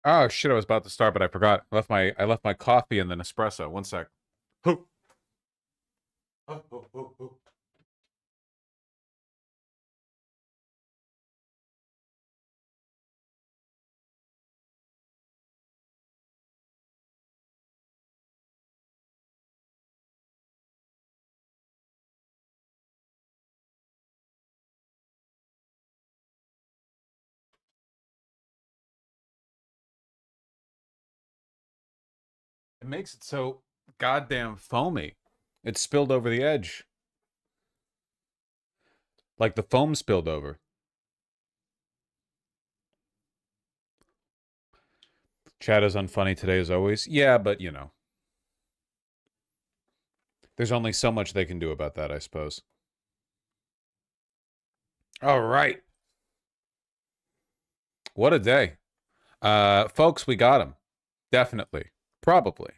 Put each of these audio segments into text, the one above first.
Oh shit, I was about to start, but I forgot. I left my coffee in the Nespresso. One sec. Hoo. Oh, oh, oh, oh. It makes it so goddamn foamy. It spilled over the edge. Like the foam spilled over. Chat is unfunny today as always. Yeah, but you know. There's only so much they can do about that, I suppose. All right. What a day. Folks, we got him. Definitely. Probably.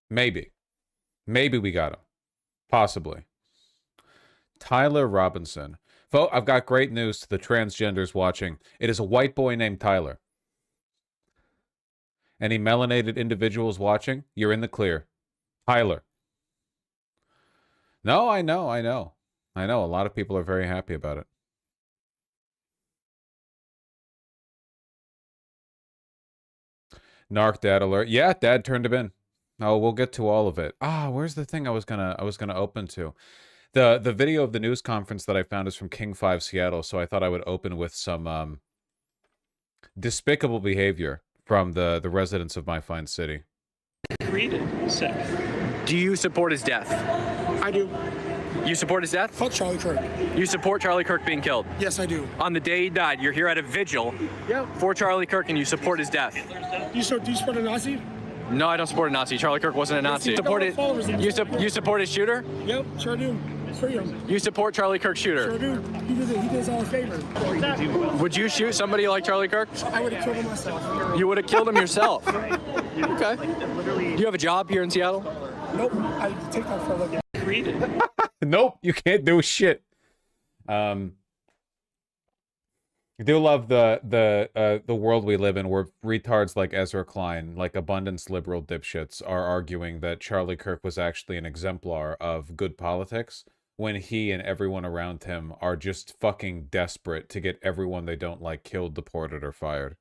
Maybe. Maybe we got him. Possibly. Tyler Robinson. I've got great news to the transgenders watching. It is a white boy named Tyler. Any melanated individuals watching, you're in the clear. Tyler. No, I know. I know. A lot of people are very happy about it. Narc dad alert. Yeah, dad turned him in. Oh, we'll get to all of it. Where's the thing I was gonna open to? The video of the news conference that I found is from King 5 Seattle, so I thought I would open with some despicable behavior from the residents of my fine city. Read it. Sick. Do you support his death? I do. You support his death? Fuck Charlie Kirk. You support Charlie Kirk being killed? Yes, I do. On the day he died, you're here at a vigil for Charlie Kirk and you support his death. Do you support a Nazi? No, I don't support a Nazi. Charlie Kirk wasn't a Nazi. You support his shooter? Yep, sure do. It's freedom. You support Charlie Kirk's shooter? Sure do. He did us all a favor. Would you shoot somebody like Charlie Kirk? I would have killed him myself. You would have killed him yourself? Okay. Do you have a job here in Seattle? Nope. I take that for a look. Read it. Nope, you can't do shit. I do love the world we live in, where retards like Ezra Klein, like abundance liberal dipshits, are arguing that Charlie Kirk was actually an exemplar of good politics, when he and everyone around him are just fucking desperate to get everyone they don't like killed, deported, or fired.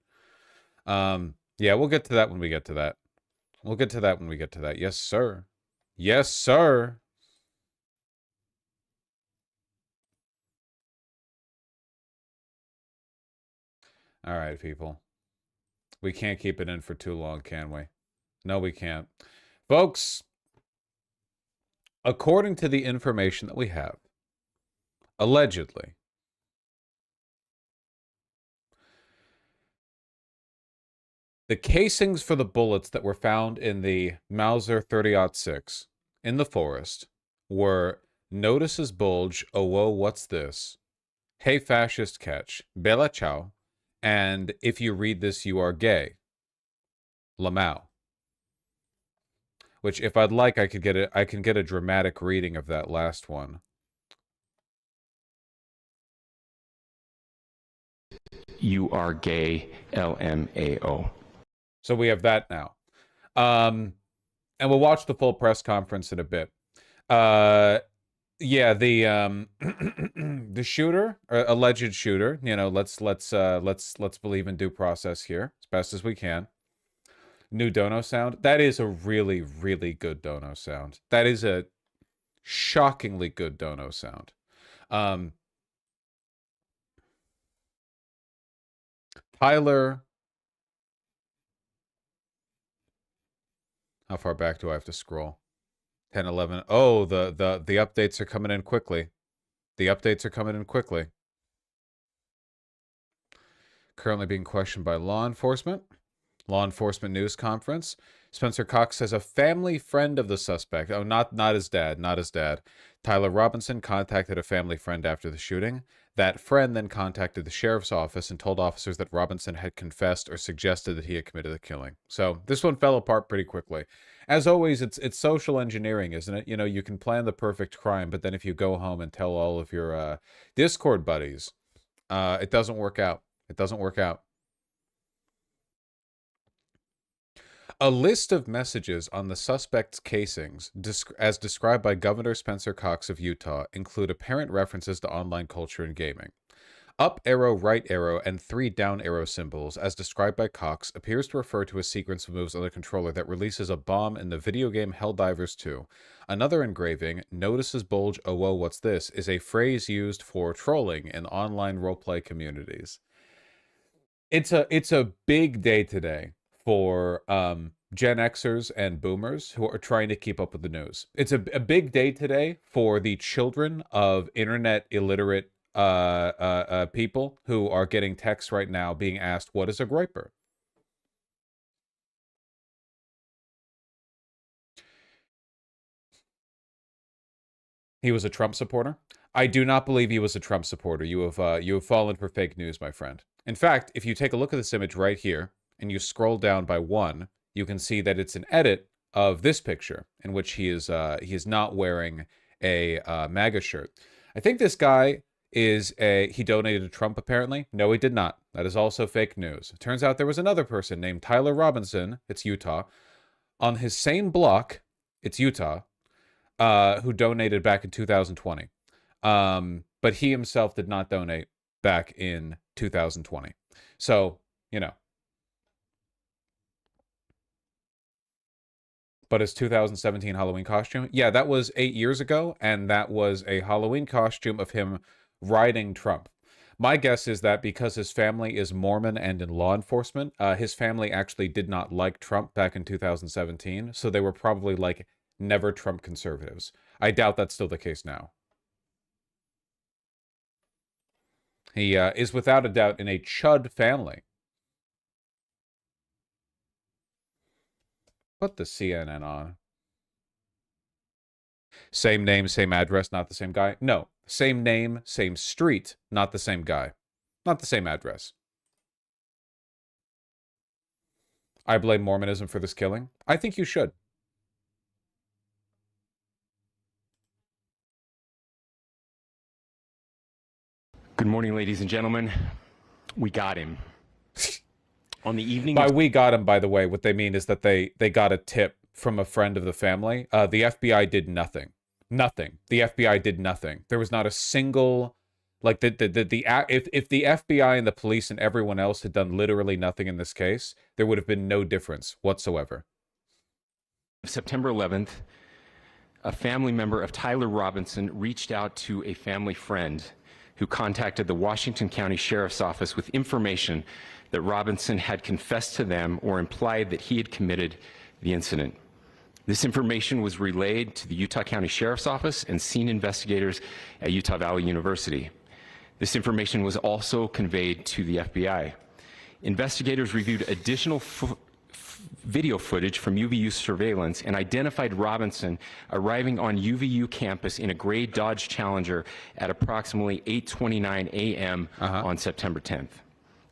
Yeah, we'll get to that when we get to that. We'll get to that when we get to that. Yes, sir. Yes, sir. All right, people. We can't keep it in for too long, can we? No, we can't. Folks, according to the information that we have, allegedly, the casings for the bullets that were found in the Mauser 30-06 in the forest were "Notices bulge, OwO, what's this? Hey fascist catch, Bella ciao, and if you read this, you are gay. Lamau." Which, if I'd like, I can get a dramatic reading of that last one. You are gay, LMAO. So we have that now. And we'll watch the full press conference in a bit. Yeah, the the shooter, or alleged shooter, you know, let's believe in due process here as best as we can. New dono sound. That is a really, really good dono sound. That is a shockingly good dono sound. Tyler. How far back do I have to scroll? 10, 11. Oh, the updates are coming in quickly. The updates are coming in quickly. Currently being questioned by law enforcement. Law enforcement news conference. Spencer Cox says a family friend of the suspect. Oh, not his dad. Not his dad. Tyler Robinson contacted a family friend after the shooting. That friend then contacted the sheriff's office and told officers that Robinson had confessed or suggested that he had committed the killing. So this one fell apart pretty quickly. As always, it's social engineering, isn't it? You know, you can plan the perfect crime, but then if you go home and tell all of your Discord buddies, it doesn't work out. It doesn't work out. A list of messages on the suspect's casings, as described by Governor Spencer Cox of Utah, include apparent references to online culture and gaming. Up arrow, right arrow, and 3 down arrow symbols, as described by Cox, appears to refer to a sequence of moves on the controller that releases a bomb in the video game Helldivers 2. Another engraving, Notices Bulge OwO What's This, is a phrase used for trolling in online roleplay communities. It's a big day today for Gen Xers and boomers who are trying to keep up with the news. It's a big day today for the children of internet illiterate people who are getting texts right now being asked, what is a groiper? He was a Trump supporter? I do not believe he was a Trump supporter. You have fallen for fake news, my friend. In fact, if you take a look at this image right here and you scroll down by 1, you can see that it's an edit of this picture in which he is not wearing a MAGA shirt. I think this guy he donated to Trump apparently. No, he did not. That is also fake news. It turns out there was another person named Tyler Robinson, it's Utah, on his same block, it's Utah, who donated back in 2020. But he himself did not donate back in 2020. So, you know. But his 2017 Halloween costume, yeah, that was 8 years ago, and that was a Halloween costume of him riding Trump. My guess is that because his family is Mormon and in law enforcement, his family actually did not like Trump back in 2017, so they were probably like never Trump conservatives. I doubt that's still the case now. He is without a doubt in a Chud family. Put the CNN on. Same name, same address, not the same guy? No. Same name, same street, not the same guy. Not the same address. I blame Mormonism for this killing. I think you should. Good morning, ladies and gentlemen. We got him. On the evening By we got him, by the way, what they mean is that they got a tip from a friend of the family. The FBI did nothing. Nothing. The FBI did nothing. There was not a single, like, if the FBI and the police and everyone else had done literally nothing in this case, there would have been no difference whatsoever. September 11th, a family member of Tyler Robinson reached out to a family friend who contacted the Washington County Sheriff's Office with information that Robinson had confessed to them or implied that he had committed the incident. This information was relayed to the Utah County Sheriff's Office and scene investigators at Utah Valley University. This information was also conveyed to the FBI. Investigators reviewed additional video footage from UVU surveillance and identified Robinson arriving on UVU campus in a gray Dodge Challenger at approximately 8:29 a.m. On September 10th,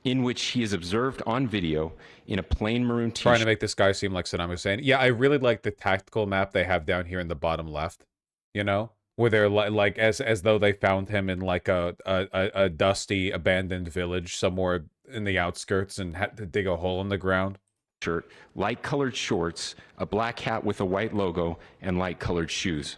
in which he is observed on video in a plain maroon t-shirt. Trying to make this guy seem like Saddam Hussein. Yeah, I really like the tactical map they have down here in the bottom left, you know? Where they're like as though they found him in like a dusty, abandoned village somewhere in the outskirts and had to dig a hole in the ground. Shirt, light-colored shorts, a black hat with a white logo, and light-colored shoes.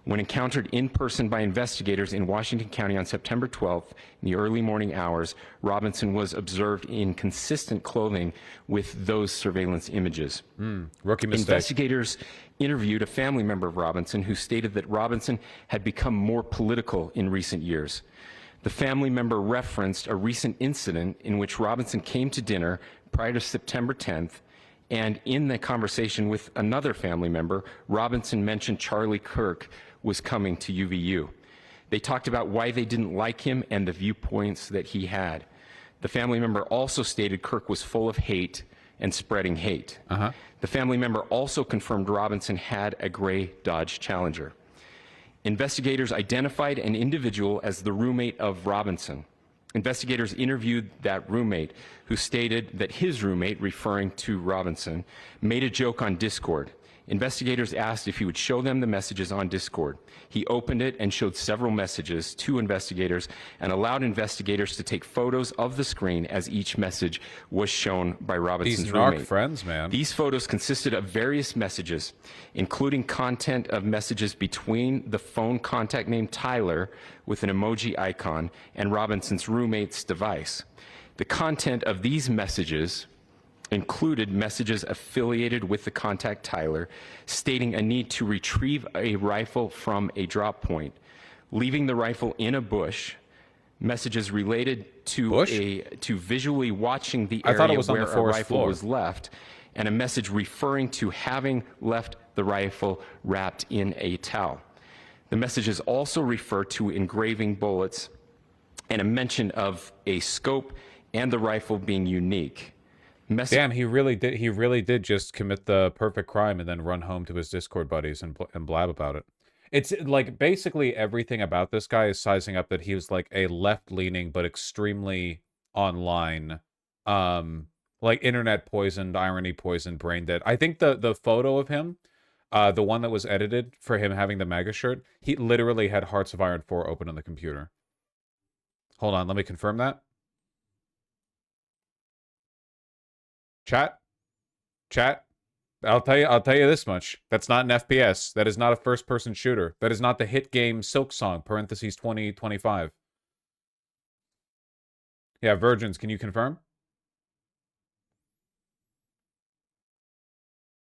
When encountered in person by investigators in Washington County on September 12th in the early morning hours, Robinson was observed in consistent clothing with those surveillance images. Rookie mistake. Investigators interviewed a family member of Robinson who stated that Robinson had become more political in recent years. The family member referenced a recent incident in which Robinson came to dinner prior to September 10th, and in the conversation with another family member, Robinson mentioned Charlie Kirk was coming to UVU. They talked about why they didn't like him and the viewpoints that he had. The family member also stated Kirk was full of hate and spreading hate. The family member also confirmed Robinson had a gray Dodge Challenger. Investigators identified an individual as the roommate of Robinson. Investigators interviewed that roommate, who stated that his roommate, referring to Robinson, made a joke on Discord Investigators asked if he would show them the messages on Discord. He opened it and showed several messages to investigators and allowed investigators to take photos of the screen as each message was shown by Robinson's These narc roommate. friends, man. These photos consisted of various messages, including content of messages between the phone contact named Tyler with an emoji icon and Robinson's roommate's device. The content of these messages included messages affiliated with the contact Tyler, stating a need to retrieve a rifle from a drop point, leaving the rifle in a bush, messages related to to visually watching the area where a rifle was left, and a message referring to having left the rifle wrapped in a towel. The messages also refer to engraving bullets and a mention of a scope and the rifle being unique. Damn, he really did just commit the perfect crime and then run home to his Discord buddies and blab about it. It's like basically everything about this guy is sizing up that he was like a left-leaning but extremely online, like internet poisoned, irony poisoned, brain dead. I think the photo of him, the one that was edited for him having the MAGA shirt, he literally had Hearts of Iron 4 open on the computer. Hold on, let me confirm that. Chat, I'll tell you this much. That's not an FPS. That is not a first-person shooter. That is not the hit game Silk Song, parentheses 2025. Yeah, Virgins, can you confirm?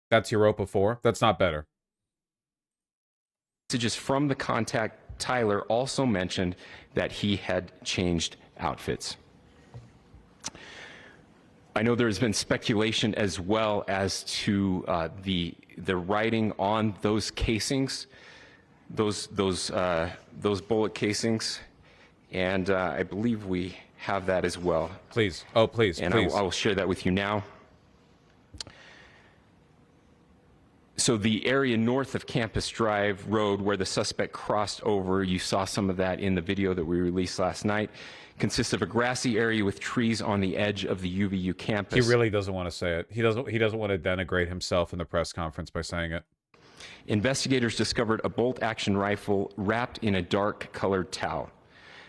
That's Europa 4. That's not better. Messages from the contact Tyler also mentioned that he had changed outfits. I know there has been speculation as well as to the writing on those casings, those bullet casings, and I believe we have that as well. Please, oh please, and please. I will share that with you now. So the area north of Campus Drive Road where the suspect crossed over, you saw some of that in the video that we released last night, consists of a grassy area with trees on the edge of the UVU campus. He really doesn't want to say it. He doesn't want to denigrate himself in the press conference by saying it. Investigators discovered a bolt-action rifle wrapped in a dark-colored towel.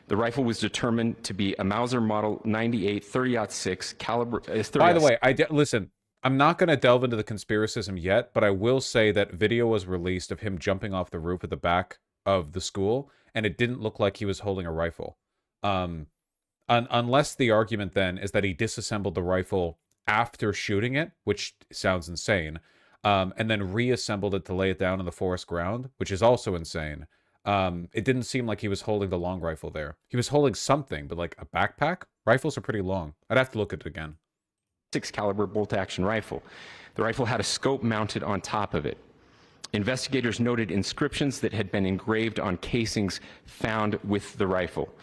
The rifle was determined to be a Mauser Model 98 30-06 caliber. By the way, listen, I'm not going to delve into the conspiracism yet, but I will say that video was released of him jumping off the roof at the back of the school, and it didn't look like he was holding a rifle. Unless the argument then is that he disassembled the rifle after shooting it, which sounds insane, and then reassembled it to lay it down on the forest ground, which is also insane. It didn't seem like he was holding the long rifle there. He was holding something, but like a backpack? Rifles are pretty long. I'd have to look at it again. 6 caliber bolt-action rifle. The rifle had a scope mounted on top of it. Investigators noted inscriptions that had been engraved on casings found with the rifle.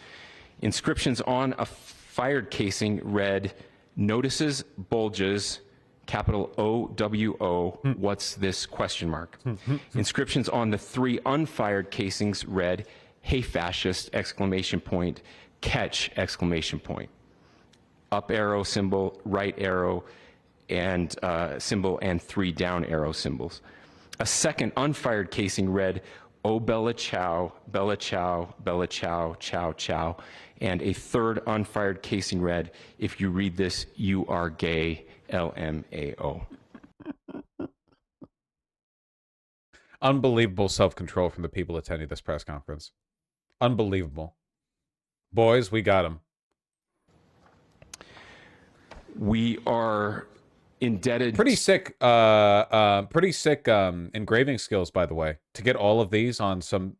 Inscriptions on a fired casing read, "Notices bulges, capital OWO, what's this, question mark." Inscriptions on the 3 unfired casings read, "Hey fascist, exclamation point, catch, exclamation point." Up arrow symbol, right arrow, and symbol, and 3 down arrow symbols. A second unfired casing read, "Oh Bella Chow, Bella Chow, Bella Chow, Chow Chow," and a third unfired casing read, "If you read this, you are gay, LMAO." Unbelievable self-control from the people attending this press conference. Unbelievable. Boys, we got him. We are indebted. Pretty sick engraving skills, by the way, to get all of these on some,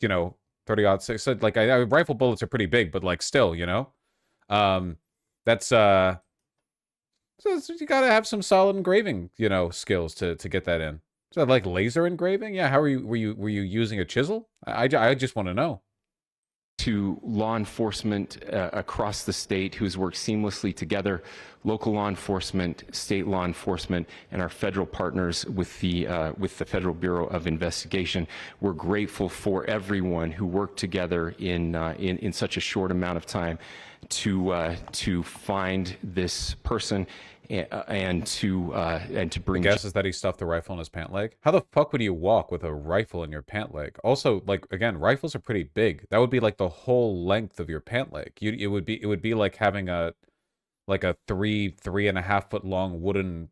30-06. So, like, rifle bullets are pretty big, but like still, that's so you gotta have some solid engraving, skills to get that in. Is that like laser engraving? Yeah. How were you using a chisel? I just want to know. To law enforcement across the state who's worked seamlessly together, local law enforcement, state law enforcement, and our federal partners with the Federal Bureau of Investigation. We're grateful for everyone who worked together in such a short amount of time to find this person and to The bring. guess is that he stuffed the rifle in his pant leg. How the fuck would you walk with a rifle in your pant leg? Also, like, again, rifles are pretty big. That would be like the whole length of your pant leg. It would be like having a 3.5 foot long wooden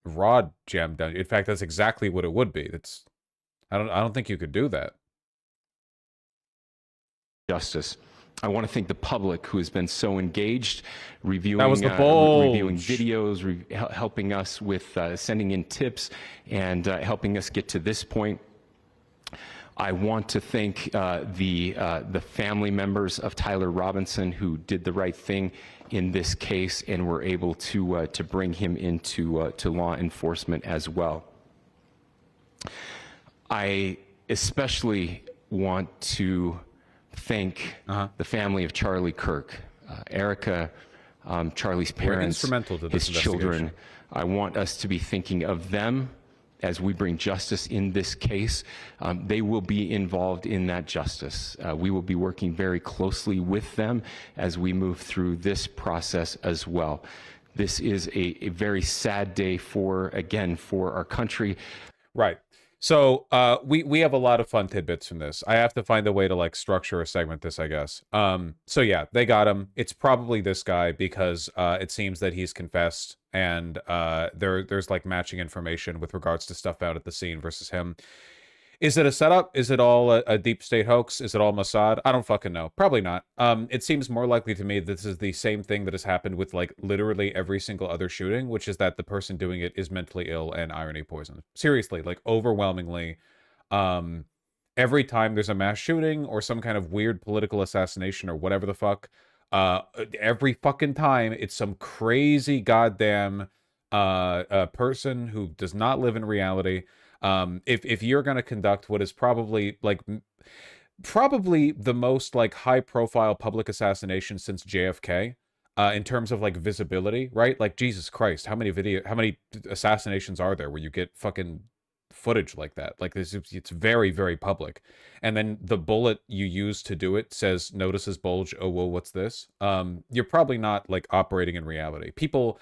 rod jammed down. In fact, that's exactly what it would be. I don't think you could do that. Justice. I want to thank the public who has been so engaged, reviewing That was the reviewing bulge. videos, helping us with sending in tips, and helping us get to this point. I want to thank the family members of Tyler Robinson who did the right thing in this case and were able to bring him into to law enforcement as well. I especially want to thank the family of Charlie Kirk, Erica, Charlie's parents, instrumental to his this children. investigation. I want us to be thinking of them as we bring justice in this case. They will be involved in that justice. We will be working very closely with them as we move through this process as well. This is a very sad day for our country. Right. So we have a lot of fun tidbits from this. I have to find a way to like structure or segment this, I guess. So yeah, they got him. It's probably this guy because it seems that he's confessed, and there's like matching information with regards to stuff out at the scene versus him. Is it a setup? Is it all a deep state hoax? Is it all Mossad? I don't fucking know. Probably not. It seems more likely to me that this is the same thing that has happened with like literally every single other shooting, which is that the person doing it is mentally ill and irony poisoned. Seriously, like overwhelmingly, every time there's a mass shooting or some kind of weird political assassination or whatever the fuck, every fucking time it's some crazy goddamn person who does not live in reality. If you're going to conduct what is probably the most like high profile public assassination since JFK, in terms of like visibility, right? Like Jesus Christ, how many assassinations are there where you get fucking footage like that? Like this, it's very, very public. And then the bullet you use to do it says notices bulge, oh whoa, what's this? You're probably not like operating in reality. People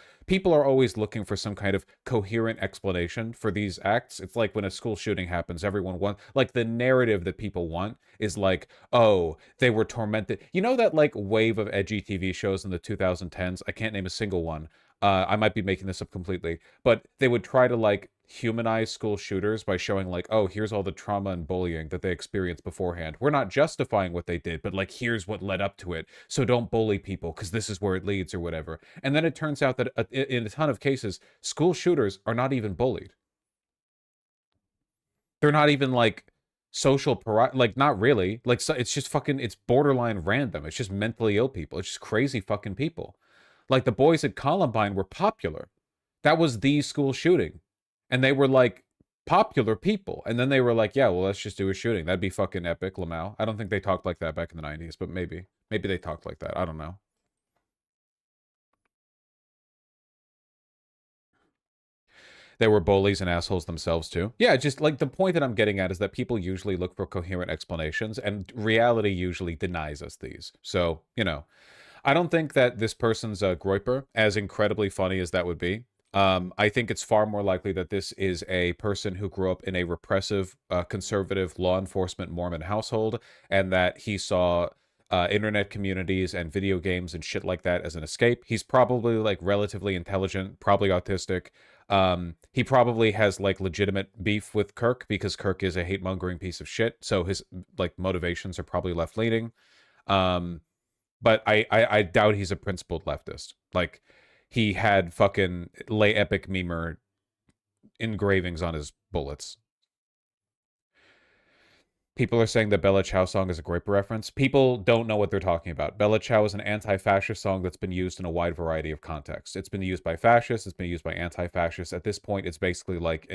are always looking for some kind of coherent explanation for these acts. It's like when a school shooting happens, everyone wants, like, the narrative that people want is like, oh, they were tormented. You know that like wave of edgy TV shows in the 2010s? I can't name a single one. I might be making this up completely, but they would try to like humanize school shooters by showing like, oh, here's all the trauma and bullying that they experienced beforehand. We're not justifying what they did, but like, here's what led up to it. So don't bully people because this is where it leads or whatever. And then it turns out that in a ton of cases, school shooters are not even bullied. They're not even like social like, not really. Like, so it's just fucking, it's borderline random. It's just mentally ill people. It's just crazy fucking people. Like the boys at Columbine were popular. That was the school shooting. And they were like popular people. And then they were like, yeah, well, let's just do a shooting. That'd be fucking epic, Lamau. I don't think they talked like that back in the 90s, but maybe. Maybe they talked like that. I don't know. They were bullies and assholes themselves too. Yeah, just like the point that I'm getting at is that people usually look for coherent explanations, and reality usually denies us these. So, you know, I don't think that this person's a Groyper, as incredibly funny as that would be. I think it's far more likely that this is a person who grew up in a repressive, conservative, law enforcement Mormon household, and that he saw internet communities and video games and shit like that as an escape. He's probably like relatively intelligent, probably autistic. He probably has like legitimate beef with Kirk because Kirk is a hate-mongering piece of shit. So his like motivations are probably left-leaning. But I doubt he's a principled leftist. Like, he had fucking Lay Epic Memer engravings on his bullets. People are saying the Bella Ciao song is a Groyper reference. People don't know what they're talking about. Bella Ciao is an anti-fascist song that's been used in a wide variety of contexts. It's been used by fascists. It's been used by anti-fascists. At this point, it's basically like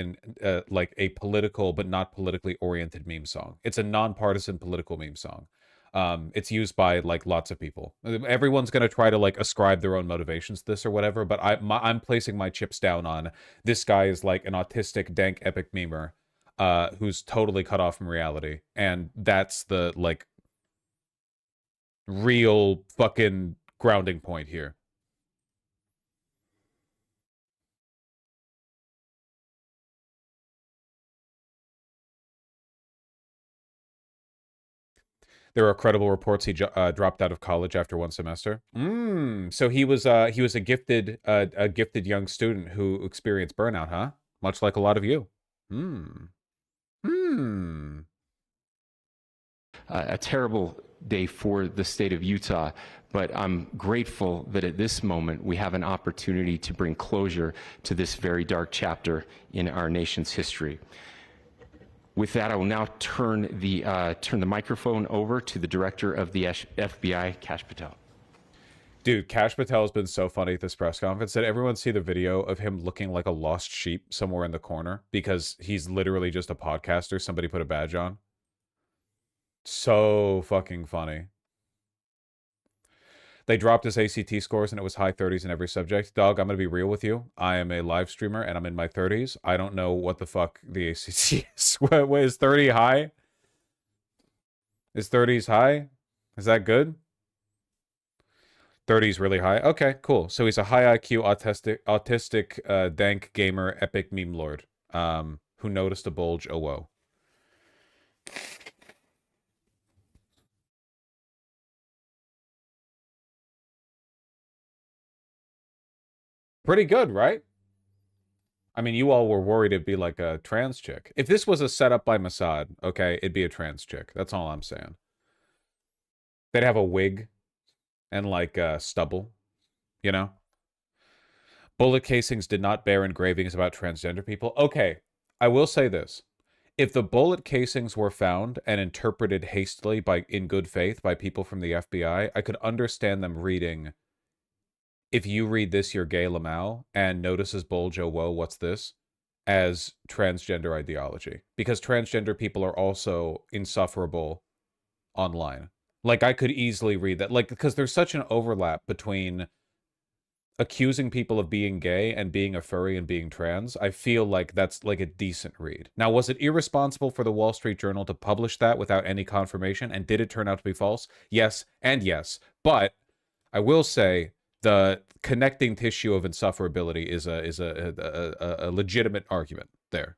like a political but not politically oriented meme song. It's a nonpartisan political meme song. It's used by like lots of people. Everyone's gonna try to like ascribe their own motivations to this or whatever, but I'm placing my chips down on this guy is like an autistic, dank, epic memer, who's totally cut off from reality, and that's the like real fucking grounding point here. There are credible reports he dropped out of college after one semester. So he was a gifted young student who experienced burnout, huh? Much like a lot of you. A terrible day for the state of Utah, but I'm grateful that at this moment we have an opportunity to bring closure to this very dark chapter in our nation's history. With that, I will now turn the microphone over to the director of the FBI, Kash Patel. Dude, Kash Patel has been so funny at this press conference. Did everyone see the video of him looking like a lost sheep somewhere in the corner? Because he's literally just a podcaster somebody put a badge on. So fucking funny. They dropped his ACT scores and it was high 30s in every subject. Dog, I'm going to be real with you. I am a live streamer and I'm in my 30s. I don't know what the fuck the ACT is. Wait, is 30 high? Is 30s high? Is that good? 30s really high? Okay, cool. So he's a high IQ, autistic dank gamer, epic meme lord who noticed a bulge, OwO. Pretty good, right? I mean, you all were worried it'd be like a trans chick. If this was a setup by Mossad, okay, it'd be a trans chick. That's all I'm saying. They'd have a wig and like stubble, you know? Bullet casings did not bear engravings about transgender people. Okay, I will say this. If the bullet casings were found and interpreted hastily in good faith by people from the FBI, I could understand them reading, if you read this, you're gay, Lamau, and notices bulge, oh, whoa, what's this? As transgender ideology. Because transgender people are also insufferable online. Like, I could easily read that. Like, because there's such an overlap between accusing people of being gay and being a furry and being trans. I feel like that's like a decent read. Now, was it irresponsible for the Wall Street Journal to publish that without any confirmation? And did it turn out to be false? Yes, and yes. But I will say, the connecting tissue of insufferability is a legitimate argument there.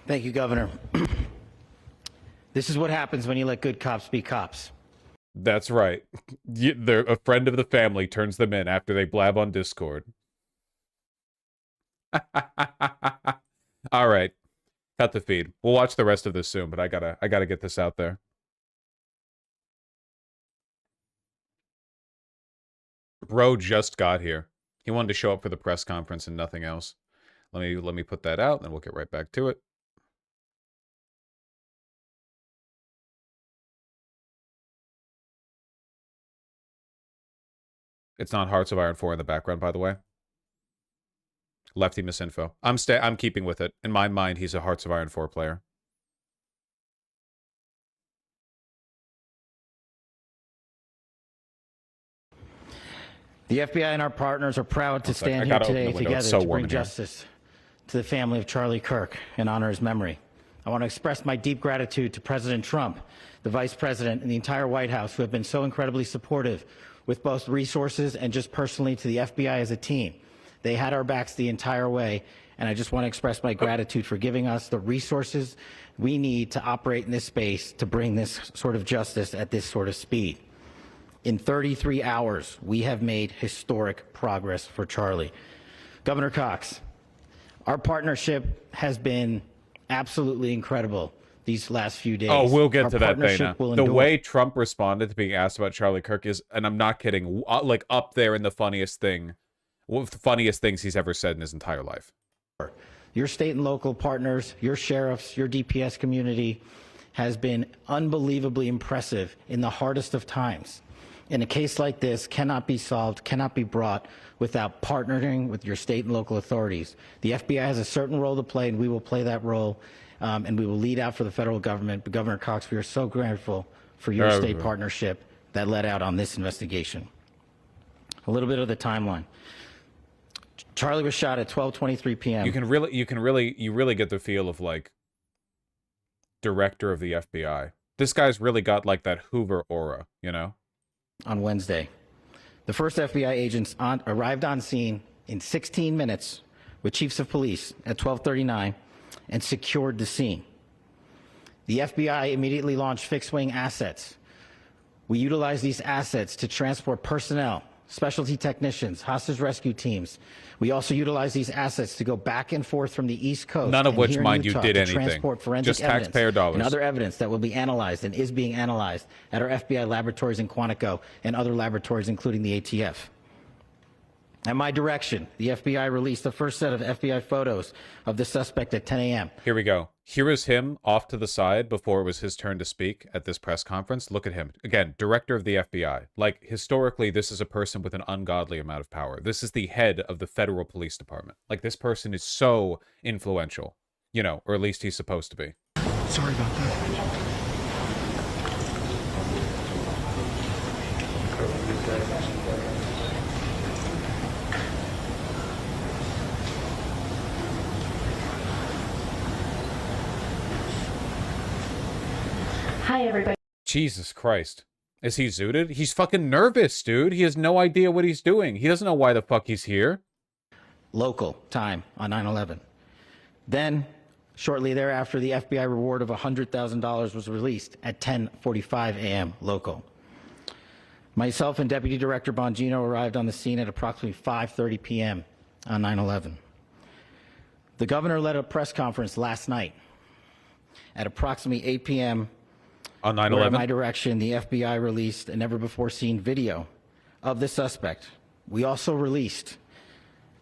Thank you, Governor. This is what happens when you let good cops be cops. That's right. A friend of the family turns them in after they blab on Discord. All right, cut the feed. We'll watch the rest of this soon, but I gotta get this out there. Bro just got here. He wanted to show up for the press conference and nothing else. Let me put that out, and then we'll get right back to it. It's not Hearts of Iron 4 in the background, by the way. Lefty misinfo. I'm keeping with it. In my mind, he's a Hearts of Iron 4 player. The FBI and our partners are proud to stand here today together to bring justice to the family of Charlie Kirk and honor his memory. I want to express my deep gratitude to President Trump, the Vice President, and the entire White House who have been so incredibly supportive with both resources and just personally to the FBI as a team. They had our backs the entire way, and I just want to express my gratitude for giving us the resources we need to operate in this space to bring this sort of justice at this sort of speed. In 33 hours, we have made historic progress for Charlie. Governor Cox, our partnership has been absolutely incredible these last few days. Oh, we'll get to that, Dana. The way Trump responded to being asked about Charlie Kirk is, and I'm not kidding, like up there in the funniest things he's ever said in his entire life. Your state and local partners, your sheriffs, your DPS community has been unbelievably impressive in the hardest of times. And a case like this cannot be solved, cannot be brought without partnering with your state and local authorities. The FBI has a certain role to play, and we will play that role, and we will lead out for the federal government. But Governor Cox, we are so grateful for your state partnership that led out on this investigation. A little bit of the timeline. Charlie was shot at 12:23 p.m. You really get the feel of like director of the FBI. This guy's really got like that Hoover aura, you know? On Wednesday. The first FBI agents arrived on scene in 16 minutes with chiefs of police at 12:39 and secured the scene. The FBI immediately launched fixed-wing assets. We utilized these assets to transport personnel, specialty technicians, hostage rescue teams. We also utilized these assets to go back and forth from the East Coast. None of which, mind you, Utah, did to anything. Transport forensic Just taxpayer evidence dollars. and other evidence that will be analyzed and is being analyzed at our FBI laboratories in Quantico and other laboratories, including the ATF. At my direction, the FBI released the first set of FBI photos of the suspect at 10 a.m. Here we go. Here is him off to the side before it was his turn to speak at this press conference. Look at him. Again, director of the FBI. Like, historically, this is a person with an ungodly amount of power. This is the head of the federal police department. Like, this person is so influential, you know, or at least he's supposed to be. Sorry about that. Hi, everybody. Jesus Christ. Is he zooted? He's fucking nervous, dude. He has no idea what he's doing. He doesn't know why the fuck he's here. Local time on 9/11. Then, shortly thereafter, the FBI reward of $100,000 was released at 10:45 a.m. local. Myself and Deputy Director Bongino arrived on the scene at approximately 5:30 p.m. on 9/11. The governor led a press conference last night at approximately 8 p.m. On where, 9/11? at my direction, the FBI released a never-before-seen video of the suspect. We also released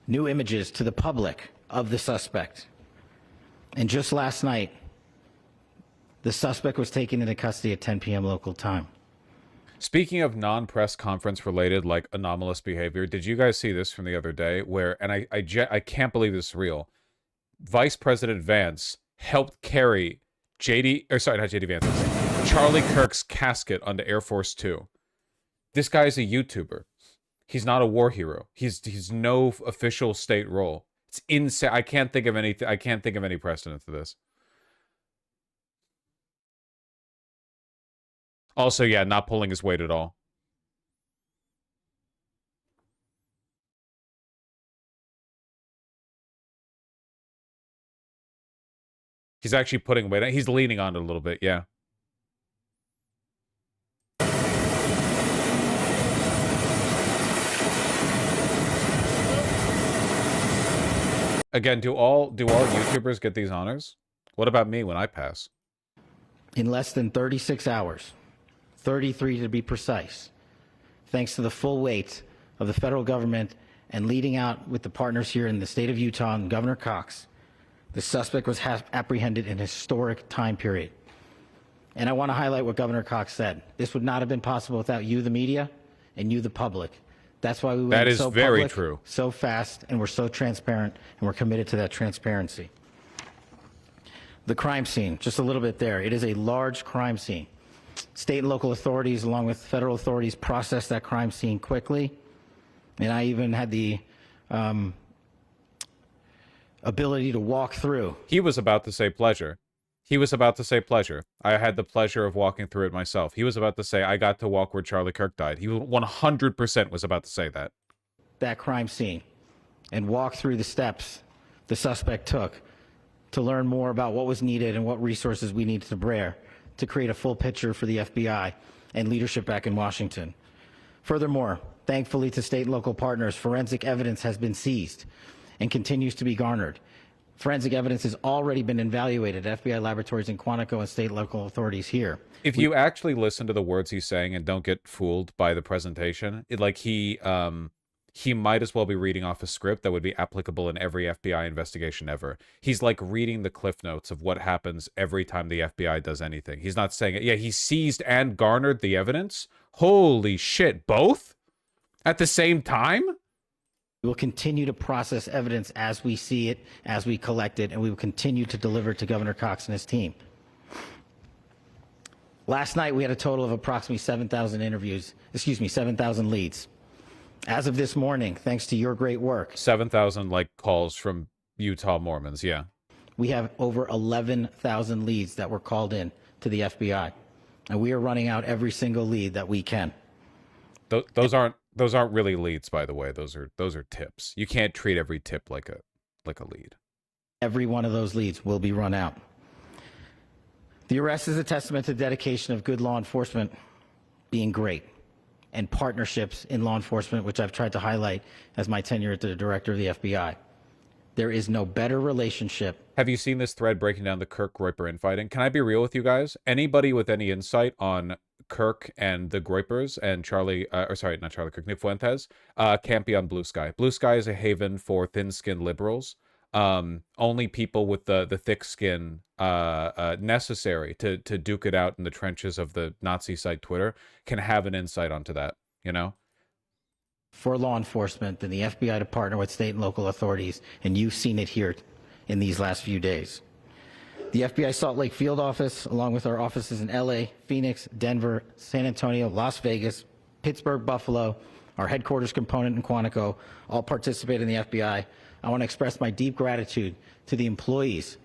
new images to the public of the suspect. And just last night, the suspect was taken into custody at 10 p.m. local time. Speaking of non-press conference related, like, anomalous behavior, did you guys see this from the other day where, and I can't believe this is real, Vice President Vance helped carry Charlie Kirk's casket onto Air Force 2. This guy's a YouTuber. He's not a war hero. He's no official state role. It's insane. I can't think of any precedent to this. Also, yeah, not pulling his weight at all. He's actually putting weight. He's leaning on it a little bit, yeah. Again, do all YouTubers get these honors? What about me when I pass? In less than 36 hours, 33 to be precise, thanks to the full weight of the federal government and leading out with the partners here in the state of Utah and Governor Cox, the suspect was apprehended in a historic time period. And I want to highlight what Governor Cox said. This would not have been possible without you, the media, and you, the public. That's why we went so very public, true. so fast, and we're so transparent, and we're committed to that transparency. The crime scene, just a little bit there. It is a large crime scene. State and local authorities, along with federal authorities, processed that crime scene quickly. And I even had the ability to walk through. He was about to say pleasure. He was about to say pleasure. I had the pleasure of walking through it myself. He was about to say, I got to walk where Charlie Kirk died. He 100% was about to say that. That crime scene and walk through the steps the suspect took to learn more about what was needed and what resources we needed to bear to create a full picture for the FBI and leadership back in Washington. Furthermore, thankfully to state and local partners, forensic evidence has been seized and continues to be garnered. Forensic evidence has already been evaluated at FBI laboratories in Quantico and state and local authorities here. If you actually listen to the words he's saying and don't get fooled by the presentation, he might as well be reading off a script that would be applicable in every FBI investigation ever. He's like reading the cliff notes of what happens every time the FBI does anything. He's not saying it. Yeah, he seized and garnered the evidence. Holy shit, both? At the same time? We will continue to process evidence as we see it, as we collect it, and we will continue to deliver to Governor Cox and his team. Last night, we had a total of approximately 7,000 leads. As of this morning, thanks to your great work, 7,000 like calls from Utah Mormons, yeah. We have over 11,000 leads that were called in to the FBI, and we are running out every single lead that we can. Those aren't Those aren't really leads, by the way. Those are tips. You can't treat every tip like a lead. Every one of those leads will be run out. The arrest is a testament to the dedication of good law enforcement being great, and partnerships in law enforcement, which I've tried to highlight as my tenure as the director of the FBI. There is no better relationship. Have you seen this thread breaking down the Kirk Groyper infighting? Can I be real with you guys? Anybody with any insight on Kirk and the Groypers and Charlie, or sorry, not Charlie Kirk, Nick Fuentes, can't be on Blue Sky. Blue Sky is a haven for thin-skinned liberals. Only people with the thick skin necessary to duke it out in the trenches of the Nazi site Twitter can have an insight onto that, you know? For law enforcement than the FBI to partner with state and local authorities, and you've seen it here in these last few days. The FBI Salt Lake field office, along with our offices in LA, Phoenix, Denver, San Antonio, Las Vegas, Pittsburgh, Buffalo, our headquarters component in Quantico, all participate in the FBI. I want to express my deep gratitude to the employees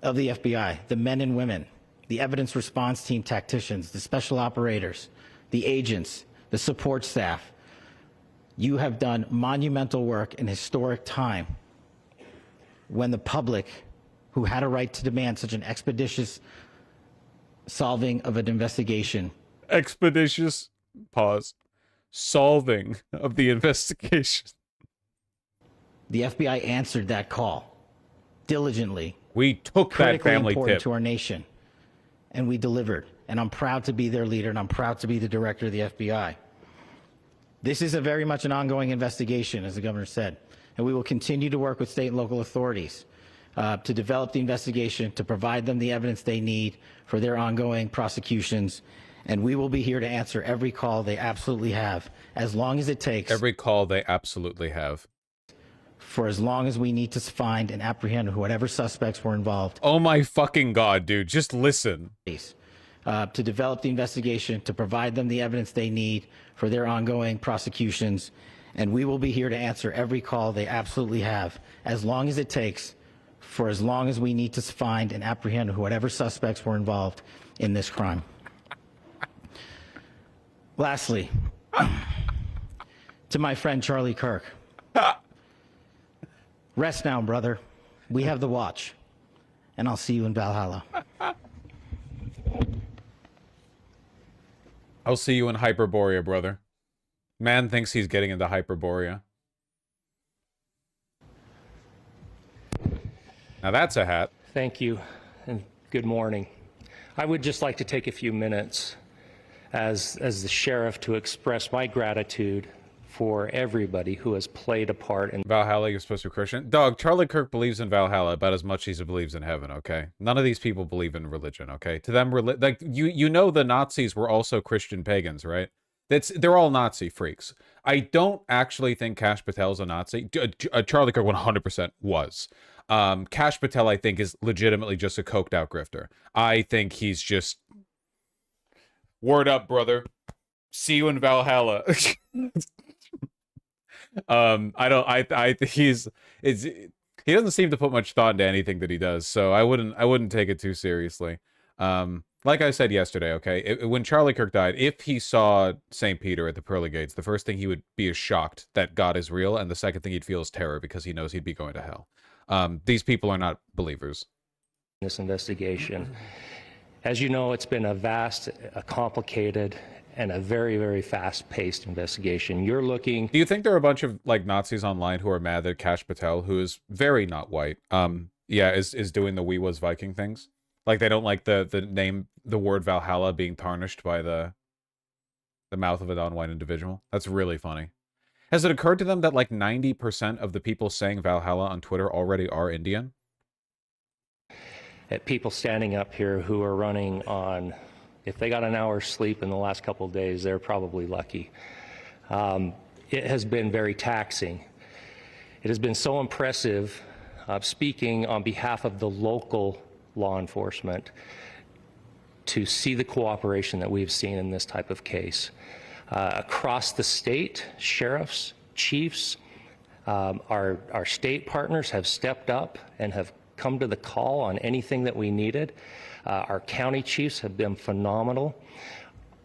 of the FBI, the men and women, the evidence response team tacticians, the special operators, the agents, the support staff. You have done monumental work in historic time when the public, who had a right to demand such an expeditious solving of an investigation. Expeditious, pause, solving of the investigation. The FBI answered that call diligently. We took that family important tip to our nation, and we delivered. And I'm proud to be their leader, and I'm proud to be the director of the FBI. This is a very much an ongoing investigation, as the governor said, and we will continue to work with state and local authorities to develop the investigation, to provide them the evidence they need for their ongoing prosecutions, and we will be here to answer every call they absolutely have, as long as it takes. Every call they absolutely have. For as long as we need to find and apprehend whatever suspects were involved. Oh my fucking God, dude, just listen. To develop the investigation, to provide them the evidence they need for their ongoing prosecutions, and we will be here to answer every call they absolutely have, as long as it takes, for as long as we need to find and apprehend whatever suspects were involved in this crime. Lastly, to my friend Charlie Kirk, rest now, brother. We have the watch, and I'll see you in Valhalla. I'll see you in Hyperborea, brother. Man thinks he's getting into Hyperborea. Now that's a hat. Thank you, and good morning. I would just like to take a few minutes as the sheriff to express my gratitude for everybody who has played a part in Valhalla. You're supposed to be Christian. Dog, Charlie Kirk believes in Valhalla about as much as he believes in heaven, okay? None of these people believe in religion, okay? To them, like, you know the Nazis were also Christian pagans, right? They're all Nazi freaks. I don't actually think Kash Patel's a Nazi. Charlie Kirk 100% was. Kash Patel, I think, is legitimately just a coked out grifter. I think he's just... Word up, brother. See you in Valhalla. He doesn't seem to put much thought into anything that he does, so I wouldn't take it too seriously. Like I said yesterday, okay, when Charlie Kirk died, if he saw St. Peter at the pearly gates, the first thing he would be is shocked that God is real, and the second thing he'd feel is terror because he knows he'd be going to hell. These people are not believers. this investigation. As you know, it's been a vast, a complicated, and a very, very fast-paced investigation. You're looking... Do you think there are a bunch of, like, Nazis online who are mad that Kash Patel, who is very not white, is doing the We Was Viking things? Like, they don't like the word Valhalla being tarnished by the mouth of a non-white individual? That's really funny. Has it occurred to them that, like, 90% of the people saying Valhalla on Twitter already are Indian? At people standing up here who are running on... If they got an hour's sleep in the last couple of days, they're probably lucky. It has been very taxing. It has been so impressive, speaking on behalf of the local law enforcement, to see the cooperation that we've seen in this type of case. Across the state, sheriffs, chiefs, our state partners have stepped up and have come to the call on anything that we needed. Our county chiefs have been phenomenal.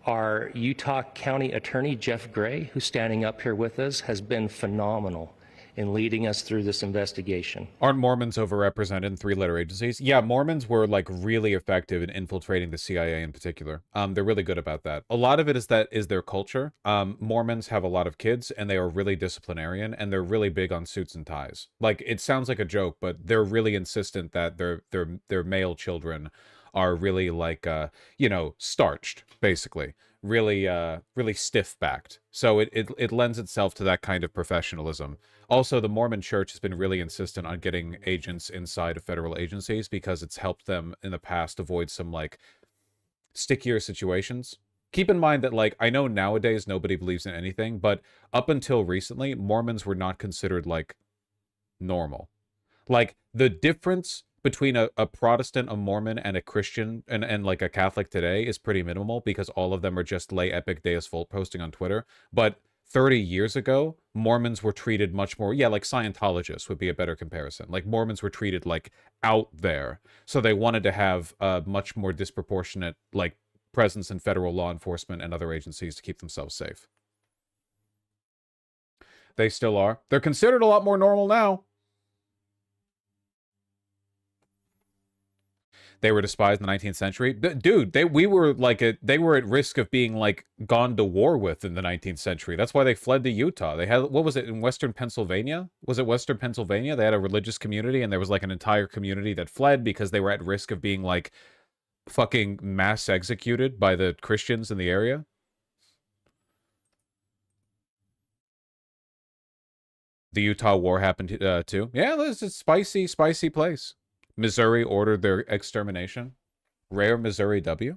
Our Utah County Attorney, Jeff Gray, who's standing up here with us, has been phenomenal in leading us through this investigation. Aren't Mormons overrepresented in three-letter agencies? Yeah, Mormons were like really effective in infiltrating the CIA in particular. They're really good about that. A lot of it is their culture. Mormons have a lot of kids, and they are really disciplinarian, and they're really big on suits and ties. Like, it sounds like a joke, but they're really insistent that their male children are really like you know, starched, basically. Really really stiff-backed. So it lends itself to that kind of professionalism. Also, the Mormon Church has been really insistent on getting agents inside of federal agencies because it's helped them in the past avoid some like stickier situations. Keep in mind that, like, I know nowadays nobody believes in anything, but up until recently, Mormons were not considered like normal. Like, the difference between a Protestant, a Mormon, and a Christian, and like a Catholic today is pretty minimal because all of them are just lay epic Deus Vult posting on Twitter. But 30 years ago, Mormons were treated much more, yeah, like Scientologists would be a better comparison. Like, Mormons were treated like out there. So they wanted to have a much more disproportionate like presence in federal law enforcement and other agencies to keep themselves safe. They still are. They're considered a lot more normal now. They were despised in the 19th century. Dude, they were at risk of being like gone to war with in the 19th century. That's why they fled to Utah. They had, what was it, in Western Pennsylvania? Was it Western Pennsylvania? They had a religious community, and there was like an entire community that fled because they were at risk of being like fucking mass executed by the Christians in the area. The Utah War happened too. Yeah, it's a spicy, spicy place. Missouri ordered their extermination. Rare Missouri W.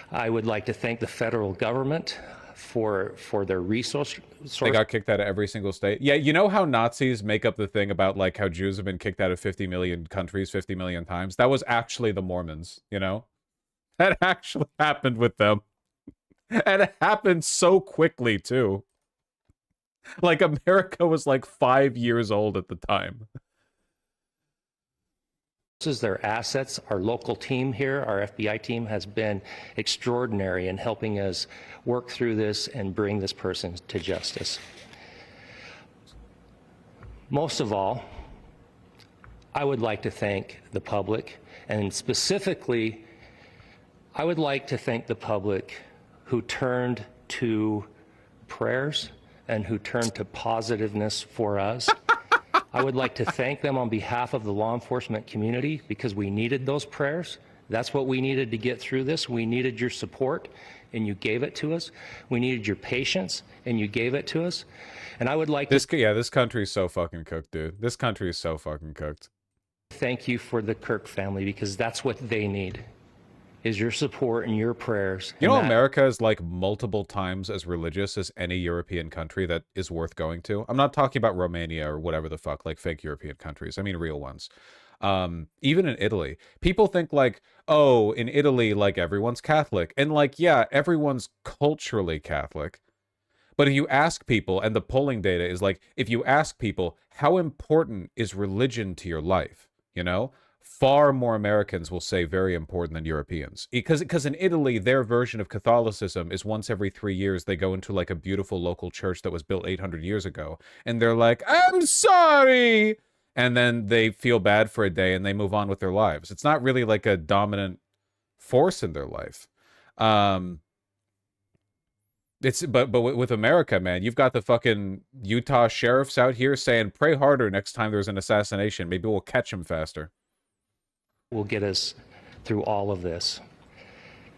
I would like to thank the federal government for their resource. They got kicked out of every single state. Yeah, you know how Nazis make up the thing about like how Jews have been kicked out of 50 million countries 50 million times? That was actually the Mormons, you know? That actually happened with them. And it happened so quickly, too. Like, America was like 5 years old at the time. Their assets. Our local team here, our FBI team, has been extraordinary in helping us work through this and bring this person to justice. Most of all, I would like to thank the public, and specifically, I would like to thank the public who turned to prayers and who turned to positiveness for us. I would like to thank them on behalf of the law enforcement community because we needed those prayers. That's what we needed to get through this. We needed your support, and you gave it to us. We needed your patience, and you gave it to us. And I would like this country is so fucking cooked, dude. This country is so fucking cooked. Thank you for the Kirk family because that's what they need. Is your support and your prayers. You know, America is like multiple times as religious as any European country that is worth going to. I'm not talking about Romania or whatever the fuck, like fake European countries. I mean real ones. Even in Italy, people think like, oh, in Italy, like everyone's Catholic. And like, yeah, everyone's culturally Catholic. But if you ask people, and the polling data is like, if you ask people, how important is religion to your life? You know? Far more Americans will say very important than Europeans. Because in Italy, their version of Catholicism is once every 3 years they go into like a beautiful local church that was built 800 years ago. And they're like, I'm sorry! And then they feel bad for a day and they move on with their lives. It's not really like a dominant force in their life. But with America, man, you've got the fucking Utah sheriffs out here saying, pray harder next time there's an assassination. Maybe we'll catch him faster. Will get us through all of this.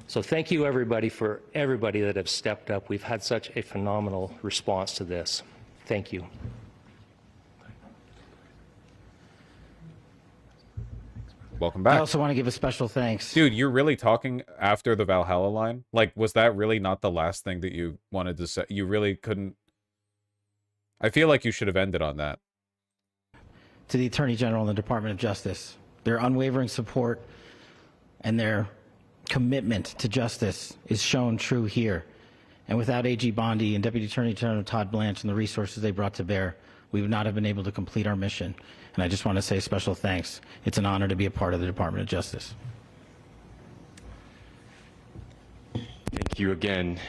So thank you everybody that have stepped up. We've had such a phenomenal response to this. Thank you. Welcome back. I also want to give a special thanks. Dude, you're really talking after the Valhalla line? Like, was that really not the last thing that you wanted to say? You really couldn't... I feel like you should have ended on that. To the Attorney General and the Department of Justice. Their unwavering support and their commitment to justice is shown true here. And without AG Bondi and Deputy Attorney General Todd Blanche and the resources they brought to bear, we would not have been able to complete our mission. And I just want to say special thanks. It's an honor to be a part of the Department of Justice. Thank you. you again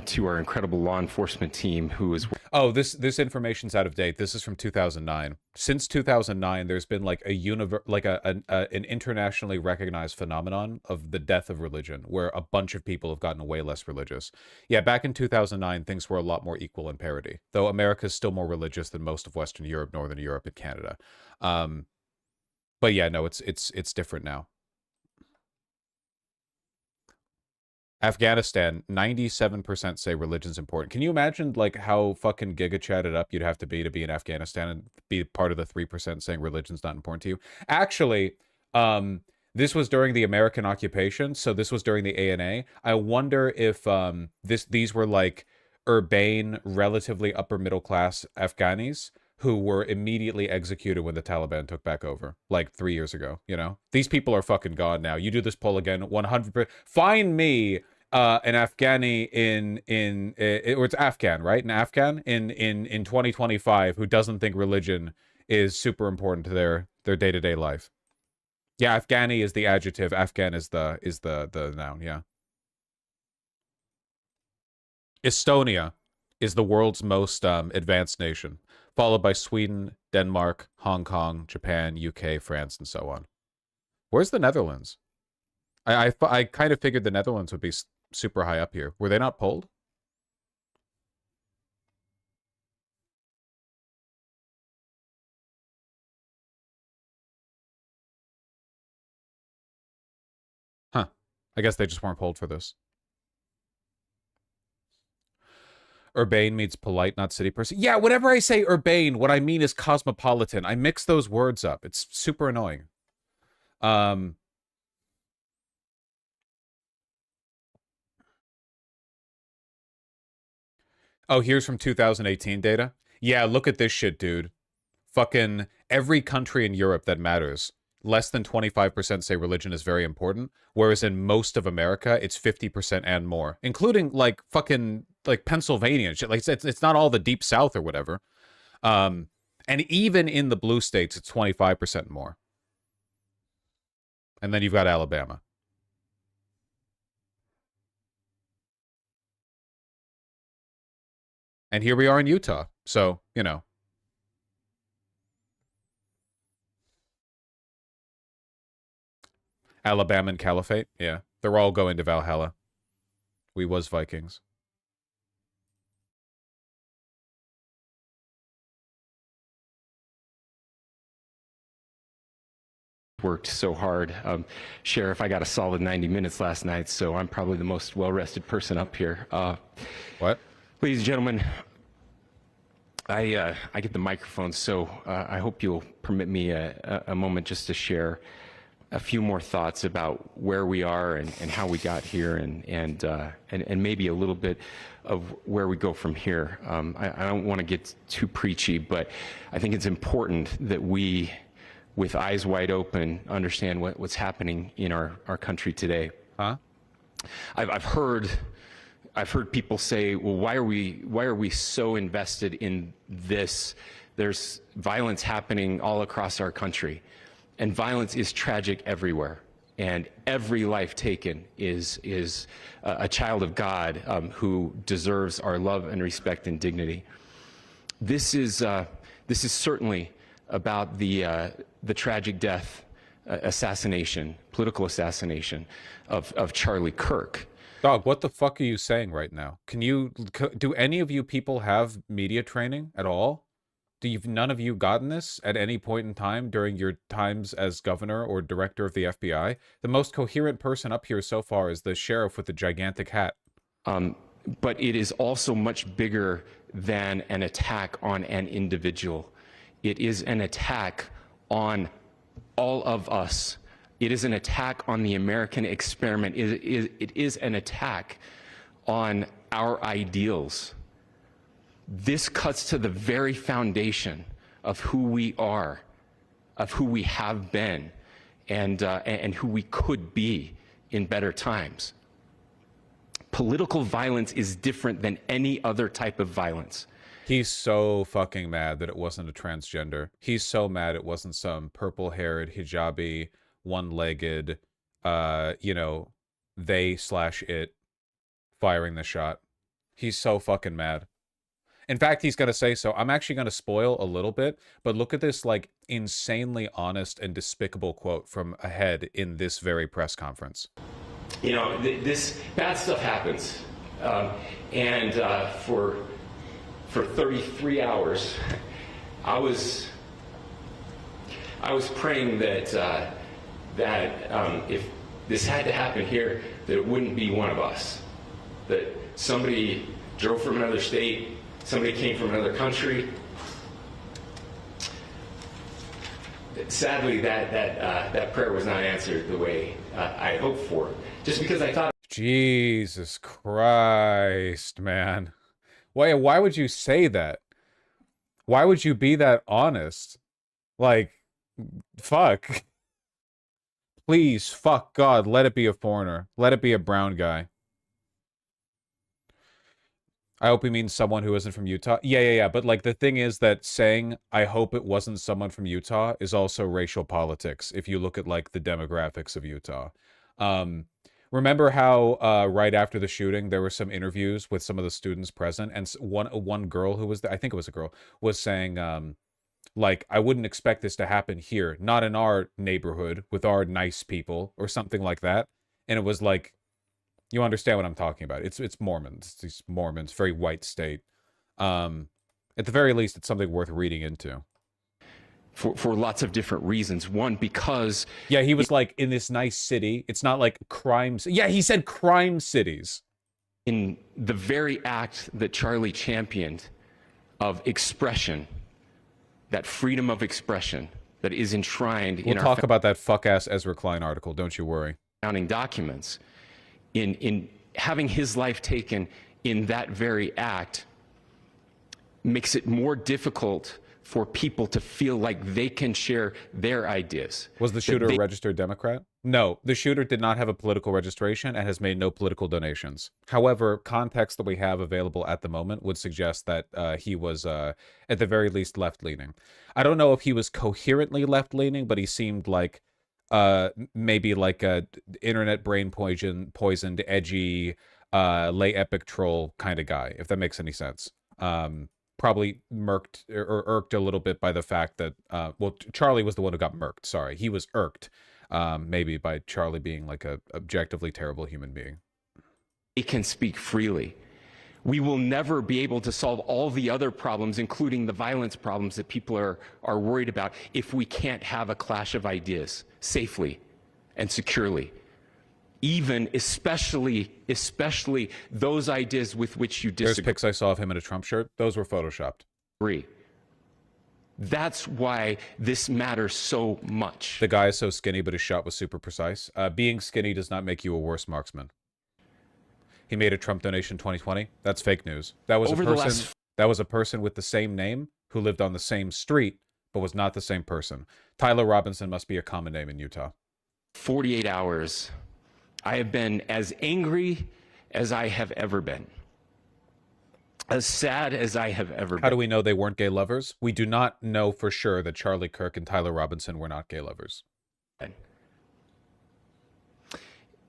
to our incredible law enforcement team who is... Oh, this information's out of date. This is from 2009. Since 2009, there's been like an internationally recognized phenomenon of the death of religion, where a bunch of people have gotten way less religious. Yeah, back in 2009, things were a lot more equal in parity, though America's still more religious than most of Western Europe, Northern Europe, and Canada. But yeah, no, it's different now. Afghanistan, 97% say religion's important. Can you imagine like how fucking giga-chatted up you'd have to be in Afghanistan and be part of the 3% saying religion's not important to you? Actually, this was during the American occupation, so this was during the ANA. I wonder if these were like urbane, relatively upper middle class Afghanis who were immediately executed when the Taliban took back over, like 3 years ago, you know? These people are fucking gone now. You do this poll again, 100%. Find me an Afghani or it's Afghan, right? An Afghan in 2025 who doesn't think religion is super important to their day-to-day life. Yeah, Afghani is the adjective. Afghan is the noun, yeah. Estonia is the world's most advanced nation, followed by Sweden, Denmark, Hong Kong, Japan, UK, France, and so on. Where's the Netherlands? I kind of figured the Netherlands would be super high up here. Were they not polled? Huh. I guess they just weren't polled for this. Urbane means polite, not city person. Yeah, whenever I say urbane, what I mean is cosmopolitan. I mix those words up. It's super annoying. Oh, here's from 2018 data. Yeah, look at this shit, dude. Fucking every country in Europe that matters, less than 25% say religion is very important, whereas in most of America, it's 50% and more, including like fucking like Pennsylvania and shit. Like it's not all the deep South or whatever. And even in the blue states, it's 25% more. And then you've got Alabama. And here we are in Utah. So, you know. Alabama and Caliphate. Yeah. They're all going to Valhalla. We was Vikings. Worked so hard. Sheriff, I got a solid 90 minutes last night, so I'm probably the most well-rested person up here. What? Ladies and gentlemen, I get the microphone, so I hope you'll permit me a moment just to share a few more thoughts about where we are and how we got here and maybe a little bit of where we go from here. I don't want to get too preachy, but I think it's important that we, with eyes wide open, understand what's happening in our country today. Huh? I've heard people say, well, why are we so invested in this? There's violence happening all across our country, and violence is tragic everywhere. And every life taken is a child of God who deserves our love and respect and dignity. This is certainly about the tragic death, political assassination of Charlie Kirk. Dog, what the fuck are you saying right now? Do any of you people have media training at all? None of you gotten this at any point in time during your times as governor or director of the FBI? The most coherent person up here so far is the sheriff with the gigantic hat. But it is also much bigger than an attack on an individual. It is an attack on all of us. It is an attack on the American experiment. It is an attack on our ideals. This cuts to the very foundation of who we are, of who we have been, and who we could be in better times. Political violence is different than any other type of violence. He's so fucking mad that it wasn't a transgender. He's so mad it wasn't some purple-haired, hijabi, one-legged, they/it firing the shot. He's so fucking mad. In fact, he's going to say so. I'm actually going to spoil a little bit, but look at this, like, insanely honest and despicable quote from ahead in this very press conference. You know, this bad stuff happens. And for 33 hours, I was praying that if this had to happen here, that it wouldn't be one of us. That somebody drove from another state, somebody came from another country. Sadly, that prayer was not answered the way I hoped for. Just because I thought. Jesus Christ, man. Why would you say that? Why would you be that honest? Like, fuck. Please, fuck God, let it be a foreigner. Let it be a brown guy. I hope he means someone who isn't from Utah. Yeah. But, like, the thing is that saying, I hope it wasn't someone from Utah is also racial politics, if you look at, like, the demographics of Utah. Remember how right after the shooting, there were some interviews with some of the students present, and one girl who was there, I think it was a girl, was saying, like, I wouldn't expect this to happen here, not in our neighborhood with our nice people or something like that. And it was like, you understand what I'm talking about. It's Mormons. It's these Mormons, very white state. At the very least, it's something worth reading into. For lots of different reasons. One, because... Yeah, he was like, in this nice city. It's not like crime... Yeah, he said crime cities. In the very act that Charlie championed of expression, that freedom of expression that is enshrined in our... We'll talk about that fuck-ass Ezra Klein article, don't you worry. ...founding documents. In having his life taken in that very act makes it more difficult for people to feel like they can share their ideas. Was the shooter a registered Democrat? No, the shooter did not have a political registration and has made no political donations. However, context that we have available at the moment would suggest that he was, at the very least, left-leaning. I don't know if he was coherently left-leaning, but he seemed like maybe like a internet brain poisoned, edgy, lay epic troll kind of guy, if that makes any sense. Probably murked or irked a little bit by the fact that, well, Charlie was the one who got murked. Sorry. He was irked, maybe by Charlie being like a objectively terrible human being. They can speak freely. We will never be able to solve all the other problems, including the violence problems that people are worried about, if we can't have a clash of ideas safely and securely. Even, especially those ideas with which you disagree. There's pics I saw of him in a Trump shirt. Those were photoshopped. That's why this matters so much. The guy is so skinny, but his shot was super precise. Being skinny does not make you a worse marksman. He made a Trump donation 2020. That's fake news. That was a person with the same name who lived on the same street, but was not the same person. Tyler Robinson must be a common name in Utah. 48 hours. I have been as angry as I have ever been. As sad as I have ever been. How do we know they weren't gay lovers? We do not know for sure that Charlie Kirk and Tyler Robinson were not gay lovers.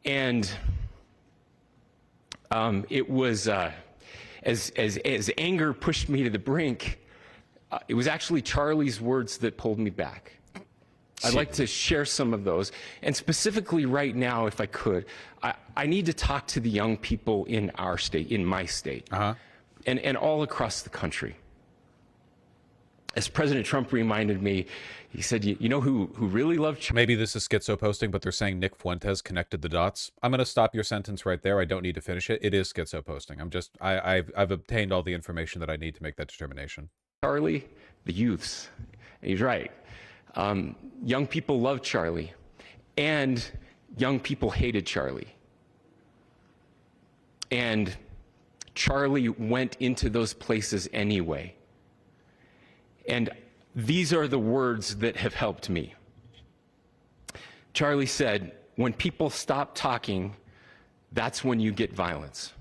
And it was, as anger pushed me to the brink, it was actually Charlie's words that pulled me back. I'd like to share some of those. And specifically right now, if I could, I need to talk to the young people in our state, in my state, and all across the country. As President Trump reminded me, he said, you know who really loved Charlie? Maybe this is schizo posting, but they're saying Nick Fuentes connected the dots. I'm going to stop your sentence right there. I don't need to finish it. It is schizo posting. I've obtained all the information that I need to make that determination. Charlie, the youths. And he's right. Young people loved Charlie, and young people hated Charlie. And Charlie went into those places anyway. And these are the words that have helped me. Charlie said, when people stop talking, that's when you get violence.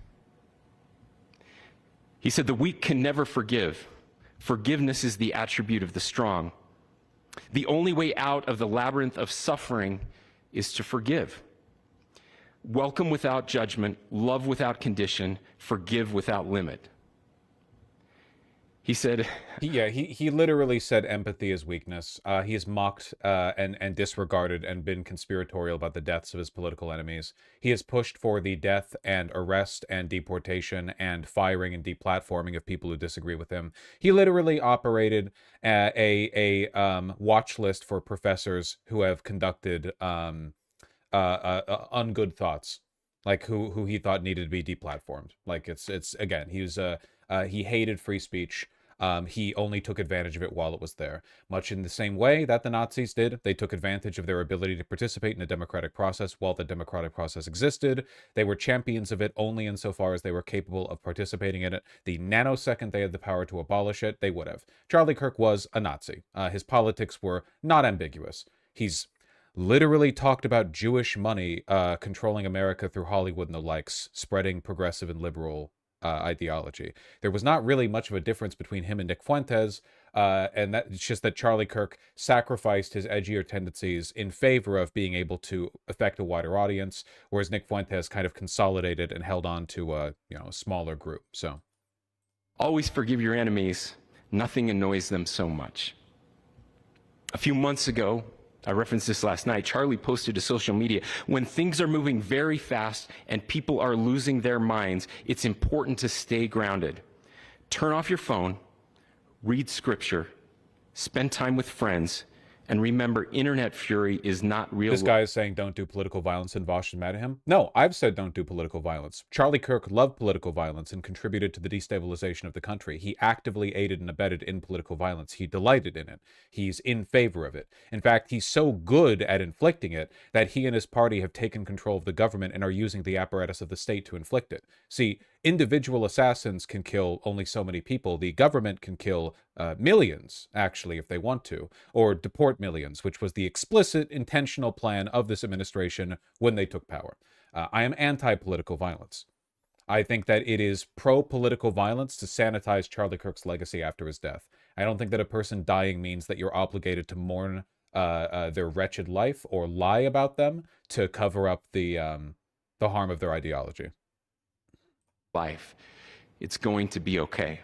He said, the weak can never forgive. Forgiveness is the attribute of the strong. The only way out of the labyrinth of suffering is to forgive. welcome without judgment, love without condition, forgive without limit. He said, he literally said empathy is weakness. He has mocked and disregarded and been conspiratorial about the deaths of his political enemies. He has pushed for the death and arrest and deportation and firing and deplatforming of people who disagree with him. He literally operated a watch list for professors who have conducted ungood thoughts, like who he thought needed to be deplatformed. Like it's again, he hated free speech. He only took advantage of it while it was there. Much in the same way that the Nazis did. They took advantage of their ability to participate in a democratic process while the democratic process existed. They were champions of it only insofar as they were capable of participating in it. The nanosecond they had the power to abolish it, they would have. Charlie Kirk was a Nazi. His politics were not ambiguous. He's literally talked about Jewish money controlling America through Hollywood and the likes, spreading progressive and liberal ideology. There was not really much of a difference between him and Nick Fuentes, and that it's just that Charlie Kirk sacrificed his edgier tendencies in favor of being able to affect a wider audience, whereas Nick Fuentes kind of consolidated and held on to a smaller group. So, always forgive your enemies. Nothing annoys them so much. A few months ago, I referenced this last night, Charlie posted to social media, when things are moving very fast and people are losing their minds, it's important to stay grounded. Turn off your phone, read scripture, spend time with friends, and remember, internet fury is not real. This guy is saying don't do political violence and Vosh is mad at him. No, I've said don't do political violence. Charlie Kirk loved political violence and contributed to the destabilization of the country. He actively aided and abetted in political violence. He delighted in it. He's in favor of it. In fact, he's so good at inflicting it that he and his party have taken control of the government and are using the apparatus of the state to inflict it. See, individual assassins can kill only so many people. The government can kill millions, actually, if they want to, or deport millions, which was the explicit, intentional plan of this administration when they took power. I am anti-political violence. I think that it is pro-political violence to sanitize Charlie Kirk's legacy after his death. I don't think that a person dying means that you're obligated to mourn their wretched life or lie about them to cover up the harm of their ideology. Life, it's going to be okay.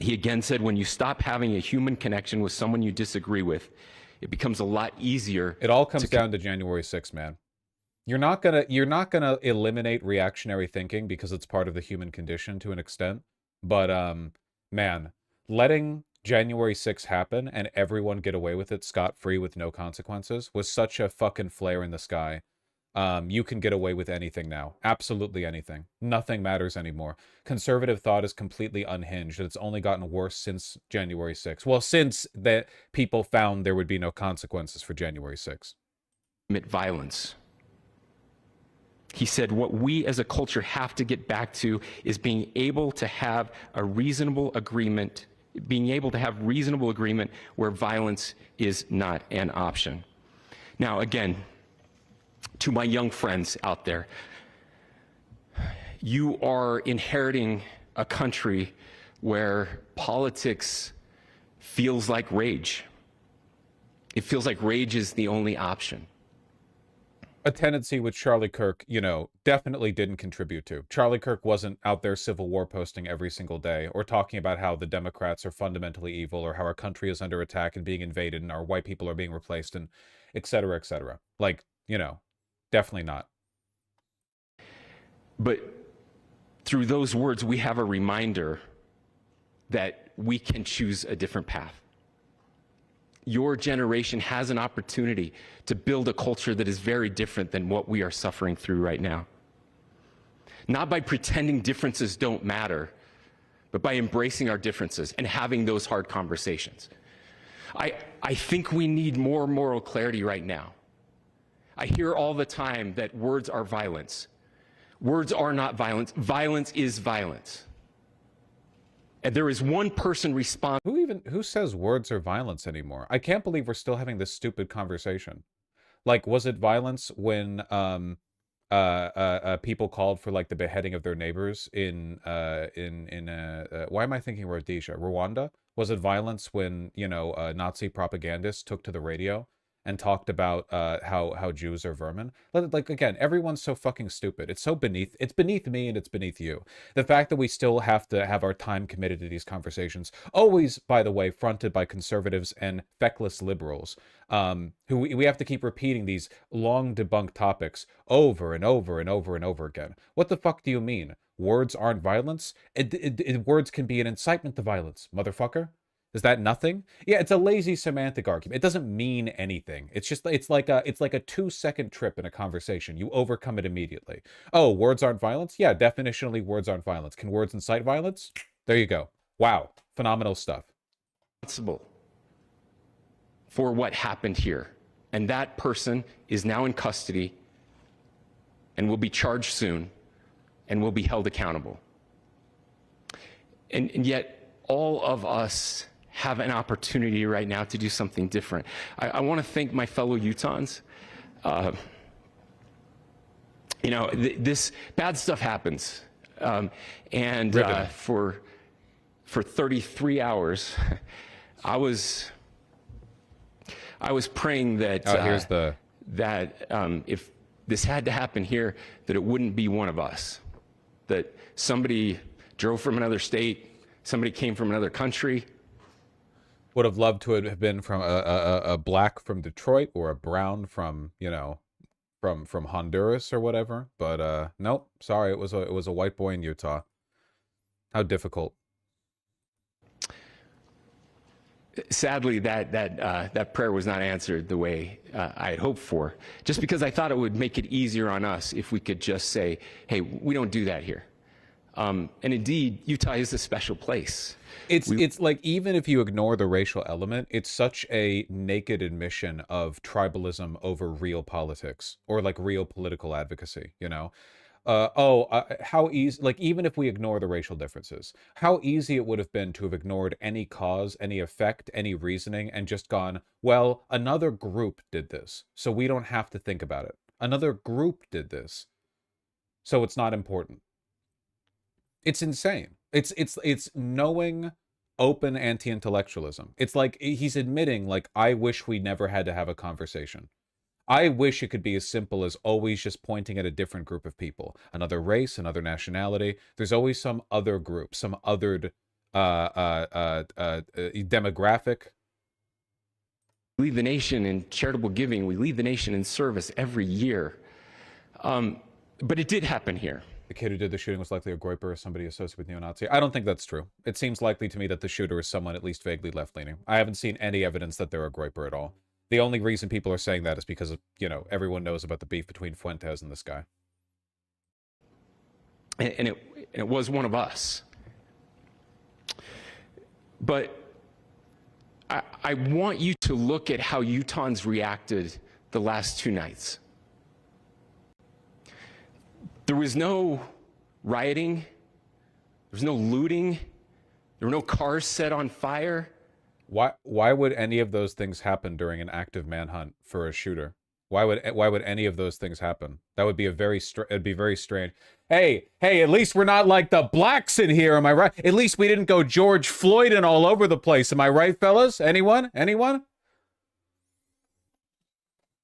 He again said, when you stop having a human connection with someone you disagree with, it becomes a lot easier. It all comes down to January 6th, man. You're not gonna eliminate reactionary thinking because it's part of the human condition to an extent. But man, letting January 6th happen and everyone get away with it scot-free with no consequences was such a fucking flare in the sky. You can get away with anything now. Absolutely anything. Nothing matters anymore. Conservative thought is completely unhinged. It's only gotten worse since January 6th. Well, since that people found there would be no consequences for January 6th. Violence. He said, what we as a culture have to get back to is being able to have a reasonable agreement, where violence is not an option. Now, again, to my young friends out there, you are inheriting a country where politics feels like rage. It feels like rage is the only option. A tendency which Charlie Kirk, definitely didn't contribute to. Charlie Kirk wasn't out there Civil War posting every single day or talking about how the Democrats are fundamentally evil or how our country is under attack and being invaded and our white people are being replaced and et cetera, et cetera. Like, definitely not. But through those words, we have a reminder that we can choose a different path. Your generation has an opportunity to build a culture that is very different than what we are suffering through right now. Not by pretending differences don't matter, but by embracing our differences and having those hard conversations. I think we need more moral clarity right now. I hear all the time that words are violence. Words are not violence. Violence is violence. And there is one person responsible. Who says words are violence anymore? I can't believe we're still having this stupid conversation. Like, was it violence when people called for like the beheading of their neighbors in why am I thinking Rhodesia? Rwanda? Was it violence when Nazi propagandists took to the radio and talked about how Jews are vermin. Like, again, everyone's so fucking stupid. It's beneath me and it's beneath you. The fact that we still have to have our time committed to these conversations, always, by the way, fronted by conservatives and feckless liberals, who we have to keep repeating these long debunked topics over and over and over and over again. What the fuck do you mean? Words aren't violence? Words can be an incitement to violence, motherfucker. Is that nothing? Yeah, it's a lazy semantic argument. It doesn't mean anything. It's like a 2-second trip in a conversation. You overcome it immediately. Oh, words aren't violence? Yeah, definitionally words aren't violence. Can words incite violence? There you go. Wow, phenomenal stuff. Responsible for what happened here, and that person is now in custody and will be charged soon and will be held accountable. And yet all of us have an opportunity right now to do something different. I want to thank my fellow Utahns. You know, this bad stuff happens. For 33 hours, I was praying that if this had to happen here, that it wouldn't be one of us, that somebody drove from another state, somebody came from another country. Would have loved to have been from a black from Detroit or a brown from, you know, from Honduras or whatever. But nope, sorry, it was a white boy in Utah. How difficult. Sadly, that prayer was not answered the way I had hoped for, just because I thought it would make it easier on us if we could just say, hey, we don't do that here. And indeed, Utah is a special place. It's like, even if you ignore the racial element, it's such a naked admission of tribalism over real politics, or like real political advocacy, you know? How easy, like, even if we ignore the racial differences, how easy it would have been to have ignored any cause, any effect, any reasoning, and just gone, well, another group did this, so we don't have to think about it. Another group did this, so it's not important. It's insane. It's knowing open anti-intellectualism. It's like he's admitting, like, I wish we never had to have a conversation. I wish it could be as simple as always just pointing at a different group of people, another race, another nationality. There's always some other group, some othered demographic. We lead the nation in charitable giving. We lead the nation in service every year. But it did happen here. The kid who did the shooting was likely a groyper or somebody associated with neo-Nazi. I don't think that's true. It seems likely to me that the shooter is someone at least vaguely left-leaning. I haven't seen any evidence that they're a groyper at all. The only reason people are saying that is because of, you know, everyone knows about the beef between Fuentes and this guy. And it was one of us. But I want you to look at how Utahns reacted the last 2 nights. There was no rioting. There was no looting. There were no cars set on fire. Why would any of those things happen during an active manhunt for a shooter? Why would any of those things happen? That would be it'd be very strange. Hey, at least we're not like the blacks in here, am I right? At least we didn't go George Floyd and all over the place, am I right, fellas? Anyone?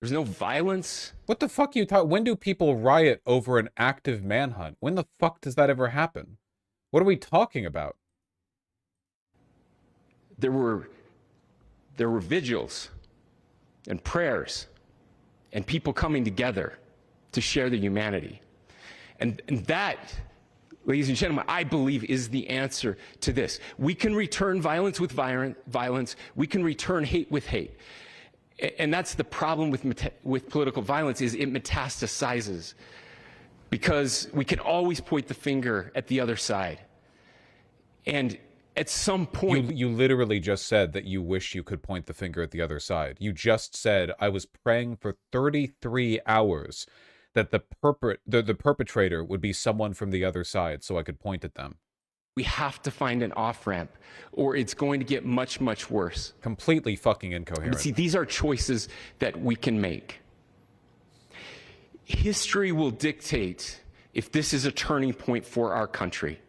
There's no violence. What the fuck you talk? When do people riot over an active manhunt? When the fuck does that ever happen? What are we talking about? There were vigils and prayers and people coming together to share their humanity. And that, ladies and gentlemen, I believe is the answer to this. We can return violence with violence. We can return hate with hate. And that's the problem with political violence, is it metastasizes, because we can always point the finger at the other side. And at some point... You literally just said that you wish you could point the finger at the other side. You just said, I was praying for 33 hours that the perpetrator would be someone from the other side so I could point at them. We have to find an off-ramp, or it's going to get much, much worse. Completely fucking incoherent. But see, these are choices that we can make. History will dictate if this is a turning point for our country.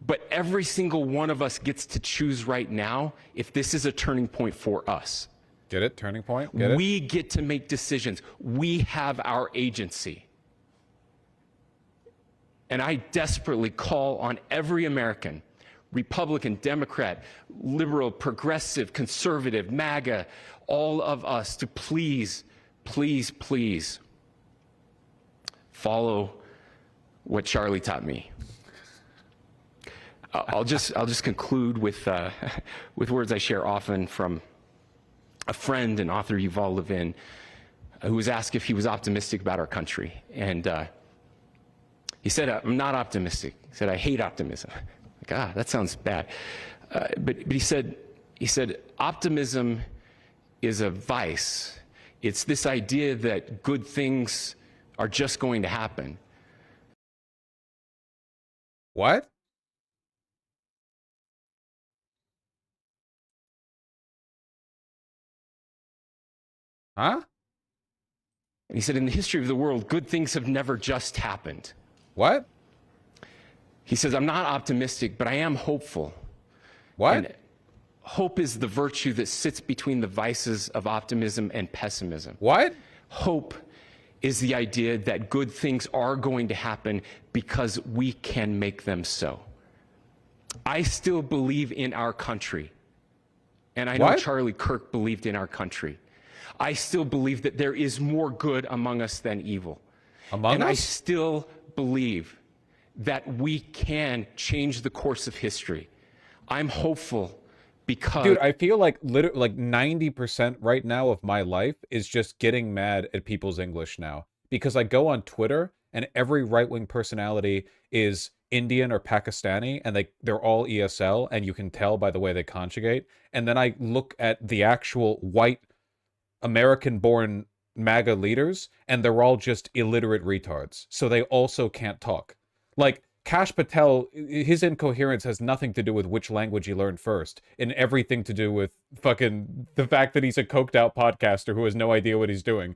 But every single one of us gets to choose right now if this is a turning point for us. Get it? Turning point? Get it? We get to make decisions. We have our agency. And I desperately call on every American, Republican, Democrat, liberal, progressive, conservative, MAGA, all of us to please, please, please follow what Charlie taught me. I'll just conclude with words I share often from a friend and author, Yuval Levin, who was asked if he was optimistic about our country. And he said, I'm not optimistic. He said, I hate optimism. Like, that sounds bad. But he said, optimism is a vice. It's this idea that good things are just going to happen. What? Huh? And he said, in the history of the world, good things have never just happened. What? He says, I'm not optimistic, but I am hopeful. What? And hope is the virtue that sits between the vices of optimism and pessimism. What? Hope is the idea that good things are going to happen because we can make them so. I still believe in our country. And I know What? Charlie Kirk believed in our country. I still believe that there is more good among us than evil. Among and us? I still believe that we can change the course of history. I'm hopeful because... Dude, I feel like literally like 90% right now of my life is just getting mad at people's English now. Because I go on Twitter and every right-wing personality is Indian or Pakistani, and they're all ESL, and you can tell by the way they conjugate. And then I look at the actual white American-born MAGA leaders, and they're all just illiterate retards. So they also can't talk. Like, Kash Patel, his incoherence has nothing to do with which language he learned first, and everything to do with fucking the fact that he's a coked-out podcaster who has no idea what he's doing.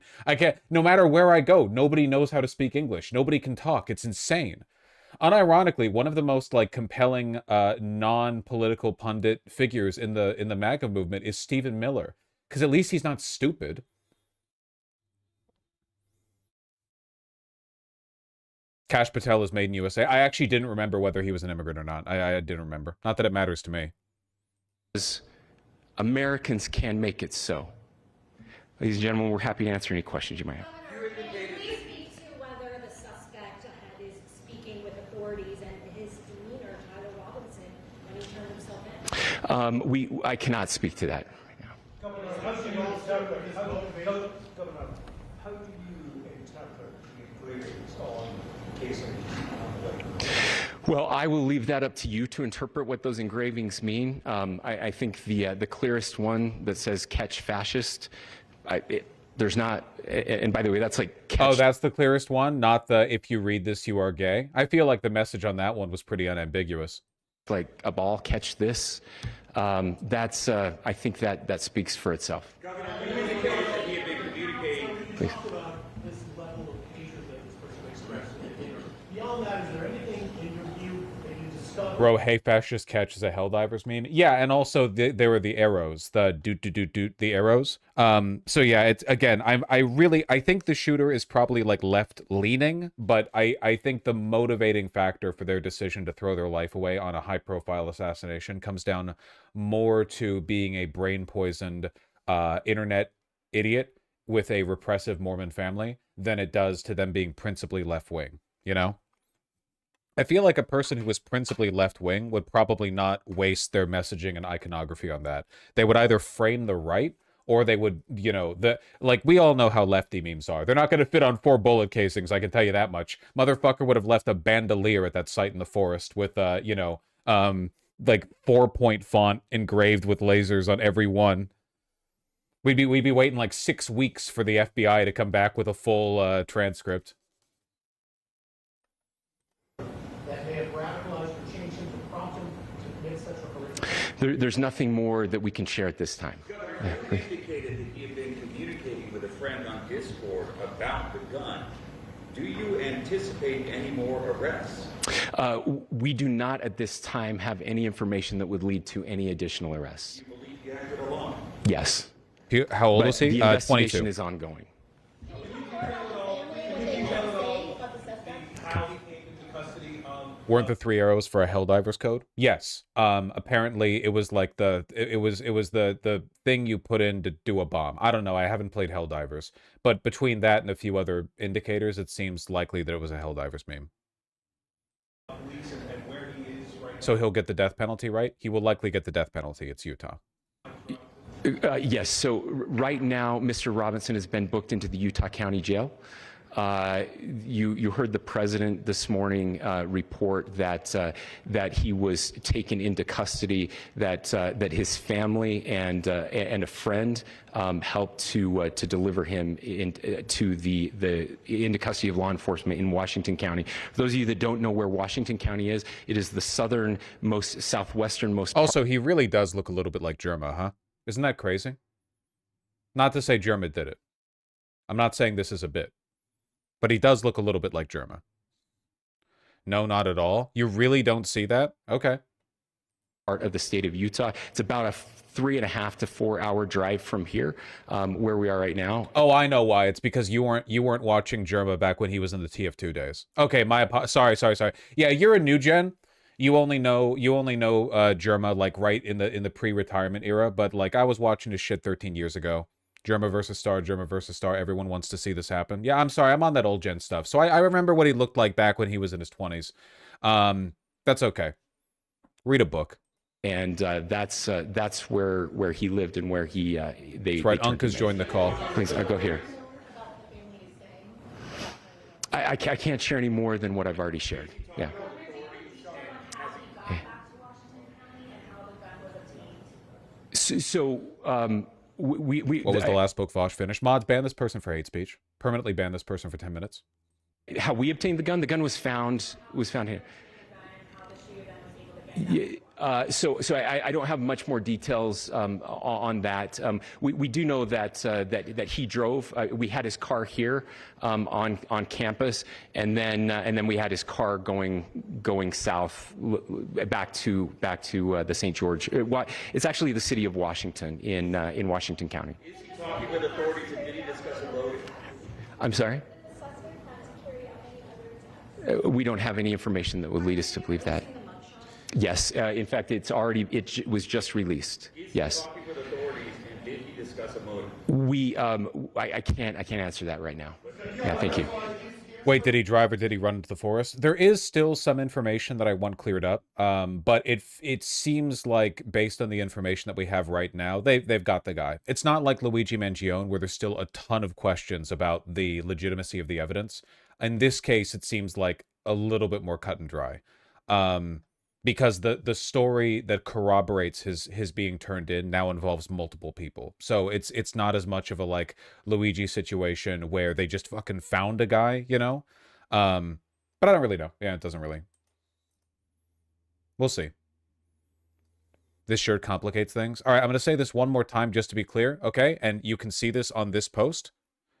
No matter where I go, nobody knows how to speak English. Nobody can talk. It's insane. Unironically, one of the most like compelling non-political pundit figures in the MAGA movement is Stephen Miller, because at least he's not stupid. Kash Patel is made in USA. I actually didn't remember whether he was an immigrant or not. I didn't remember. Not that it matters to me. Americans can make it so. Ladies and gentlemen, we're happy to answer any questions you might have. Please speak to whether the suspect is speaking with authorities and his demeanor, Tyler Robinson, when he turned himself in. I cannot speak to that right now. Governor, how do you interpret the engravings on casing? Well, I will leave that up to you to interpret what those engravings mean. I think the clearest one that says "catch fascist," there's not. And by the way, that's like catch. Oh, that's the clearest one, not the "if you read this, you are gay." I feel like the message on that one was pretty unambiguous. Like a ball, catch this. That's. I think that speaks for itself. Governor, you indicated that he had been communicating. Please. Talk about this level of hatred that this person expressed. Beyond that, is there anything in your view that you discovered? Bro, hey, fascist catch is a Helldivers meme. Yeah, and also there were the arrows, the doot, the arrows. So yeah, it's again, I think the shooter is probably like left leaning, but I think the motivating factor for their decision to throw their life away on a high profile assassination comes down more to being a brain poisoned internet idiot with a repressive Mormon family than it does to them being principally left wing, you know? I feel like a person who was principally left-wing would probably not waste their messaging and iconography on that. They would either frame the right, or they would, you know, like, we all know how lefty memes are. They're not going to fit on 4 bullet casings, I can tell you that much. Motherfucker would have left a bandolier at that site in the forest with, you know, like 4-point font engraved with lasers on every one. We'd be waiting like 6 weeks for the FBI to come back with a full transcript. That may have radicalized or changed him to prompt him to commit such a horrific. There's nothing more that we can share at this time. Governor, you indicated that he had been communicating with a friend on Discord about the gun. Do you anticipate any more arrests? We do not at this time have any information that would lead to any additional arrests. Do you believe he acted alone? Yes. How old was he? The investigation 22. is ongoing. Weren't the 3 arrows for a Helldivers code? Yes. Apparently it was like it was the thing you put in to do a bomb. I don't know. I haven't played Helldivers, but between that and a few other indicators, it seems likely that it was a Helldivers meme. So he'll get the death penalty, right? He will likely get the death penalty. It's Utah. Yes. So right now, Mr. Robinson has been booked into the Utah County Jail. You heard the president this morning report that he was taken into custody, that his family and a friend helped to deliver him into custody of law enforcement in Washington County. For those of you that don't know where Washington County is, it is the southernmost, southwesternmost. Also, he really does look a little bit like Jerma, huh? Isn't that crazy? Not to say Jerma did it. I'm not saying this is a bit. But he does look a little bit like Jerma. No, not at all. You really don't see that? Okay. Part of the state of Utah. It's about a 3.5 to 4 hour drive from here, where we are right now. Oh, I know why. It's because you weren't watching Jerma back when he was in the TF2 days. Okay, sorry. Yeah, you're a new gen. You only know Jerma like right in the pre-retirement era, but like I was watching his shit 13 years ago. Jerma versus Star, everyone wants to see this happen. Yeah, I'm sorry, I'm on that old gen stuff. So I remember what he looked like back when he was in his 20s. That's okay. Read a book. And that's where he lived and where he That's right, Unk has joined the call. Please, go here. I can't share any more than what I've already shared. Yeah. So what was the last book Vosh finished? Mods, ban this person for hate speech. Permanently ban this person for 10 minutes. How we obtained the gun? The gun was found here. So I don't have much more details on that. We do know that he drove. We had his car here on campus, and then we had his car going south back to the St. George. It's actually the city of Washington in Washington County. Is he talking with authorities, and did he discuss a loading? I'm sorry? We don't have any information that would lead us to believe that. Yes, in fact, it was just released. Yes. Talking with authorities, and did he discuss a motive? I can't answer that right now. Yeah, thank you. Wait, did he drive or did he run into the forest? There is still some information that I want cleared up, but it seems like based on the information that we have right now, they've got the guy. It's not like Luigi Mangione where there's still a ton of questions about the legitimacy of the evidence. In this case, it seems like a little bit more cut and dry. Because the story that corroborates his being turned in now involves multiple people. So it's not as much of a like Luigi situation where they just fucking found a guy, you know? But I don't really know. Yeah, it doesn't really. We'll see. This shirt complicates things. All right, I'm going to say this one more time just to be clear, okay? And you can see this on this post.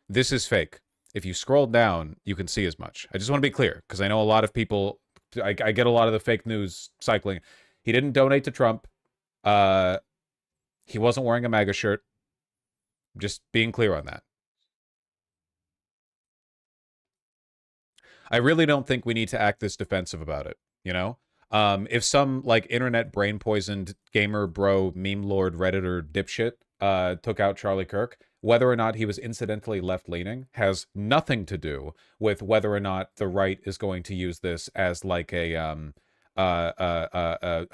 This is fake. If you scroll down, you can see as much. I just want to be clear because I know a lot of people... I get a lot of the fake news cycling. He didn't donate to Trump. He wasn't wearing a MAGA shirt. Just being clear on that. I really don't think we need to act this defensive about it, you know? If some, like, internet brain-poisoned gamer bro, meme lord, redditor dipshit took out Charlie Kirk, whether or not he was incidentally left-leaning has nothing to do with whether or not the right is going to use this as like a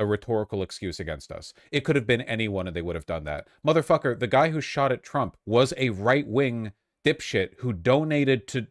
rhetorical excuse against us. It could have been anyone and they would have done that. Motherfucker, the guy who shot at Trump was a right-wing dipshit who donated to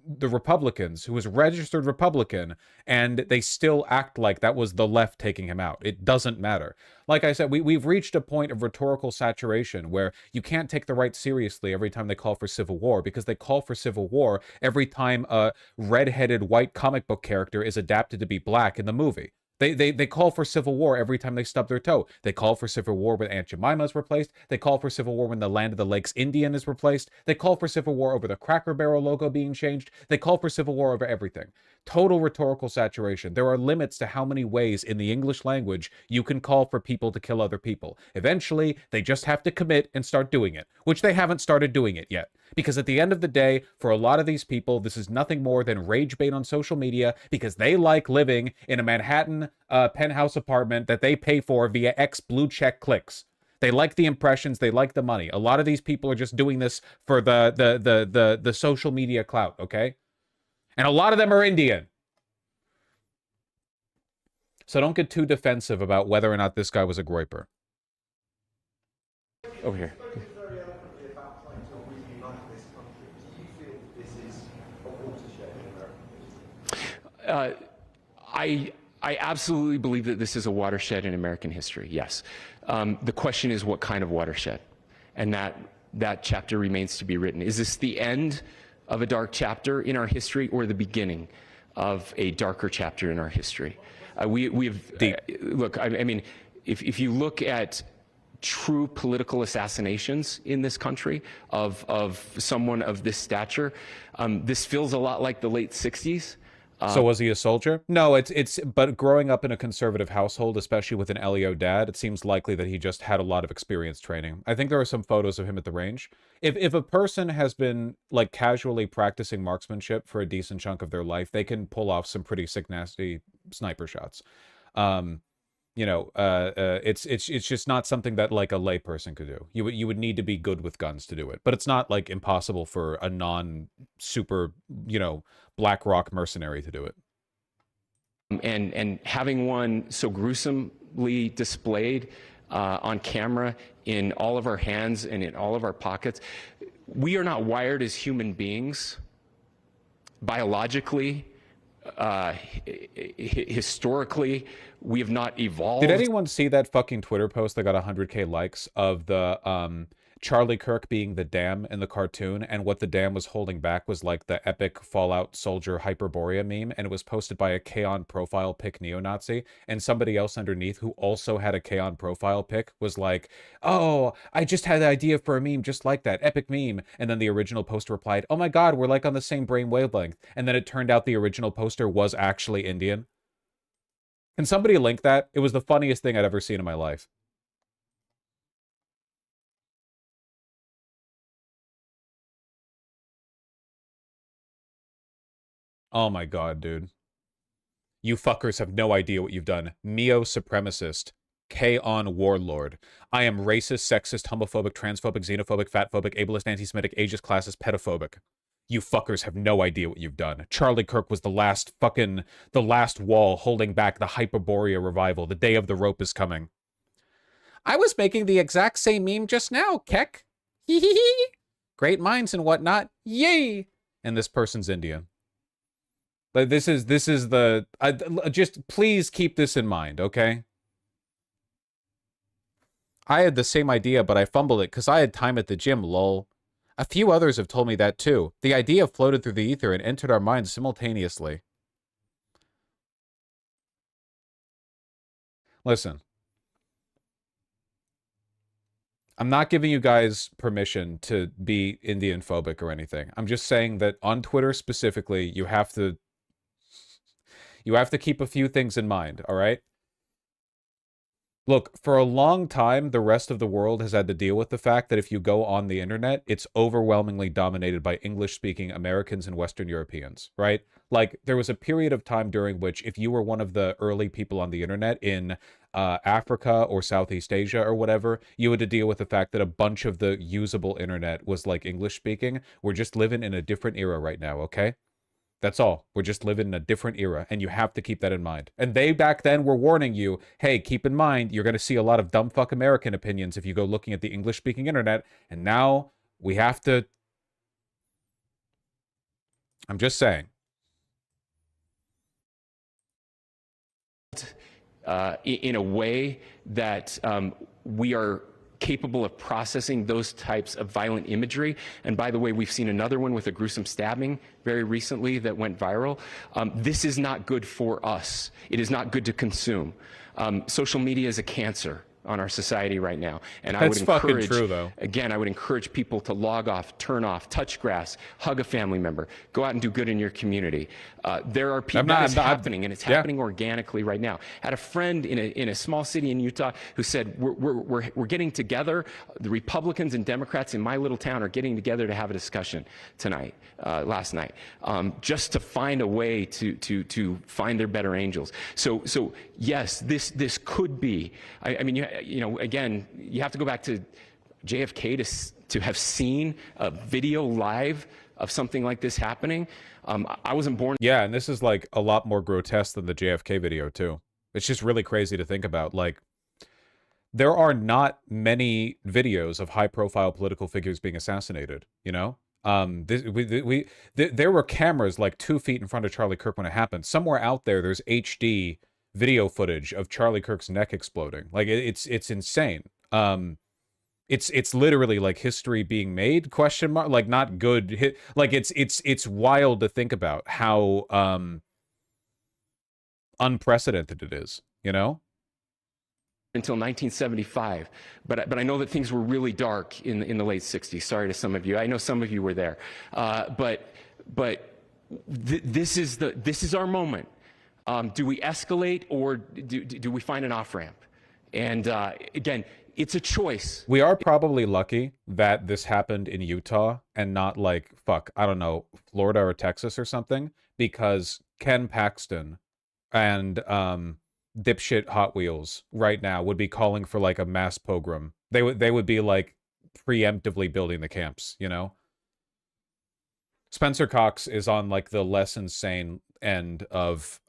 the Republicans, who was registered Republican, and they still act like that was the left taking him out. It doesn't matter. Like I said, we've reached a point of rhetorical saturation where you can't take the right seriously every time they call for civil war, because they call for civil war every time a red-headed white comic book character is adapted to be black in the movie. They call for civil war every time they stub their toe. They call for civil war when Aunt Jemima is replaced. They call for civil war when the Land of the Lakes Indian is replaced. They call for civil war over the Cracker Barrel logo being changed. They call for civil war over everything. Total rhetorical saturation. There are limits to how many ways in the English language you can call for people to kill other people. Eventually, they just have to commit and start doing it, which they haven't started doing it yet. Because at the end of the day, for a lot of these people, this is nothing more than rage bait on social media because they like living in a Manhattan penthouse apartment that they pay for via X blue check clicks. They like the impressions, they like the money. A lot of these people are just doing this for the social media clout, okay? And a lot of them are Indian. So don't get too defensive about whether or not this guy was a groiper. Over here. I absolutely believe that this is a watershed in American history, yes. The question is what kind of watershed? And that chapter remains to be written. Is this the end of a dark chapter in our history or the beginning of a darker chapter in our history? Look, I mean, if you look at true political assassinations in this country of someone of this stature, this feels a lot like the late 60s. So was he a soldier? No, but growing up in a conservative household, especially with an LEO dad, it seems likely that he just had a lot of experience training. I think there are some photos of him at the range. If a person has been like casually practicing marksmanship for a decent chunk of their life, they can pull off some pretty sick, nasty sniper shots. You know, it's just not something that like a layperson could do. You would need to be good with guns to do it, but it's not like impossible for a non-super, you know, BlackRock mercenary to do it. And having one so gruesomely displayed on camera in all of our hands and in all of our pockets, we are not wired as human beings biologically. Historically, we have not evolved. Did anyone see that fucking Twitter post that got 100K likes of the Charlie Kirk being the dam in the cartoon, and what the dam was holding back was like the epic Fallout Soldier Hyperborea meme, and it was posted by a K-On profile pic neo-Nazi, and somebody else underneath who also had a K-On profile pic was like, oh, I just had the idea for a meme just like that, epic meme, and then the original poster replied, oh my god, we're like on the same brain wavelength, and then it turned out the original poster was actually Indian. Can somebody link that? It was the funniest thing I'd ever seen in my life. Oh my god, dude. You fuckers have no idea what you've done. Neo supremacist. K-On warlord. I am racist, sexist, homophobic, transphobic, xenophobic, fatphobic, ableist, anti-Semitic, ageist, classist, pedophobic. You fuckers have no idea what you've done. Charlie Kirk was the last wall holding back the Hyperborea revival. The day of the rope is coming. I was making the exact same meme just now, Keck. Hee hee hee. Great minds and whatnot. Yay! And this person's Indian. But this is the... just please keep this in mind, okay? I had the same idea, but I fumbled it because I had time at the gym, lol. A few others have told me that too. The idea floated through the ether and entered our minds simultaneously. Listen. I'm not giving you guys permission to be Indian phobic or anything. I'm just saying that on Twitter specifically, you have to keep a few things in mind, all right? Look, for a long time, the rest of the world has had to deal with the fact that if you go on the internet, it's overwhelmingly dominated by English-speaking Americans and Western Europeans, right? Like, there was a period of time during which if you were one of the early people on the internet in Africa or Southeast Asia or whatever, you had to deal with the fact that a bunch of the usable internet was, like, English-speaking. We're just living in a different era right now, okay? That's all. We're just living in a different era, and you have to keep that in mind. And they back then were warning you, hey, keep in mind, you're going to see a lot of dumb fuck American opinions if you go looking at the English-speaking internet, and now we have to... I'm just saying. In a way that we are capable of processing those types of violent imagery. And by the way, we've seen another one with a gruesome stabbing very recently that went viral. This is not good for us. It is not good to consume. Social media is a cancer on our society right now. And I would encourage, true, though. again, I would encourage people to log off, turn off, touch grass, hug a family member, go out and do good in your community. There are people, that is happening, and it's happening organically right now. I had a friend in a small city in Utah who said, we're getting together, the Republicans and Democrats in my little town are getting together to have a discussion tonight, last night, just to find a way to find their better angels. So yes, this could be, I mean, you know, again, you have to go back to JFK to have seen a video live of something like this happening. I wasn't born. Yeah, and this is like a lot more grotesque than the JFK video too. It's just really crazy to think about. Like, there are not many videos of high-profile political figures being assassinated. You know, there were cameras like 2 feet in front of Charlie Kirk when it happened. Somewhere out there, there's HD video footage of Charlie Kirk's neck exploding. Like, it's insane. It's literally like history being made, question mark, like not good. Like it's wild to think about how unprecedented it is, you know? Until 1975, but I know that things were really dark in the late 60s. Sorry to some of you. I know some of you were there. But this is our moment. Do we escalate, or do we find an off-ramp? And again, it's a choice. We are probably lucky that this happened in Utah and not like, I don't know, Florida or Texas or something, because Ken Paxton and dipshit Hot Wheels right now would be calling for like a mass pogrom. They would be like preemptively building the camps, you know? Spencer Cox is on like the less insane end of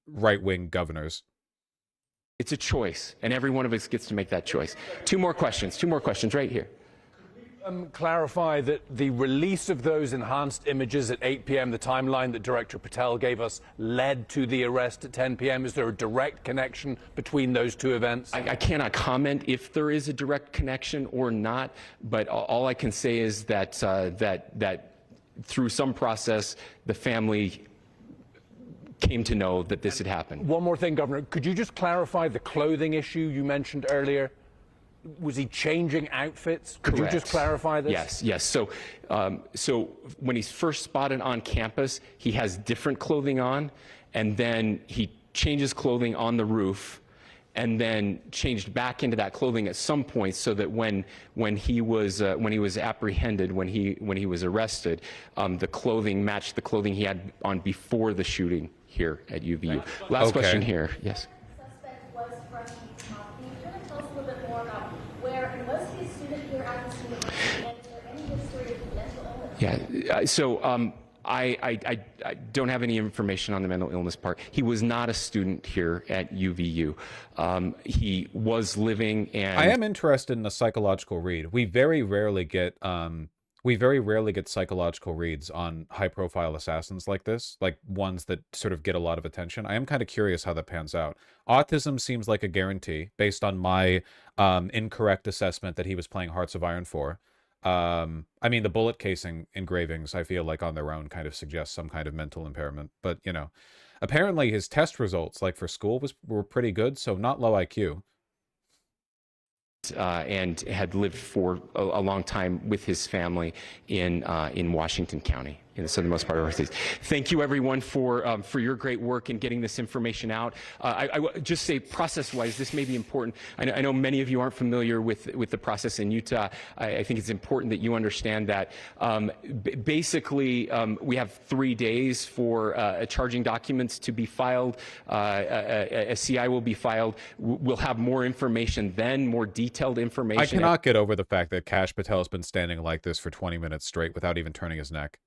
right-wing governors. It's a choice, and every one of us gets to make that choice. Two more questions right here. Clarify that the release of those enhanced images at 8 p.m., the timeline that Director Patel gave us, led to the arrest at 10 p.m. Is there a direct connection between those two events? I cannot comment if there is a direct connection or not, but all I can say is that that through some process, the family came to know that this had happened. One more thing, Governor. Could you just clarify the clothing issue you mentioned earlier? Was he changing outfits? Could Correct. you just clarify this? Yes. So when he's first spotted on campus, he has different clothing on, and then he changes clothing on the roof, and then changed back into that clothing at some point, so that when he was apprehended, when he was arrested, the clothing matched the clothing he had on before the shooting here at UVU. Last question here. Yes. Suspect was from Utah. Can you kind of tell us a little bit more about where, and was he a student here at the student, and is there any history of mental illness? Yeah. So I don't have any information on the mental illness part. He was not a student here at UVU. He was living, and I am interested in a psychological read. We very rarely get psychological reads on high-profile assassins like this, like ones that sort of get a lot of attention. I am kind of curious how that pans out. Autism seems like a guarantee based on my incorrect assessment that he was playing Hearts of Iron 4. I mean, the bullet casing engravings, I feel like on their own kind of suggest some kind of mental impairment. But, you know, apparently his test results, like for school, were pretty good, so not low IQ. And had lived for a long time with his family in Washington County, in the southernmost part of our state. Thank you, everyone, for your great work in getting this information out. I would just say, process-wise, this may be important. I know many of you aren't familiar with the process in Utah. I think it's important that you understand that. Basically, we have 3 days for charging documents to be filed. A CI will be filed. We'll have more information then, more detailed information. I cannot get over the fact that Kash Patel has been standing like this for 20 minutes straight without even turning his neck.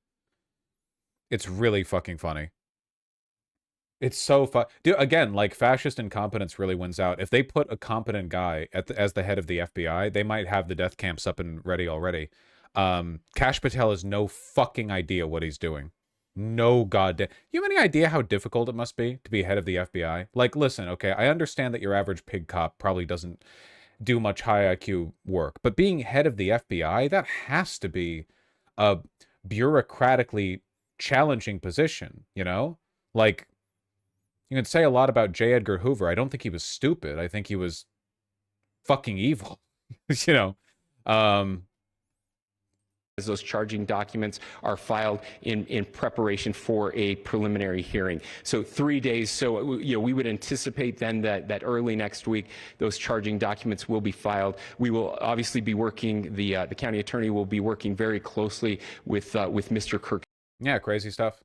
It's really fucking funny. It's so fun. Dude, again, like, fascist incompetence really wins out. If they put a competent guy as the head of the FBI, they might have the death camps up and ready already. Kash Patel has no fucking idea what he's doing. No goddamn. You have any idea how difficult it must be to be head of the FBI? Like, listen, okay, I understand that your average pig cop probably doesn't do much high IQ work. But being head of the FBI, that has to be a bureaucratically challenging position, you know? Like, you can say a lot about J. Edgar Hoover. I don't think he was stupid. I think he was fucking evil, you know? As those charging documents are filed in preparation for a preliminary hearing. So 3 days. So, you know, we would anticipate then that early next week, those charging documents will be filed. We will obviously be working, the county attorney will be working very closely with Mr. Kirk. Yeah, crazy stuff.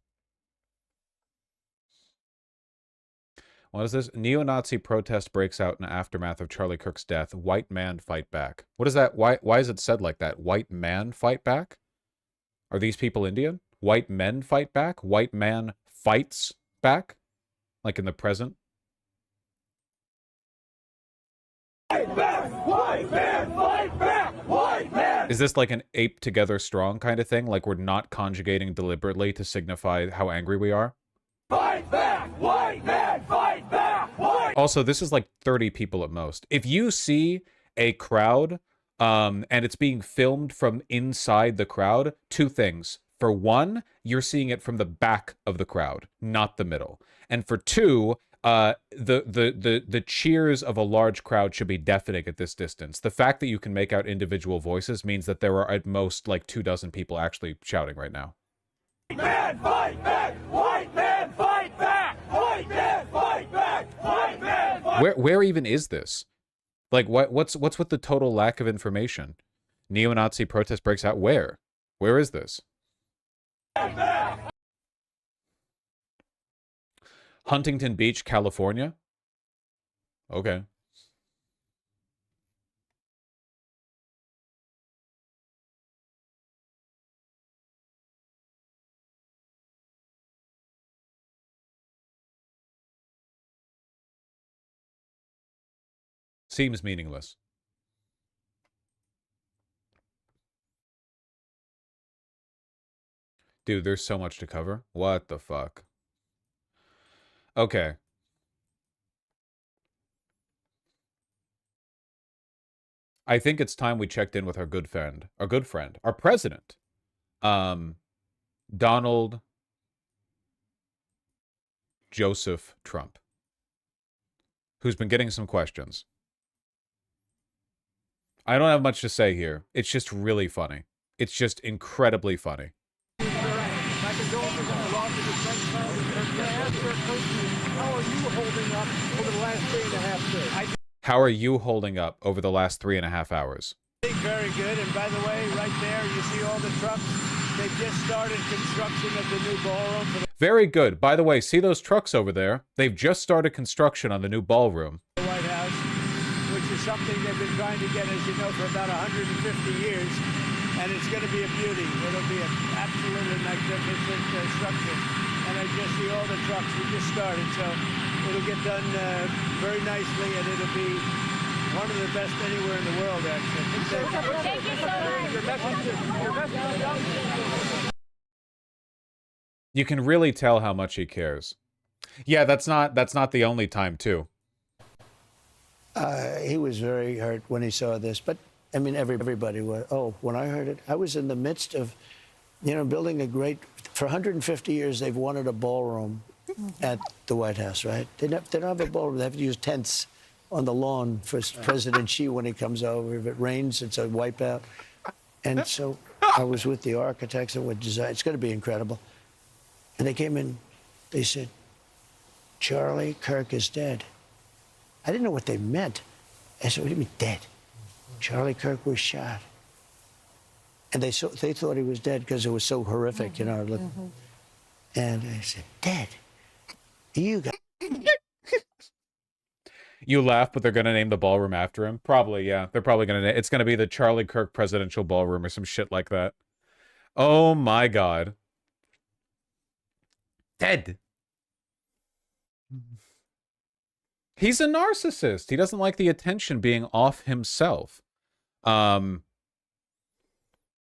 What is this? Neo-Nazi protest breaks out in aftermath of Charlie Kirk's death. White man fight back. What is that? Why is it said like that? White man fight back? Are these people Indian? White men fight back? White man fights back? Like in the present? Fight back! White man fight back! White man! Is this like an ape together strong kind of thing? Like we're not conjugating deliberately to signify how angry we are? Fight back! White man, fight back! White... Also, this is like 30 people at most. If you see a crowd and it's being filmed from inside the crowd, two things. For one, you're seeing it from the back of the crowd, not the middle. And for two, the cheers of a large crowd should be deafening at this distance. The fact that you can make out individual voices means that there are at most like 24 people actually shouting right now. White man, fight back! White man, fight back! White man, fight back! White man, fight back! Where even is this? Like, what's with the total lack of information? Neo-Nazi protest breaks out where? Where is this? Huntington Beach, California? Okay. Seems meaningless. Dude, there's so much to cover. What the fuck? Okay. I think it's time we checked in with our good friend, our president, Donald Joseph Trump, who's been getting some questions. I don't have much to say here. It's just really funny. It's just incredibly funny. How are you holding up over the last 3.5 hours? Very good. And by the way, right there, you see all the trucks. They've just started construction of the new ballroom. Very good. By the way, see those trucks over there? They've just started construction on the new ballroom. The White House, which is something they've been trying to get, as you know, for about 150 years. And it's going to be a beauty. It'll be an absolutely magnificent structure. And I just see all the trucks. We just started, so it'll get done very nicely, and it'll be one of the best anywhere in the world, actually. Thank you so much. You can really tell how much he cares. Yeah, that's not the only time, too. He was very hurt when he saw this, but I mean, everybody was. Oh, when I heard it, I was in the midst of, you know, building a great. For 150 years, they've wanted a ballroom at the White House, right? They don't have a ballroom. They have to use tents on the lawn for President Xi when he comes over. If it rains, it's a wipeout. And so I was with the architects and with design. It's going to be incredible. And they came in. They said, "Charlie Kirk is dead." I didn't know what they meant. I said, "What do you mean dead?" Charlie Kirk was shot. And they thought he was dead because it was so horrific, you know. And I said, "Dead? You got..." You laugh, but they're going to name the ballroom after him? Probably, yeah. They're probably going to... It's going to be the Charlie Kirk Presidential Ballroom or some shit like that. Oh my God. Dead. He's a narcissist. He doesn't like the attention being off himself.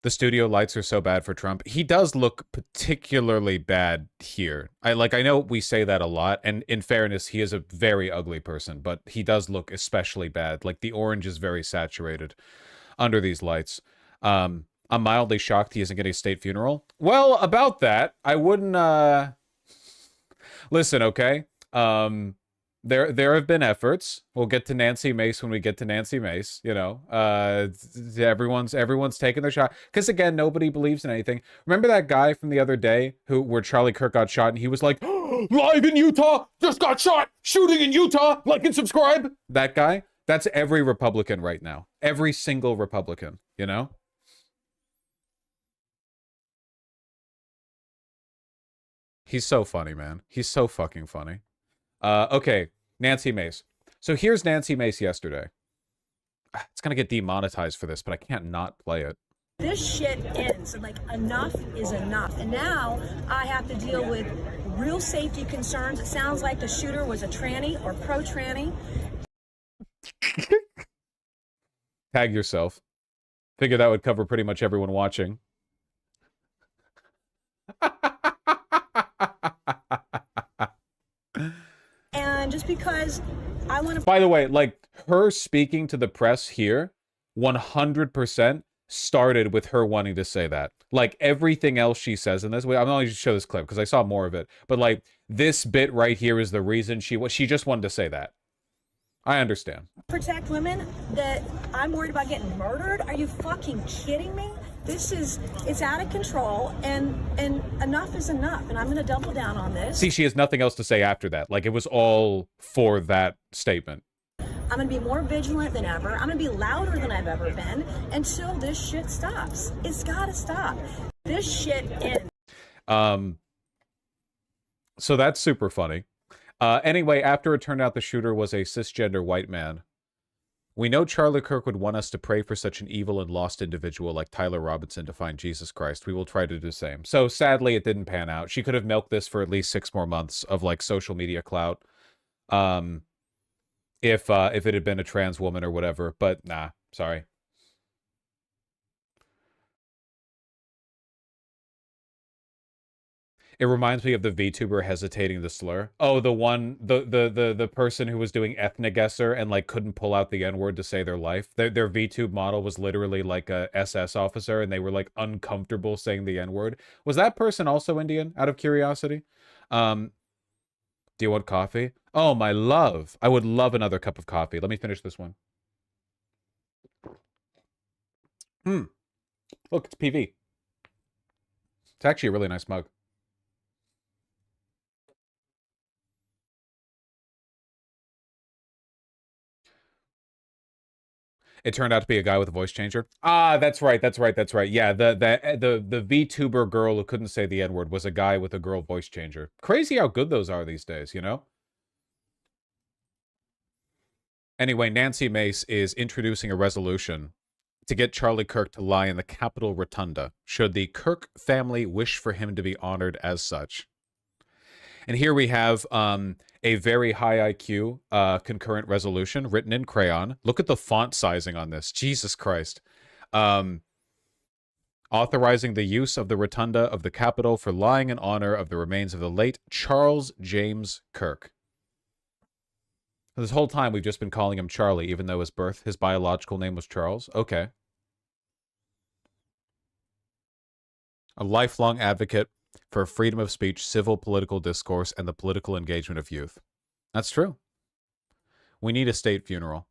The studio lights are so bad for Trump. He does look particularly bad here. I know we say that a lot, and in fairness, he is a very ugly person, but he does look especially bad. Like, the orange is very saturated under these lights. I'm mildly shocked he isn't getting a state funeral. Well, about that, I wouldn't, listen, okay? There have been efforts. We'll get to Nancy Mace when we get to Nancy Mace, you know. Everyone's taking their shot. Because again, nobody believes in anything. Remember that guy from the other day where Charlie Kirk got shot and he was like, live in Utah, just got shot, shooting in Utah, like and subscribe. That guy, that's every Republican right now. Every single Republican, you know? He's so funny, man. He's so fucking funny. Okay, Nancy Mace. So here's Nancy Mace yesterday. It's gonna get demonetized for this, but I can't not play it. This shit ends. Like, enough is enough. And now I have to deal with real safety concerns. It sounds like the shooter was a tranny or pro-tranny. Tag yourself. Figure that would cover pretty much everyone watching. And just because I want to... By the way, like, her speaking to the press here, 100% started with her wanting to say that. Like, everything else she says in this, I'm only just show this clip because I saw more of it, but like, this bit right here is the reason she just wanted to say that. I understand. Protect women, that I'm worried about getting murdered? Are you fucking kidding me? It's out of control, and enough is enough, and I'm going to double down on this. See, she has nothing else to say after that. Like, it was all for that statement. I'm going to be more vigilant than ever. I'm going to be louder than I've ever been until this shit stops. It's got to stop. This shit ends. So that's super funny. Anyway, after it turned out the shooter was a cisgender white man, we know Charlie Kirk would want us to pray for such an evil and lost individual like Tyler Robinson to find Jesus Christ. We will try to do the same. So sadly, it didn't pan out. She could have milked this for at least 6 more months of like social media clout. If it had been a trans woman or whatever, but nah, sorry. It reminds me of the VTuber hesitating to slur. Oh, the person who was doing ethnogesser and like couldn't pull out the N-word to say their life. Their VTube model was literally like a SS officer and they were like uncomfortable saying the N-word. Was that person also Indian, out of curiosity? Do you want coffee? Oh, my love. I would love another cup of coffee. Let me finish this one. Look, it's PV. It's actually a really nice mug. It turned out to be a guy with a voice changer. Ah, that's right. Yeah, the VTuber girl who couldn't say the N-word was a guy with a girl voice changer. Crazy how good those are these days, you know? Anyway, Nancy Mace is introducing a resolution to get Charlie Kirk to lie in the Capitol Rotunda, should the Kirk family wish for him to be honored as such. And here we have a very high IQ concurrent resolution written in crayon. Look at the font sizing on this. Jesus Christ. Authorizing the use of the rotunda of the Capitol for lying in honor of the remains of the late Charles James Kirk. This whole time we've just been calling him Charlie, even though his biological name was Charles. Okay. A lifelong advocate for freedom of speech, civil political discourse, and the political engagement of youth. That's true. We need a state funeral.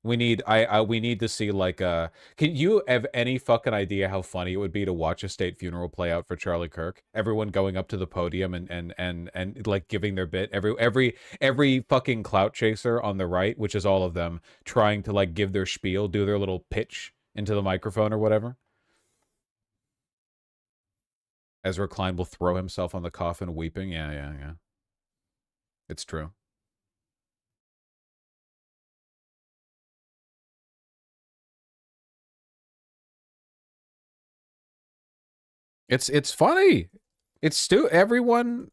We need we need to see like can you have any fucking idea how funny it would be to watch a state funeral play out for Charlie Kirk? Everyone going up to the podium and like giving their bit. Every fucking clout chaser on the right, which is all of them, trying to like give their spiel, do their little pitch into the microphone or whatever. Ezra Klein will throw himself on the coffin weeping. Yeah. It's true. It's funny. It's everyone.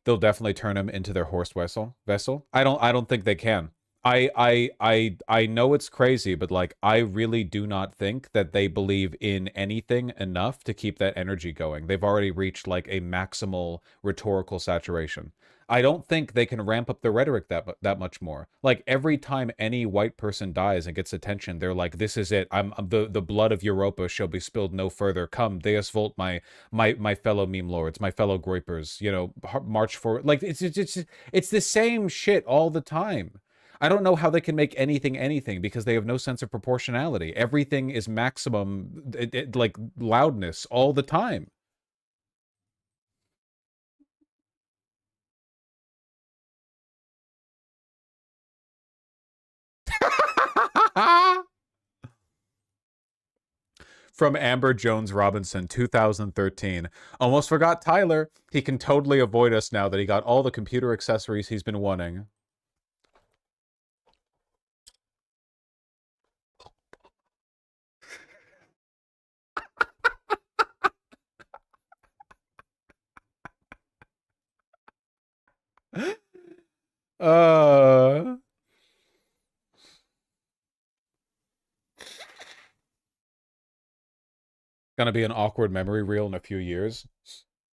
They'll definitely turn him into their horse vessel. I don't think they can. I know it's crazy, but like I really do not think that they believe in anything enough to keep that energy going. They've already reached like a maximal rhetorical saturation. I don't think they can ramp up the rhetoric that much more. Like every time any white person dies and gets attention, they're like, "This is it. I'm the blood of Europa shall be spilled no further. Come, Deus Volt, my fellow meme lords, my fellow groypers. You know, march forward." Like it's the same shit all the time. I don't know how they can make anything because they have no sense of proportionality. Everything is maximum, like loudness all the time. From Amber Jones Robinson, 2013. Almost forgot Tyler. He can totally avoid us now that he got all the computer accessories he's been wanting. Gonna be an awkward memory reel in a few years.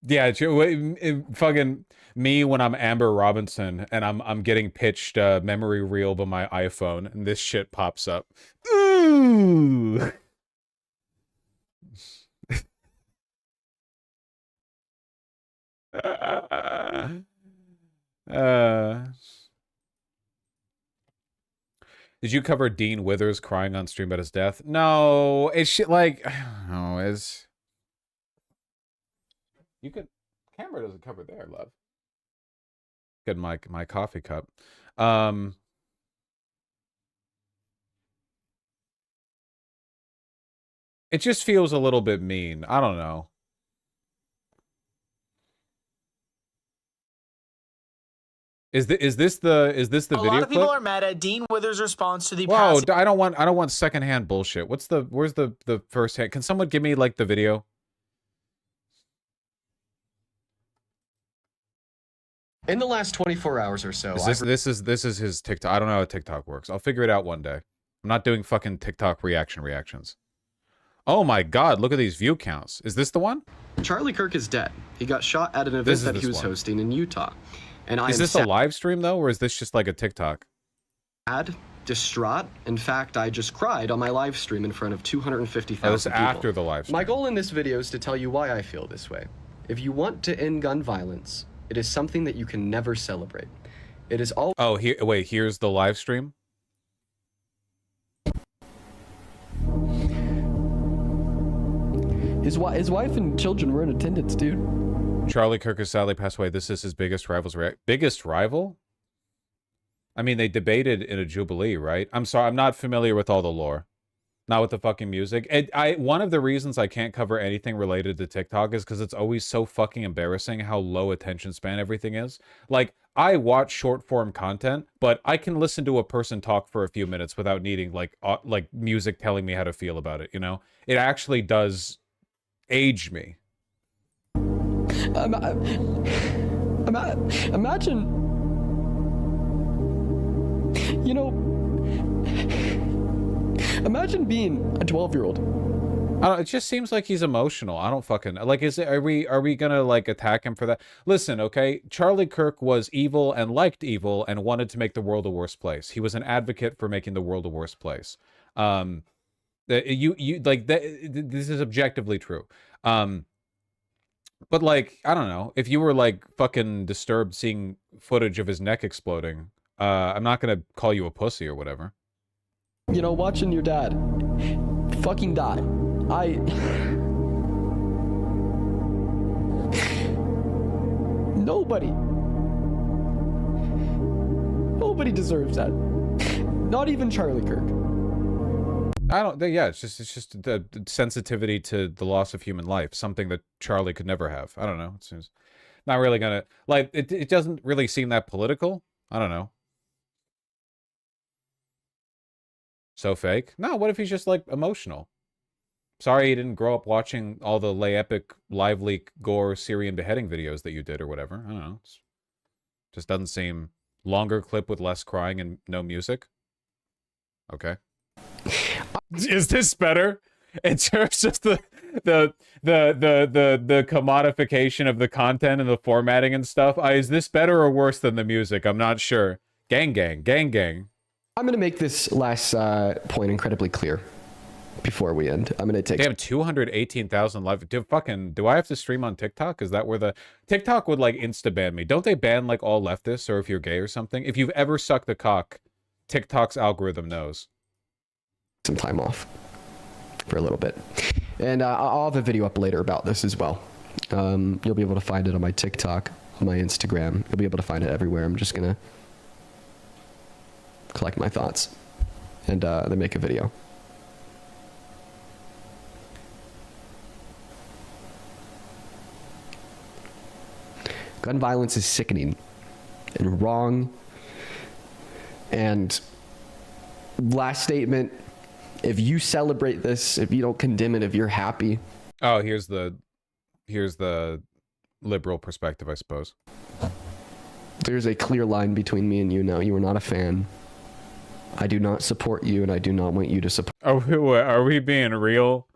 Yeah, fucking me when I'm Amber Robinson and I'm getting pitched a memory reel by my iPhone and this shit pops up. Ooh. Did you cover Dean Withers crying on stream about his death? No, it's shit like, oh, is you could camera doesn't cover there, love. Good, my coffee cup. It just feels a little bit mean. I don't know. Is this the video? A lot of people clip? are mad at Dean Withers' response to the Whoa, passing. I don't want secondhand bullshit. Where's the first hand? Can someone give me like the video? In the last 24 hours or so, This is his TikTok. I don't know how TikTok works. I'll figure it out one day. I'm not doing fucking TikTok reactions. Oh my god, look at these view counts. Is this the one? Charlie Kirk is dead. He got shot at an event that he was hosting in Utah. And is this a live stream though, or is this just like a TikTok? Distraught. In fact, I just cried on my live stream in front of 250,000 Oh, this people. after the live stream. My goal in this video is to tell you why I feel this way. If you want to end gun violence, it is something that you can never celebrate. It is all. Oh, here's the live stream. His wife and children were in attendance, dude. Charlie Kirk has sadly passed away. This is his biggest biggest rival? I mean, they debated in a Jubilee, right? I'm sorry, I'm not familiar with all the lore. Not with the fucking music. One of the reasons I can't cover anything related to TikTok is because it's always so fucking embarrassing how low attention span everything is. Like, I watch short form content, but I can listen to a person talk for a few minutes without needing like music telling me how to feel about it, you know? It actually does age me. Imagine, you know, imagine being a 12-year-old. It just seems like he's emotional. I don't fucking like. Are we gonna like attack him for that? Listen, okay. Charlie Kirk was evil and liked evil and wanted to make the world a worse place. He was an advocate for making the world a worse place. You like that. This is objectively true. But like, I don't know. If you were like fucking disturbed seeing footage of his neck exploding, I'm not gonna call you a pussy or whatever. You know, watching your dad fucking die. Nobody deserves that. Not even Charlie Kirk. I don't. Yeah, it's just the sensitivity to the loss of human life, something that Charlie could never have. I don't know. It seems not really gonna like. It doesn't really seem that political. I don't know. So fake? No. What if he's just like emotional? Sorry, he didn't grow up watching all the lay epic, lively, gore Syrian beheading videos that you did or whatever. I don't know. Just doesn't seem Longer clip with less crying and no music. Okay. Is this better in terms of the commodification of the content and the formatting and stuff? Is this better or worse than the music? I'm not sure. Gang, gang, gang, gang. I'm gonna make this last point incredibly clear before we end. I'm gonna take. They have 218,000 live. Do I have to stream on TikTok? Is that where the TikTok would like insta ban me? Don't they ban like all leftists or if you're gay or something? If you've ever sucked a cock, TikTok's algorithm knows. Some time off for a little bit, and I'll have a video up later about this as well. You'll be able to find it on my TikTok, on my Instagram. You'll be able to find it everywhere. I'm just gonna collect my thoughts and then make a video. Gun violence is sickening and wrong. And last statement, if you celebrate this, if you don't condemn it, if you're happy. Oh, here's the liberal perspective, I suppose. There's a clear line between me and you now. You are not a fan. I do not support you, and I do not want you to support. Are we being real?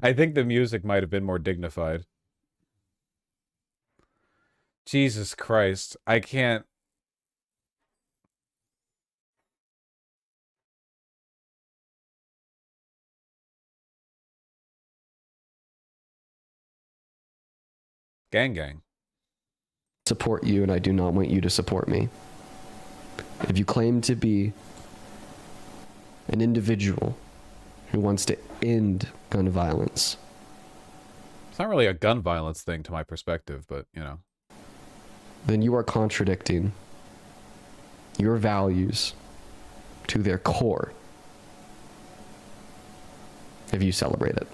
I think the music might have been more dignified. Jesus Christ, I can't. Gang, gang. Support you, and I do not want you to support me. If you claim to be an individual who wants to end gun violence. It's not really a gun violence thing to my perspective, but, you know. Then you are contradicting your values to their core if you celebrate it.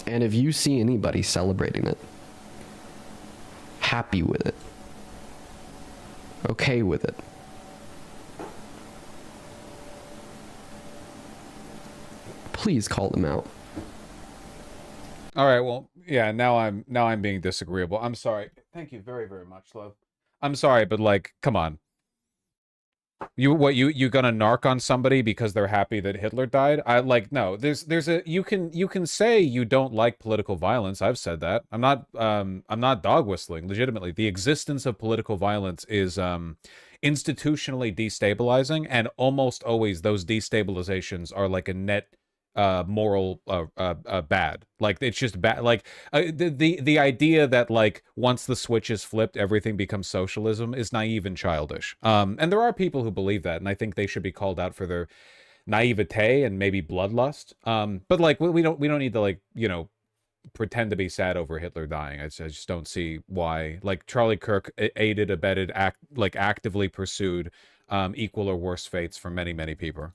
And if you see anybody celebrating it, happy with it, okay with it, please call them out. All right, well, yeah, now I'm being disagreeable. I'm sorry. Thank you very, very much, love. I'm sorry, but like, come on. You gonna narc on somebody because they're happy that Hitler died? No, there's a you can say you don't like political violence. I've said that. I'm not dog whistling. Legitimately, the existence of political violence is institutionally destabilizing, and almost always those destabilizations are like a net moral bad. Like, it's just bad. Like the idea that like once the switch is flipped everything becomes socialism is naive and childish. And there are people who believe that, and I think they should be called out for their naivete and maybe bloodlust. But like we don't need to, like, you know, pretend to be sad over Hitler dying. I just don't see why. Like, Charlie Kirk aided, abetted, actively pursued equal or worse fates for many people.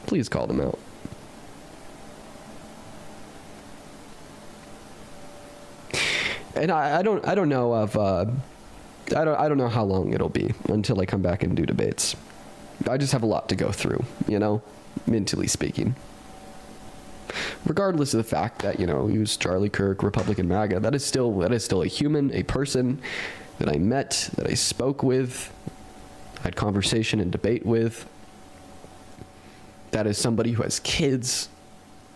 Please call them out. And I don't know of I don't know how long it'll be until I come back and do debates. I just have a lot to go through, you know, mentally speaking. Regardless of the fact that, you know, he was Charlie Kirk, Republican MAGA, that is still a human, a person that I met, that I spoke with, I had conversation and debate with. That is somebody who has kids,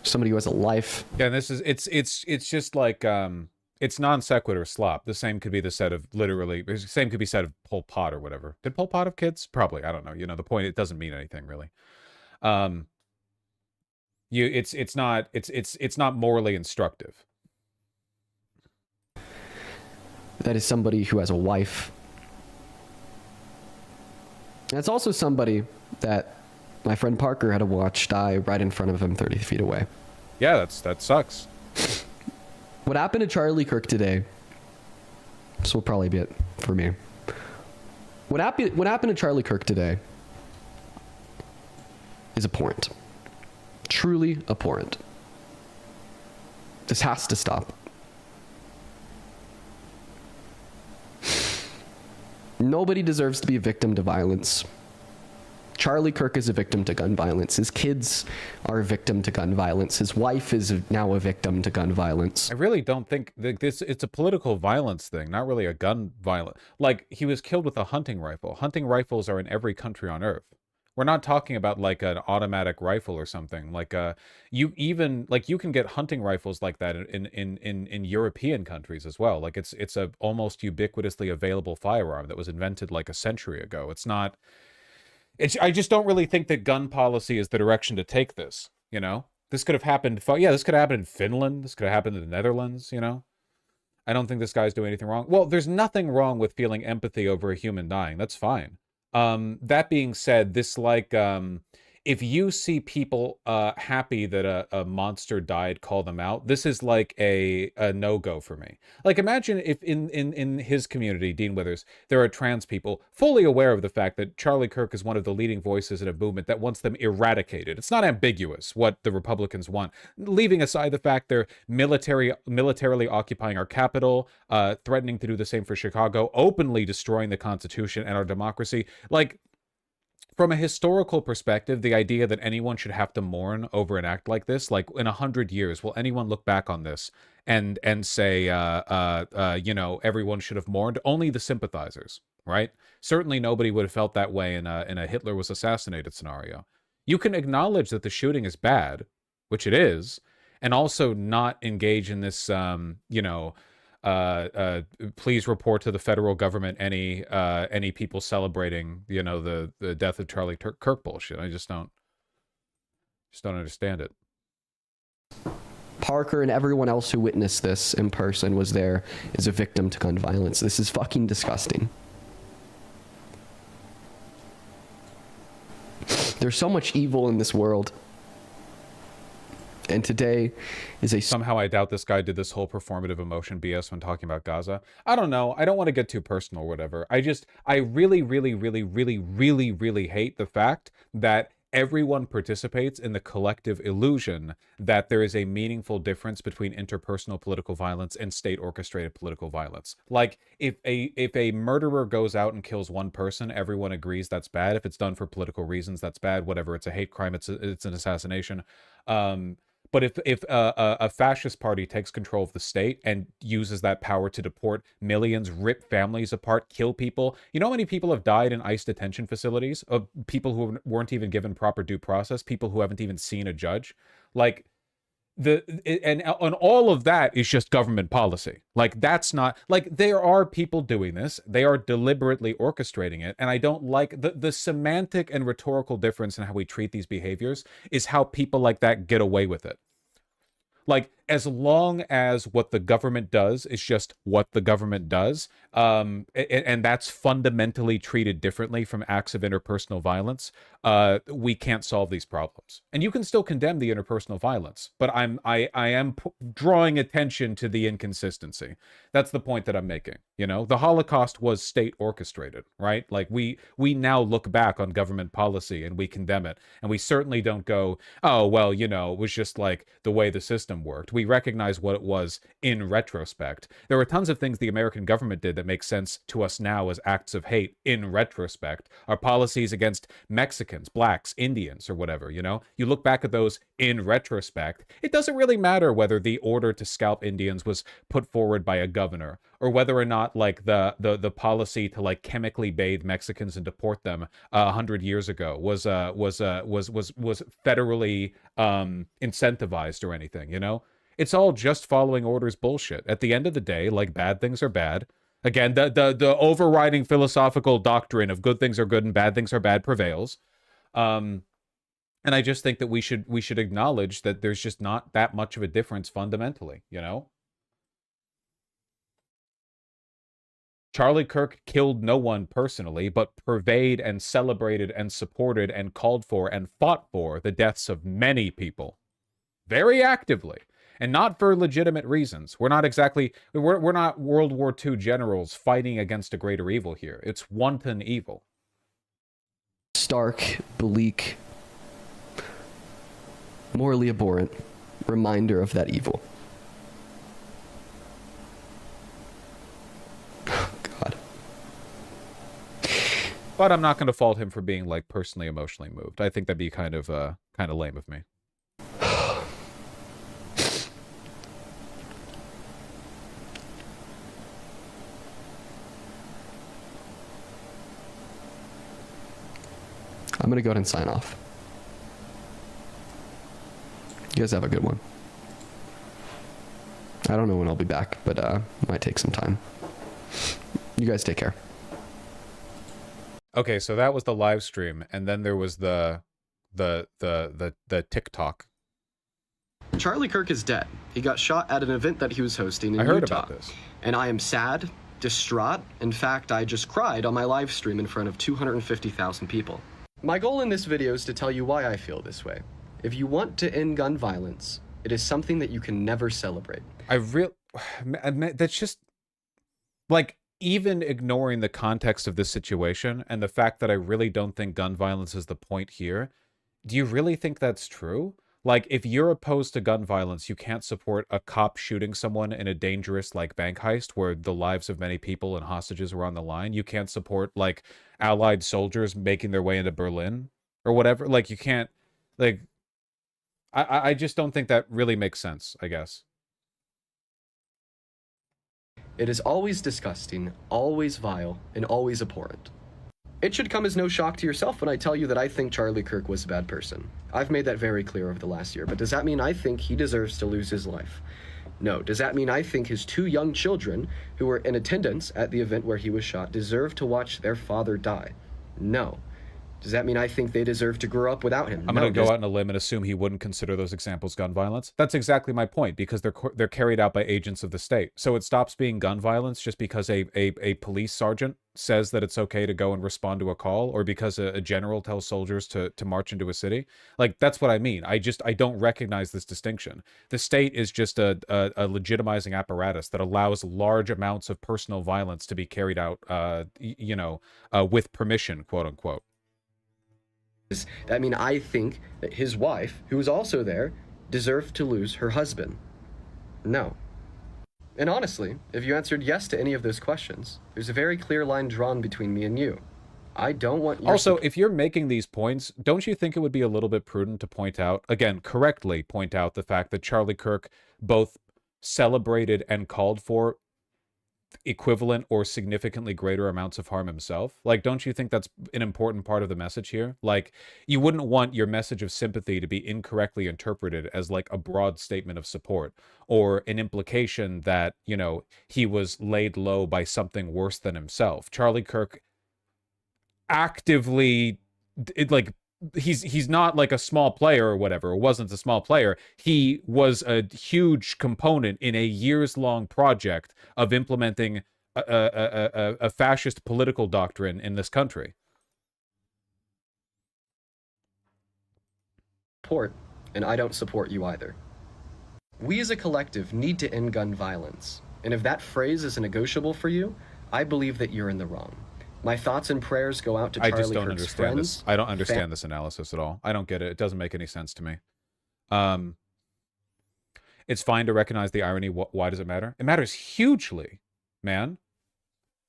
somebody who has a life. Yeah, and this is it's just like it's non sequitur slop. The same could be the said of literally. The same could be said of Pol Pot or whatever. Did Pol Pot have kids? Probably. I don't know. You know, the point, it doesn't mean anything really. It's not morally instructive. That is somebody who has a wife. And it's also somebody that my friend Parker had to watch die right in front of him 30 feet away. Yeah, that sucks. What happened to Charlie Kirk today, this will probably be it for me. What happened to Charlie Kirk today is abhorrent. Truly abhorrent. This has to stop. Nobody deserves to be a victim to violence. Charlie Kirk is a victim to gun violence. His kids are a victim to gun violence. His wife is now a victim to gun violence. I really don't think that it's a political violence thing, not really a gun violence. Like, he was killed with a hunting rifle. Hunting rifles are in every country on Earth. We're not talking about like an automatic rifle or something. Like you can get hunting rifles like that in European countries as well. Like it's a almost ubiquitously available firearm that was invented like a century ago. It's not. I just don't really think that gun policy is the direction to take this. You know, this could have happened. Yeah, this could have happened in Finland. This could have happened in the Netherlands. You know, I don't think this guy's doing anything wrong. Well, there's nothing wrong with feeling empathy over a human dying. That's fine. That being said, this like if you see people happy that a monster died, call them out. This is like a no-go for me. Like, imagine if in his community, Dean Withers, there are trans people fully aware of the fact that Charlie Kirk is one of the leading voices in a movement that wants them eradicated. It's not ambiguous what the Republicans want, leaving aside the fact they're militarily occupying our capital, threatening to do the same for Chicago, openly destroying the Constitution and our democracy. Like, from a historical perspective, the idea that anyone should have to mourn over an act like this, like in 100 years, will anyone look back on this and say, you know, everyone should have mourned? Only the sympathizers, right? Certainly nobody would have felt that way in a Hitler was assassinated scenario. You can acknowledge that the shooting is bad, which it is, and also not engage in this, you know, please report to the federal government any people celebrating, you know, the death of Charlie Kirk bullshit. I just don't understand it. Parker and everyone else who witnessed this in person was there as a victim to gun violence. This is fucking disgusting. There's so much evil in this world. And today is a... Somehow I doubt this guy did this whole performative emotion BS when talking about Gaza. I don't know. I don't want to get too personal or whatever. I really hate the fact that everyone participates in the collective illusion that there is a meaningful difference between interpersonal political violence and state-orchestrated political violence. Like, if a murderer goes out and kills one person, everyone agrees that's bad. If it's done for political reasons, that's bad. Whatever, it's a hate crime, it's an assassination. But if a fascist party takes control of the state and uses that power to deport millions, rip families apart, kill people, you know how many people have died in ICE detention facilities? Of people who weren't even given proper due process, people who haven't even seen a judge? Like, and all of that is just government policy. Like, that's not, like, there are people doing this. They are deliberately orchestrating it. And I don't like the semantic and rhetorical difference in how we treat these behaviors is how people like that get away with it. Like, as long as what the government does is just what the government does, and that's fundamentally treated differently from acts of interpersonal violence, we can't solve these problems. And you can still condemn the interpersonal violence, but I am drawing attention to the inconsistency. That's the point that I'm making. You know, the Holocaust was state orchestrated, right? Like, we now look back on government policy and we condemn it, and we certainly don't go, oh, well, you know, it was just like the way the system worked. We recognize what it was in retrospect. There were tons of things the American government did that make sense to us now as acts of hate in retrospect. Our policies against Mexicans, blacks, Indians, or whatever, you know? You look back at those in retrospect, it doesn't really matter whether the order to scalp Indians was put forward by a governor, or whether or not, like, the policy to, like, chemically bathe Mexicans and deport them 100 years ago was federally incentivized or anything, you know? It's all just following orders bullshit. At the end of the day, like, bad things are bad. Again, the overriding philosophical doctrine of good things are good and bad things are bad prevails. And I just think that we should acknowledge that there's just not that much of a difference fundamentally, you know? Charlie Kirk killed no one personally, but purveyed and celebrated and supported and called for and fought for the deaths of many people. Very actively. And not for legitimate reasons. We're not World War II generals fighting against a greater evil here. It's wanton evil. Stark, bleak, morally abhorrent reminder of that evil. Oh, God. But I'm not going to fault him for being like personally emotionally moved. I think that'd be kind of lame of me. I'm going to go ahead and sign off. You guys have a good one. I don't know when I'll be back, but might take some time. You guys take care. Okay, so that was the live stream, and then there was the TikTok. Charlie Kirk is dead. He got shot at an event that he was hosting in Utah. I heard about this. And I am sad, distraught. In fact, I just cried on my live stream in front of 250,000 people. My goal in this video is to tell you why I feel this way. If you want to end gun violence, it is something that you can never celebrate. That's just, like, even ignoring the context of this situation and the fact that I really don't think gun violence is the point here, do you really think that's true? Like, if you're opposed to gun violence, you can't support a cop shooting someone in a dangerous, like, bank heist where the lives of many people and hostages were on the line. You can't support, like, Allied soldiers making their way into Berlin or whatever. Like, you can't, like, I just don't think that really makes sense, I guess. It is always disgusting, always vile, and always abhorrent. It should come as no shock to yourself when I tell you that I think Charlie Kirk was a bad person. I've made that very clear over the last year, but does that mean I think he deserves to lose his life? No. Does that mean I think his 2 young children, who were in attendance at the event where he was shot, deserve to watch their father die? No. Does that mean I think they deserve to grow up without him? I'm going to go out on a limb and assume he wouldn't consider those examples gun violence. That's exactly my point, because they're carried out by agents of the state. So it stops being gun violence just because a police sergeant says that it's okay to go and respond to a call, or because a general tells soldiers to march into a city. Like, that's what I mean. I don't recognize this distinction. The state is just a legitimizing apparatus that allows large amounts of personal violence to be carried out, with permission, quote unquote. That mean I think that his wife, who was also there, deserved to lose her husband? No. And honestly, if you answered yes to any of those questions, there's a very clear line drawn between me and you. I don't want your... Also, if you're making these points, don't you think it would be a little bit prudent to point out, again, correctly point out the fact that Charlie Kirk both celebrated and called for equivalent or significantly greater amounts of harm himself? Like, don't you think that's an important part of the message here? Like, you wouldn't want your message of sympathy to be incorrectly interpreted as like a broad statement of support or an implication that, he was laid low by something worse than himself. Charlie Kirk actively, he's not like a small player or whatever, or wasn't a small player. He was a huge component in a years-long project of implementing a fascist political doctrine in this country. Support, and I don't support you either. We as a collective need to end gun violence, and if that phrase is negotiable for you, I believe that you're in the wrong. My thoughts and prayers go out to Charlie Kirk's friends. I just don't understand this. I don't understand this analysis at all. I don't get it. It doesn't make any sense to me. It's fine to recognize the irony. Why does it matter? It matters hugely, man.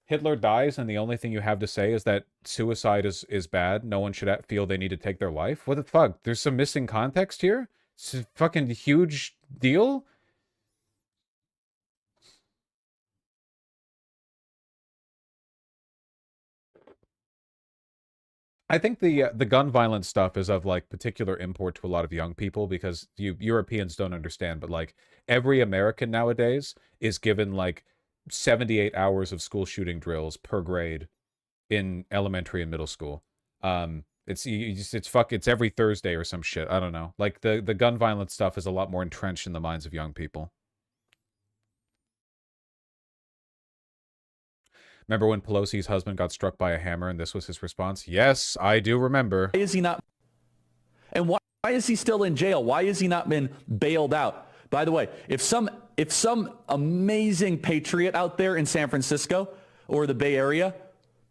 Hitler dies, and the only thing you have to say is that suicide is bad. No one should feel they need to take their life. What the fuck? There's some missing context here? It's a fucking huge deal? I think the gun violence stuff is of like particular import to a lot of young people because Europeans don't understand, but like every American nowadays is given like 78 hours of school shooting drills per grade in elementary and middle school. It's every Thursday or some shit. I don't know. Like the gun violence stuff is a lot more entrenched in the minds of young people. Remember when Pelosi's husband got struck by a hammer and this was his response? Yes, I do remember. Why is he not? And why is he still in jail? Why has he not been bailed out? By the way, if some amazing patriot out there in San Francisco or the Bay Area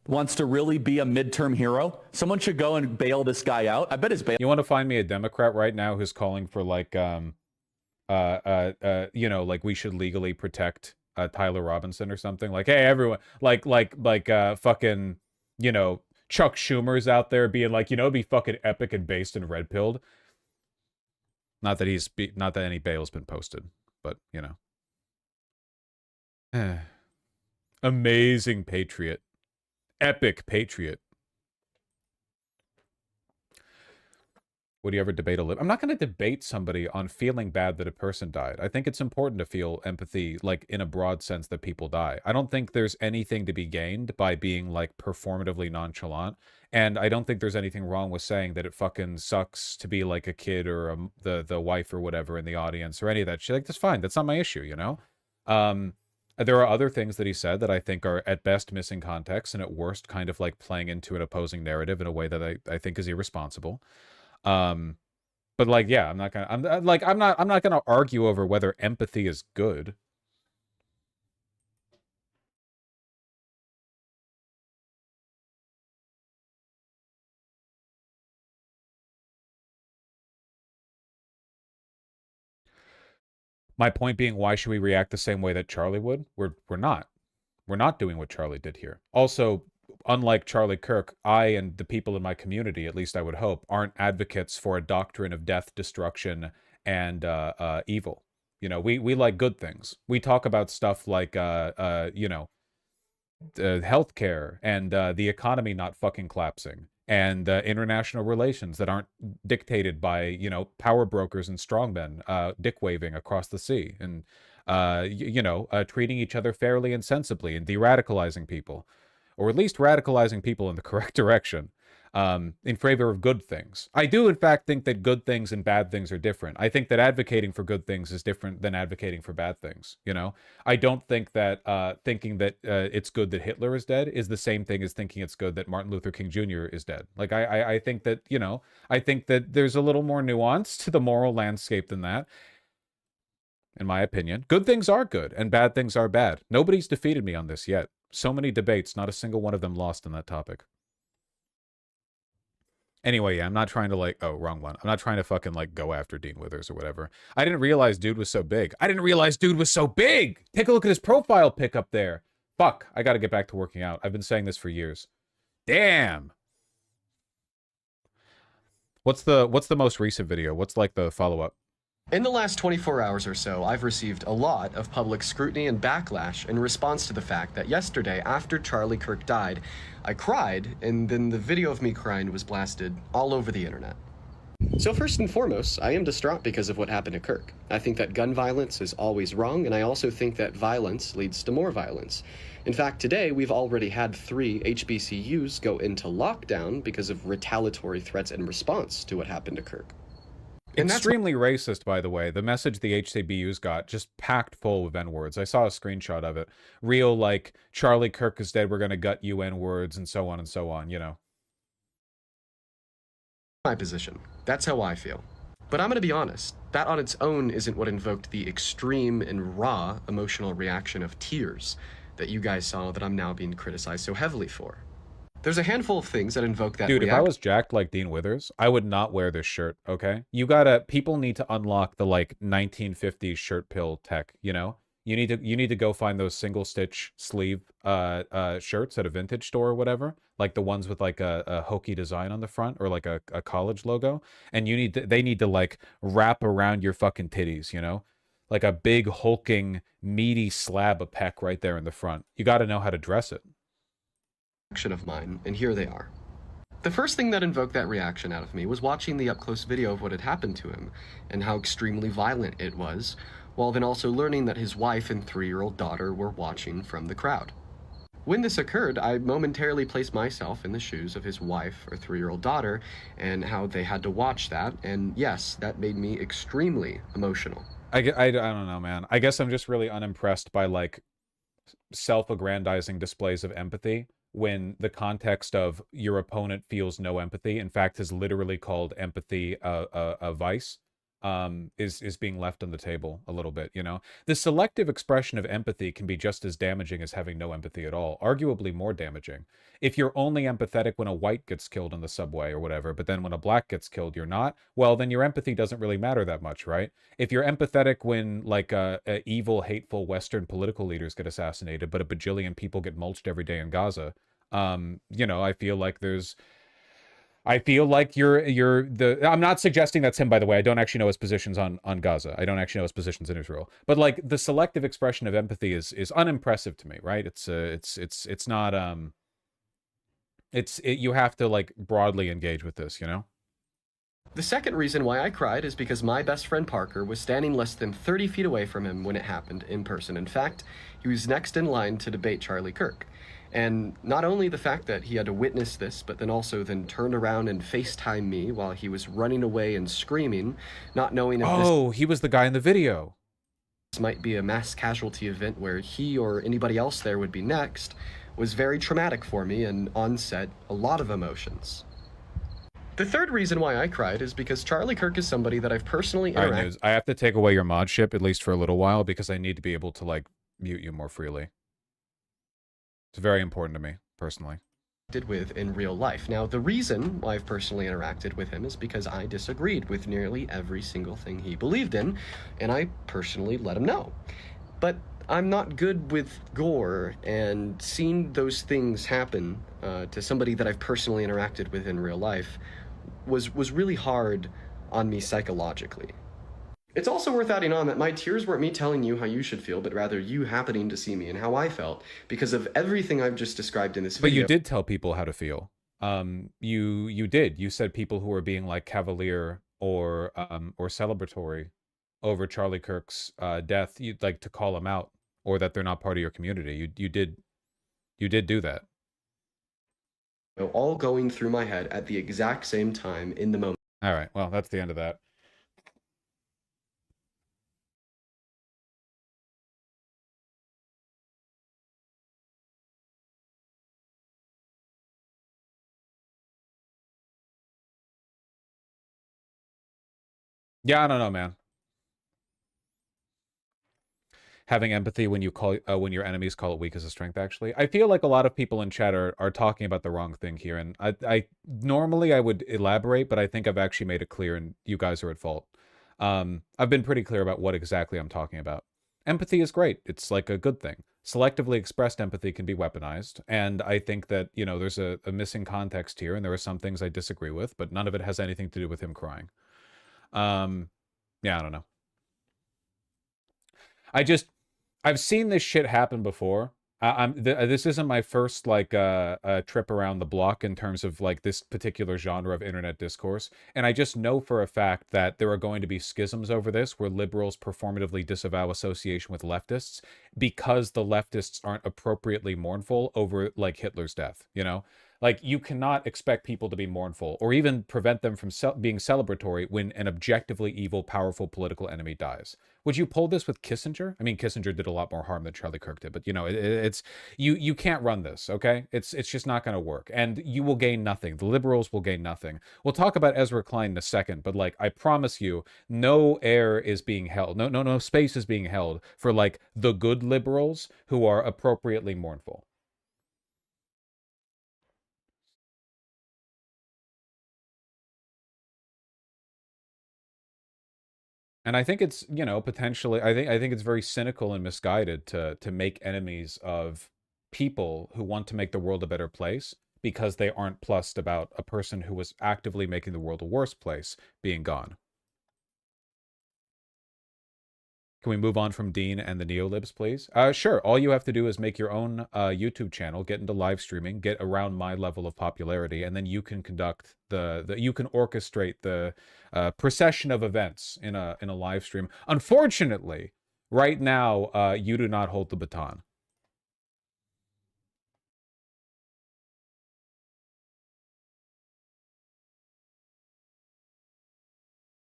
wants to really be a midterm hero, someone should go and bail this guy out. I bet his bail. You want to find me a Democrat right now who's calling for like like we should legally protect Tyler Robinson or something, like, hey everyone, like fucking Chuck Schumer's out there being like, you know, it'd be fucking epic and based and red-pilled. Not that any bail's been posted, but, you know. Amazing patriot. Epic patriot. Would you ever debate a lib? I'm not going to debate somebody on feeling bad that a person died. I think it's important to feel empathy, like, in a broad sense that people die. I don't think there's anything to be gained by being, like, performatively nonchalant. And I don't think there's anything wrong with saying that it fucking sucks to be, like, a kid or the wife or whatever in the audience or any of that shit. Like, that's fine. That's not my issue, you know? There are other things that he said that I think are at best missing context and at worst kind of, like, playing into an opposing narrative in a way that I think is irresponsible. But like, yeah, I'm not gonna argue over whether empathy is good. My point being, why should we react the same way that Charlie would? We're not. We're not doing what Charlie did here. Also, unlike Charlie Kirk, I and the people in my community, at least I would hope, aren't advocates for a doctrine of death, destruction, and evil. You know, we like good things. We talk about stuff like, you know, healthcare and the economy not fucking collapsing, and international relations that aren't dictated by, you know, power brokers and strongmen dick waving across the sea, and you know, treating each other fairly and sensibly, and de-radicalizing people, or at least radicalizing people in the correct direction, in favor of good things. I do, in fact, think that good things and bad things are different. I think that advocating for good things is different than advocating for bad things, you know? I don't think that thinking that it's good that Hitler is dead is the same thing as thinking it's good that Martin Luther King Jr. is dead. Like, I think that, you know, I think that there's a little more nuance to the moral landscape than that. In my opinion, good things are good and bad things are bad. Nobody's defeated me on this yet. So many debates, not a single one of them lost on that topic. Anyway, yeah, I'm not trying to, like, oh, wrong one. I'm not trying to fucking, like, go after Dean Withers or whatever. I didn't realize dude was so big. I didn't realize dude was so big! Take a look at his profile pic up there. Fuck, I gotta get back to working out. I've been saying this for years. Damn! What's the most recent video? What's, like, the follow-up? In the last 24 hours or so, I've received a lot of public scrutiny and backlash in response to the fact that yesterday, after Charlie Kirk died, I cried, and then the video of me crying was blasted all over the internet. So first and foremost, I am distraught because of what happened to Kirk. I think that gun violence is always wrong, and I also think that violence leads to more violence. In fact, today, we've already had 3 HBCUs go into lockdown because of retaliatory threats in response to what happened to Kirk. Extremely racist, by the way. The message the HBCUs got, just packed full of N-words. I saw a screenshot of it. Real, like, Charlie Kirk is dead, we're gonna gut you N-words, and so on, you know. My position. That's how I feel. But I'm gonna be honest, that on its own isn't what invoked the extreme and raw emotional reaction of tears that you guys saw that I'm now being criticized so heavily for. There's a handful of things that invoke that Dude, if I was jacked like Dean Withers, I would not wear this shirt, okay? People need to unlock the, like, 1950s shirt pill tech, you know? You need to go find those single stitch sleeve shirts at a vintage store or whatever, like the ones with, like, a hokey design on the front, or like a college logo, and they need to, like, wrap around your fucking titties, you know? Like a big hulking meaty slab of pec right there in the front. You got to know how to dress it. Of mine, and here they are. The first thing that invoked that reaction out of me was watching the up-close video of what had happened to him and how extremely violent it was, while then also learning that his wife and 3-year-old daughter were watching from the crowd. When this occurred, I momentarily placed myself in the shoes of his wife or 3-year-old daughter and how they had to watch that, and yes, that made me extremely emotional. I don't know, man. I guess I'm just really unimpressed by, like, self-aggrandizing displays of empathy when the context of your opponent feels no empathy, in fact, has literally called empathy a vice, is being left on the table a little bit, you know? The selective expression of empathy can be just as damaging as having no empathy at all, arguably more damaging. If you're only empathetic when a white gets killed in the subway or whatever, but then when a black gets killed, you're not, well, then your empathy doesn't really matter that much, right? If you're empathetic when, like, evil, hateful Western political leaders get assassinated, but a bajillion people get mulched every day in Gaza, You know, I feel like I'm not suggesting that's him, by the way. I don't actually know his positions on Gaza. I don't actually know his positions in Israel. But like the selective expression of empathy is unimpressive to me, right? It's not you have to like broadly engage with this, you know? The second reason why I cried is because my best friend Parker was standing less than 30 feet away from him when it happened in person. In fact, he was next in line to debate Charlie Kirk. And not only the fact that he had to witness this, but then also turned around and FaceTime me while he was running away and screaming, not knowing if he was the guy in the video. This might be a mass casualty event where he or anybody else there would be next, was very traumatic for me and on set, a lot of emotions. The third reason why I cried is because Charlie Kirk is somebody that I've personally interacted. All right, News. I have to take away your modship, at least for a little while, because I need to be able to like mute you more freely. It's very important to me, personally. With in real life. Now, the reason why I've personally interacted with him is because I disagreed with nearly every single thing he believed in, and I personally let him know. But I'm not good with gore, and seeing those things happen to somebody that I've personally interacted with in real life was really hard on me psychologically. It's also worth adding on that my tears weren't me telling you how you should feel, but rather you happening to see me and how I felt because of everything I've just described in this video. But you did tell people how to feel. You did. You said people who were being like cavalier or celebratory over Charlie Kirk's death, you'd like to call them out, or that they're not part of your community. You did do that. All going through my head at the exact same time in the moment. All right. Well, that's the end of that. Yeah, I don't know, man. Having empathy when you call when your enemies call it weak is a strength. Actually, I feel like a lot of people in chat are talking about the wrong thing here, and I normally I would elaborate, but I think I've actually made it clear, and you guys are at fault. I've been pretty clear about what exactly I'm talking about. Empathy is great. It's like a good thing. Selectively expressed empathy can be weaponized, and I think that, you know, there's a missing context here, and there are some things I disagree with, but none of it has anything to do with him crying. Yeah, I don't know. I've seen this shit happen before. This isn't my first like trip around the block in terms of like this particular genre of internet discourse, and I just know for a fact that there are going to be schisms over this where liberals performatively disavow association with leftists because the leftists aren't appropriately mournful over like Hitler's death, you know? Like, you cannot expect people to be mournful or even prevent them from being celebratory when an objectively evil, powerful political enemy dies. Would you pull this with Kissinger? I mean, Kissinger did a lot more harm than Charlie Kirk did, but, you know, you can't run this, okay? It's just not going to work, and you will gain nothing. The liberals will gain nothing. We'll talk about Ezra Klein in a second, but, like, I promise you, no air is being held. No space is being held for, like, the good liberals who are appropriately mournful. And I think it's, you know, potentially, I think it's very cynical and misguided to make enemies of people who want to make the world a better place because they aren't plussed about a person who was actively making the world a worse place being gone. Can we move on from Dean and the neolibs, please? Sure. All you have to do is make your own YouTube channel, get into live streaming, get around my level of popularity, and then you can conduct you can orchestrate the procession of events in a live stream. Unfortunately, right now, you do not hold the baton.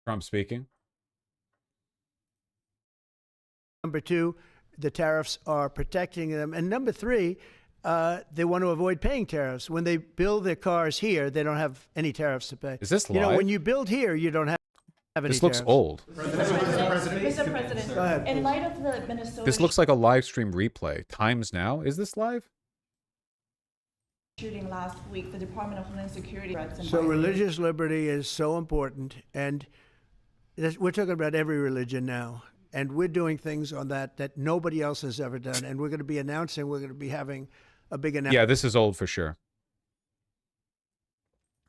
Trump speaking. Number two, the tariffs are protecting them. And number three, they want to avoid paying tariffs. When they build their cars here, they don't have any tariffs to pay. Is this live? You know, when you build here, you don't have any This looks tariffs. old. Mr. President, Go ahead, in please. light of the Minnesota This looks like a live stream replay. Times Now. Is this live? shooting last week, the Department of Homeland Security threats and So violence. religious liberty is so important, and we're talking about every religion now, and we're doing things on that nobody else has ever done, and we're going to be announcing, we're going to be having a big announcement. Yeah, this is old for sure.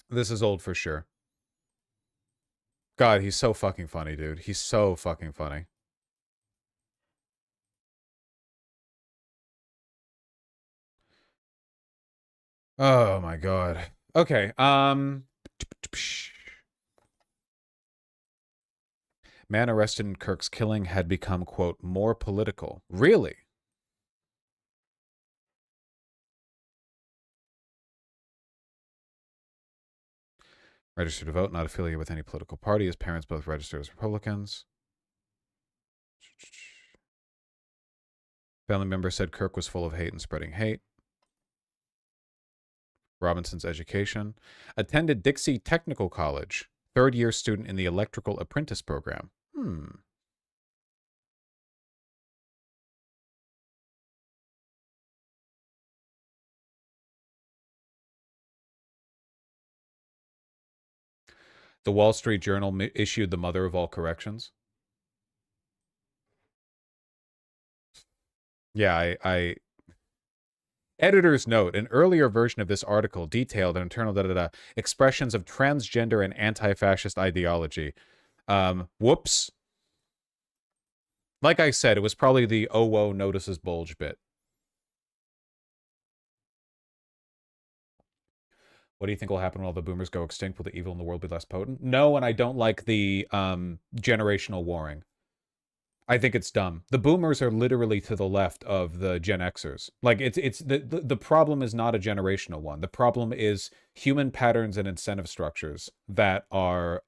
This is old for sure. God, he's so fucking funny, dude. He's so fucking funny. Oh my God. Okay. Man arrested in Kirk's killing had become, quote, more political. Really? Registered to vote, not affiliated with any political party. His parents both registered as Republicans. Family member said Kirk was full of hate and spreading hate. Robinson's education. Attended Dixie Technical College. Third-year student in the Electrical Apprentice Program. The Wall Street Journal issued the mother of all corrections. Yeah, I editor's note, an earlier version of this article detailed internal expressions of transgender and anti-fascist ideology. Whoops. Like I said, it was probably the OwO notices bulge bit. What do you think will happen when all the boomers go extinct? Will the evil in the world be less potent? No, and I don't like the generational warring. I think it's dumb. The boomers are literally to the left of the Gen Xers. Like it's the problem is not a generational one. The problem is human patterns and incentive structures that are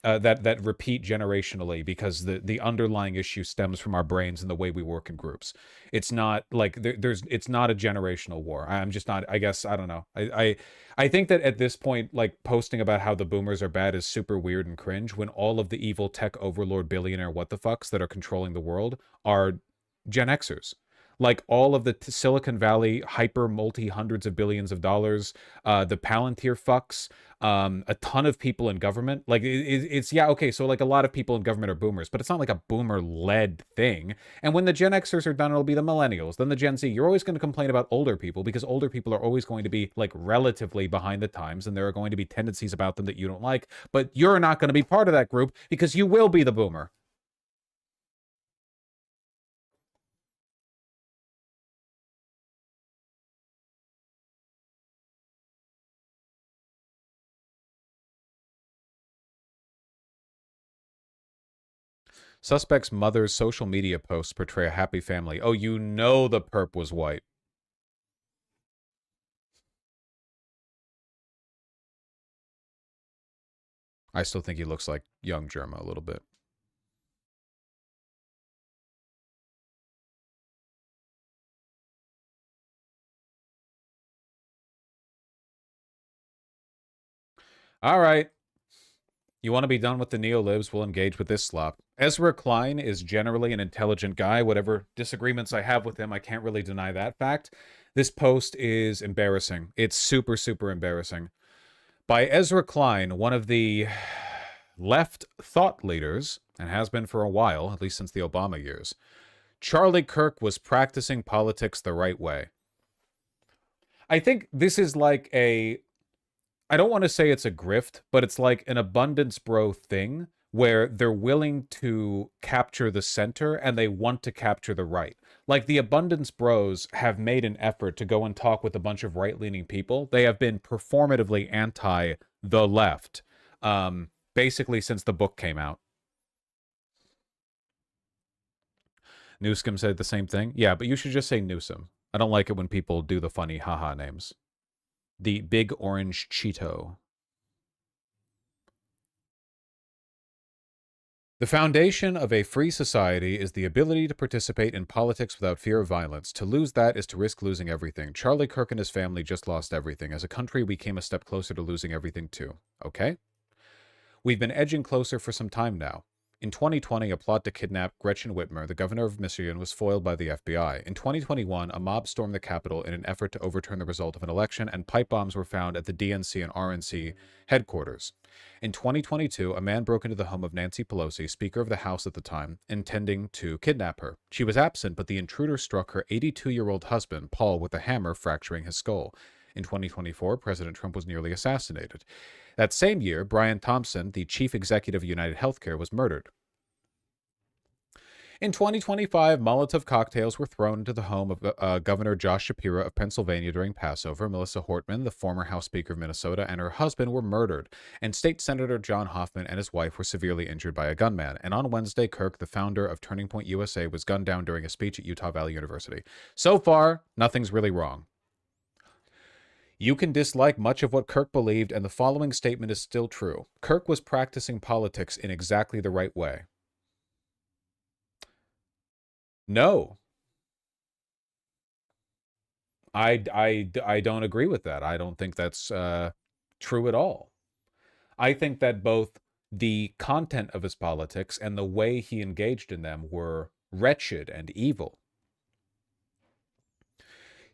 that repeat generationally, because the underlying issue stems from our brains and the way we work in groups. It's not like it's not a generational war. I'm just not, I guess, I don't know. I think that at this point, like, posting about how the boomers are bad is super weird and cringe when all of the evil tech overlord billionaire what the fucks that are controlling the world are Gen Xers. Like all of the Silicon Valley hyper multi hundreds of billions of dollars, the Palantir fucks, a ton of people in government. Like it's yeah, okay, so like a lot of people in government are boomers, but it's not like a boomer led thing. And when the Gen Xers are done, it'll be the millennials, then the Gen Z. You're always going to complain about older people because older people are always going to be like relatively behind the times, and there are going to be tendencies about them that you don't like, but you're not going to be part of that group because you will be the boomer. Suspect's mother's social media posts portray a happy family. Oh, you know the perp was white. I still think he looks like young Germa a little bit. All right. You want to be done with the neolibs, we'll engage with this slop. Ezra Klein is generally an intelligent guy. Whatever disagreements I have with him, I can't really deny that fact. This post is embarrassing. It's super, super embarrassing. By Ezra Klein, one of the left thought leaders, and has been for a while, at least since the Obama years. Charlie Kirk was practicing politics the right way. I think this is like a... I don't want to say it's a grift, but it's like an abundance bro thing where they're willing to capture the center and they want to capture the right. Like the abundance bros have made an effort to go and talk with a bunch of right-leaning people. They have been performatively anti the left, basically since the book came out. Newsom said the same thing. Yeah, but you should just say Newsom. I don't like it when people do the funny haha names. The Big Orange Cheeto. The foundation of a free society is the ability to participate in politics without fear of violence. To lose that is to risk losing everything. Charlie Kirk and his family just lost everything. As a country, we came a step closer to losing everything too. Okay? We've been edging closer for some time now. In 2020, a plot to kidnap Gretchen Whitmer, the governor of Michigan, was foiled by the FBI. In 2021, a mob stormed the Capitol in an effort to overturn the result of an election, and pipe bombs were found at the DNC and RNC headquarters. In 2022, a man broke into the home of Nancy Pelosi, Speaker of the House at the time, intending to kidnap her. She was absent, but the intruder struck her 82-year-old husband, Paul, with a hammer, fracturing his skull. In 2024, President Trump was nearly assassinated. That same year, Brian Thompson, the chief executive of United Healthcare, was murdered. In 2025, Molotov cocktails were thrown into the home of Governor Josh Shapiro of Pennsylvania during Passover. Melissa Hortman, the former House Speaker of Minnesota, and her husband were murdered, and State Senator John Hoffman and his wife were severely injured by a gunman. And on Wednesday, Kirk, the founder of Turning Point USA, was gunned down during a speech at Utah Valley University. So far, nothing's really wrong. You can dislike much of what Kirk believed, and the following statement is still true. Kirk was practicing politics in exactly the right way. No. I don't agree with that. I don't think that's true at all. I think that both the content of his politics and the way he engaged in them were wretched and evil.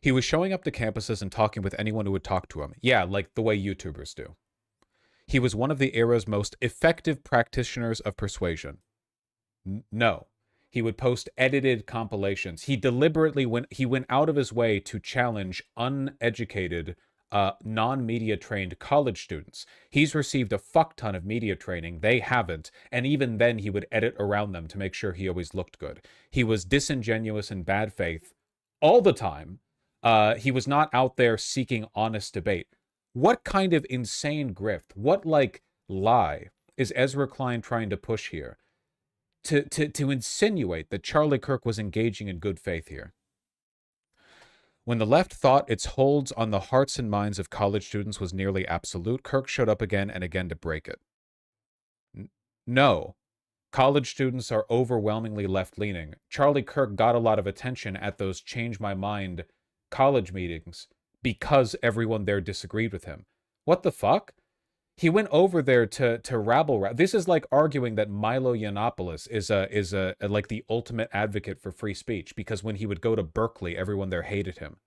He was showing up to campuses and talking with anyone who would talk to him. Yeah, like the way YouTubers do. He was one of the era's most effective practitioners of persuasion. No. He would post edited compilations. He deliberately went out of his way to challenge uneducated, non-media trained college students. He's received a fuck ton of media training. They haven't. And even then he would edit around them to make sure he always looked good. He was disingenuous and bad faith all the time. He was not out there seeking honest debate. What kind of insane grift, what lie is Ezra Klein trying to push here? To insinuate that Charlie Kirk was engaging in good faith here. When the left thought its holds on the hearts and minds of college students was nearly absolute, Kirk showed up again and again to break it. No. College students are overwhelmingly left-leaning. Charlie Kirk got a lot of attention at those Change My Mind college meetings because everyone there disagreed with him. What the fuck? He went over there to rabble. This is like arguing that Milo Yiannopoulos is like the ultimate advocate for free speech, because when he would go to Berkeley, everyone there hated him.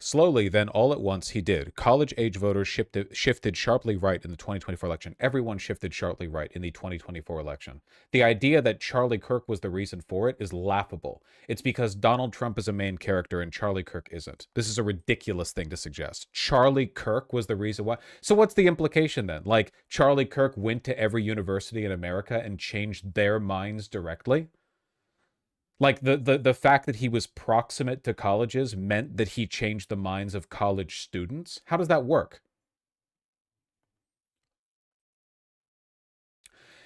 Slowly, then, all at once, he did. College-age voters shifted sharply right in the 2024 election. Everyone shifted sharply right in the 2024 election. The idea that Charlie Kirk was the reason for it is laughable. It's because Donald Trump is a main character and Charlie Kirk isn't. This is a ridiculous thing to suggest. Charlie Kirk was the reason why. So what's the implication then? Like, Charlie Kirk went to every university in America and changed their minds directly? Like, the fact that he was proximate to colleges meant that he changed the minds of college students? How does that work?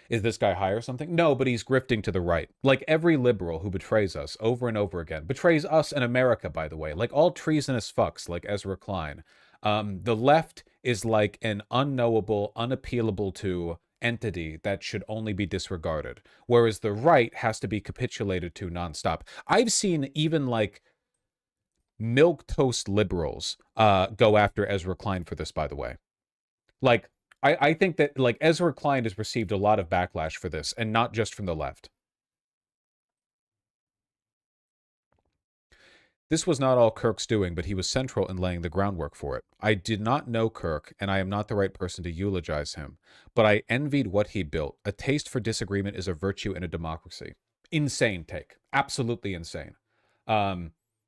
Is this guy high or something? No, but he's grifting to the right. Like every liberal who betrays us over and over again. Betrays us in America, by the way. Like all treasonous fucks, like Ezra Klein. The left is like an unknowable, unappealable to entity that should only be disregarded, whereas the right has to be capitulated to nonstop. I've seen even like milquetoast liberals go after Ezra Klein for this, by the way. Like, I think that like Ezra Klein has received a lot of backlash for this, and not just from the left. This was not all Kirk's doing, but he was central in laying the groundwork for it. I did not know Kirk, and I am not the right person to eulogize him, but I envied what he built. A taste for disagreement is a virtue in a democracy. Insane take. Absolutely insane.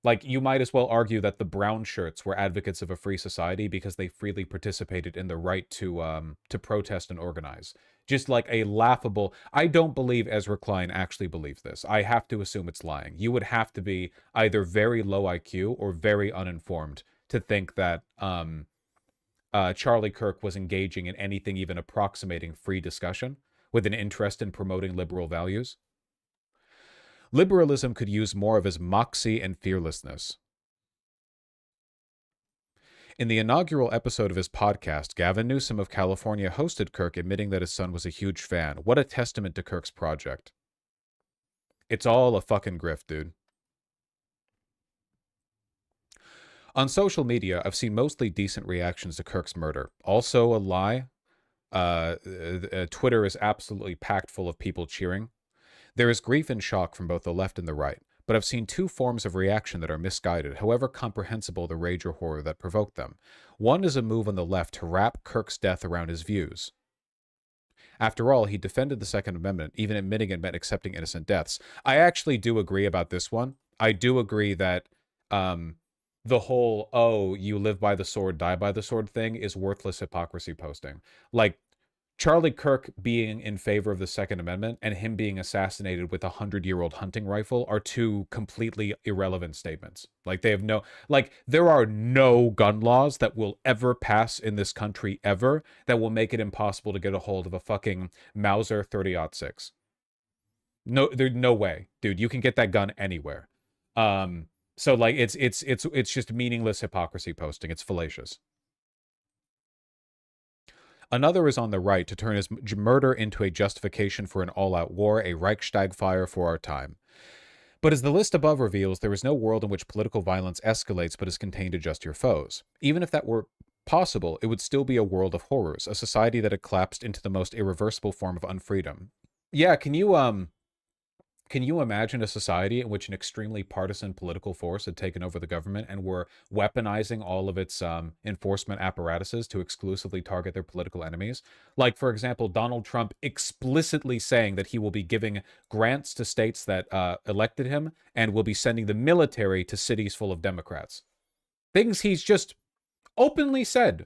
Like, you might as well argue that the brown shirts were advocates of a free society because they freely participated in the right to protest and organize. Just like a laughable... I don't believe Ezra Klein actually believes this. I have to assume it's lying. You would have to be either very low IQ or very uninformed to think that Charlie Kirk was engaging in anything even approximating free discussion with an interest in promoting liberal values. Liberalism could use more of his moxie and fearlessness. In the inaugural episode of his podcast, Gavin Newsom of California hosted Kirk, admitting that his son was a huge fan. What a testament to Kirk's project. It's all a fucking grift, dude. On social media, I've seen mostly decent reactions to Kirk's murder. Also a lie. Twitter is absolutely packed full of people cheering. There is grief and shock from both the left and the right, but I've seen two forms of reaction that are misguided, however comprehensible the rage or horror that provoked them. One is a move on the left to wrap Kirk's death around his views. After all, he defended the Second Amendment, even admitting it meant accepting innocent deaths. I actually do agree about this one. I do agree that the whole, oh, you live by the sword, die by the sword thing is worthless hypocrisy posting. Like, Charlie Kirk being in favor of the Second Amendment and him being assassinated with a 100-year-old hunting rifle are two completely irrelevant statements. Like, they have no, like, there are no gun laws that will ever pass in this country ever that will make it impossible to get a hold of a fucking Mauser 30-06. No, there's no way, dude. You can get that gun anywhere. So like, it's just meaningless hypocrisy posting. It's fallacious. Another is on the right to turn his murder into a justification for an all-out war, a Reichstag fire for our time. But as the list above reveals, there is no world in which political violence escalates but is contained to just your foes. Even if that were possible, it would still be a world of horrors, a society that had collapsed into the most irreversible form of unfreedom. Yeah, can you imagine a society in which an extremely partisan political force had taken over the government and were weaponizing all of its enforcement apparatuses to exclusively target their political enemies? Like, for example, Donald Trump explicitly saying that he will be giving grants to states that elected him and will be sending the military to cities full of Democrats. Things he's just openly said.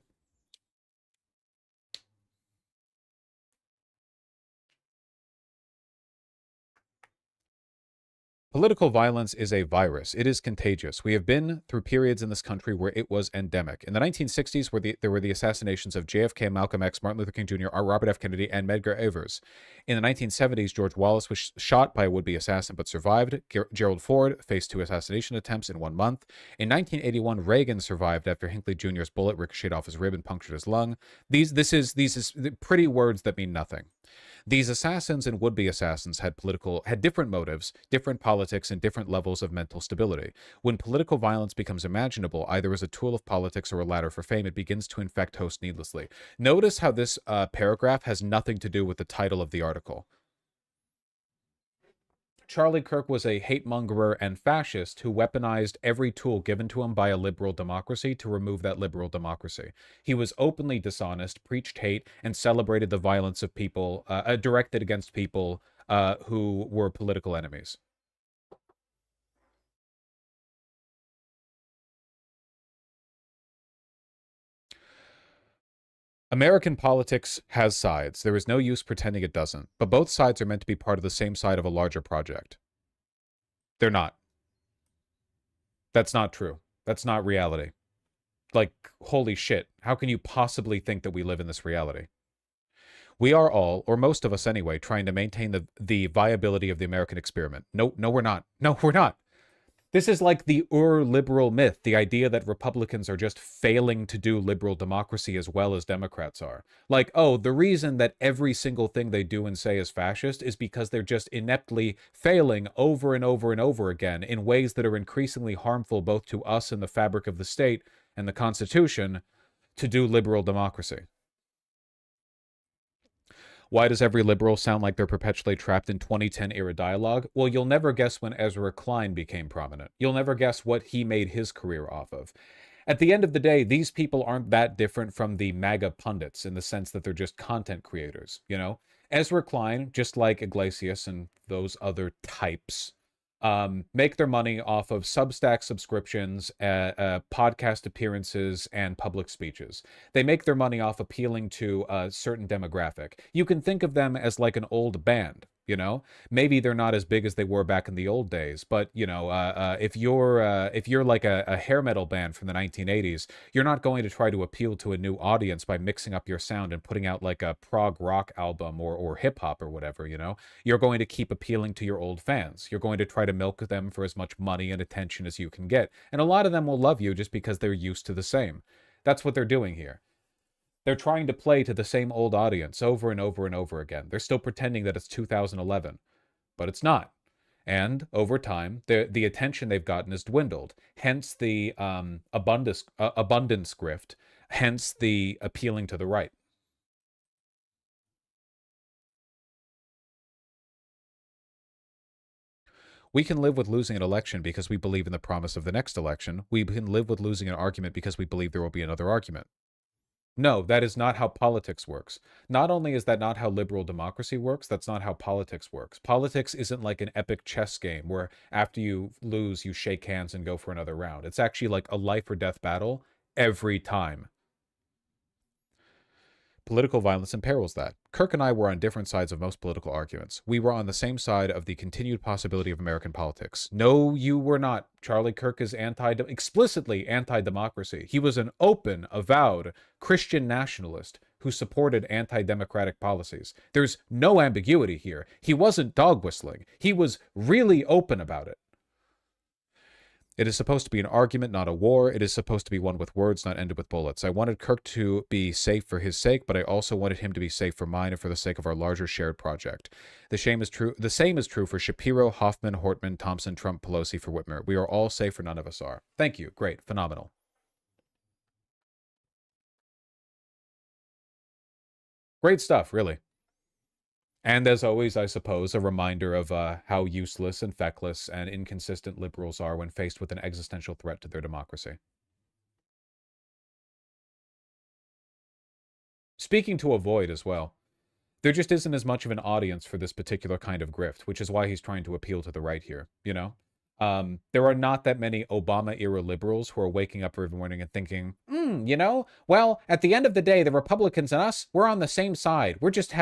Political violence is a virus. It is contagious. We have been through periods in this country where it was endemic. In the 1960s, there were the assassinations of JFK, Malcolm X, Martin Luther King Jr., Robert F. Kennedy, and Medgar Evers. In the 1970s, George Wallace was shot by a would-be assassin but survived. Gerald Ford faced 2 assassination attempts in 1 month. In 1981, Reagan survived after Hinckley Jr.'s bullet ricocheted off his rib and punctured his lung. These is pretty words that mean nothing. These assassins and would-be assassins had different motives, different politics, and different levels of mental stability. When political violence becomes imaginable, either as a tool of politics or a ladder for fame, it begins to infect hosts needlessly. Notice how this paragraph has nothing to do with the title of the article. Charlie Kirk was a hate-mongerer and fascist who weaponized every tool given to him by a liberal democracy to remove that liberal democracy. He was openly dishonest, preached hate, and celebrated the violence of people directed against people who were political enemies. American politics has sides. There is no use pretending it doesn't. But both sides are meant to be part of the same side of a larger project. They're not. That's not true. That's not reality. Like, holy shit. How can you possibly think that we live in this reality? We are all, or most of us anyway, trying to maintain the viability of the American experiment. No, we're not. No, we're not. This is like the liberal myth, the idea that Republicans are just failing to do liberal democracy as well as Democrats are. Like, oh, the reason that every single thing they do and say is fascist is because they're just ineptly failing over and over and over again in ways that are increasingly harmful both to us and the fabric of the state and the Constitution to do liberal democracy. Why does every liberal sound like they're perpetually trapped in 2010-era dialogue? Well, you'll never guess when Ezra Klein became prominent. You'll never guess what he made his career off of. At the end of the day, these people aren't that different from the MAGA pundits in the sense that they're just content creators, you know? Ezra Klein, just like Iglesias and those other types, make their money off of Substack subscriptions, podcast appearances, and public speeches. They make their money off appealing to a certain demographic. You can think of them as like an old band, you know? Maybe they're not as big as they were back in the old days, but, you know, if you're like a hair metal band from the 1980s, you're not going to try to appeal to a new audience by mixing up your sound and putting out like a prog rock album or hip-hop or whatever, you know? You're going to keep appealing to your old fans. You're going to try to milk them for as much money and attention as you can get. And a lot of them will love you just because they're used to the same. That's what they're doing here. They're trying to play to the same old audience over and over and over again. They're still pretending that it's 2011, but it's not. And over time, the attention they've gotten has dwindled. Hence the abundance grift. Hence the appealing to the right. We can live with losing an election because we believe in the promise of the next election. We can live with losing an argument because we believe there will be another argument. No, that is not how politics works. Not only is that not how liberal democracy works, that's not how politics works. Politics isn't like an epic chess game where after you lose, you shake hands and go for another round. It's actually like a life or death battle every time. Political violence imperils that. Kirk and I were on different sides of most political arguments. We were on the same side of the continued possibility of American politics. No, you were not. Charlie Kirk is explicitly anti-democracy. He was an open, avowed Christian nationalist who supported anti-democratic policies. There's no ambiguity here. He wasn't dog whistling. He was really open about it. It is supposed to be an argument, not a war. It is supposed to be one with words, not ended with bullets. I wanted Kirk to be safe for his sake, but I also wanted him to be safe for mine and for the sake of our larger shared project. The same is true for Shapiro, Hoffman, Hortman, Thompson, Trump, Pelosi, for Whitmer. We are all safe, or none of us are. Thank you. Great. Phenomenal. Great stuff, really. And as always, I suppose, a reminder of how useless and feckless and inconsistent liberals are when faced with an existential threat to their democracy. Speaking to avoid as well, there just isn't as much of an audience for this particular kind of grift, which is why he's trying to appeal to the right here, you know? There are not that many Obama-era liberals who are waking up every morning and thinking, you know, well, at the end of the day, the Republicans and us, we're on the same side. We're just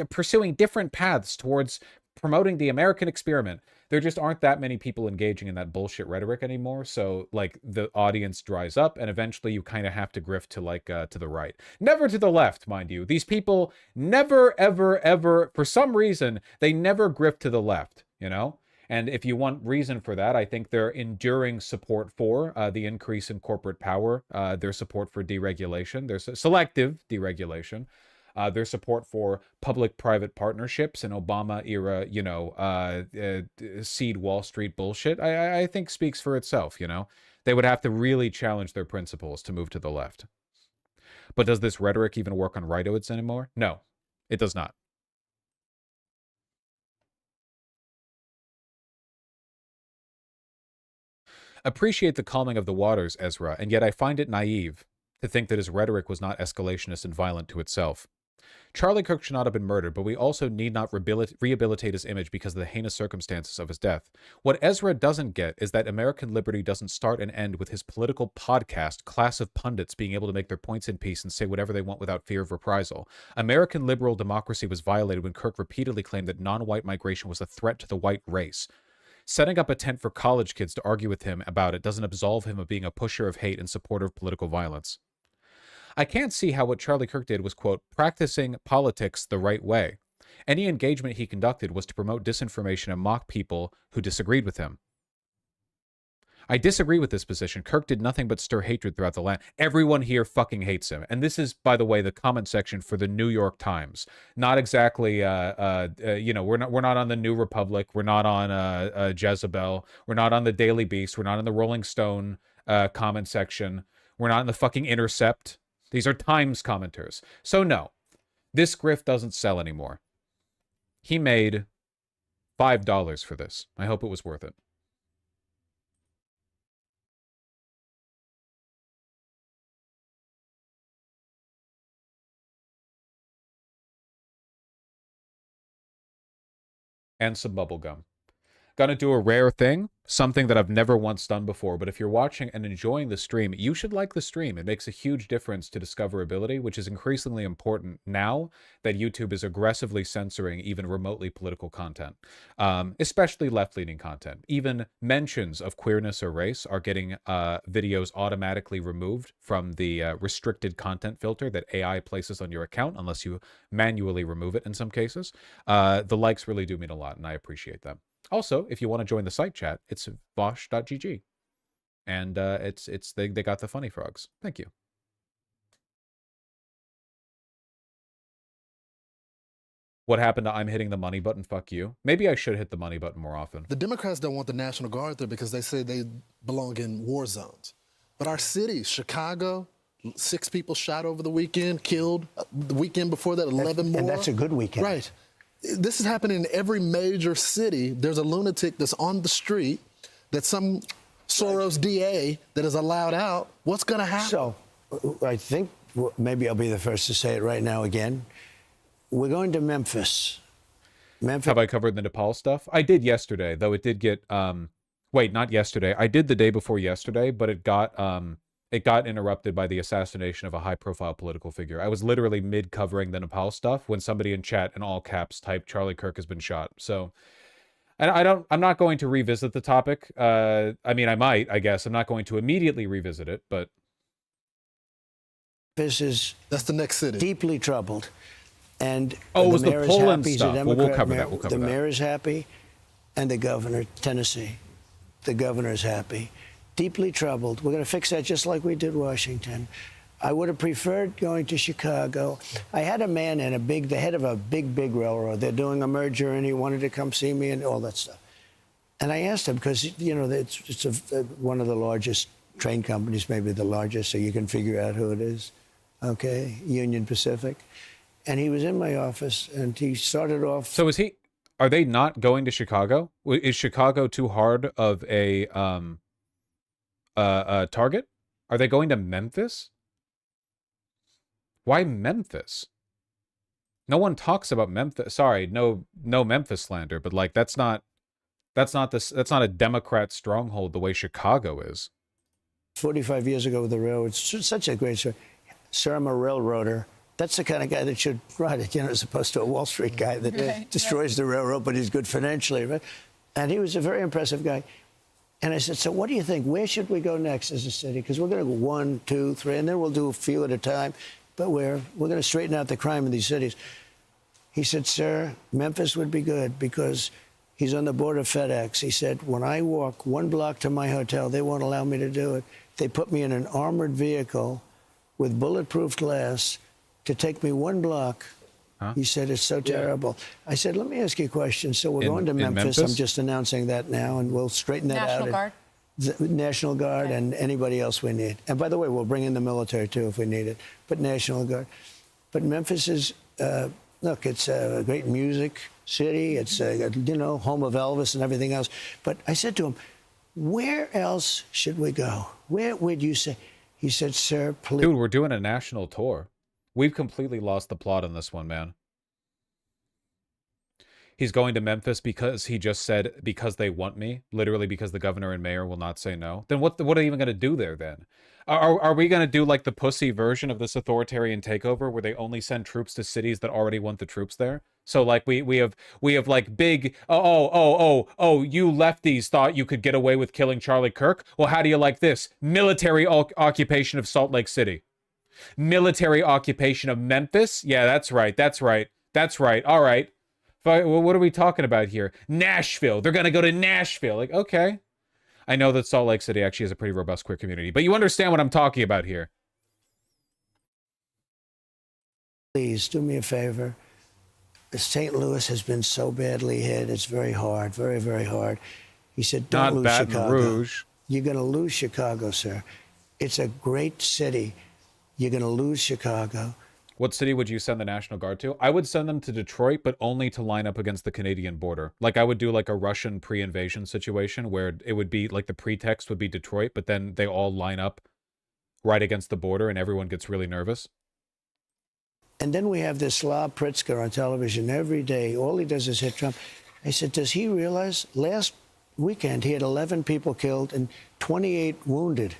pursuing different paths towards promoting the American experiment. There just aren't that many people engaging in that bullshit rhetoric anymore. So, like, the audience dries up, and eventually you kind of have to grift to, like, to the right. Never to the left, mind you. These people never, ever, ever, for some reason, they never grift to the left, you know? And if you want reason for that, I think their enduring support for the increase in corporate power, their support for deregulation, their selective deregulation, their support for public-private partnerships and Obama-era, you know, seed Wall Street bullshit, I think speaks for itself, you know? They would have to really challenge their principles to move to the left. But does this rhetoric even work on rightoids anymore? No, it does not. Appreciate the calming of the waters, Ezra, and yet I find it naive to think that his rhetoric was not escalationist and violent to itself. Charlie Kirk should not have been murdered, but we also need not rehabilitate his image because of the heinous circumstances of his death. What Ezra doesn't get is that American liberty doesn't start and end with his political podcast, Class of Pundits, being able to make their points in peace and say whatever they want without fear of reprisal. American liberal democracy was violated when Kirk repeatedly claimed that non-white migration was a threat to the white race. Setting up a tent for college kids to argue with him about it doesn't absolve him of being a pusher of hate and supporter of political violence. I can't see how what Charlie Kirk did was, quote, practicing politics the right way. Any engagement he conducted was to promote disinformation and mock people who disagreed with him. I disagree with this position. Kirk did nothing but stir hatred throughout the land. Everyone here fucking hates him. And this is, by the way, the comment section for the New York Times. Not exactly, you know, we're not on the New Republic. We're not on Jezebel. We're not on the Daily Beast. We're not on the Rolling Stone comment section. We're not in the fucking Intercept. These are Times commenters. So no, this grift doesn't sell anymore. He made $5 for this. I hope it was worth it. And some bubblegum. Gonna do a rare thing, something that I've never once done before, but if you're watching and enjoying the stream, you should like the stream. It makes a huge difference to discoverability, which is increasingly important now that YouTube is aggressively censoring even remotely political content, especially left-leaning content. Even mentions of queerness or race are getting videos automatically removed from the restricted content filter that AI places on your account, unless you manually remove it in some cases. The likes really do mean a lot, and I appreciate them. Also, if you want to join the site chat, it's vosh.gg. And they got the funny frogs. Thank you. What happened to I'm hitting the money button? Fuck you. Maybe I should hit the money button more often. The Democrats don't want the National Guard there because they say they belong in war zones. But our cities, Chicago, 6 people shot over the weekend, killed. The weekend before that, 11 more. And that's a good weekend. Right. This is happening in every major city. There's a lunatic that's on the street that some Soros DA that is allowed out. What's going to happen? So I think maybe I'll be the first to say it right now again. We're going to Memphis. Have I covered the Nepal stuff? I did yesterday, though it did get wait, not yesterday. I did the day before yesterday, but it got interrupted by the assassination of a high-profile political figure. I was literally mid-covering the Nepal stuff when somebody in chat in all caps typed Charlie Kirk has been shot. So I'm not going to revisit the topic. I mean, I might, I guess. I'm not going to immediately revisit it, but that's the next city. Deeply troubled. And it was the mayor is Poland happy. He's a stuff. Well, we'll cover mayor. that. We'll cover the that. mayor is happy, and the governor, Tennessee, the governor is happy. Deeply troubled. We're going to fix that just like we did Washington. I would have preferred going to Chicago. I had a man in the head of a big railroad. They're doing a merger, and he wanted to come see me and all that stuff. And I asked him, because, you know, it's one of the largest train companies, maybe the largest, so you can figure out who it is. Okay, Union Pacific. And he was in my office, and he started off. So are they not going to Chicago? Is Chicago too hard of a target? Are they going to Memphis? Why Memphis? No one talks about Memphis. Sorry, no Memphis slander, but like that's not a Democrat stronghold the way Chicago is. 45 years ago with the railroad, it's such a great story. Sir, I'm a railroader. That's the kind of guy that should ride it, you know, as opposed to a Wall Street guy that destroys the railroad, but he's good financially, right? And he was a very impressive guy. And I said, so what do you think? Where should we go next as a city? Because we're going to go 1, 2, 3, and then we'll do a few at a time. But we're going to straighten out the crime in these cities. He said, sir, Memphis would be good because he's on the board of FedEx. He said, when I walk 1 block to my hotel, they won't allow me to do it. They put me in an armored vehicle with bulletproof glass to take me 1 block. Huh? He said, it's so terrible. I said, let me ask you a question. So we're going to Memphis. I'm just announcing that now, and we'll straighten that out. National Guard? The National Guard and anybody else we need. And by the way, we'll bring in the military, too, if we need it. But National Guard. But Memphis is, look, it's a great music city. It's, you know, home of Elvis and everything else. But I said to him, where else should we go? Where would you say? He said, sir, please. Dude, we're doing a national tour. We've completely lost the plot on this one, man. He's going to Memphis because he just said, because they want me, literally because the governor and mayor will not say no. Then what are they even going to do there then? Are we going to do like the pussy version of this authoritarian takeover where they only send troops to cities that already want the troops there? So like we have like big, you lefties thought you could get away with killing Charlie Kirk? Well, how do you like this? Military occupation of Salt Lake City. Military occupation of Memphis? Yeah, that's right. All right. Well, what are we talking about here? Nashville. They're going to go to Nashville. Like, okay. I know that Salt Lake City actually has a pretty robust queer community, but you understand what I'm talking about here. Please do me a favor. St. Louis has been so badly hit. It's very hard, very, very hard. He said, don't lose Chicago. Rouge. You're going to lose Chicago, sir. It's a great city. You're going to lose Chicago. What city would you send the National Guard to? I would send them to Detroit, but only to line up against the Canadian border. Like I would do like a Russian pre-invasion situation where it would be like the pretext would be Detroit, but then they all line up right against the border and everyone gets really nervous. And then we have this Slav Pritzker on television every day. All he does is hit Trump. I said, does he realize last weekend he had 11 people killed and 28 wounded?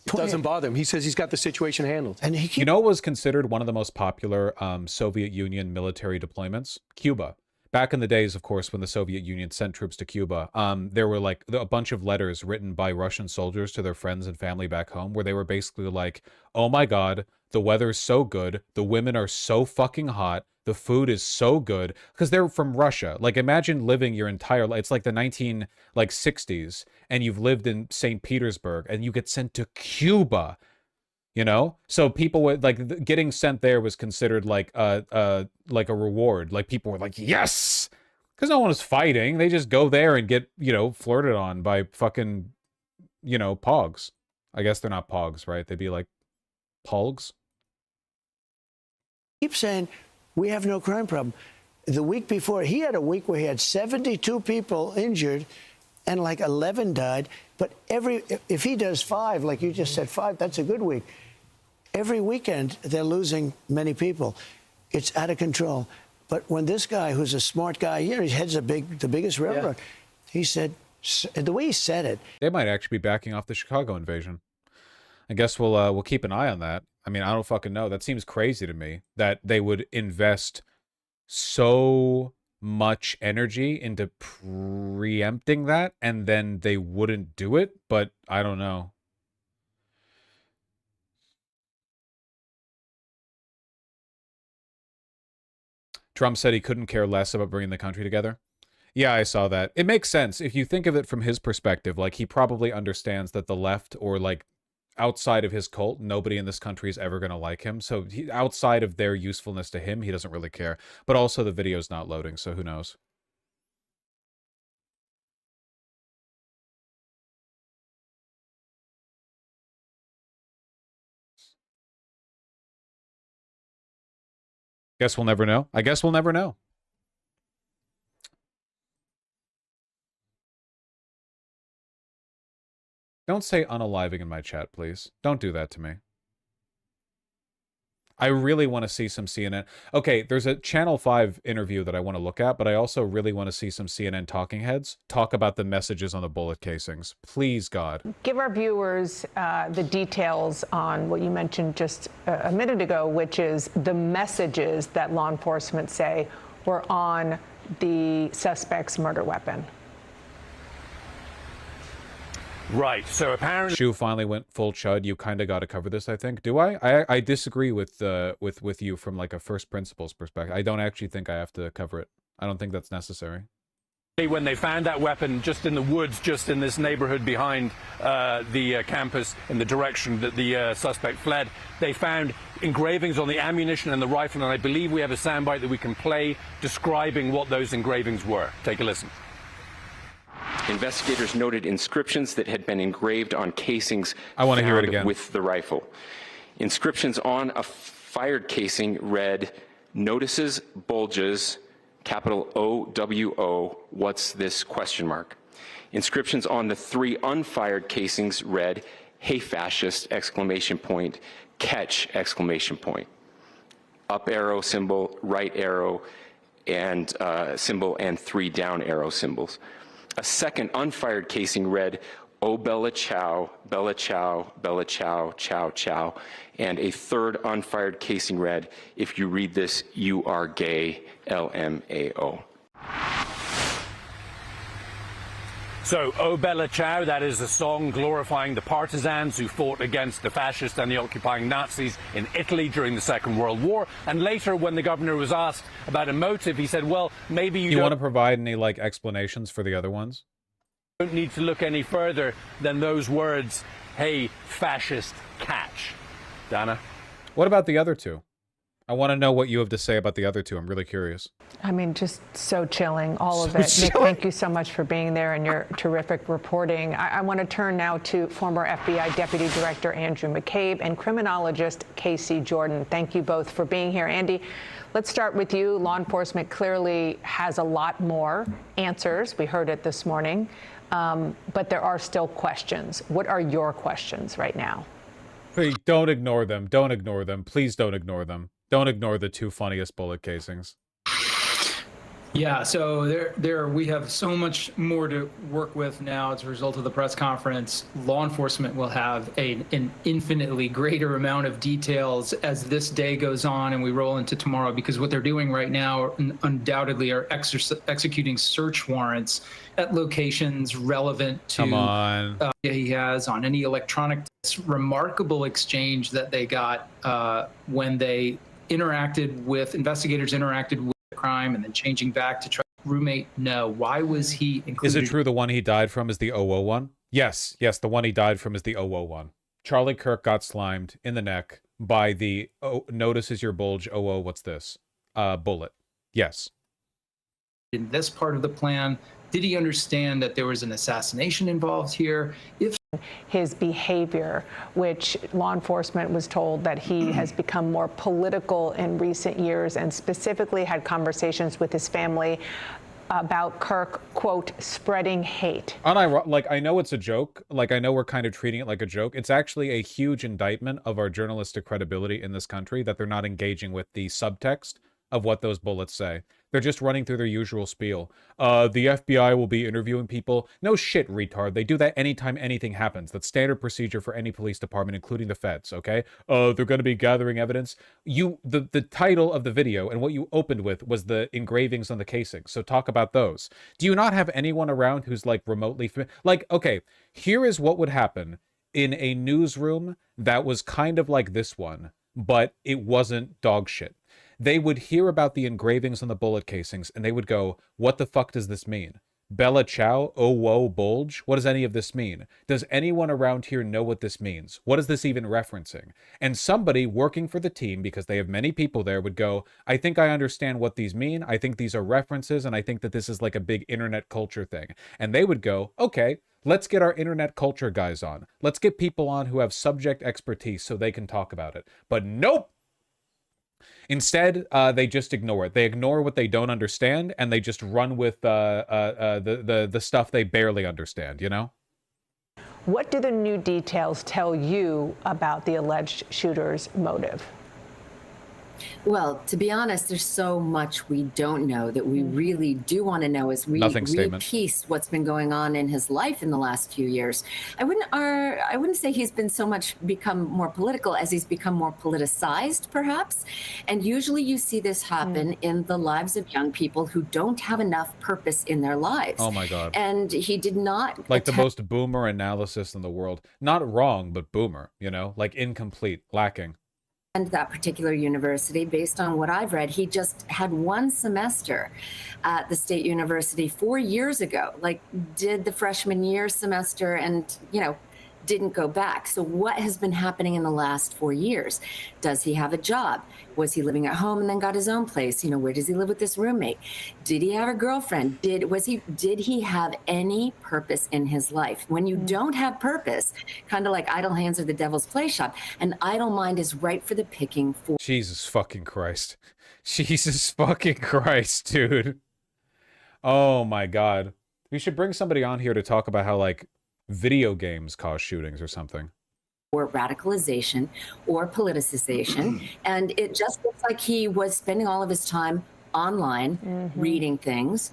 It doesn't bother him. He says he's got the situation handled. And you know what was considered one of the most popular Soviet Union military deployments? Cuba. Back in the days, of course, when the Soviet Union sent troops to Cuba, there were like a bunch of letters written by Russian soldiers to their friends and family back home where they were basically like, oh my God, the weather's so good. The women are so fucking hot. The food is so good because they're from Russia. Like imagine living your entire life. It's like the 1960s and you've lived in St. Petersburg and you get sent to Cuba, you know? So people would like getting sent there was considered like a reward. Like people were like, yes, because no one was fighting. They just go there and get, you know, flirted on by fucking, you know, pogs. I guess they're not pogs, right? They'd be like pogs. Keep saying we have no crime problem. the week before, he had a week where he had 72 people injured and like 11 died. But if he does 5, like you just said, 5, that's a good week. Every weekend, they're losing many people. It's out of control. But when this guy, who's a smart guy, he heads the biggest railroad, he said, the way he said it. They might actually be backing off the Chicago invasion. I guess we'll keep an eye on that. I mean, I don't fucking know. That seems crazy to me that they would invest so much energy into preempting that and then they wouldn't do it, but I don't know. Trump said he couldn't care less about bringing the country together. Yeah, I saw that. It makes sense. If you think of it from his perspective, like he probably understands that the left or like outside of his cult, nobody in this country is ever going to like him. So outside of their usefulness to him, he doesn't really care. But also the video's not loading, so who knows? Guess we'll never know. I guess we'll never know. Don't say unaliving in my chat, please. Don't do that to me. I really want to see some CNN. Okay, there's a Channel 5 interview that I want to look at, but I also really want to see some CNN talking heads talk about the messages on the bullet casings. Please, God. Give our viewers the details on what you mentioned just a minute ago, which is the messages that law enforcement say were on the suspect's murder weapon. Right. So apparently, Shu finally went full chud. You kind of got to cover this, I think. Do I? I disagree with you from like a first principles perspective. I don't actually think I have to cover it. I don't think that's necessary. when they found that weapon just in the woods, just in this neighborhood behind the campus in the direction that the suspect fled, they found engravings on the ammunition and the rifle, and I believe we have a soundbite that we can play describing what those engravings were. Take a listen. Investigators noted inscriptions that had been engraved on casings I want to hear it again. With the rifle. Inscriptions on a fired casing read, "Notices bulges, capital OWO, what's this question mark?" Inscriptions on the 3 unfired casings read, "Hey fascist, exclamation point, catch, exclamation point." Up arrow symbol, right arrow and symbol, and 3 down arrow symbols. A second unfired casing read, "Oh Bella Chow, Bella Chow, Bella Chow, Chow Chow." And a third unfired casing read, "If you read this, you are gay, LMAO. So, "Oh Bella Ciao," that is a song glorifying the partisans who fought against the fascists and the occupying Nazis in Italy during the Second World War. And later, when the governor was asked about a motive, he said, well, maybe you want to provide any, like, explanations for the other ones? Don't need to look any further than those words, "Hey, fascist, catch." Dana? What about the other two? I want to know what you have to say about the other two. I'm really curious. I mean, just so chilling, all of it. Nick, thank you so much for being there and your terrific reporting. I want to turn now to former FBI Deputy Director Andrew McCabe and criminologist Casey Jordan. Thank you both for being here. Andy, let's start with you. Law enforcement clearly has a lot more answers. We heard it this morning, but there are still questions. What are your questions right now? Hey, don't ignore them. Don't ignore them. Please don't ignore them. Don't ignore the 2 funniest bullet casings. Yeah, so we have so much more to work with now as a result of the press conference. Law enforcement will have an infinitely greater amount of details as this day goes on and we roll into tomorrow, because what they're doing right now undoubtedly are executing search warrants at locations relevant to he has on any electronic. This remarkable exchange that they got when they investigators interacted with the crime and then changing back to try roommate. No, why was he included? Is it true the one he died from is the OwO one? Yes, the one he died from is the OwO one. Charlie Kirk got slimed in the neck by the notices your bulge, OwO, what's this? Bullet. Yes. In this part of the plan, did he understand that there was an assassination involved here? If his behavior, which law enforcement was told that he has become more political in recent years and specifically had conversations with his family about Kirk, quote, spreading hate. Like, I know it's a joke. Like, I know we're kind of treating it like a joke. It's actually a huge indictment of our journalistic credibility in this country that they're not engaging with the subtext of what those bullets say. They're just running through their usual spiel. The FBI will be interviewing people. No shit, retard. They do that anytime anything happens. That's standard procedure for any police department, including the feds, okay? They're going to be gathering evidence. The title of the video and what you opened with was the engravings on the casing. So talk about those. Do you not have anyone around who's like remotely like, okay, here is what would happen in a newsroom that was kind of like this one, but it wasn't dog shit. They would hear about the engravings on the bullet casings, and they would go, what the fuck does this mean? Bella Chow, OwO bulge? What does any of this mean? Does anyone around here know what this means? What is this even referencing? And somebody working for the team, because they have many people there, would go, I think I understand what these mean. I think these are references, and I think that this is like a big internet culture thing. And they would go, okay, let's get our internet culture guys on. Let's get people on who have subject expertise so they can talk about it. But nope! Instead, they just ignore it. They ignore what they don't understand, and they just run with the stuff they barely understand, you know? What do the new details tell you about the alleged shooter's motive? Well, to be honest, there's so much we don't know that we really do want to know as we repiece what's been going on in his life in the last few years. I wouldn't say he's been so much become more political as he's become more politicized, perhaps. And usually you see this happen in the lives of young people who don't have enough purpose in their lives. Oh my God. And he did not like the most boomer analysis in the world. Not wrong, but boomer, you know, like incomplete, lacking. And that particular university, based on what I've read, he just had one semester at the state university 4 years ago, like did the freshman year semester and, you know, didn't go back. So what has been happening in the last 4 years? Does he have a job? Was he living at home and then got his own place? You know, where does he live with this roommate? Did he have a girlfriend? Did he have any purpose in his life? When you don't have purpose, kind of like idle hands are the devil's play shop, an idle mind is ripe for the picking for. Jesus fucking Christ. Jesus fucking Christ, dude. Oh my God. We should bring somebody on here to talk about how, like, video games cause shootings or something. Or radicalization or politicization. And it just looks like he was spending all of his time online, reading things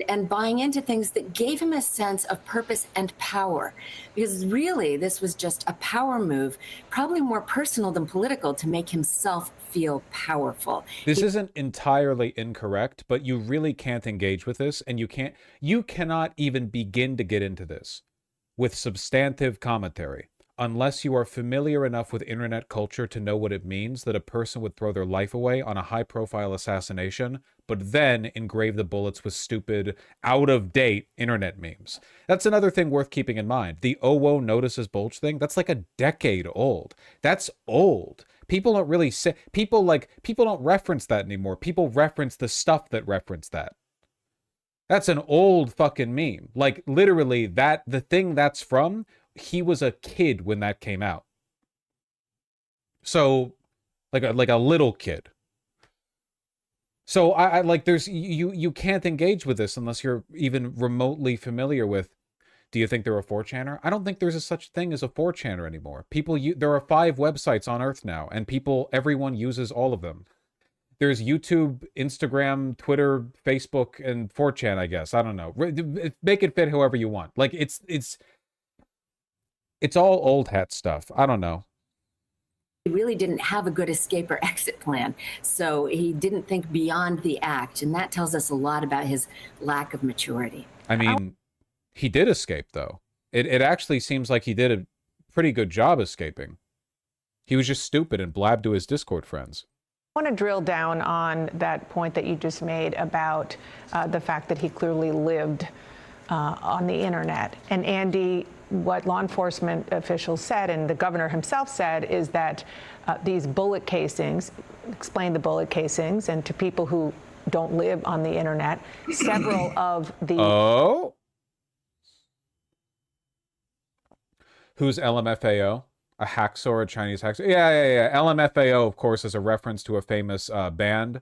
and buying into things that gave him a sense of purpose and power. Because really, this was just a power move, probably more personal than political, to make himself feel powerful. This isn't entirely incorrect, but you really can't engage with this, and you cannot even begin to get into this with substantive commentary unless you are familiar enough with internet culture to know what it means that a person would throw their life away on a high-profile assassination, but then engrave the bullets with stupid, out-of-date internet memes. That's another thing worth keeping in mind. The OwO notices bulge thing, that's like a decade old. That's old. People don't really say, people don't reference that anymore. People reference the stuff that reference that. That's an old fucking meme. Like, literally, the thing that's from, he was a kid when that came out. So, like a little kid. So, I like, there's, you can't engage with this unless you're even remotely familiar with, do you think they're a 4chaner? I don't think there's a such thing as a 4chaner anymore. There are 5 websites on Earth now, and everyone uses all of them. There's YouTube, Instagram, Twitter, Facebook, and 4chan, I guess. I don't know. Make it fit however you want. Like, it's all old hat stuff. I don't know. He really didn't have a good escape or exit plan. So he didn't think beyond the act. And that tells us a lot about his lack of maturity. I mean, he did escape, though. It actually seems like he did a pretty good job escaping. He was just stupid and blabbed to his Discord friends. I want to drill down on that point that you just made about the fact that he clearly lived on the internet. And Andy, what law enforcement officials said, and the governor himself said, is that these bullet casings, explain the bullet casings, and to people who don't live on the internet, several of the... Oh? Who's LMFAO? A hacksaw, a Chinese hacksaw? Yeah. LMFAO, of course, is a reference to a famous band.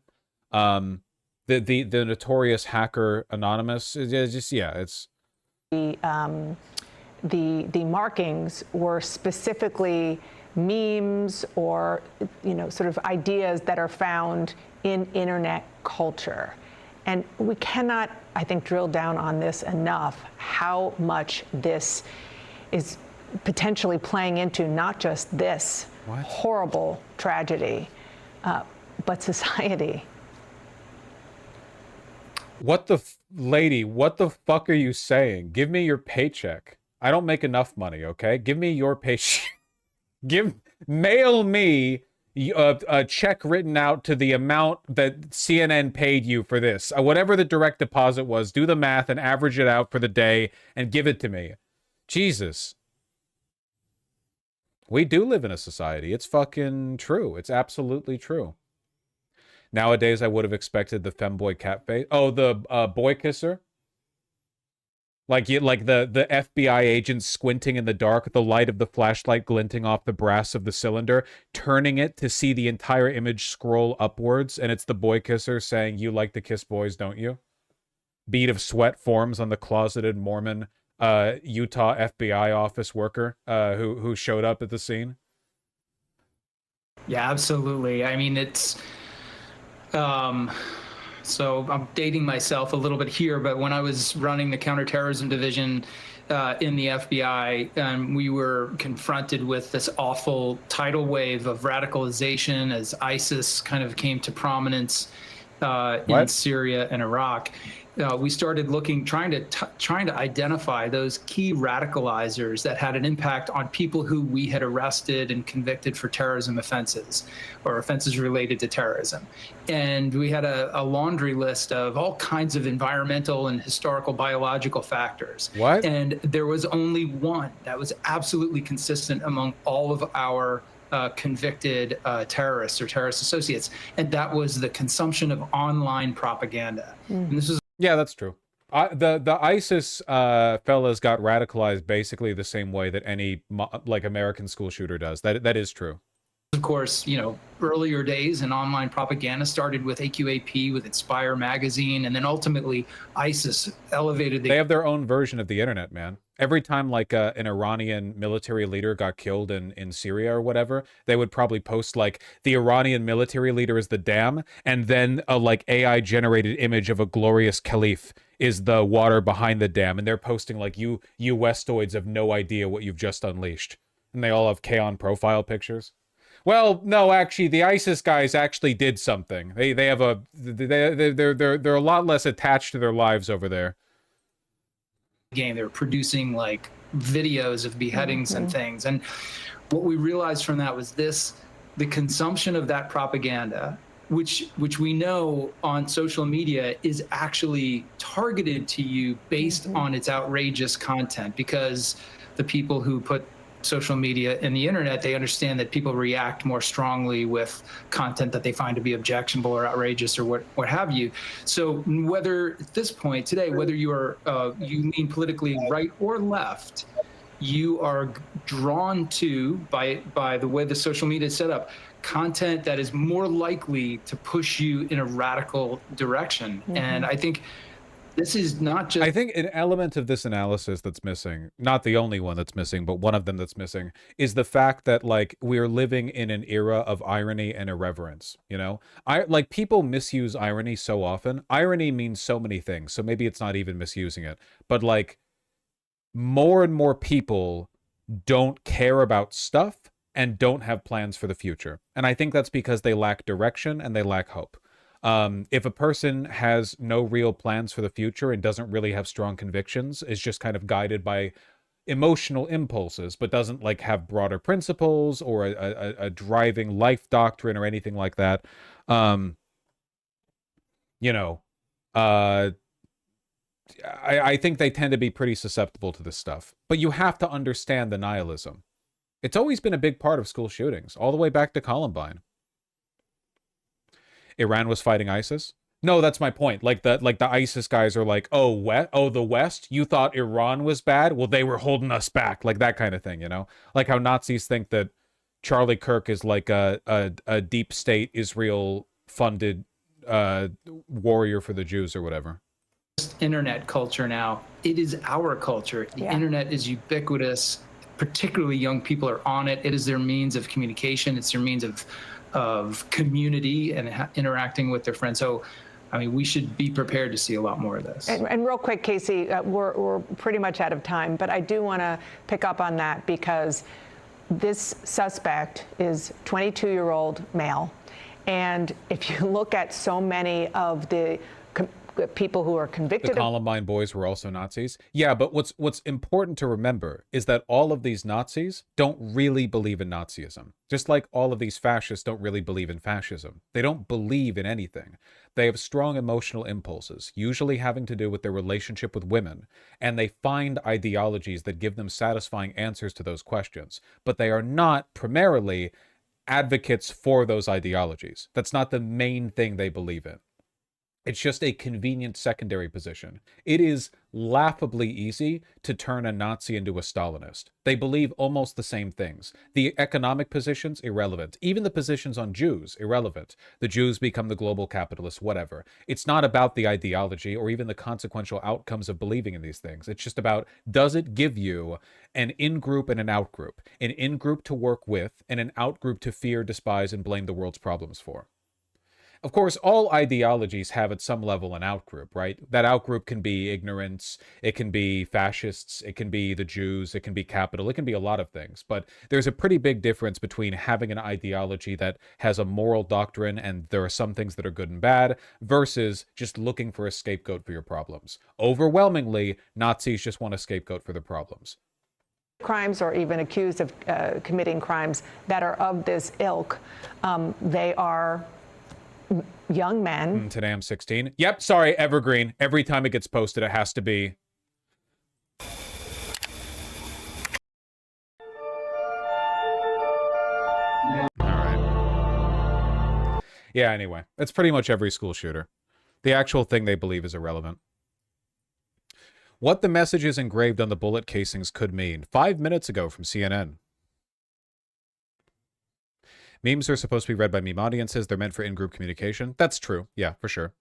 The notorious hacker Anonymous. It's the markings were specifically memes or sort of ideas that are found in internet culture. And we cannot, I think, drill down on this enough, how much this is potentially playing into not just this horrible tragedy, but society. What the lady, what the fuck are you saying? Give me your paycheck. I don't make enough money, okay? Give me your paycheck. Mail me a check written out to the amount that CNN paid you for this. Whatever the direct deposit was, do the math and average it out for the day and give it to me. Jesus. We do live in a society. It's fucking true. It's absolutely true. Nowadays, I would have expected the femboy cat face. Oh, the boy kisser. Like the FBI agent squinting in the dark, the light of the flashlight glinting off the brass of the cylinder, turning it to see the entire image scroll upwards, and it's the boy kisser saying, "You like to kiss boys, don't you?" Bead of sweat forms on the closeted Mormon Utah FBI office worker who showed up at the scene. Yeah, absolutely. I mean, it's so I'm dating myself a little bit here, but when I was running the counterterrorism division in the FBI, we were confronted with this awful tidal wave of radicalization as ISIS kind of came to prominence in Syria and Iraq. We started trying to identify those key radicalizers that had an impact on people who we had arrested and convicted for terrorism offenses or offenses related to terrorism. And we had a laundry list of all kinds of environmental and historical biological factors. What? And there was only one that was absolutely consistent among all of our convicted terrorists or terrorist associates, and that was the consumption of online propaganda. And this was Yeah, that's true. The ISIS fellas got radicalized basically the same way that any American school shooter does. That is true. Of course, earlier days in online propaganda started with AQAP, with Inspire magazine, and then ultimately ISIS elevated. They have their own version of the internet, man. Every time an Iranian military leader got killed in Syria or whatever, they would probably post the Iranian military leader is the dam, and then a AI generated image of a glorious caliph is the water behind the dam, and they're posting you Westoids have no idea what you've just unleashed, and they all have K-On profile pictures. Well, no, actually, the ISIS guys actually did something. They're a lot less attached to their lives over there. Game, they were producing videos of beheadings and things, and what we realized from that was the consumption of that propaganda, which we know on social media is actually targeted to you based on its outrageous content, because the people who put social media and the internet, they understand that people react more strongly with content that they find to be objectionable or outrageous or what have you. So whether at this point today, whether you are you lean politically right or left, you are drawn to by the way the social media is set up, content that is more likely to push you in a radical direction. And I think this is not just... I think an element of this analysis that's missing, not the only one that's missing, but one of them that's missing, is the fact that we're living in an era of irony and irreverence, people misuse irony so often. Irony means so many things, so maybe it's not even misusing it. But more and more people don't care about stuff and don't have plans for the future. And I think that's because they lack direction and they lack hope. If a person has no real plans for the future and doesn't really have strong convictions, is just kind of guided by emotional impulses, but doesn't have broader principles or a driving life doctrine or anything like that, I think they tend to be pretty susceptible to this stuff. But you have to understand the nihilism. It's always been a big part of school shootings, all the way back to Columbine. Iran was fighting ISIS. No, that's my point. Like the ISIS guys are like, oh, the West, you thought Iran was bad? Well, they were holding us back, like that kind of thing, you know? Like how Nazis think that Charlie Kirk is like a deep state Israel funded warrior for the Jews or whatever. Internet culture now. It is our culture. The internet is ubiquitous. Particularly young people are on it. It is their means of communication. It's their means of community and interacting with their friends. So, I mean, we should be prepared to see a lot more of this. And real quick, Casey, we're pretty much out of time, but I do want to pick up on that because this suspect is 22-year-old male. And if you look at so many of the people who are convicted The Columbine boys were also Nazis. Yeah, but what's important to remember is that all of these Nazis don't really believe in Nazism. Just like all of these fascists don't really believe in fascism. They don't believe in anything. They have strong emotional impulses, usually having to do with their relationship with women, and they find ideologies that give them satisfying answers to those questions. But they are not primarily advocates for those ideologies. That's not the main thing they believe in. It's just a convenient secondary position. It is laughably easy to turn a Nazi into a Stalinist. They believe almost the same things. The economic positions, irrelevant. Even the positions on Jews, irrelevant. The Jews become the global capitalists, whatever. It's not about the ideology or even the consequential outcomes of believing in these things. It's just about, does it give you an in-group and an out-group? An in-group to work with and an out-group to fear, despise, and blame the world's problems for. Of course, all ideologies have at some level an outgroup, right? That outgroup can be ignorance, it can be fascists, it can be the Jews, it can be capital, it can be a lot of things. But there's a pretty big difference between having an ideology that has a moral doctrine and there are some things that are good and bad versus just looking for a scapegoat for your problems. Overwhelmingly, Nazis just want a scapegoat for their problems. Crimes or even accused of committing crimes that are of this ilk, they are young men. Today I'm 16. Yep, sorry, evergreen. Every time it gets posted, it has to be. All right. Yeah, anyway, it's pretty much every school shooter. The actual thing they believe is irrelevant. What the messages engraved on the bullet casings could mean. 5 minutes ago from CNN. Memes are supposed to be read by meme audiences. They're meant for in-group communication. That's true. Yeah, for sure.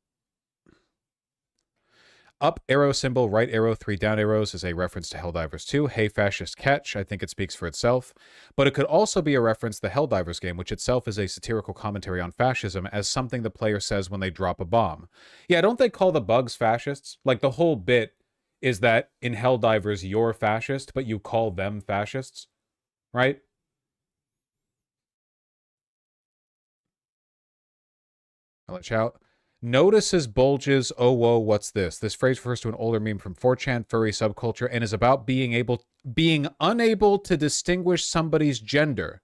Up arrow symbol, right arrow, 3 down arrows is a reference to Helldivers 2. Hey, fascist catch. I think it speaks for itself. But it could also be a reference to the Helldivers game, which itself is a satirical commentary on fascism as something the player says when they drop a bomb. Yeah, don't they call the bugs fascists? Like, the whole bit is that in Helldivers, you're fascist, but you call them fascists, right? I'll let you out. Notices bulges, OwO, what's this? This phrase refers to an older meme from 4chan furry subculture and is about being unable to distinguish somebody's gender.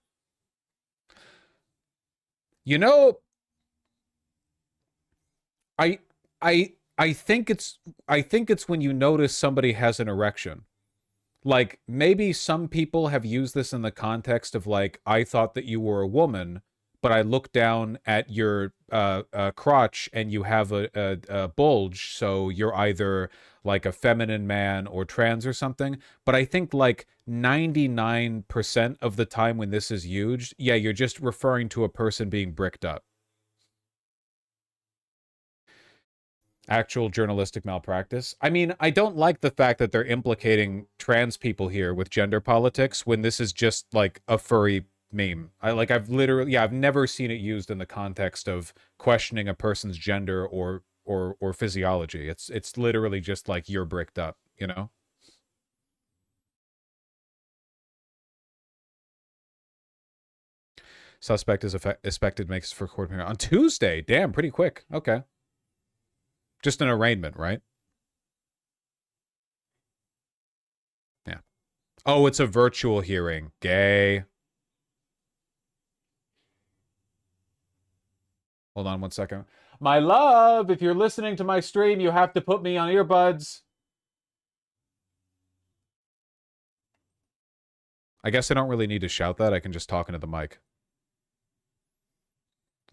You know, I think it's when you notice somebody has an erection. Like, maybe some people have used this in the context of like, I thought that you were a woman, but I look down at your crotch and you have a bulge, so you're either like a feminine man or trans or something. But I think like 99% of the time when this is used, yeah, you're just referring to a person being bricked up. Actual journalistic malpractice. I mean, I don't like the fact that they're implicating trans people here with gender politics when this is just like a furry meme. I've never seen it used in the context of questioning a person's gender or physiology. It's literally just like you're bricked up, you know? Suspect is expected makes for court hearing on Tuesday. Damn, pretty quick. Okay. Just an arraignment, right? Yeah. Oh, it's a virtual hearing. Gay. Hold on one second. My love, if you're listening to my stream, you have to put me on earbuds. I guess I don't really need to shout that. I can just talk into the mic.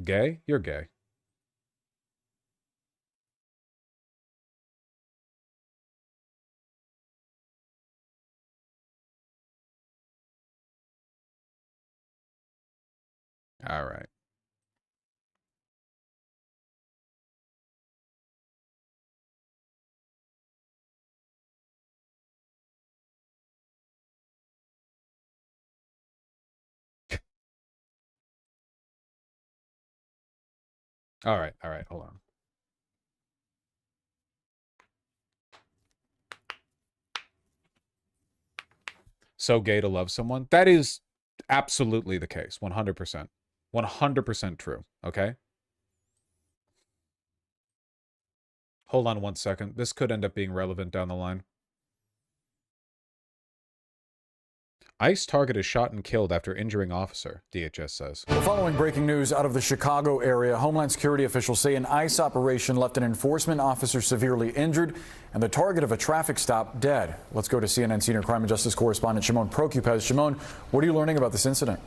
Gay? You're gay. All right. All right, hold on. So gay to love someone? That is absolutely the case. 100%. 100% true, okay? Hold on 1 second. This could end up being relevant down the line. ICE target is shot and killed after injuring officer, DHS says. The following breaking news out of the Chicago area. Homeland Security officials say an ICE operation left an enforcement officer severely injured and the target of a traffic stop dead. Let's go to CNN senior crime and justice correspondent Shimon Prokupez. Shimon, what are you learning about this incident?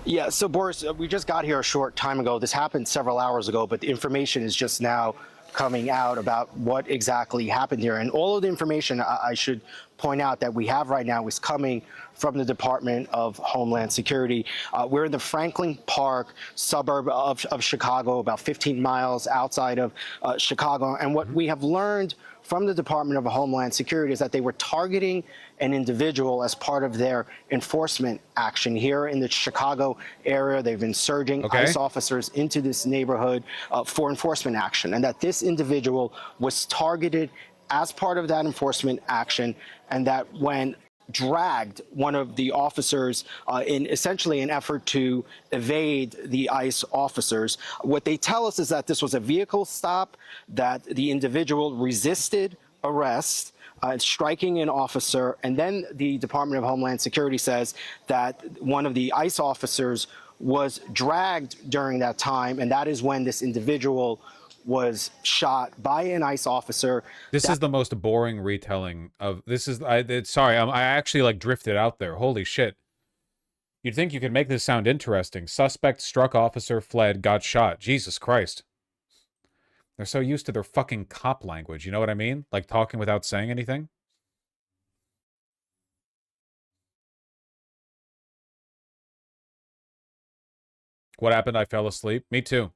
Yeah, so Boris, we just got here a short time ago. This happened several hours ago, but the information is just now coming out about what exactly happened here. And all of the information, I should point out, that we have right now is coming from the Department of Homeland Security. We're in the Franklin Park suburb of Chicago, about 15 miles outside of Chicago. And what we have learned from the Department of Homeland Security is that they were targeting an individual as part of their enforcement action here in the Chicago area. They've been surging ICE officers into this neighborhood for enforcement action, and that this individual was targeted as part of that enforcement action, and that when dragged one of the officers in essentially an effort to evade the ICE officers. What they tell us is that this was a vehicle stop, that the individual resisted arrest, striking an officer, and then the Department of Homeland Security says that one of the ICE officers was dragged during that time, and that is when this individual was shot by an ICE officer. This is the most boring retelling of this. Sorry, I actually like drifted out there. Holy shit. You'd think you could make this sound interesting. Suspect struck officer, fled, got shot. Jesus Christ. They're so used to their fucking cop language. You know what I mean? Like talking without saying anything. What happened? I fell asleep. Me too.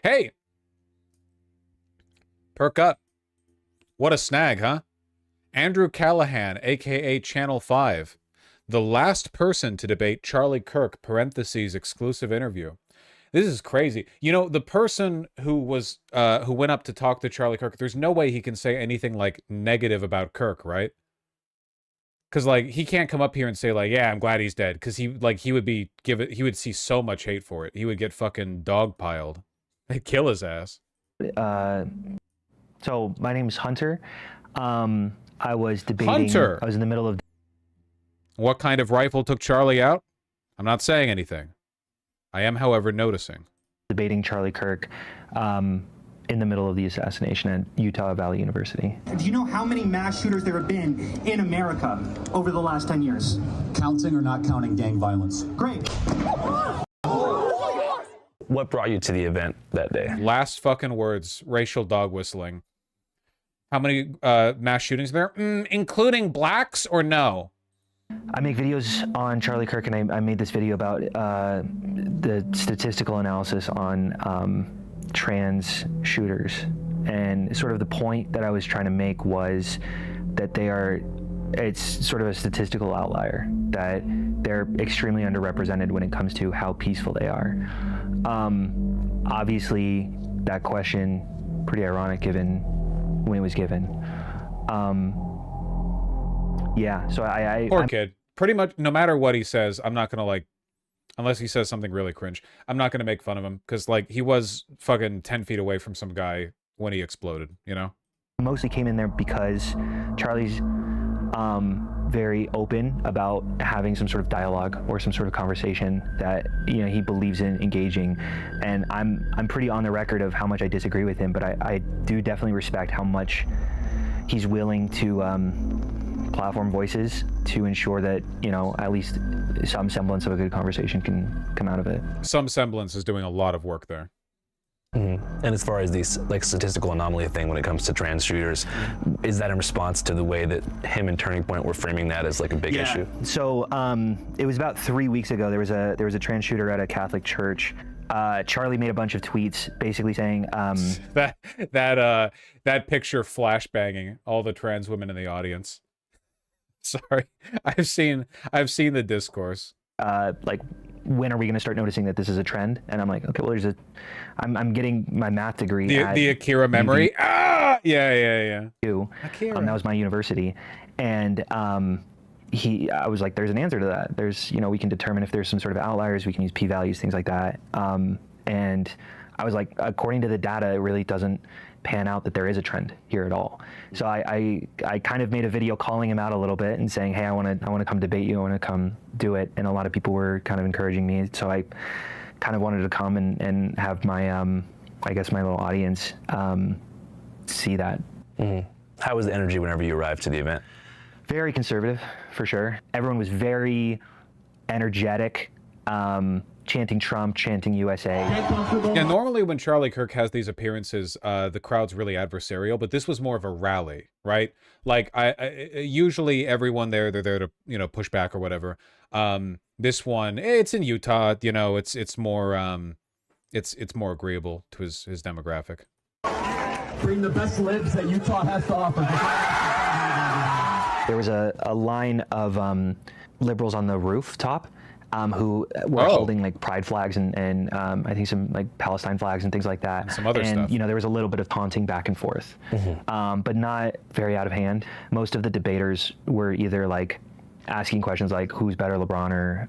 Hey! Perk up. What a snag, huh? Andrew Callahan, a.k.a. Channel 5. The last person to debate Charlie Kirk, parentheses, exclusive interview. This is crazy. You know, the person who was, who went up to talk to Charlie Kirk, there's no way he can say anything, like, negative about Kirk, right? Because, like, he can't come up here and say, like, yeah, I'm glad he's dead. Because he would see so much hate for it. He would get fucking dogpiled. They'd kill his ass. So my name's Hunter. I was debating. Hunter! I was in the middle of. What kind of rifle took Charlie out? I'm not saying anything. I am, however, noticing. Debating Charlie Kirk in the middle of the assassination at Utah Valley University. Do you know how many mass shooters there have been in America over the last 10 years? Counting or not counting gang violence? Great. What brought you to the event that day? Last fucking words, racial dog whistling. How many mass shootings are there? Including blacks or no? I make videos on Charlie Kirk, and I made this video about the statistical analysis on trans shooters. And sort of the point that I was trying to make was that it's sort of a statistical outlier, that they're extremely underrepresented when it comes to how peaceful they are. Obviously, that question, pretty ironic given when it was given. Yeah, so Poor kid. Pretty much, no matter what he says, I'm not gonna, like, unless he says something really cringe, I'm not gonna make fun of him, because, like, he was fucking 10 feet away from some guy when he exploded, you know? Mostly came in there because Charlie's very open about having some sort of dialogue or some sort of conversation that, you know, he believes in engaging. And I'm pretty on the record of how much I disagree with him, but I do definitely respect how much he's willing to platform voices to ensure that, you know, at least some semblance of a good conversation can come out of it. Some semblance is doing a lot of work there. And as far as these like statistical anomaly thing when it comes to trans shooters, is that in response to the way that him and Turning Point were framing that as like a big issue? So it was about 3 weeks ago. There was a trans shooter at a Catholic church. Charlie made a bunch of tweets basically saying that picture flashbanging all the trans women in the audience. Sorry, I've seen the discourse. Like, when are we going to start noticing that this is a trend? And I'm like, okay, well, I'm getting my math degree. The Akira memory. Yeah. Akira. That was my university, and I was like, there's an answer to that. There's, we can determine if there's some sort of outliers. We can use p-values, things like that. And I was like, according to the data, it really doesn't pan out that there is a trend here at all. So I kind of made a video calling him out a little bit and saying, hey, I want to come debate you. I want to come do it. And a lot of people were kind of encouraging me. So I kind of wanted to come and have my, I guess my little audience see that. How was the energy whenever you arrived to the event? Very conservative, for sure. Everyone was very energetic, chanting Trump, chanting USA. Yeah, normally when Charlie Kirk has these appearances, the crowd's really adversarial, but this was more of a rally, right? Like, I usually everyone there, they're there to, push back or whatever. This one, it's in Utah, it's more it's more agreeable to his demographic. Bring the best libs that Utah has to offer. There was a line of liberals on the rooftop who were holding like pride flags and I think some like Palestine flags and things like that. And some other stuff. There was a little bit of taunting back and forth, but not very out of hand. Most of the debaters were either like asking questions like who's better, LeBron or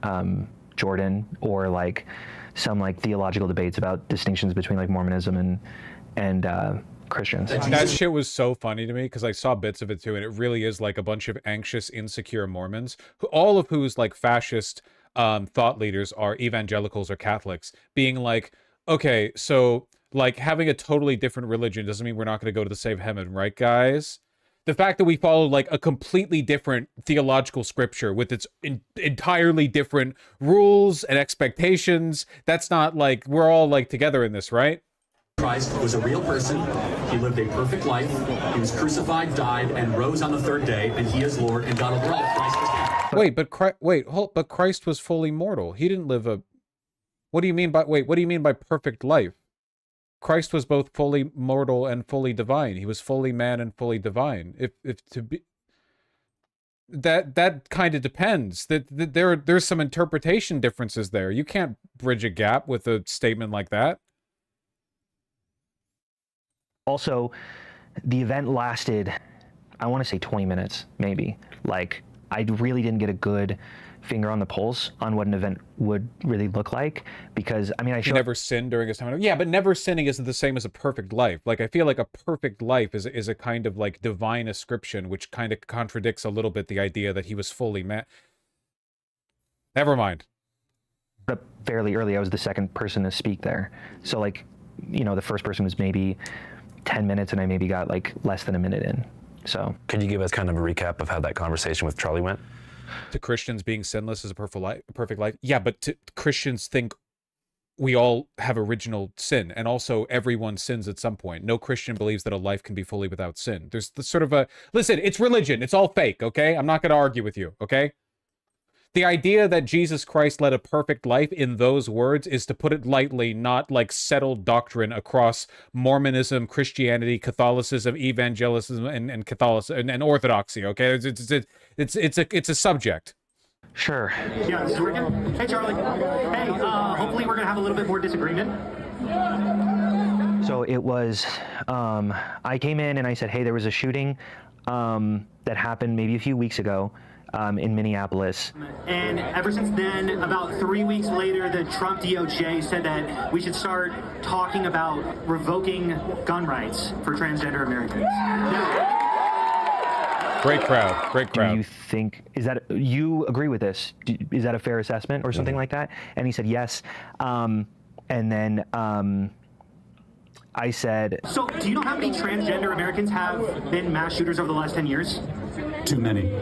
Jordan, or like some like theological debates about distinctions between like Mormonism and Christians. That shit was so funny to me because I saw bits of it too, and it really is like a bunch of anxious, insecure Mormons, all of whose like fascist thought leaders are evangelicals or Catholics, being like, okay, so like having a totally different religion doesn't mean we're not going to go to the same heaven, right, guys? The fact that we follow like a completely different theological scripture with its entirely different rules and expectations, that's not like we're all like together in this, right? Christ was a real person. He lived a perfect life. He was crucified, died, and rose on the third day, and he is Lord and God over all. Christ is God. But Christ was fully mortal. He didn't live a... What do you mean by perfect life? Christ was both fully mortal and fully divine. He was fully man and fully divine. If to be... That kind of depends. There's some interpretation differences there. You can't bridge a gap with a statement like that. Also, the event lasted, I want to say 20 minutes, maybe. Like, I really didn't get a good finger on the pulse on what an event would really look like, because, I mean, I showed... Never sinned during his time. Yeah, but never sinning isn't the same as a perfect life. Like, I feel like a perfect life is a kind of, like, divine ascription, which kind of contradicts a little bit the idea that he was fully man. Never mind. But fairly early, I was the second person to speak there. So, like, the first person was maybe 10 minutes and I maybe got like less than a minute in. So could you give us kind of a recap of how that conversation with Charlie went? To Christians, being sinless is a perfect life. Yeah, but Christians think we all have original sin, and also everyone sins at some point. No Christian believes that a life can be fully without sin. There's the sort of a... Listen, it's religion. It's all fake, okay? I'm not going to argue with you, okay? The idea that Jesus Christ led a perfect life in those words is, to put it lightly, not like settled doctrine across Mormonism, Christianity, Catholicism, evangelicalism, and Catholicism and Orthodoxy. Okay, it's a subject. Sure. Yeah, so we're gonna... Hey, Charlie. Hey, hopefully we're gonna have a little bit more disagreement. So it was, I came in and I said, hey, there was a shooting that happened maybe a few weeks ago. In Minneapolis. And ever since then, about 3 weeks later, the Trump DOJ said that we should start talking about revoking gun rights for transgender Americans. Great crowd. Great crowd. Do you think, you agree with this? Is that a fair assessment or something like that? And he said yes. And then I said... So, do you know how many transgender Americans have been mass shooters over the last 10 years? Too many.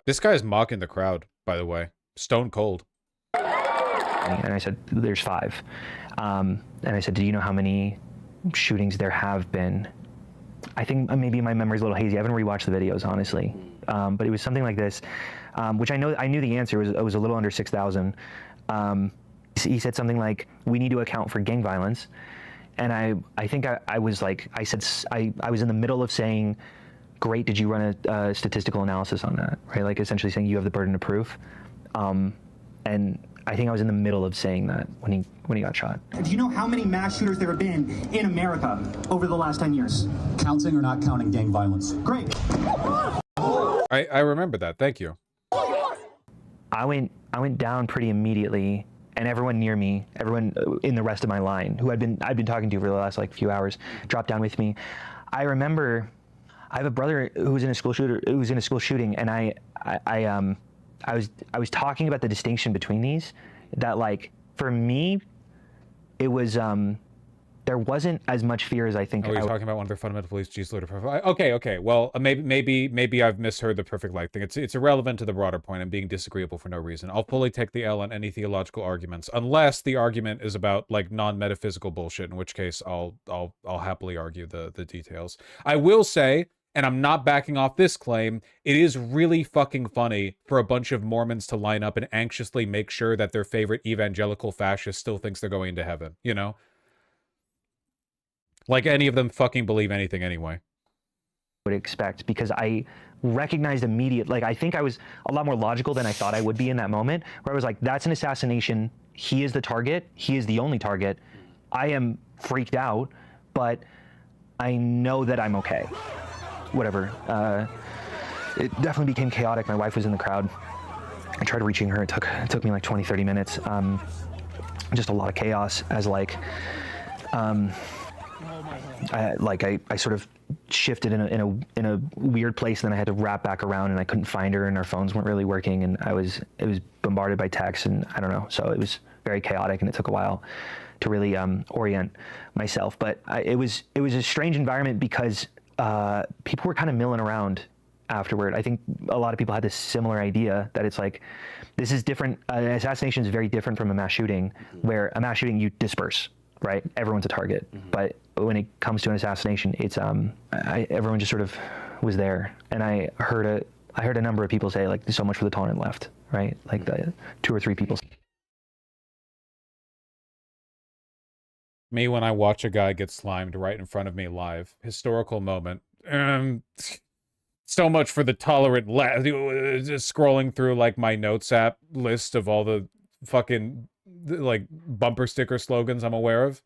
This guy is mocking the crowd, by the way. Stone cold. And I said, there's 5. And I said, do you know how many shootings there have been? I think maybe my memory's a little hazy. I haven't rewatched the videos, honestly. But it was something like this, which I knew the answer was. It was a little under 6,000. He said something like, "We need to account for gang violence," and I think I was like, I was in the middle of saying, "Great, did you run a statistical analysis on that?" Right, like essentially saying you have the burden of proof. And I think I was in the middle of saying that when he got shot. Do you know how many mass shooters there have been in America over the last 10 years? Counting or not counting gang violence? Great. I remember that. Thank you. I went down pretty immediately, and everyone near me, everyone in the rest of my line, who I'd been talking to for the last like few hours, dropped down with me. I remember, I have a brother who was in a school shooting, and I was talking about the distinction between these. That like for me, it was there wasn't as much fear as I think. Oh, you're talking about one of their fundamental beliefs, Jesus, Lord, perfect. Okay. Well, maybe I've misheard the perfect life thing. It's irrelevant to the broader point. I'm being disagreeable for no reason. I'll fully take the L on any theological arguments, unless the argument is about like non-metaphysical bullshit, in which case I'll happily argue the details. I will say, and I'm not backing off this claim, it is really fucking funny for a bunch of Mormons to line up and anxiously make sure that their favorite evangelical fascist still thinks they're going to heaven, you know? Like any of them fucking believe anything anyway. Would expect, because I recognized immediately, like I think I was a lot more logical than I thought I would be in that moment, where I was like, that's an assassination. He is the target. He is the only target. I am freaked out, but I know that I'm okay. Whatever. It definitely became chaotic. My wife was in the crowd. I tried reaching her. It took me like 20, 30 minutes. Just a lot of chaos as like, I sort of shifted in a weird place, and then I had to wrap back around, and I couldn't find her, and our phones weren't really working, and it was bombarded by texts, and I don't know. So it was very chaotic, and it took a while to really orient myself. But it was a strange environment because people were kind of milling around afterward. I think a lot of people had this similar idea that it's like, this is different. An assassination is very different from a mass shooting, where a mass shooting you disperse, right? Everyone's a target. But when it comes to an assassination, it's everyone just sort of was there. And I heard a number of people say like, so much for the tone and left, right? Like the 2 or 3 people. Me when I watch a guy get slimed right in front of me live. Historical moment. So much for the tolerant left. Just scrolling through like my notes app list of all the fucking like bumper sticker slogans I'm aware of.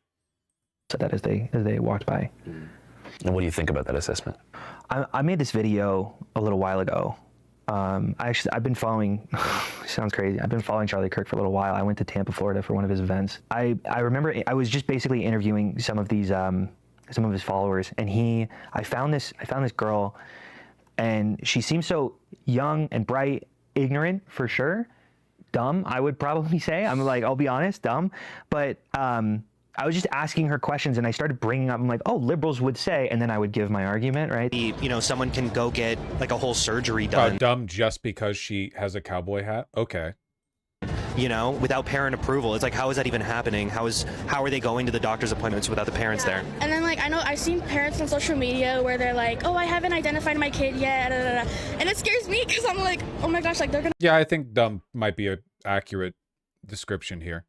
Said that as they walked by. And what do you think about that assessment? I made this video a little while ago. I've been following, sounds crazy, I've been following Charlie Kirk for a little while. I went to Tampa, Florida for one of his events. I remember I was just basically interviewing some of these, some of his followers, and I found this girl, and she seems so young and bright, ignorant for sure, dumb, I would probably say. I'm like, I'll be honest, dumb, but I was just asking her questions, and I started bringing up, I'm like, oh, liberals would say, and then I would give my argument, right? You know, someone can go get like a whole surgery done. Dumb just because she has a cowboy hat? Okay. You know, without parent approval. It's like, how is that even happening? How are they going to the doctor's appointments without the parents there? And then like, I've seen parents on social media where they're like, oh, I haven't identified my kid yet, da, da, da. And it scares me because I'm like, oh my gosh, like they're gonna Yeah, I think dumb might be an accurate description here.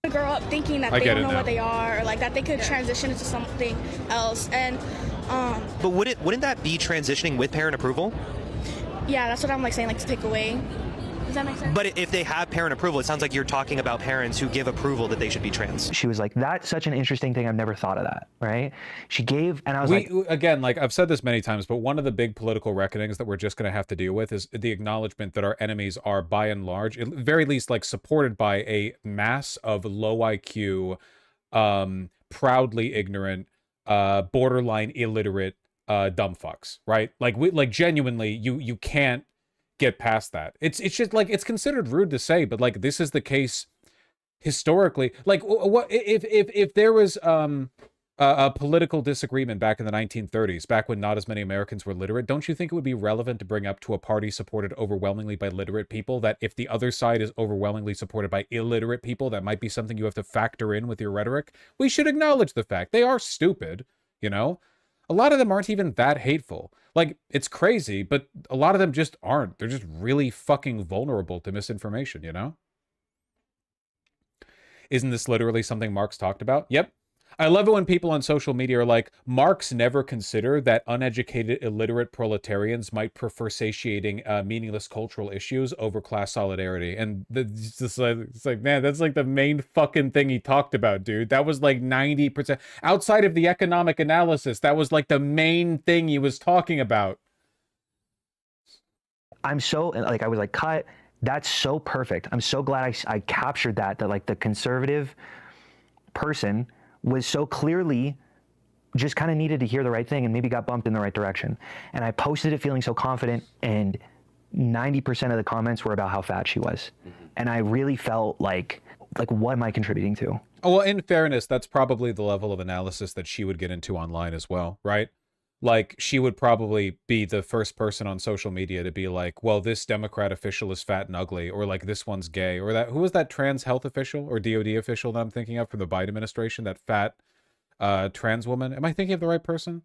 grow up thinking that they don't know what they are, or like that they could transition into something else. And But wouldn't that be transitioning with parent approval? yeah, that's what I'm like saying, like to take away. Does that make sense? But if they have parent approval, it sounds like you're talking about parents who give approval that they should be trans. She was like, that's such an interesting thing. I've never thought of that, right? She gave, and I was like... Again, like I've said this many times, but one of the big political reckonings that we're just going to have to deal with is the acknowledgement that our enemies are, by and large, at very least, like supported by a mass of low IQ, proudly ignorant, borderline illiterate, dumb fucks, right? Like genuinely, you can't get past that. It's just like, it's considered rude to say, but like this is the case historically. Like what if there was a political disagreement back in the 1930s, back when not as many Americans were literate, don't you think it would be relevant to bring up to a party supported overwhelmingly by literate people that if the other side is overwhelmingly supported by illiterate people, that might be something you have to factor in with your rhetoric? We should acknowledge the fact they are stupid, you know? A lot of them aren't even that hateful. Like, it's crazy, but a lot of them just aren't. They're just really fucking vulnerable to misinformation, you know? Isn't this literally something Marx talked about? Yep. I love it when people on social media are like, Marx never considered that uneducated, illiterate proletarians might prefer satiating meaningless cultural issues over class solidarity. And it's just like, man, that's like the main fucking thing he talked about, dude. That was like 90%. Outside of the economic analysis, that was like the main thing he was talking about. I'm so, like, I was like, cut. That's so perfect. I'm so glad I captured that like the conservative person was so clearly just kind of needed to hear the right thing and maybe got bumped in the right direction. And I posted it feeling so confident, and 90% of the comments were about how fat she was. And I really felt like what am I contributing to? Oh, well, in fairness, that's probably the level of analysis that she would get into online as well, right? Like, she would probably be the first person on social media to be like, well, this Democrat official is fat and ugly, or like this one's gay, or that, who was that trans health official or DOD official that I'm thinking of from the Biden administration, that fat trans woman? Am I thinking of the right person?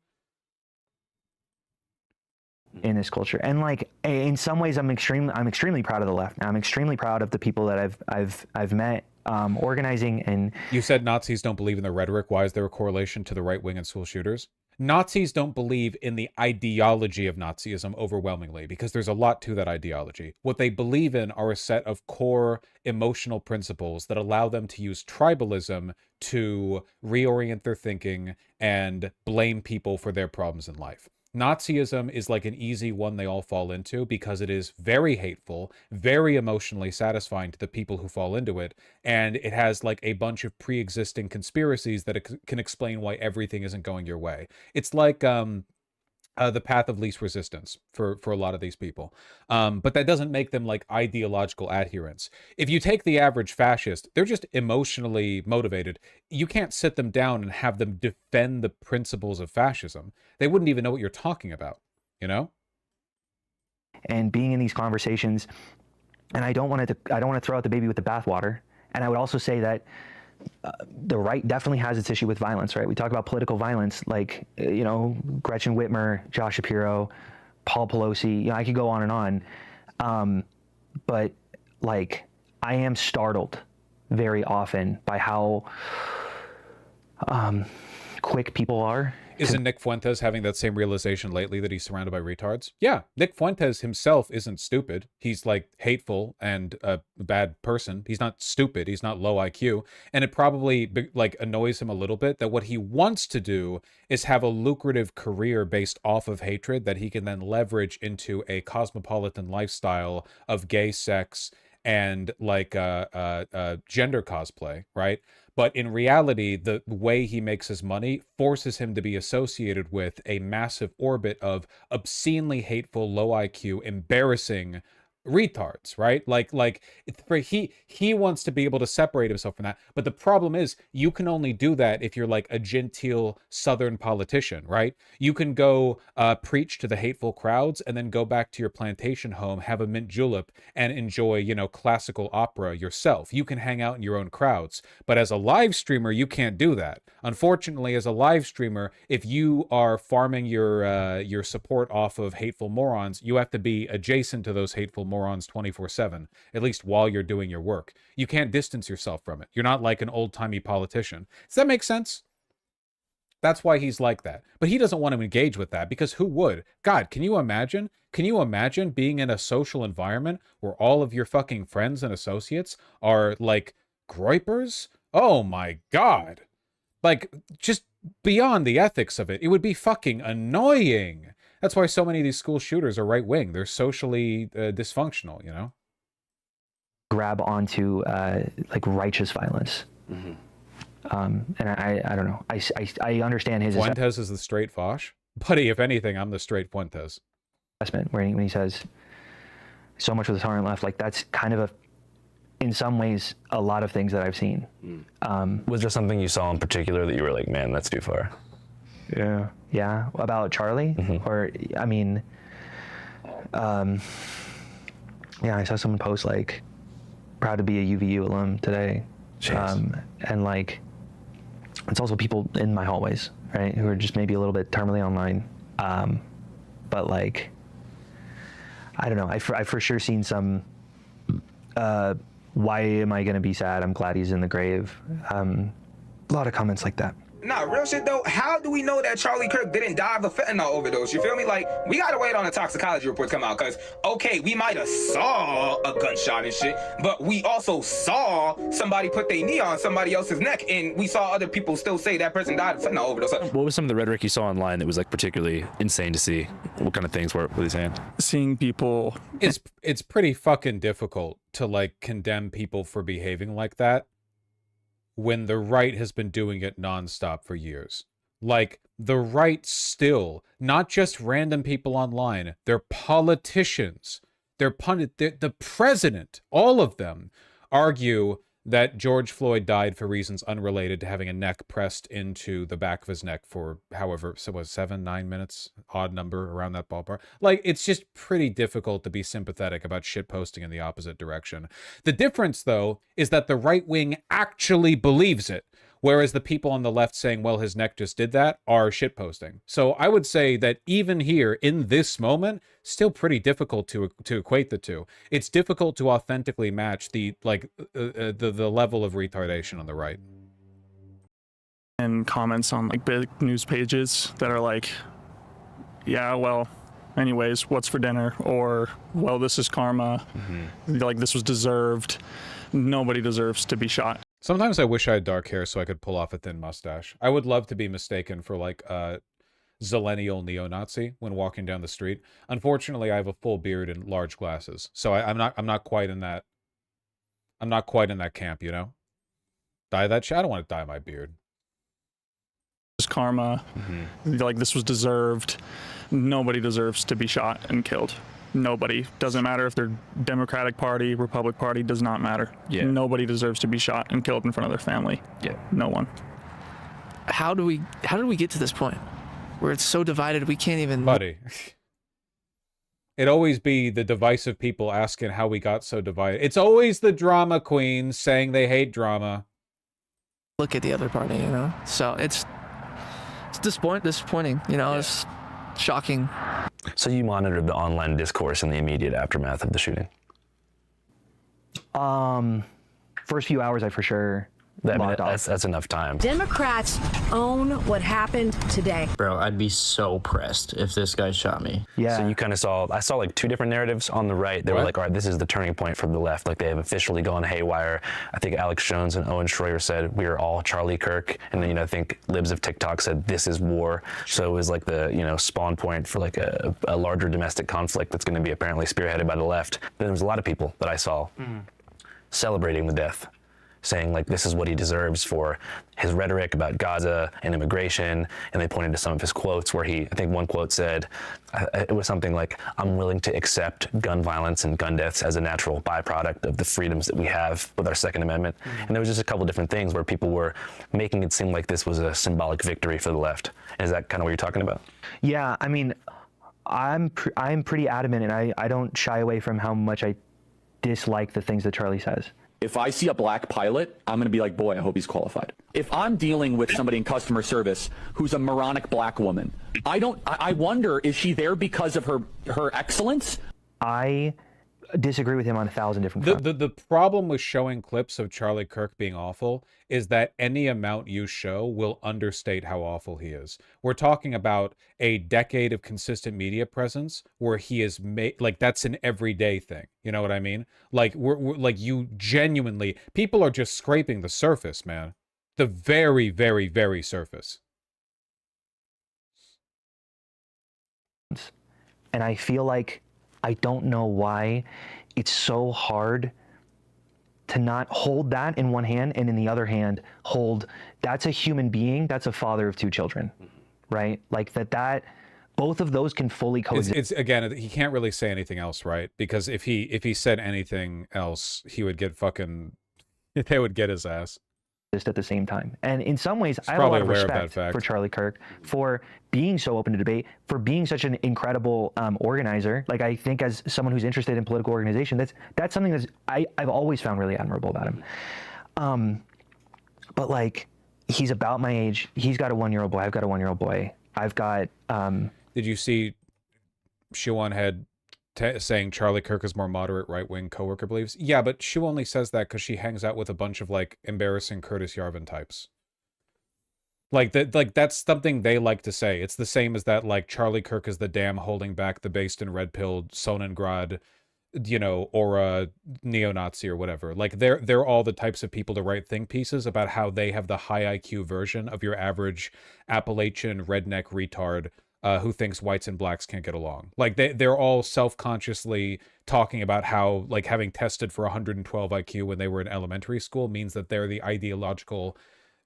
In this culture. And like, in some ways, I'm extremely proud of the left. I'm extremely proud of the people that I've met organizing. And you said Nazis don't believe in the rhetoric. Why is there a correlation to the right wing and school shooters? Nazis don't believe in the ideology of Nazism overwhelmingly, because there's a lot to that ideology. What they believe in are a set of core emotional principles that allow them to use tribalism to reorient their thinking and blame people for their problems in life. Nazism is like an easy one they all fall into because it is very hateful, very emotionally satisfying to the people who fall into it, and it has like a bunch of pre-existing conspiracies that can explain why everything isn't going your way. It's like the path of least resistance for a lot of these people. But that doesn't make them like ideological adherents. If you take the average fascist, they're just emotionally motivated. You can't sit them down and have them defend the principles of fascism. They wouldn't even know what you're talking about, you know? And being in these conversations, and I don't want to throw out the baby with the bathwater. And I would also say that the right definitely has its issue with violence, right? We talk about political violence, like, you know, Gretchen Whitmer, Josh Shapiro, Paul Pelosi, you know, I could go on and on. But like, I am startled very often by how quick people are. Isn't Nick Fuentes having that same realization lately that he's surrounded by retards? Yeah, Nick Fuentes himself isn't stupid. He's like hateful and a bad person. He's not stupid. He's not low IQ. And it probably like annoys him a little bit that what he wants to do is have a lucrative career based off of hatred that he can then leverage into a cosmopolitan lifestyle of gay sex and like gender cosplay, right? But in reality, the way he makes his money forces him to be associated with a massive orbit of obscenely hateful, low IQ, embarrassing retards, right? He wants to be able to separate himself from that. But the problem is you can only do that if you're like a genteel Southern politician, right? You can go preach to the hateful crowds and then go back to your plantation home, have a mint julep, and enjoy, you know, classical opera yourself. You can hang out in your own crowds. But as a live streamer, you can't do that. Unfortunately, as a live streamer, if you are farming your support off of hateful morons, you have to be adjacent to those hateful morons 24/7, at least while you're doing your work. You can't distance yourself from it. You're not like an old-timey politician. Does that make sense? That's why he's like that. But he doesn't want to engage with that, because who would? God, can you imagine? Can you imagine being in a social environment where all of your fucking friends and associates are like groypers? Oh my God. Like, just beyond the ethics of it, it would be fucking annoying. That's why so many of these school shooters are right-wing. They're socially dysfunctional, you know? Grab onto like righteous violence. Mm-hmm. And I don't know. I understand his Fuentes is the straight Fosh? Buddy, if anything, I'm the straight Fuentes. When he says so much for the tolerant left, like that's kind of in some ways, a lot of things that I've seen. Was there something you saw in particular that you were like, man, that's too far? Yeah, about Charlie? Or, I mean, yeah, I saw someone post like, proud to be a UVU alum today. And like, it's also people in my hallways, right, who are just maybe a little bit terminally online. But like, I don't know, I've for sure seen some, why am I gonna be sad? I'm glad he's in the grave. A lot of comments like that. Nah, real shit though, how do we know that Charlie Kirk didn't die of a fentanyl overdose? You feel me? Like, we gotta wait on the toxicology reports come out, because, okay, we might have saw a gunshot and shit, but we also saw somebody put their knee on somebody else's neck, and we saw other people still say that person died of fentanyl overdose. What was some of the rhetoric you saw online that was like particularly insane to see? What kind of things were he saying? Seeing people... It's pretty fucking difficult to, like, condemn people for behaving like that when the right has been doing it nonstop for years. Like, the right still, not just random people online, they're politicians, the president, all of them argue that George Floyd died for reasons unrelated to having a neck pressed into the back of his neck for however, so was 7-9 minutes, odd number around that ballpark. Like, it's just pretty difficult to be sympathetic about shit posting in the opposite direction. The difference, though, is that the right wing actually believes it, whereas the people on the left saying, well, his neck just did that, are shit posting. So I would say that even here in this moment, still pretty difficult to equate the two. It's difficult to authentically match the level of retardation on the right. And comments on like big news pages that are like, yeah, well, anyways, what's for dinner? Or, well, this is karma. Like, this was deserved. Nobody deserves to be shot. Sometimes I wish I had dark hair so I could pull off a thin mustache. I would love to be mistaken for like a zillennial neo-Nazi when walking down the street. Unfortunately, I have a full beard and large glasses, so I'm not quite in that. I'm not quite in that camp, you know. Dye that shit. I don't want to dye my beard. This is karma. Like, this was deserved. Nobody deserves to be shot and killed. Nobody. Doesn't matter if they're Democratic Party, Republican Party, does not matter. Nobody deserves to be shot and killed in front of their family. No one. How do we get to this point where it's so divided we can't even... Buddy. It'd always be the divisive people asking how we got so divided. It's always the drama queens saying they hate drama. Look at the other party, you know? So it's disappointing, you know? It's shocking. So you monitored the online discourse in the immediate aftermath of the shooting? First few hours, I for sure logged off. That's enough time. Democrats own what happened today. Bro, I'd be so pressed if this guy shot me. Yeah. So you kind of I saw like two different narratives on the right. They were like, all right, this is the turning point from the left. Like, they have officially gone haywire. I think Alex Jones and Owen Schroyer said, we are all Charlie Kirk. And then, I think Libs of TikTok said, this is war. So it was like the, spawn point for like a larger domestic conflict that's going to be apparently spearheaded by the left. But there was a lot of people that I saw celebrating the death, saying like this is what he deserves for his rhetoric about Gaza and immigration. And they pointed to some of his quotes where I think one quote said, it was something like, I'm willing to accept gun violence and gun deaths as a natural byproduct of the freedoms that we have with our Second Amendment. And there was just a couple different things where people were making it seem like this was a symbolic victory for the left. Is that kind of what you're talking about? Yeah, I mean, I'm pretty adamant, and I don't shy away from how much I dislike the things that Charlie says. If I see a black pilot, I'm going to be like, boy, I hope he's qualified. If I'm dealing with somebody in customer service who's a moronic black woman, I wonder, is she there because of her excellence? I disagree with him on 1,000 different fronts. The problem with showing clips of Charlie Kirk being awful is that any amount you show will understate how awful he is. We're talking about a decade of consistent media presence where he is like, that's an everyday thing. You know what I mean? Like, we're like, you genuinely, people are just scraping the surface, man. The very, very, very surface. And I feel like, I don't know why it's so hard to not hold that in one hand and in the other hand hold, that's a human being, that's a father of 2 children, right? Like that both of those can fully coexist. It's again, he can't really say anything else, right? Because if he said anything else, he would get they would get his ass. At the same time. And in some ways, He's I have a lot of probably aware of respect that fact. for Charlie Kirk for being so open to debate, for being such an incredible organizer. Like, I think as someone who's interested in political organization, that's something I've always found really admirable about him. But like, he's about my age. He's got a 1-year-old boy. I've got a 1-year-old boy. I've got. Did you see Shuan had saying Charlie Kirk is more moderate right-wing coworker believes? Yeah, but Shu only says that because she hangs out with a bunch of like embarrassing Curtis Yarvin types. Like that's something they like to say. It's the same as that like Charlie Kirk is the dam holding back the based and red-pilled Sonengrad, you know, or a neo-Nazi or whatever. Like they're all the types of people to write think pieces about how they have the high IQ version of your average Appalachian redneck retard who thinks whites and blacks can't get along. Like they're all self-consciously talking about how like having tested for 112 IQ when they were in elementary school means that they're the ideological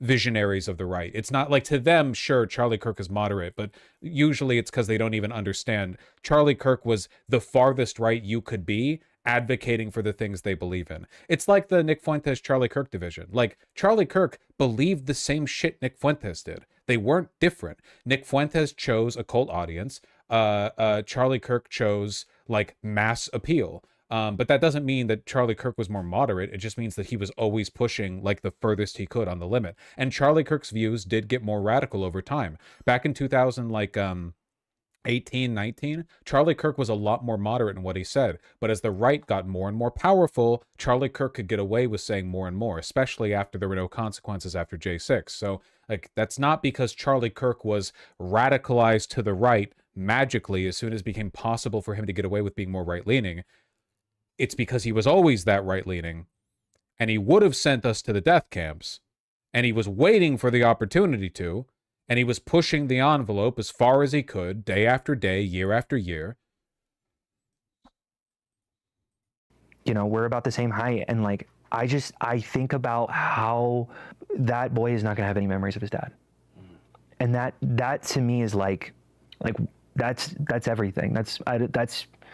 visionaries of the right. It's not like, to them, sure, Charlie Kirk is moderate, but usually it's because they don't even understand. Charlie Kirk was the farthest right you could be, advocating for the things they believe in. It's like the Nick Fuentes Charlie Kirk division. Like, Charlie Kirk believed the same shit Nick Fuentes did. They weren't different. Nick Fuentes chose a cult audience. Charlie Kirk chose like mass appeal. But that doesn't mean that Charlie Kirk was more moderate. It just means that he was always pushing like the furthest he could on the limit. And Charlie Kirk's views did get more radical over time. Back in 2018, 19, Charlie Kirk was a lot more moderate in what he said. But as the right got more and more powerful, Charlie Kirk could get away with saying more and more, especially after there were no consequences after J6. So like, that's not because Charlie Kirk was radicalized to the right magically as soon as it became possible for him to get away with being more right-leaning. It's because he was always that right-leaning, and he would have sent us to the death camps, and he was waiting for the opportunity to, and he was pushing the envelope as far as he could, day after day, year after year. You know, we're about the same height, and like, I think about how that boy is not going to have any memories of his dad. And that to me is like that's everything. That's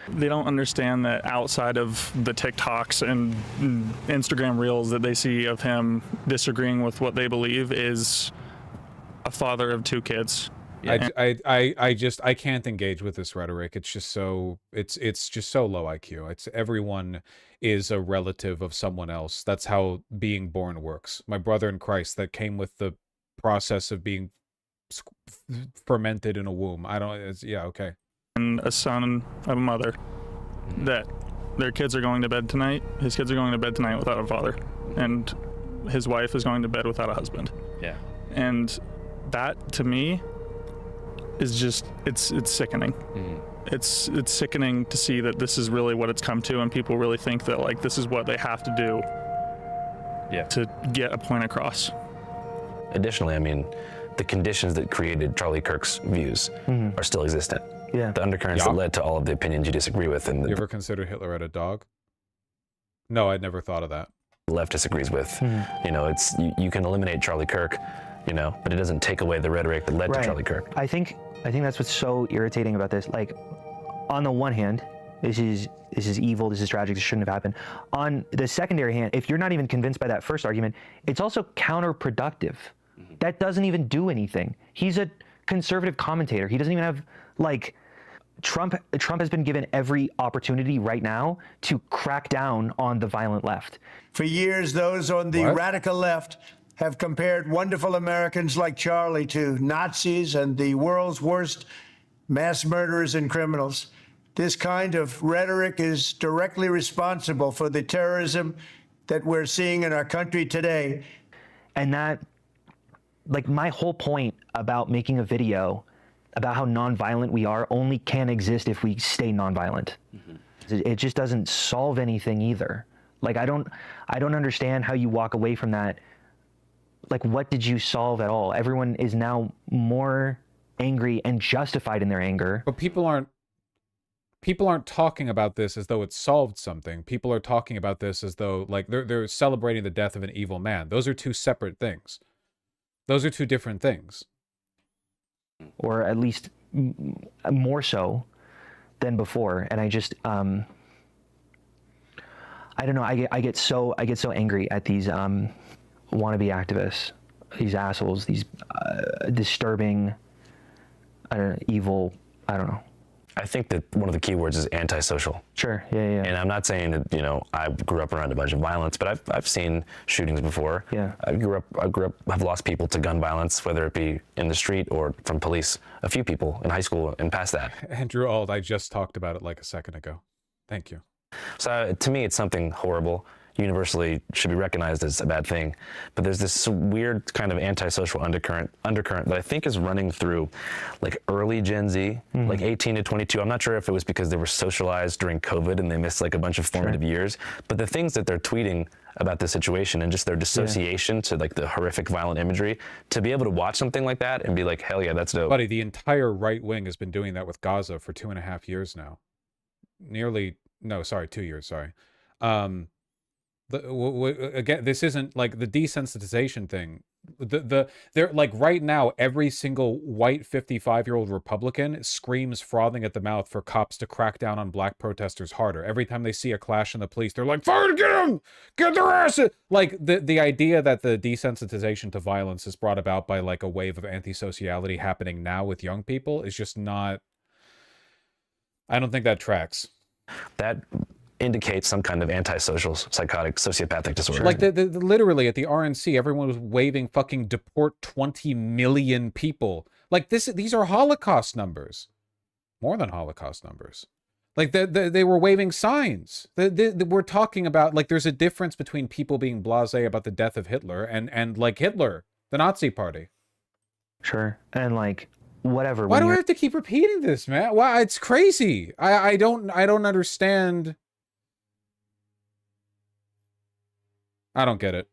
They don't understand that outside of the TikToks and Instagram reels that they see of him disagreeing with what they believe is a father of 2 kids. Yeah. I can't engage with this rhetoric. It's just so it's just so low IQ. It's everyone is a relative of someone else. That's how being born works. My brother in Christ, that came with the process of being fermented in a womb. Yeah, okay. And a son of a mother, that their kids are going to bed tonight. His kids are going to bed tonight without a father, and his wife is going to bed without a husband. Yeah. And that to me is just it's sickening. It's sickening to see that this is really what it's come to, and people really think that like this is what they have to do to get a point across. Additionally, I mean, the conditions that created Charlie Kirk's views are still existent. Yeah. The undercurrents that led to all of the opinions you disagree with. And you ever consider Hitler had a dog? No, I'd never thought of that. The left disagrees with. You know, it's you can eliminate Charlie Kirk, you know, but it doesn't take away the rhetoric that led to Charlie Kirk. I think that's what's so irritating about this. Like, on the one hand, this is evil, this is tragic, this shouldn't have happened. On the secondary hand, if you're not even convinced by that first argument, it's also counterproductive. That doesn't even do anything. He's a conservative commentator. He doesn't even have, like, Trump has been given every opportunity right now to crack down on the violent left. For years, those on the radical left have compared wonderful Americans like Charlie to Nazis and the world's worst mass murderers and criminals. This kind of rhetoric is directly responsible for the terrorism that we're seeing in our country today. And that, like, my whole point about making a video about how nonviolent we are only can exist if we stay nonviolent. It just doesn't solve anything either. Like, I don't understand how you walk away from that. Like, what did you solve at all? Everyone is now more angry and justified in their anger. But people aren't talking about this as though it solved something. People are talking about this as though, like, they're celebrating the death of an evil man. Those are two separate things. Those are two different things. Or at least more so than before. And I just, I don't know. I get so angry at these wannabe activists, these assholes, these disturbing, evil. I don't know. I think that one of the key words is antisocial. Sure, yeah. And I'm not saying that, you know, I grew up around a bunch of violence, but I've seen shootings before. Yeah. I've lost people to gun violence, whether it be in the street or from police. A few people in high school and past that. Andrew Auld, I just talked about it like a second ago. Thank you. So to me, it's something horrible. Universally should be recognized as a bad thing, but there's this weird kind of antisocial undercurrent that I think is running through like early Gen Z, like 18 to 22. I'm not sure if it was because they were socialized during COVID and they missed like a bunch of formative years, but the things that they're tweeting about the situation and just their dissociation to like the horrific violent imagery, to be able to watch something like that and be like, hell yeah, that's dope. Buddy, the entire right wing has been doing that with Gaza for 2.5 years now. 2 years, sorry. Again, this isn't like the desensitization thing. They're like right now, every single white 55-year-old Republican screams frothing at the mouth for cops to crack down on black protesters harder. Every time they see a clash in the police, they're like, fire, get them, get their asses. Like the idea that the desensitization to violence is brought about by like a wave of antisociality happening now with young people is just not, I don't think that tracks. That indicates some kind of antisocial, psychotic, sociopathic disorder. Like literally at the RNC, everyone was waving fucking deport 20 million people. Like these are Holocaust numbers, more than Holocaust numbers. Like they were waving signs. We're talking about like there's a difference between people being blasé about the death of Hitler and like Hitler, the Nazi party. Sure, and like whatever. Why do I have to keep repeating this, man? Wow, it's crazy. I don't understand. I don't get it.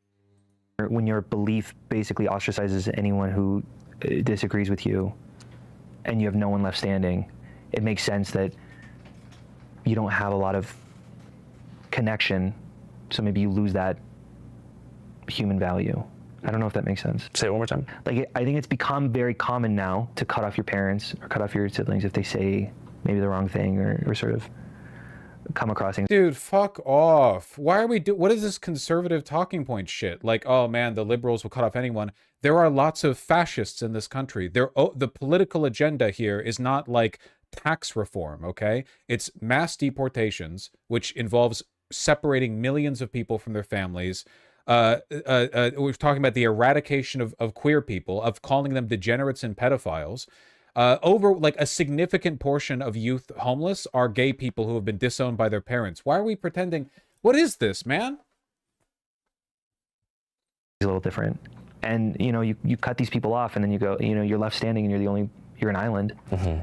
When your belief basically ostracizes anyone who disagrees with you and you have no one left standing, it makes sense that you don't have a lot of connection, so maybe you lose that human value. I don't know if that makes sense. Say it one more time. Like, I think it's become very common now to cut off your parents or cut off your siblings if they say maybe the wrong thing or sort of come across things. Dude, fuck off. Why are we what is this conservative talking point shit? Like, oh man, the liberals will cut off anyone. There are lots of fascists in this country. The political agenda here is not like tax reform, okay? It's mass deportations, which involves separating millions of people from their families. We're talking about the eradication of queer people, of calling them degenerates and pedophiles. Over like a significant portion of youth homeless are gay people who have been disowned by their parents. Why are we pretending? What is this, man? It's a little different. And, you know, you cut these people off and then you go, you know, you're left standing and you're an island.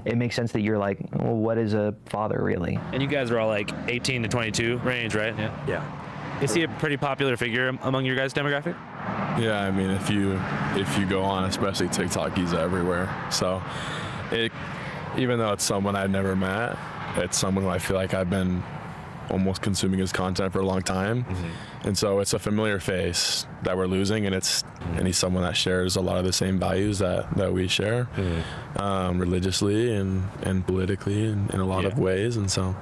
It makes sense that you're like, well, what is a father really? And you guys are all like 18 to 22 range, right? Yeah. Is he a pretty popular figure among your guys' demographic? Yeah, I mean, if you go on, especially TikTok, he's everywhere. So, even though it's someone I've never met, it's someone who I feel like I've been almost consuming his content for a long time, and so it's a familiar face that we're losing, and and he's someone that shares a lot of the same values that we share, religiously and politically in a lot of ways, and so.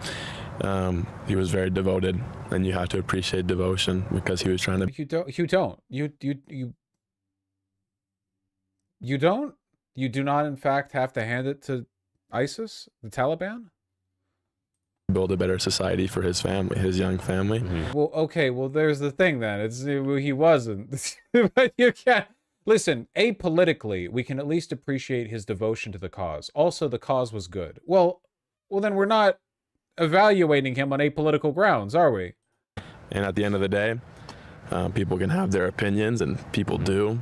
He was very devoted, and you have to appreciate devotion because he was trying to. You do not, in fact, have to hand it to ISIS, the Taliban? Build a better society for his family, his young family. Well, okay, well, there's the thing then. He wasn't. But you can't. Listen, apolitically, we can at least appreciate his devotion to the cause. Also, the cause was good. Well, then we're not evaluating him on apolitical grounds, are we? And at the end of the day, people can have their opinions, and people do.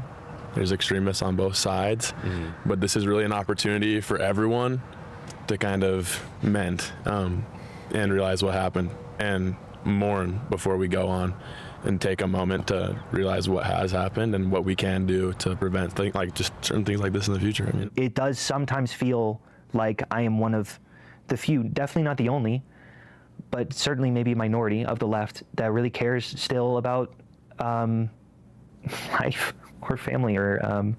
There's extremists on both sides, but this is really an opportunity for everyone to kind of mend and realize what happened and mourn before we go on and take a moment to realize what has happened and what we can do to prevent just certain things like this in the future. I mean, it does sometimes feel like I am one of the few, definitely not the only, but certainly maybe a minority of the left that really cares still about life or family or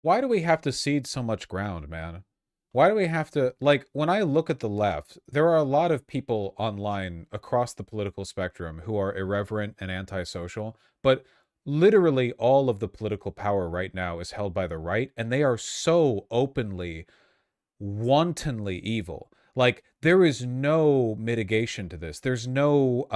Why do we have to cede so much ground, man? Why do we have to, like, when I look at the left, there are a lot of people online across the political spectrum who are irreverent and antisocial, but literally all of the political power right now is held by the right, and they are so openly, wantonly evil. Like, there is no mitigation to this. There's no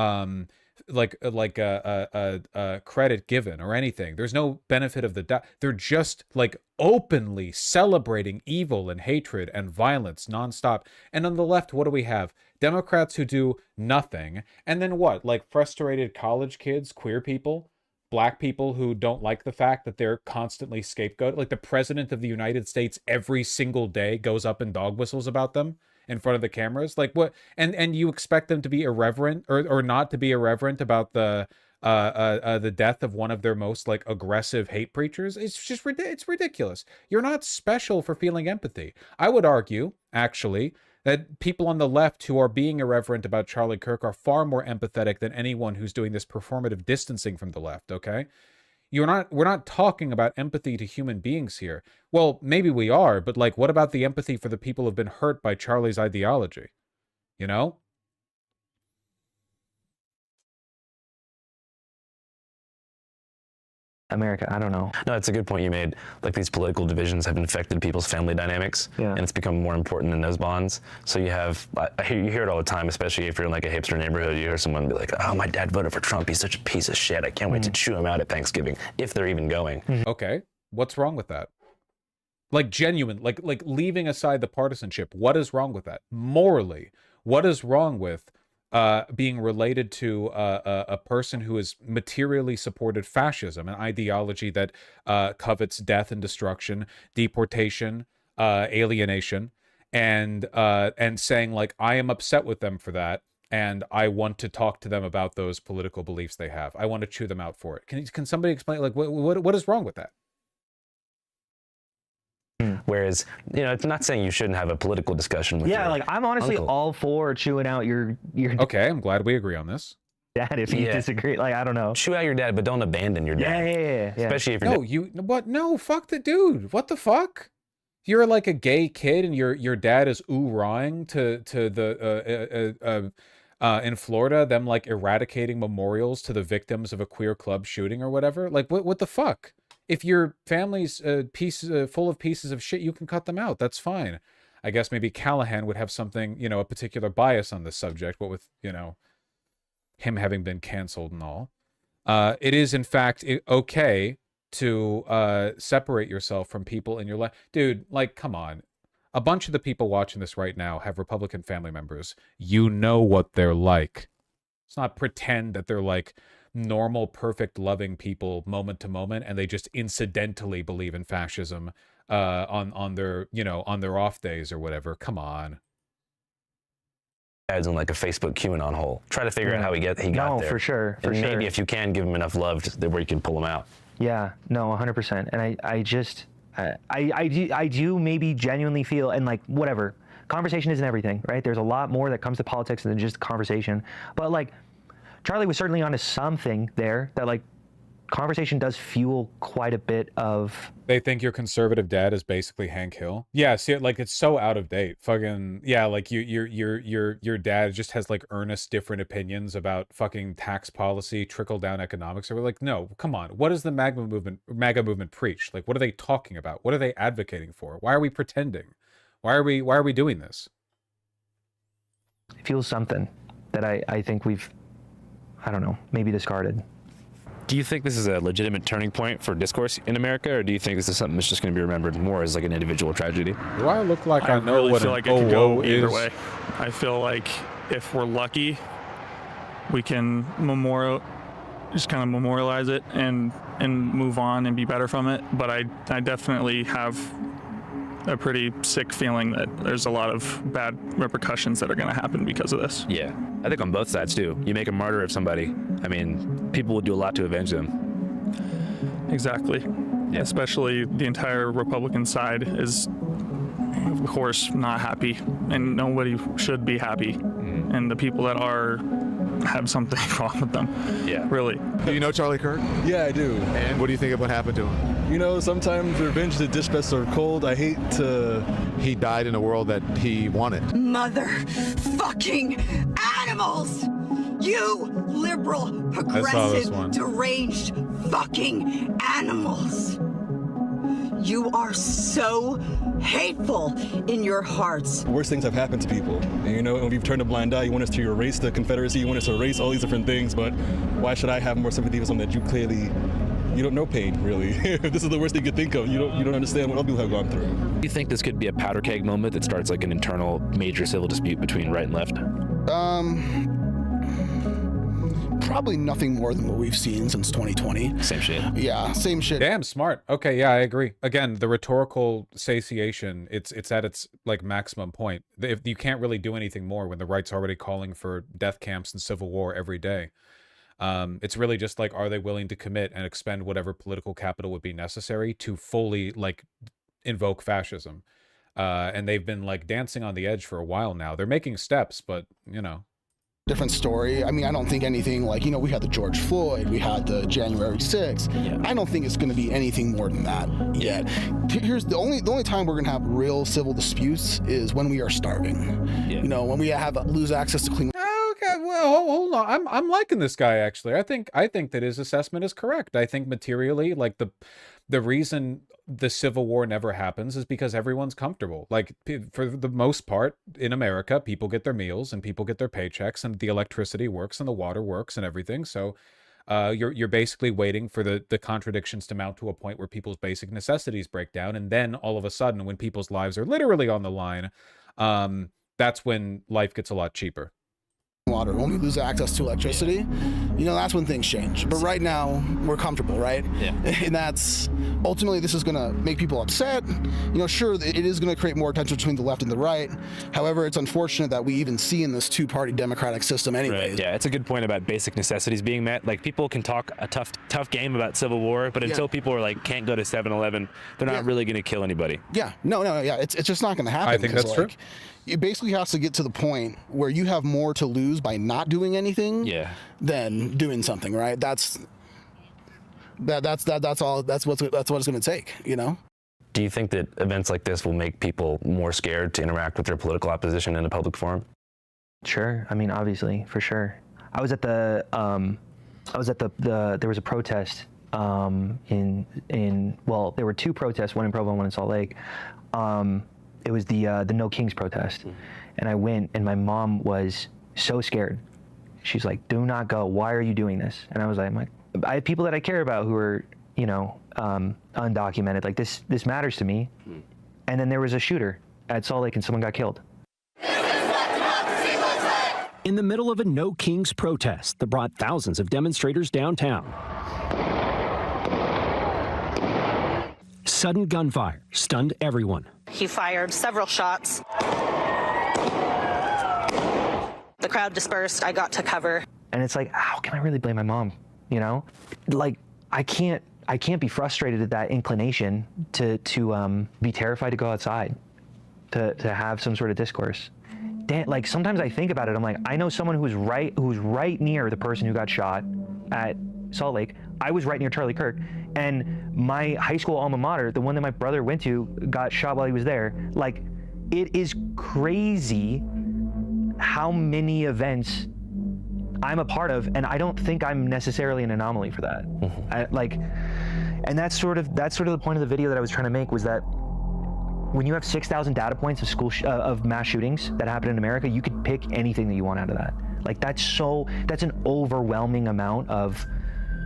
credit given or anything. There's no benefit of the doubt. They're just like openly celebrating evil and hatred and violence nonstop. And on the left, what do we have? Democrats who do nothing. And then what? Like frustrated college kids, queer people, black people who don't like the fact that they're constantly scapegoated. Like the president of the United States every single day goes up and dog whistles about them in front of the cameras. Like what? And you expect them to be irreverent or not to be irreverent about the death of one of their most like aggressive hate preachers? It's just it's ridiculous. You're not special for feeling empathy. I would argue actually that people on the left who are being irreverent about Charlie Kirk are far more empathetic than anyone who's doing this performative distancing from the left, okay? We're not talking about empathy to human beings here. Well, maybe we are, but like, what about the empathy for the people who've been hurt by Charlie's ideology? You know? America, I don't know. No, it's a good point you made. Like these political divisions have infected people's family dynamics, and it's become more important in those bonds. So you have, you hear it all the time, especially if you're in like a hipster neighborhood. You hear someone be like, "Oh, my dad voted for Trump. He's such a piece of shit. I can't wait to chew him out at Thanksgiving," if they're even going. Okay, what's wrong with that? Like genuine, like leaving aside the partisanship, what is wrong with that? Morally, what is wrong with being related to a person who has materially supported fascism, an ideology that covets death and destruction, deportation, alienation, and saying like, I am upset with them for that, and I want to talk to them about those political beliefs they have. I want to chew them out for it. Can somebody explain like what is wrong with that? Whereas, you know, it's not saying you shouldn't have a political discussion with your like I'm honestly uncle. all for chewing out your Okay, I'm glad we agree on this. dad if you disagree. Like, I don't know. Chew out your dad, but don't abandon your dad. Yeah. Especially if you're No, fuck the dude. What the fuck? If you're like a gay kid and your dad is ooh-rahing to the in Florida, them like eradicating memorials to the victims of a queer club shooting or whatever, like what the fuck? If your family's full of pieces of shit, you can cut them out. That's fine. I guess maybe Callahan would have something, you know, a particular bias on this subject, but with, you know, him having been canceled and all. It is, in fact, okay to separate yourself from people in your life. Dude, like, come on. A bunch of the people watching this right now have Republican family members. You know what they're like. Let's not pretend that they're like normal, perfect, loving people moment to moment, and they just incidentally believe in fascism on their, you know, on their off days or whatever. Come on. Dad's in like a Facebook QAnon hole. Try to figure out how he got there. No, for sure. And maybe if you can give him enough love where you can pull him out. Yeah, no, 100%. And I do maybe genuinely feel, and like whatever, conversation isn't everything, right? There's a lot more that comes to politics than just conversation. But like, Charlie was certainly onto something there that like conversation does fuel quite a bit of. They think your conservative dad is basically Hank Hill. Yeah, see, like it's so out of date. Fucking yeah, like your dad just has like earnest different opinions about fucking tax policy, trickle down economics. Or we're like, no, come on. What does the MAGA movement preach? Like, what are they talking about? What are they advocating for? Why are we pretending? Why are we doing this? It fuels something that I think we've, I don't know, maybe discarded. Do you think this is a legitimate turning point for discourse in America, or do you think this is something that's just going to be remembered more as like an individual tragedy? Do I look like I know really what feel an like it could go OwO either is? way. I feel like if we're lucky, we can just kind of memorialize it and move on and be better from it. But I definitely have a pretty sick feeling that there's a lot of bad repercussions that are going to happen because of this. Yeah, I think on both sides too. You make a martyr of somebody, I mean, people will do a lot to avenge them. Exactly. Yeah. Especially the entire Republican side is, of course, not happy, and nobody should be happy. And the people that are have something wrong with them. Yeah. Really. Do you know Charlie Kirk? Yeah, I do. And what do you think of what happened to him? You know, sometimes revenge is a dish best served cold. I hate to... He died in a world that he wanted. Motherfucking animals! You liberal, progressive, deranged fucking animals! You are so hateful in your hearts. Worst things have happened to people. And you know, when you've turned a blind eye, you want us to erase the Confederacy, you want us to erase all these different things, but why should I have more sympathy for something that you clearly, you don't know pain, really. This is the worst thing you could think of. You don't understand what other people have gone through. Do you think this could be a powder keg moment that starts like an internal major civil dispute between right and left? Probably nothing more than what we've seen since 2020. Same shit. Yeah, same shit. Damn smart. Okay, yeah, I agree. Again, the rhetorical satiation, it's at its like maximum point. If you can't really do anything more when the right's already calling for death camps and civil war every day. It's really just like, are they willing to commit and expend whatever political capital would be necessary to fully like invoke fascism? And they've been like dancing on the edge for a while now. They're making steps, but you know. Different story. I mean, I don't think anything like, you know, we had the George Floyd, we had the January 6th. Yeah. I don't think it's going to be anything more than that yet. Here's the only time we're going to have real civil disputes is when we are starving. Yeah. You know, when we lose access to clean. Okay, well, hold on. I'm liking this guy actually. I think that his assessment is correct. I think materially, like the reason the Civil War never happens is because everyone's comfortable. Like for the most part in America, people get their meals and people get their paychecks and the electricity works and the water works and everything. So you're basically waiting for the contradictions to mount to a point where people's basic necessities break down. And then all of a sudden, when people's lives are literally on the line, that's when life gets a lot cheaper. Water, when we lose access to electricity, you know, that's when things change. But right now, we're comfortable, right? Yeah. And that's ultimately, this is going to make people upset. You know, sure, it is going to create more tension between the left and the right. However, it's unfortunate that we even see in this two-party democratic system anyway. Right. Yeah, it's a good point about basic necessities being met. Like, people can talk a tough game about Civil War, but until people are like, can't go to 7-Eleven, they're not really going to kill anybody. Yeah. No, yeah. It's just not going to happen. I think that's true. It basically has to get to the point where you have more to lose by not doing anything than doing something, right? That's all. That's what it's going to take, you know? Do you think that events like this will make people more scared to interact with their political opposition in a public forum? Sure. I mean, obviously, for sure. I was at there was a protest there were two protests, one in Provo and one in Salt Lake. It was the No Kings protest. And I went, and my mom was so scared. She's like, do not go. Why are you doing this? And I was like, I have people that I care about who are, you know, undocumented. Like, this matters to me. And then there was a shooter at Salt Lake and someone got killed. In the middle of a No Kings protest that brought thousands of demonstrators downtown, sudden gunfire stunned everyone. He fired several shots. The crowd dispersed. I got to cover. And it's like, how can I really blame my mom? You know, like I can't be frustrated at that inclination to be terrified to go outside, to have some sort of discourse. Like sometimes I think about it. I'm like, I know someone who's right near the person who got shot at Salt Lake. I was right near Charlie Kirk, and my high school alma mater, the one that my brother went to, got shot while he was there. Like, it is crazy how many events I'm a part of, and I don't think I'm necessarily an anomaly for that. And that's sort of the point of the video that I was trying to make, was that when you have 6,000 data points of of mass shootings that happen in America, you could pick anything that you want out of that. Like, that's an overwhelming amount of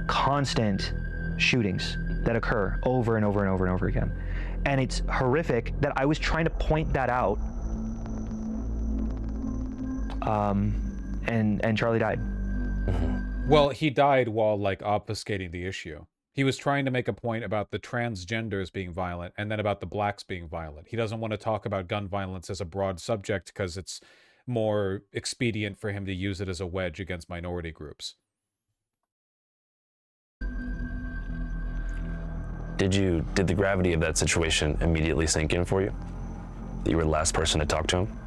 constant shootings that occur over and over and over and over again. And it's horrific that I was trying to point that out, and Charlie died. Well, he died while like obfuscating the issue. He was trying to make a point about the transgenders being violent and then about the blacks being violent. He doesn't want to talk about gun violence as a broad subject because it's more expedient for him to use it as a wedge against minority groups. Did the gravity of that situation immediately sink in for you? That you were the last person to talk to him?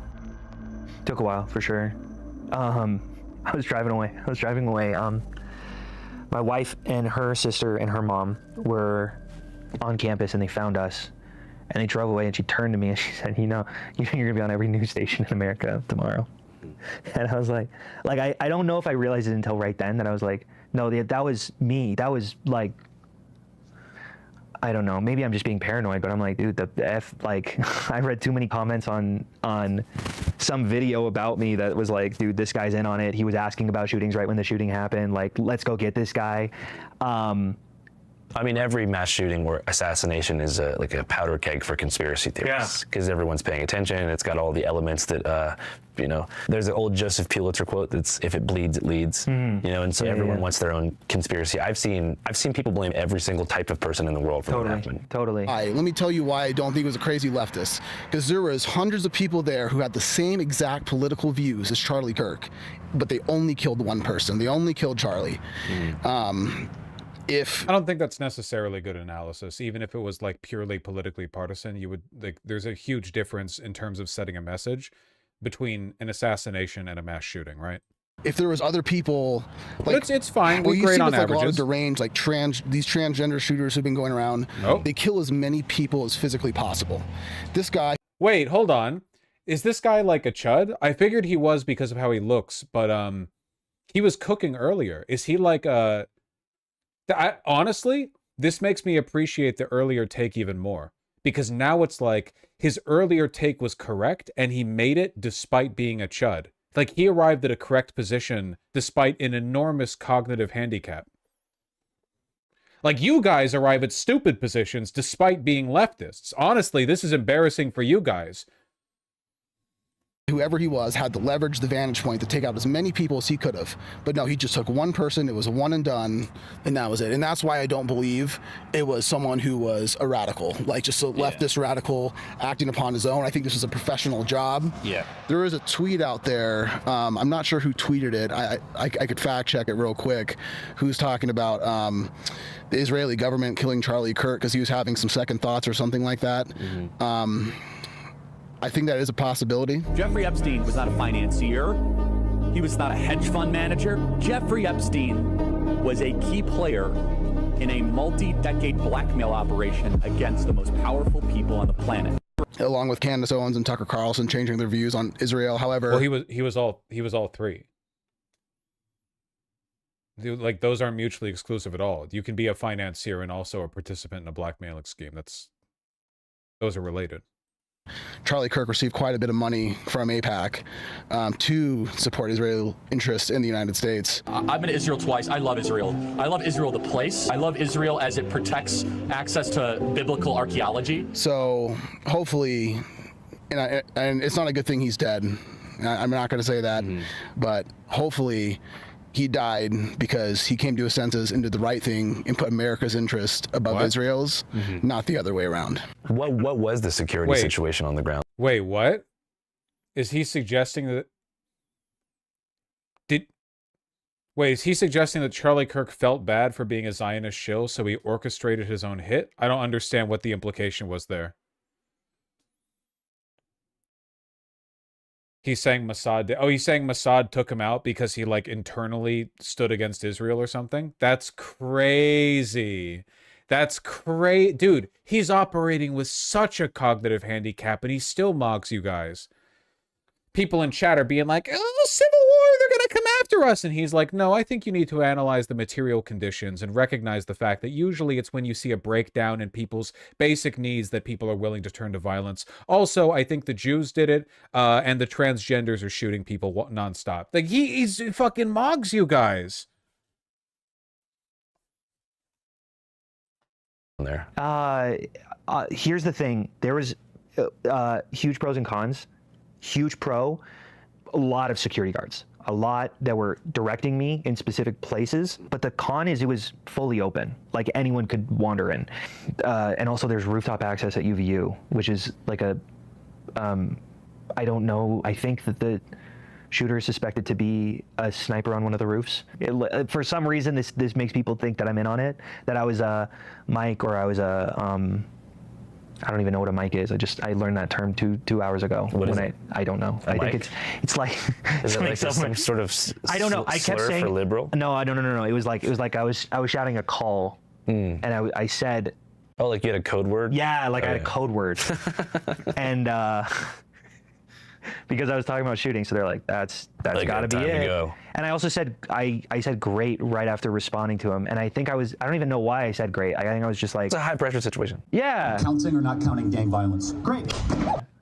Took a while, for sure. I was driving away. My wife and her sister and her mom were on campus, and they found us, and they drove away. And she turned to me and she said, "You know, you're gonna be on every news station in America tomorrow." And I was like, I don't know if I realized it until right then that I was like, no, that was me. That was like, I don't know. Maybe I'm just being paranoid, but I'm like, dude, I read too many comments on some video about me that was like, dude, this guy's in on it. He was asking about shootings right when the shooting happened. Like, let's go get this guy. I mean, every mass shooting or assassination is like a powder keg for conspiracy theories, because everyone's paying attention. It's got all the elements that, there's an old Joseph Pulitzer quote that's, if it bleeds, it leads, and so everyone wants their own conspiracy. I've seen people blame every single type of person in the world for what happened. Totally. Let me tell you why I don't think it was a crazy leftist, because there was hundreds of people there who had the same exact political views as Charlie Kirk, but they only killed one person. They only killed Charlie. I don't think that's necessarily good analysis. Even if it was like purely politically partisan, you would there's a huge difference in terms of setting a message between an assassination and a mass shooting, right? If there was other people, like, it's fine. Well, We you grade see on with, like, a lot of averages. deranged, like these transgender shooters who've been going around. Oh. They kill as many people as physically possible. This guy. Wait, hold on. Is this guy like a chud? I figured he was because of how he looks, but he was cooking earlier. Is he like a? Honestly, this makes me appreciate the earlier take even more, because now it's like his earlier take was correct and he made it despite being a chud. Like, he arrived at a correct position despite an enormous cognitive handicap. Like, you guys arrive at stupid positions despite being leftists. Honestly, this is embarrassing for you guys. Whoever he was had to leverage the vantage point to take out as many people as he could have. But no, he just took one person. It was a one and done, and that was it. And that's why I don't believe it was someone who was a radical, like just a leftist radical acting upon his own. I think this was a professional job. Yeah. There is a tweet out there. I'm not sure who tweeted it. I could fact check it real quick. Who's talking about the Israeli government killing Charlie Kirk because he was having some second thoughts or something like that. I think that is a possibility. Jeffrey Epstein was not a financier. He was not a hedge fund manager. Jeffrey Epstein was a key player in a multi-decade blackmail operation against the most powerful people on the planet. Along with Candace Owens and Tucker Carlson changing their views on Israel. However, well, he was all three. Like, those aren't mutually exclusive at all. You can be a financier and also a participant in a blackmailing scheme. Those are related. Charlie Kirk received quite a bit of money from AIPAC to support Israeli interests in the United States. I've been to Israel twice. I love Israel. I love Israel, the place. I love Israel as it protects access to biblical archaeology. So hopefully, and it's not a good thing he's dead. I'm not going to say that, but hopefully he died because he came to his senses and did the right thing and put America's interest above Israel's, not the other way around. What was the security situation on the ground? Wait, what? Is he suggesting that... is he suggesting that Charlie Kirk felt bad for being a Zionist shill, so he orchestrated his own hit? I don't understand what the implication was there. He's saying Mossad... he's saying Mossad took him out because he, like, internally stood against Israel or something? That's crazy. That's crazy. Dude, he's operating with such a cognitive handicap, and he still mocks you guys. People in chat are being like, oh, civil war, they're going to come after us. And he's like, no, I think you need to analyze the material conditions and recognize the fact that usually it's when you see a breakdown in people's basic needs that people are willing to turn to violence. Also, I think the Jews did it, and the transgenders are shooting people nonstop. Like, he's fucking mogs you guys. There. Here's the thing. There was huge pros and cons. Huge pro, a lot of security guards, a lot that were directing me in specific places. But the con is it was fully open, like anyone could wander in. And also there's rooftop access at UVU, which is like a, I don't know, I think that the shooter is suspected to be a sniper on one of the roofs. For some reason, this makes people think that I'm in on it, that I was Mike or I was I don't even know what a mic is. I learned that term two hours ago. What is when it? I don't know. A I mic? think it's like Is it like some sort of I don't know. I kept slur saying for liberal? No. It was like I was shouting a call, and I said, oh, like you had a code word? Yeah, like I had a code word, and because I was talking about shooting, so they're like, that's Like, got to be time to it. go. And I also said I said great right after responding to him, and I think I don't even know why I said great. I think I was just like, It's a high pressure situation. yeah. Counting or not counting gang violence? Great.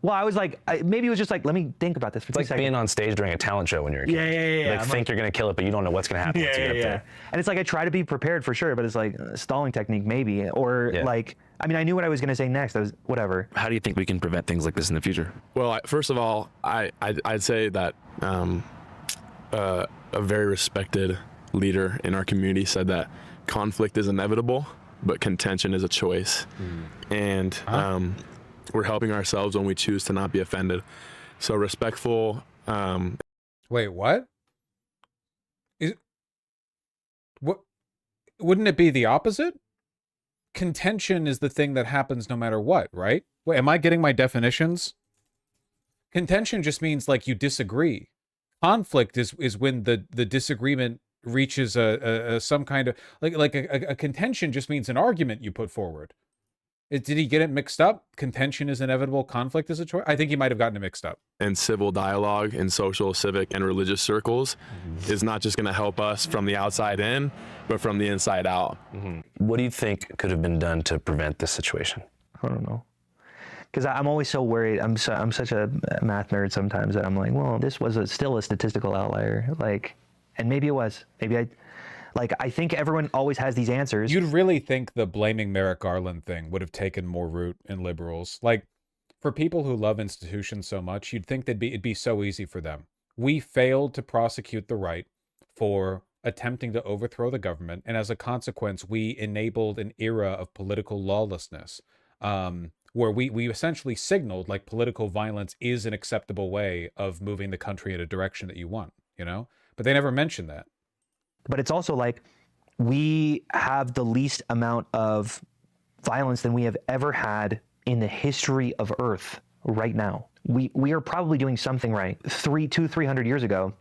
Well, I was like, maybe it was just like, let me think about this for It's 2 like seconds. being on stage during a talent show when you're a kid. Yeah. Like I'm think you're gonna kill it, but you don't know what's gonna happen once you get up there. And it's like I try to be prepared for sure, but it's like a stalling technique maybe, or like, I mean, I knew what I was gonna say next. I was whatever. How do you think we can prevent things like this in the future? Well, first of all, I'd say that a very respected leader in our community said that conflict is inevitable, but contention is a choice. And we're helping ourselves when we choose to not be offended. So respectful. Wait, what? What? Wouldn't it be the opposite? Contention is the thing that happens no matter what, right? Wait, am I getting my definitions? Contention just means like you disagree. Conflict is when the disagreement reaches a some kind of like a contention just means an argument you put forward. Did he get it mixed up? Contention is inevitable. Conflict is a choice. I think he might have gotten it mixed up. And civil dialogue in social, civic, and religious circles is not just going to help us from the outside in, but from the inside out. What do you think could have been done to prevent this situation? I don't know. Because I'm always so worried. I'm such a math nerd sometimes that I'm like, well, this was still a statistical outlier. Like, and maybe it was. Maybe I think everyone always has these answers. You'd really think the blaming Merrick Garland thing would have taken more root in liberals. Like, for people who love institutions so much, you'd think it'd be so easy for them. We failed to prosecute the right for attempting to overthrow the government, and as a consequence, we enabled an era of political lawlessness, where we essentially signaled like political violence is an acceptable way of moving the country in a direction that you want, you know? But they never mentioned that. But it's also like we have the least amount of violence than we have ever had in the history of Earth right now. We are probably doing something right. 300 years ago,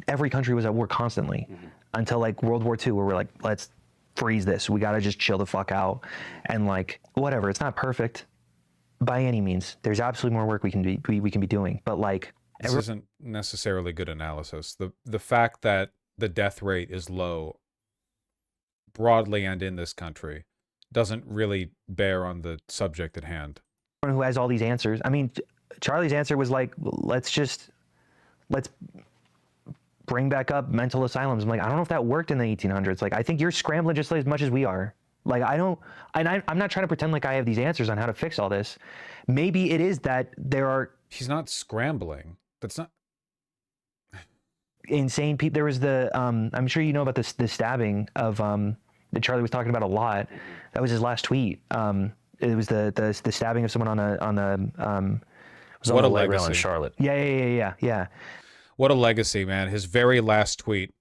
every country was at war constantly until like World War II, where we're like, let's freeze this. We got to just chill the fuck out. And like, whatever, it's not perfect by any means. There's absolutely more work we can be doing. But like, this isn't necessarily good analysis. The fact that the death rate is low broadly and in this country doesn't really bear on the subject at hand. Who has all these answers? I mean, Charlie's answer was like, let's bring back up mental asylums. I'm like, I don't know if that worked in the 1800s. Like, I think you're scrambling just as much as we are. Like, I'm not trying to pretend like I have these answers on how to fix all this. Maybe it is that there are. He's not scrambling. That's not. Insane people. There was the I'm sure you know about the stabbing of that Charlie was talking about a lot. That was his last tweet. It was the stabbing of someone on What a legacy in Charlotte. Yeah. What a legacy, man. His very last tweet.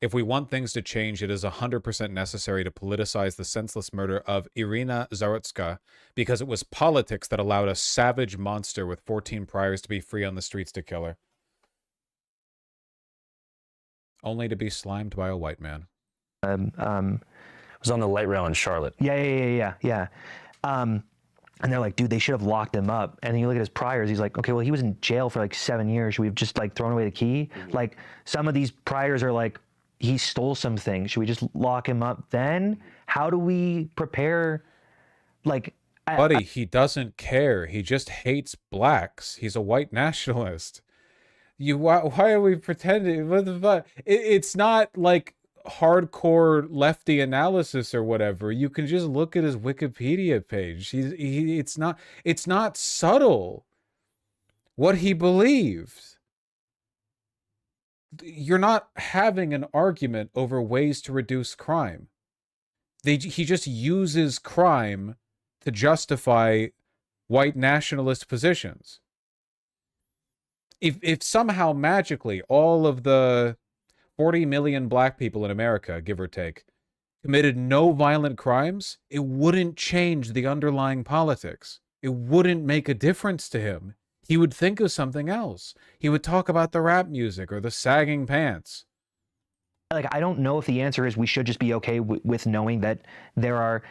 If we want things to change, it is 100% necessary to politicize the senseless murder of Irina Zarutska because it was politics that allowed a savage monster with 14 priors to be free on the streets to kill her. Only to be slimed by a white man. It was on the light rail in Charlotte. Yeah. And they're like, dude, they should have locked him up. And then you look at his priors, he's like, okay, well, he was in jail for like 7 years. Should we have just like thrown away the key? Like, some of these priors are like, he stole some things. Should we just lock him up then? How do we prepare? Like, buddy, he doesn't care. He just hates blacks. He's a white nationalist. Why are we pretending? What the fuck? It's not like hardcore lefty analysis or whatever. You can just look at his Wikipedia page. It's not subtle what he believes. You're not having an argument over ways to reduce crime. He just uses crime to justify white nationalist positions. If somehow magically all of the 40 million black people in America, give or take, committed no violent crimes, it wouldn't change the underlying politics. It wouldn't make a difference to him. He would think of something else. He would talk about the rap music or the sagging pants. Like, I don't know if the answer is we should just be okay with knowing that there are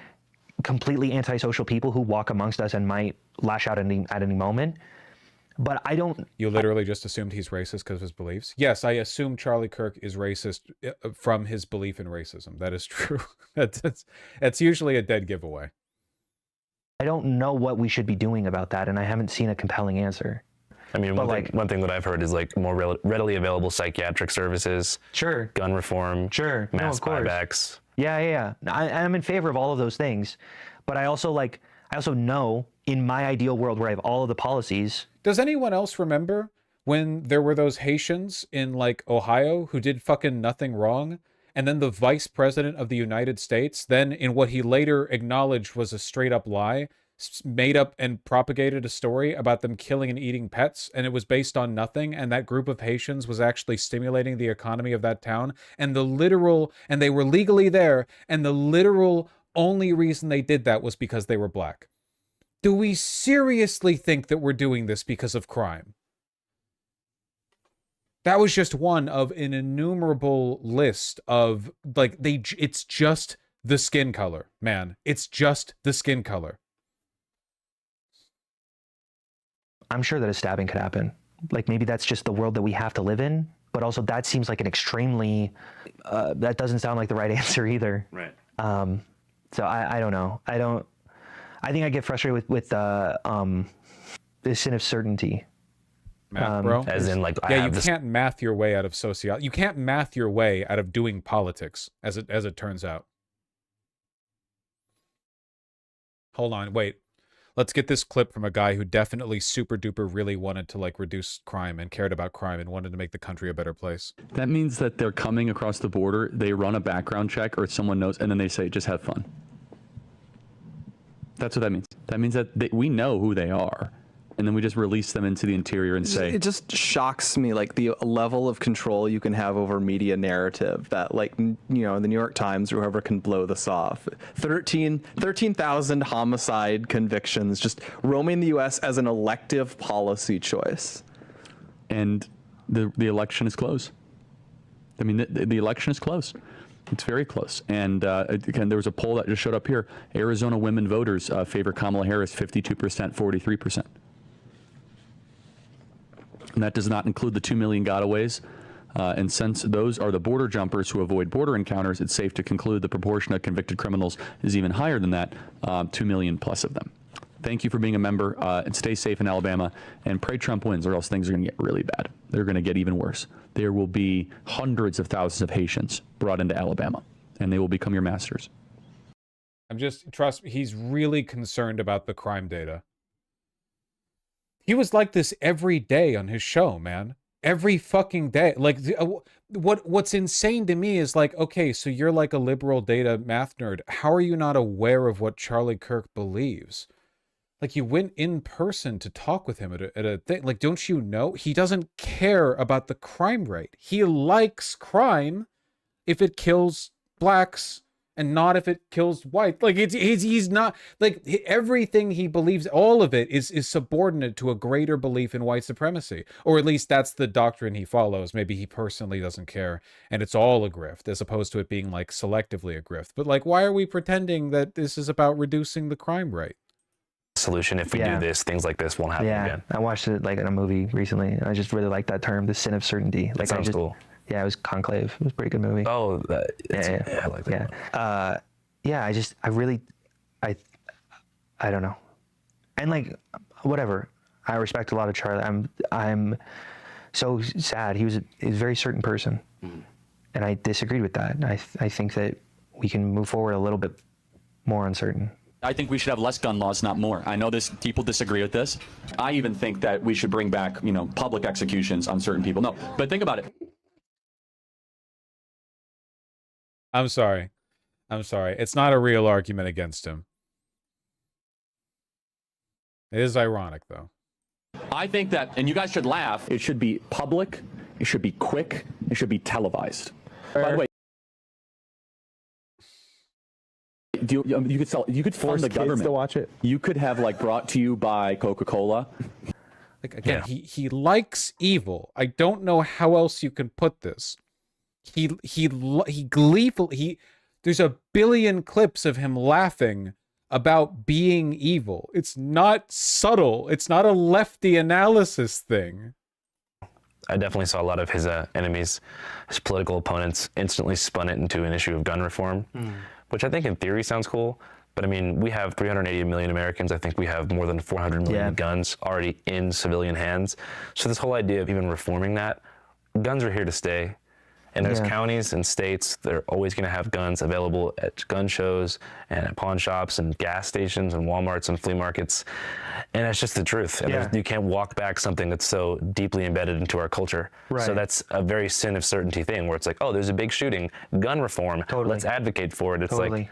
completely antisocial people who walk amongst us and might lash out at any moment. But I don't... You literally just assumed he's racist because of his beliefs? Yes, I assume Charlie Kirk is racist from his belief in racism. That is true. That's usually a dead giveaway. I don't know what we should be doing about that, and I haven't seen a compelling answer. I mean, one thing that I've heard is like more readily available psychiatric services. Sure. Gun reform. Sure. Mass buybacks. Yeah. I'm in favor of all of those things, but I also know in my ideal world where I have all of the policies. Does anyone else remember when there were those Haitians in like Ohio who did fucking nothing wrong? And then the vice president of the United States, then in what he later acknowledged was a straight up lie, made up and propagated a story about them killing and eating pets, and it was based on nothing, and that group of Haitians was actually stimulating the economy of that town, and they were legally there, and the literal only reason they did that was because they were black. Do we seriously think that we're doing this because of crime? That was just one of an innumerable list of, like, it's just the skin color, man. It's just the skin color. I'm sure that a stabbing could happen. Like, maybe that's just the world that we have to live in, but also that seems like an extremely, that doesn't sound like the right answer either. Right. So I don't know. I think I get frustrated with the sin of certainty. Math, bro. As in, like, yeah, you can't math your way out of sociology. You can't math your way out of doing politics, as it turns out. Hold on, wait. Let's get this clip from a guy who definitely super duper really wanted to like reduce crime and cared about crime and wanted to make the country a better place. That means that they're coming across the border, they run a background check or someone knows, and then they say, just have fun. That's what that means. That means that we know who they are. And then we just release them into the interior and say... It just shocks me, like, the level of control you can have over media narrative that, like, you know, the New York Times or whoever can blow this off. 13,000 homicide convictions just roaming the U.S. as an elective policy choice. And the election is close. I mean, the election is close. It's very close. And again, there was a poll that just showed up here. Arizona women voters favor Kamala Harris 52%, 43%. And that does not include the 2 million gotaways. And since those are the border jumpers who avoid border encounters, it's safe to conclude the proportion of convicted criminals is even higher than that, 2 million plus of them. Thank you for being a member, and stay safe in Alabama, and pray Trump wins, or else things are going to get really bad. They're going to get even worse. There will be hundreds of thousands of Haitians brought into Alabama, and they will become your masters. Trust me, he's really concerned about the crime data. He was like this every day on his show, man. Every fucking day. Like, what's insane to me is like, okay, so you're like a liberal data math nerd. How are you not aware of what Charlie Kirk believes? Like, you went in person to talk with him at a thing. Like, don't you know? He doesn't care about the crime rate. He likes crime if it kills blacks and not if it kills white. Like, he's not, like, everything he believes, all of it is subordinate to a greater belief in white supremacy. Or at least that's the doctrine he follows. Maybe he personally doesn't care and it's all a grift, as opposed to it being, like, selectively a grift. But, like, why are we pretending that this is about reducing the crime rate? Solution, if we do this, things like this won't happen again. I watched it like in a movie recently. I just really like that term, the sin of certainty. Like, sounds cool. Yeah, it was Conclave. It was a pretty good movie. Oh, yeah, I like that. I don't know. And like, whatever. I respect a lot of Charlie. I'm so sad. He was a very certain person, and I disagreed with that. I think that we can move forward a little bit more uncertain. I think we should have less gun laws, not more. I know people disagree with this. I even think that we should bring back, public executions on certain people. No, but think about it. I'm sorry. It's not a real argument against him. It is ironic, though. I think that, and you guys should laugh, it should be public, it should be quick, it should be televised. By the way, you could sell. You could fund the government to watch it. You could have like brought to you by Coca-Cola. Like again, he likes evil. I don't know how else you can put this. He gleefully there's a billion clips of him laughing about being evil. It's not subtle. It's not a lefty analysis thing. I definitely saw a lot of his enemies, his political opponents, instantly spun it into an issue of gun reform, which I think in theory sounds cool. But I mean, we have 380 million Americans. I think we have more than 400 million guns already in civilian hands. So this whole idea of even reforming that, guns are here to stay. And there's counties and states that are always going to have guns available at gun shows and at pawn shops and gas stations and Walmarts and flea markets. And that's just the truth. And you can't walk back something that's so deeply embedded into our culture. Right. So that's a very sin of certainty thing where it's like, oh, there's a big shooting, gun reform, let's advocate for it. It's like,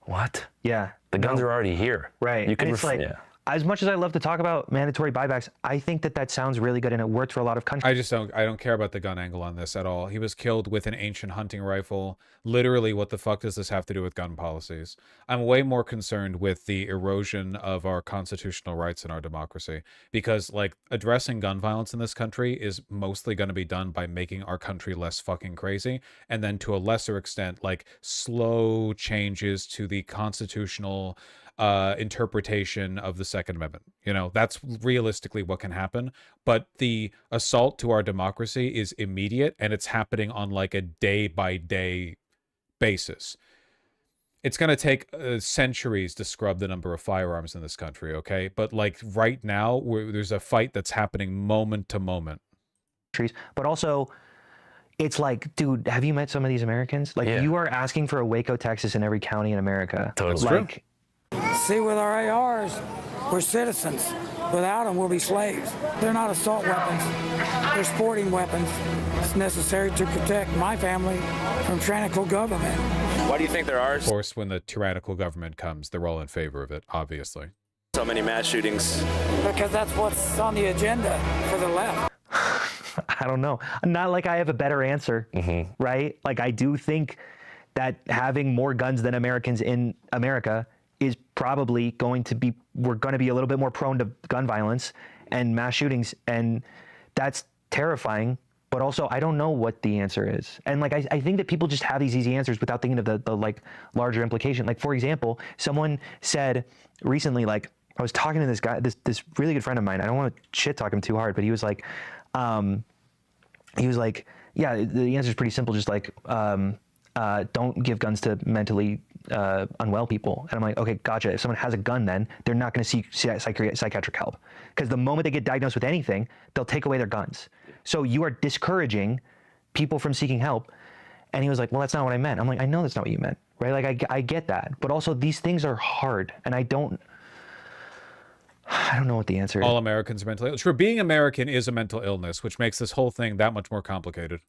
what? Yeah. The guns are already here. Right. You can and it's like, as much as I love to talk about mandatory buybacks, I think that sounds really good and it worked for a lot of countries. I don't care about the gun angle on this at all. He was killed with an ancient hunting rifle. Literally, what the fuck does this have to do with gun policies? I'm way more concerned with the erosion of our constitutional rights and our democracy, because like addressing gun violence in this country is mostly going to be done by making our country less fucking crazy, and then to a lesser extent, like slow changes to the constitutional interpretation of the Second Amendment. You know, that's realistically what can happen. But the assault to our democracy is immediate, and it's happening on like a day-by-day basis. It's going to take centuries to scrub the number of firearms in this country, okay? But like right now, there's a fight that's happening moment to moment. But also, it's like, dude, have you met some of these Americans? Like, you are asking for a Waco, Texas in every county in America. Totally. Like, see, with our ARs, we're citizens. Without them, we'll be slaves. They're not assault weapons. They're sporting weapons. It's necessary to protect my family from tyrannical government. Why do you think there are Of course, when the tyrannical government comes, they're all in favor of it, obviously. so many mass shootings? Because that's what's on the agenda for the left. I don't know. Not like I have a better answer, right? Like, I do think that having more guns than Americans in America is probably going to be, we're going to be a little bit more prone to gun violence and mass shootings, and that's terrifying. But also, I don't know what the answer is. And like, I think that people just have these easy answers without thinking of the like larger implication. Like, for example, someone said recently, like, I was talking to this guy, this really good friend of mine. I don't want to shit talk him too hard, but he was like, yeah, the answer is pretty simple. Just like, don't give guns to mentally unwell people. And I'm like, okay, gotcha. If someone has a gun, then they're not going to seek psychiatric help, because the moment they get diagnosed with anything, they'll take away their guns. So you are discouraging people from seeking help. And he was like, well, that's not what I meant. I'm like, I know that's not what you meant, right? Like, I get that. But also, these things are hard, and I don't know what the answer is. All Americans are mentally ill. Sure, being American is a mental illness, which makes this whole thing that much more complicated.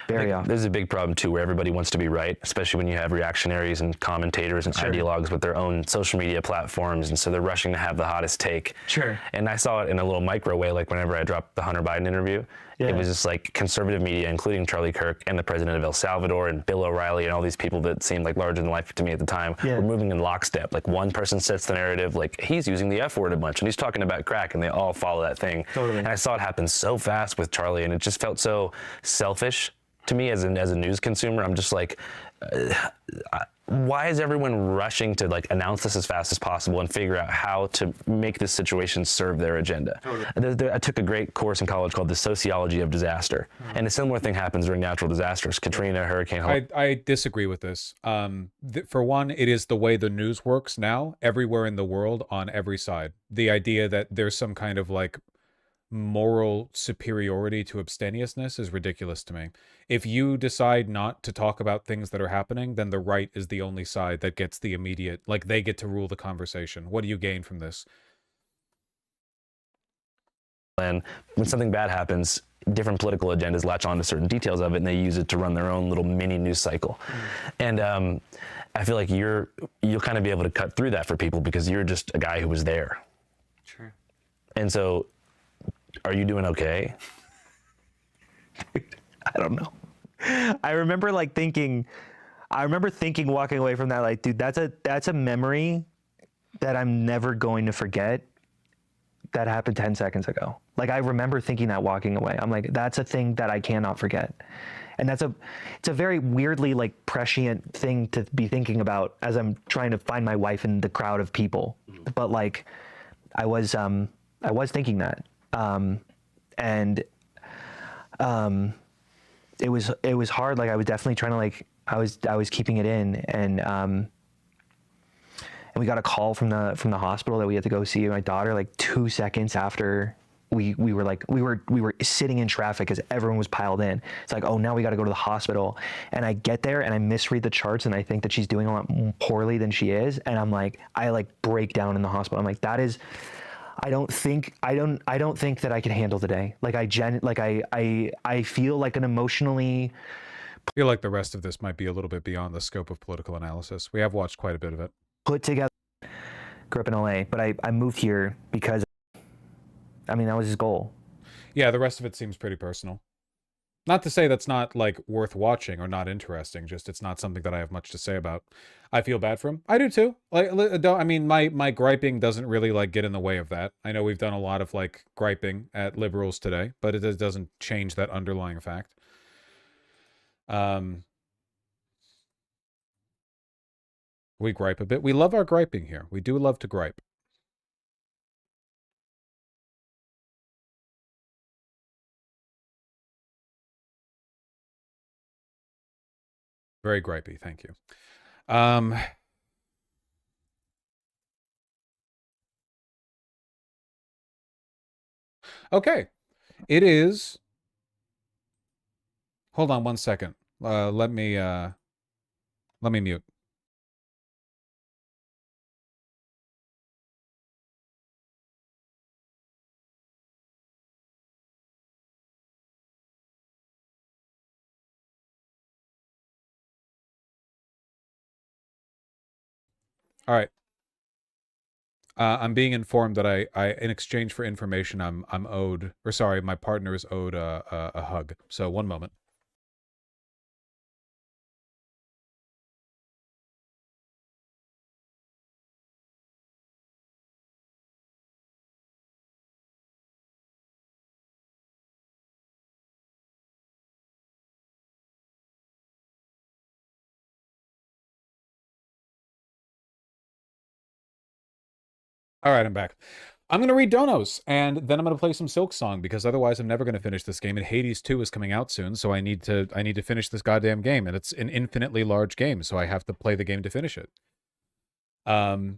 Very often. There's a big problem too, where everybody wants to be right, especially when you have reactionaries and commentators and ideologues with their own social media platforms, and so they're rushing to have the hottest take. Sure. And I saw it in a little micro way, like whenever I dropped the Hunter Biden interview, it was just like conservative media, including Charlie Kirk and the president of El Salvador and Bill O'Reilly and all these people that seemed like larger than life to me at the time, were moving in lockstep. Like, one person sets the narrative, like, he's using the F word a bunch and he's talking about crack, and they all follow that thing. Totally. And I saw it happen so fast with Charlie, and it just felt so selfish to me as a news consumer. I'm just like, why is everyone rushing to like announce this as fast as possible and figure out how to make this situation serve their agenda? Totally. I took a great course in college called The Sociology of Disaster, and a similar thing happens during natural disasters. Katrina, Hurricane. I disagree with this. For one, it is the way the news works now, everywhere in the world, on every side. The idea that there's some kind of like moral superiority to abstemiousness is ridiculous to me. If you decide not to talk about things that are happening, then the right is the only side that gets the immediate, like, they get to rule the conversation. What do you gain from this? And when something bad happens, different political agendas latch on to certain details of it, and they use it to run their own little mini news cycle. And I feel like you'll kind of be able to cut through that for people because you're just a guy who was there. Sure. And so, are you doing okay? I don't know. I remember like thinking, I remember thinking, walking away from that, like, dude, that's a memory that I'm never going to forget. That happened 10 seconds ago. Like, I remember thinking that walking away. I'm like, that's a thing that I cannot forget. And it's a very weirdly like prescient thing to be thinking about as I'm trying to find my wife in the crowd of people. But like, I was thinking that, and it was hard. Like, I was definitely trying to, like, I was keeping it in, and we got a call from the hospital that we had to go see my daughter like 2 seconds after we were sitting in traffic as everyone was piled in. It's like, oh, now we got to go to the hospital. And I get there and I misread the charts and I think that she's doing a lot more poorly than she is. And I'm like, I like break down in the hospital. I'm like, that is, I don't think that I can handle today. Like, I feel like an emotionally. I feel like the rest of this might be a little bit beyond the scope of political analysis. We have watched quite a bit of it. Put together. Grew up in LA, but I moved here because, I mean, that was his goal. Yeah, the rest of it seems pretty personal. Not to say that's not like worth watching or not interesting, just it's not something that I have much to say about. I feel bad for him. I do too. Like, I mean, my griping doesn't really like get in the way of that. I know we've done a lot of like griping at liberals today, but it doesn't change that underlying fact. We gripe a bit. We love our griping here. We do love to gripe. Very gripey, thank you. Okay. It is. Hold on 1 second. Let me mute. All right. I'm being informed that I in exchange for information, I'm owed, or sorry, my partner is owed a hug. So 1 moment. All right, I'm back. I'm going to read donos, and then I'm going to play some Silk Song, because otherwise I'm never going to finish this game, and Hades 2 is coming out soon, so I need to finish this goddamn game, and it's an infinitely large game, so I have to play the game to finish it. For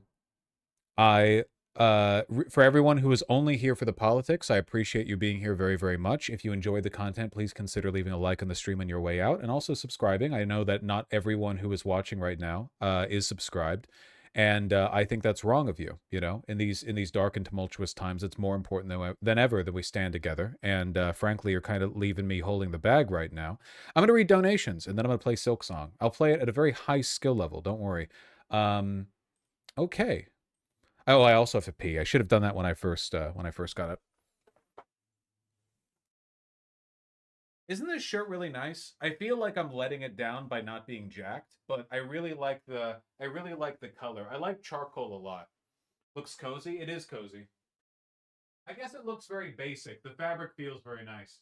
everyone who is only here for the politics, I appreciate you being here very, very much. If you enjoyed the content, please consider leaving a like on the stream on your way out, and also subscribing. I know that not everyone who is watching right now is subscribed. And I think that's wrong of you. You know, in these dark and tumultuous times, it's more important than ever that we stand together. And frankly, you're kind of leaving me holding the bag right now. I'm going to read donations, and then I'm going to play Silk Song. I'll play it at a very high skill level. Don't worry. Okay. Oh, I also have to pee. I should have done that when I first got it. Isn't this shirt really nice? I feel like I'm letting it down by not being jacked, but I really like the color. I like charcoal a lot. Looks cozy. It is cozy. I guess it looks very basic. The fabric feels very nice.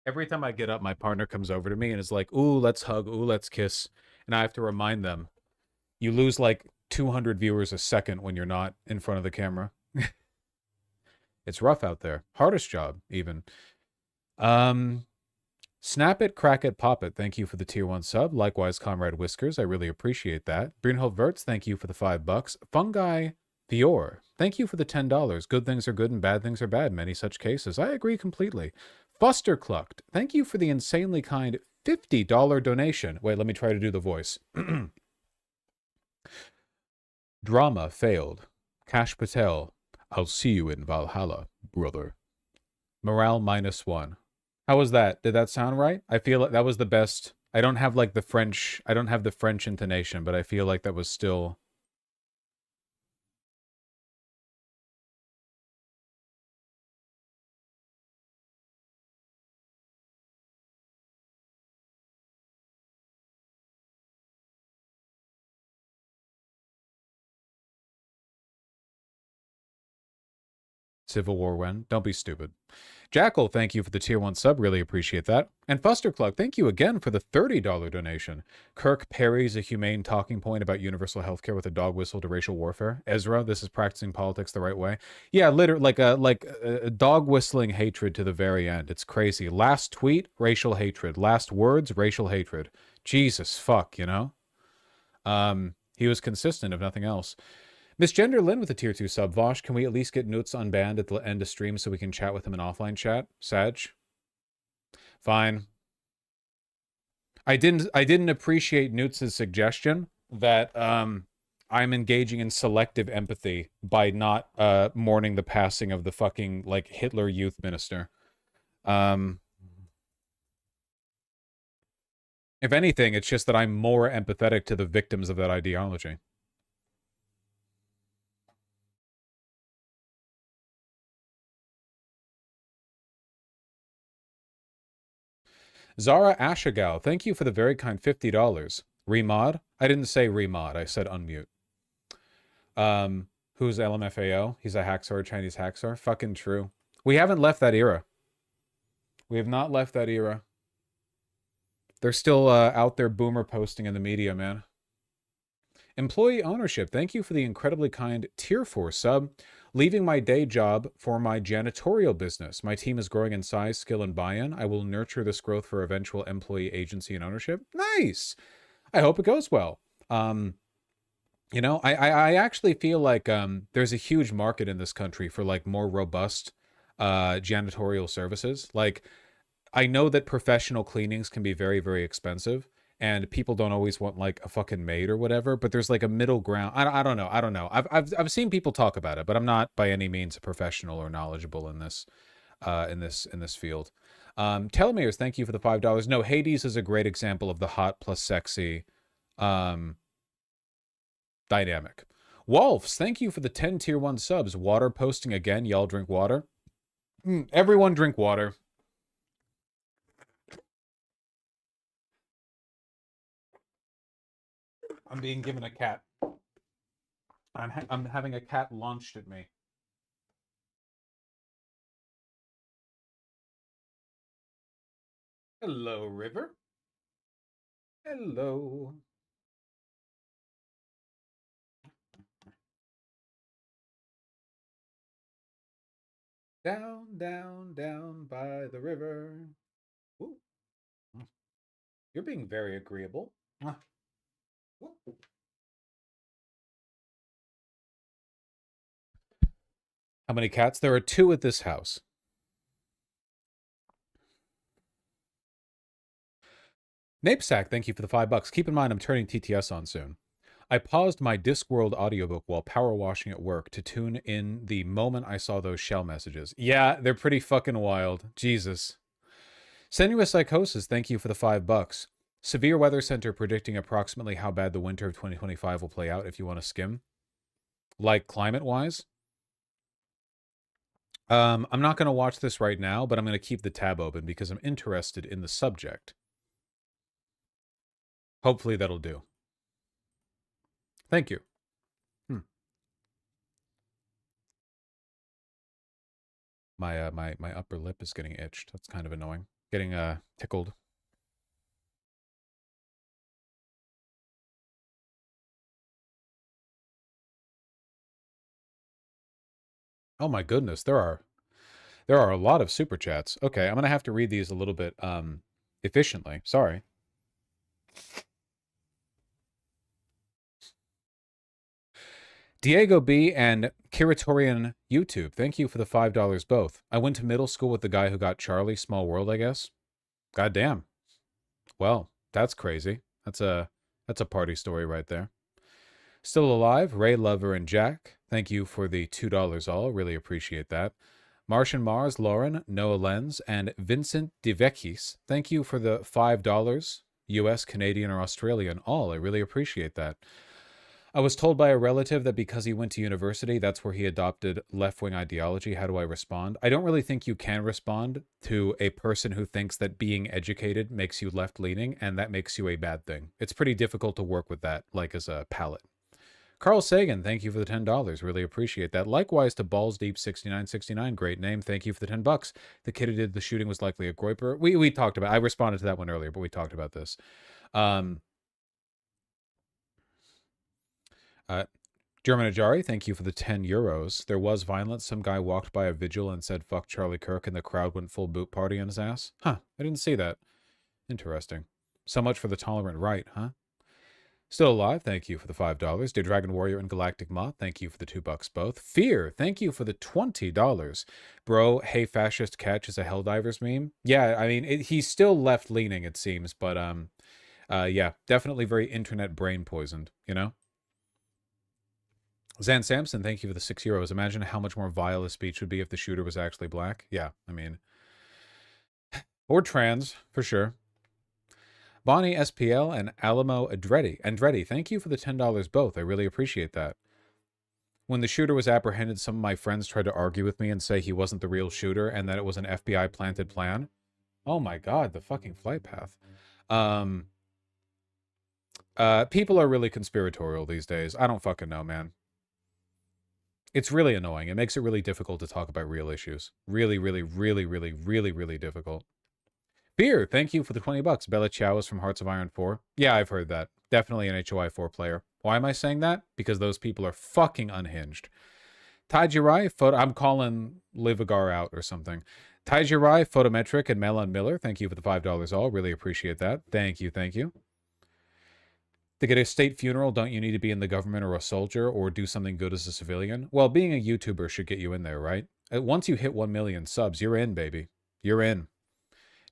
Every time I get up, my partner comes over to me and is like, ooh, let's hug, ooh, let's kiss. And I have to remind them, you lose like 200 viewers a second when you're not in front of the camera. It's rough out there. Hardest job, even. Snap it, crack it, pop it. Thank you for the tier 1 sub. Likewise, Comrade Whiskers. I really appreciate that. Brunhild Verts, thank you for the $5. Fungi Fior, thank you for the $10. Good things are good and bad things are bad. Many such cases. I agree completely. Fuster Clucked, thank you for the insanely kind $50 donation. Wait, let me try to do the voice. Drama failed. Cash Patel, I'll see you in Valhalla, brother. Morale -1. How was that? Did that sound right? I feel like that was the best. I don't have like the French, I don't have the French intonation, but I feel like that was still... Civil War when? Don't be stupid. Jackal, thank you for the tier 1 sub. Really appreciate that. And Fusterclug, thank you again for the $30 donation. Kirk parries a humane talking point about universal healthcare with a dog whistle to racial warfare. Ezra, this is practicing politics the right way. Yeah, literally, like a dog whistling hatred to the very end. It's crazy. Last tweet, racial hatred. Last words, racial hatred. Jesus fuck, you know? He was consistent, if nothing else. Miss Gender Lynn with a tier 2 sub. Vosh, can we at least get Nutz unbanned at the end of stream so we can chat with him in offline chat? Sag? Fine. I didn't appreciate Nutz's suggestion that I'm engaging in selective empathy by not mourning the passing of the fucking like Hitler youth minister. If anything, it's just that I'm more empathetic to the victims of that ideology. Zara Ashagao, thank you for the very kind $50. Remod? I didn't say remod. I said unmute. Who's LMFAO? He's a hacksaw, Chinese hacksaw. Fucking true. We haven't left that era. We have not left that era. They're still out there boomer posting in the media, man. Employee ownership, thank you for the incredibly kind tier 4 sub. Leaving my day job for my janitorial business. My team is growing in size, skill, and buy-in. I will nurture this growth for eventual employee agency and ownership. Nice! I hope it goes well. You know, I actually feel like there's a huge market in this country for like more robust janitorial services. Like, I know that professional cleanings can be very, very expensive. And people don't always want like a fucking maid or whatever, but there's like a middle ground. I don't know. I've seen people talk about it, but I'm not by any means a professional or knowledgeable in this field. Telomeres, thank you for the $5. No, Hades is a great example of the hot plus sexy dynamic. Wolves, thank you for the 10 tier 1 subs. Water posting again. Y'all drink water. Everyone drink water. I'm being given a cat. I'm having a cat launched at me. Hello, River. Hello. Down, down, down by the river. Ooh. You're being very agreeable. How many cats? There are 2 at this house. Napesack, thank you for the $5. Keep in mind, I'm turning TTS on soon. I paused my Discworld audiobook while power washing at work to tune in the moment I saw those shell messages. Yeah, they're pretty fucking wild. Jesus. Senua Psychosis, thank you for the $5. Severe Weather Center predicting approximately how bad the winter of 2025 will play out if you want to skim. Like climate-wise. I'm not going to watch this right now, but I'm going to keep the tab open because I'm interested in the subject. Hopefully that'll do. Thank you. My upper lip is getting itched. That's kind of annoying. Getting tickled. Oh my goodness, there are a lot of super chats. Okay, I'm gonna have to read these a little bit efficiently. Sorry. Diego B and Kiratorian YouTube, thank you for the $5 both. I went to middle school with the guy who got Charlie. Small world, I guess. God damn. Well, that's crazy. That's a party story right there. Still alive, Ray Lover and Jack. Thank you for the $2 all. Really appreciate that. Martian Mars, Lauren, Noah Lenz, and Vincent DeVecchis. Thank you for the $5, US, Canadian, or Australian all. I really appreciate that. I was told by a relative that because he went to university, that's where he adopted left-wing ideology. How do I respond? I don't really think you can respond to a person who thinks that being educated makes you left-leaning, and that makes you a bad thing. It's pretty difficult to work with that, like as a palette. Carl Sagan, thank you for the $10. Really appreciate that. Likewise to Balls Deep 6969, great name. Thank you for the $10. The kid who did the shooting was likely a Groiper. We talked about. I responded to that one earlier, but we talked about this. German Ajari, thank you for the €10. There was violence. Some guy walked by a vigil and said "fuck Charlie Kirk," and the crowd went full boot party on his ass. Huh? I didn't see that. Interesting. So much for the tolerant right, huh? Still alive, thank you for the $5. Dear Dragon Warrior and Galactic Moth, thank you for the $2 both. Fear, thank you for the $20. Bro, hey fascist catch is a Helldivers meme. Yeah, I mean, he's still left-leaning, it seems, but yeah, definitely very internet brain poisoned, you know? Zan Sampson, thank you for the €6. Imagine how much more vile a speech would be if the shooter was actually black. Yeah, I mean, or trans, for sure. Bonnie SPL and Alamo Andretti, thank you for the $10 both. I really appreciate that. When the shooter was apprehended, some of my friends tried to argue with me and say he wasn't the real shooter and that it was an FBI planted plan. Oh my god, the fucking flight path. People are really conspiratorial these days. I don't fucking know, man. It's really annoying. It makes it really difficult to talk about real issues. Really, really, really, really, really, really difficult. Beer, thank you for the $20. Bella Chow is from Hearts of Iron 4. Yeah, I've heard that. Definitely an HOI 4 player. Why am I saying that? Because those people are fucking unhinged. Taijirai, I'm calling Livagar out or something. Taijirai, Photometric, and Melon Miller, thank you for the $5 all. Really appreciate that. Thank you, thank you. To get a state funeral, don't you need to be in the government or a soldier or do something good as a civilian? Well, being a YouTuber should get you in there, right? Once you hit 1 million subs, you're in, baby. You're in.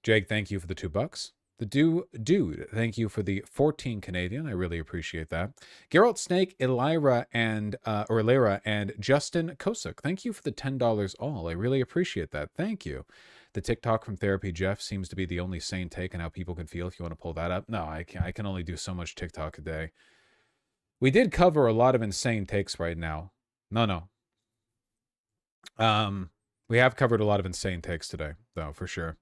Jake, thank you for the $2. The Dude, thank you for the 14 Canadian. I really appreciate that. Geralt Snake, Elira, and Justin Kosuk, thank you for the $10 all. I really appreciate that. Thank you. The TikTok from Therapy Jeff seems to be the only sane take on how people can feel if you want to pull that up. No, I can only do so much TikTok a day. We did cover a lot of insane takes right now. No. We have covered a lot of insane takes today, though, for sure.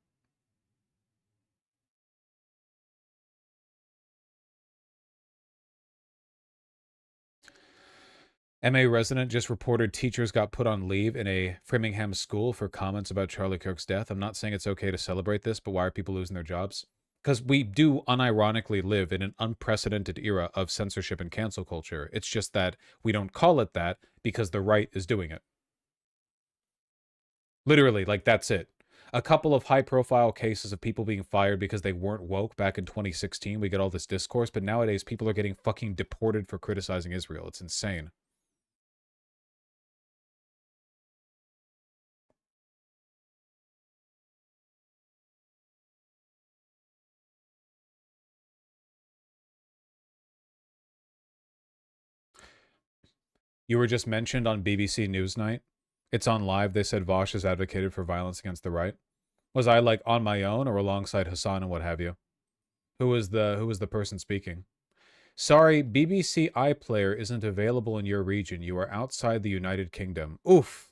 MA resident just reported teachers got put on leave in a Framingham school for comments about Charlie Kirk's death. I'm not saying it's okay to celebrate this, but why are people losing their jobs? Because we do unironically live in an unprecedented era of censorship and cancel culture. It's just that we don't call it that because the right is doing it. Literally, like, that's it. A couple of high-profile cases of people being fired because they weren't woke back in 2016. We get all this discourse, but nowadays people are getting fucking deported for criticizing Israel. It's insane. You were just mentioned on BBC Newsnight. It's on live. They said Vosh has advocated for violence against the right. Was I like on my own or alongside Hassan and what have you? Who was the person speaking? Sorry, BBC iPlayer isn't available in your region. You are outside the United Kingdom. Oof.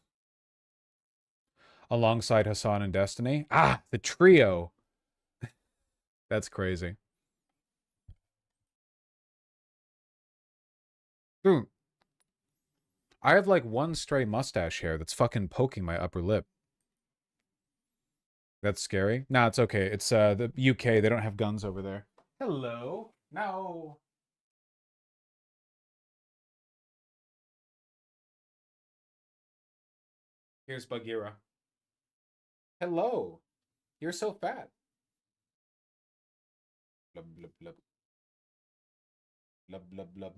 Alongside Hassan and Destiny? Ah, the trio. That's crazy. Dude. I have like one stray mustache hair that's fucking poking my upper lip. That's scary. Nah, it's okay. It's the UK. They don't have guns over there. Hello. No. Here's Bagheera. Hello. You're so fat. Blub, blub, blub. Blub, blub, blub.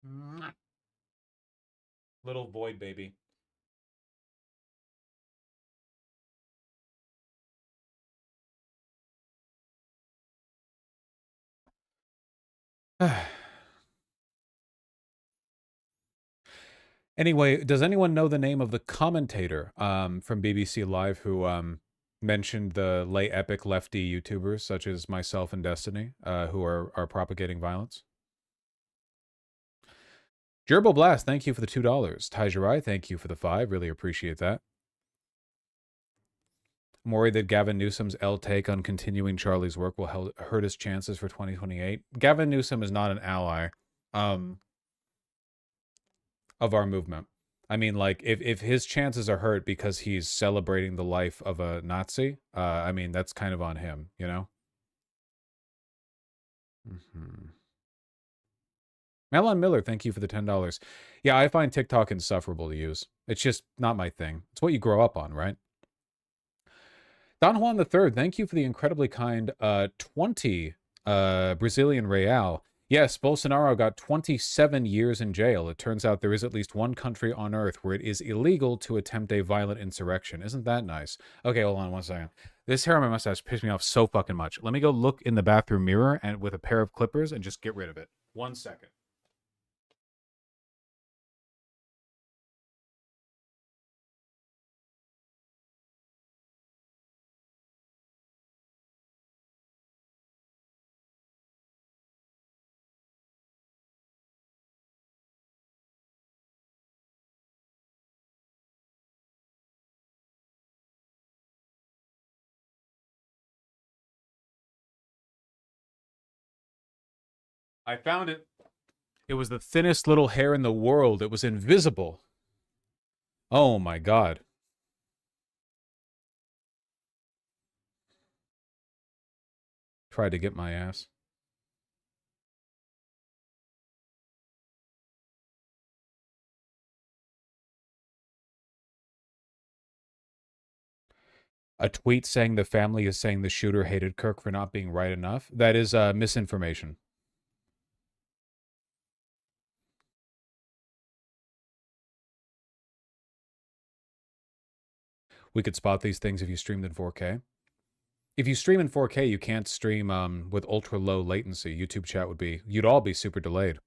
Mwah. Little void baby. Anyway, does anyone know the name of the commentator from BBC Live who mentioned the late epic lefty YouTubers such as myself and Destiny who are propagating violence? Gerbil Blast, thank you for the $2. Tajirai, thank you for the 5. Really appreciate that. I'm worried that Gavin Newsom's L take on continuing Charlie's work will hurt his chances for 2028. Gavin Newsom is not an ally of our movement. I mean, like, if his chances are hurt because he's celebrating the life of a Nazi, I mean, that's kind of on him, you know? Melon Miller, thank you for the $10. Yeah, I find TikTok insufferable to use. It's just not my thing. It's what you grow up on, right? Don Juan III, thank you for the incredibly kind 20 Brazilian real. Yes, Bolsonaro got 27 years in jail. It turns out there is at least one country on earth where it is illegal to attempt a violent insurrection. Isn't that nice? Okay, hold on one second. This hair on my mustache pissed me off so fucking much. Let me go look in the bathroom mirror and with a pair of clippers and just get rid of it. 1 second. I found it. It was the thinnest little hair in the world. It was invisible. Oh my god. Tried to get my ass. A tweet saying the family is saying the shooter hated Kirk for not being right enough. That is misinformation. We could spot these things if you streamed in 4K. If you stream in 4K, you can't stream with ultra low latency. YouTube chat would be, you'd all be super delayed.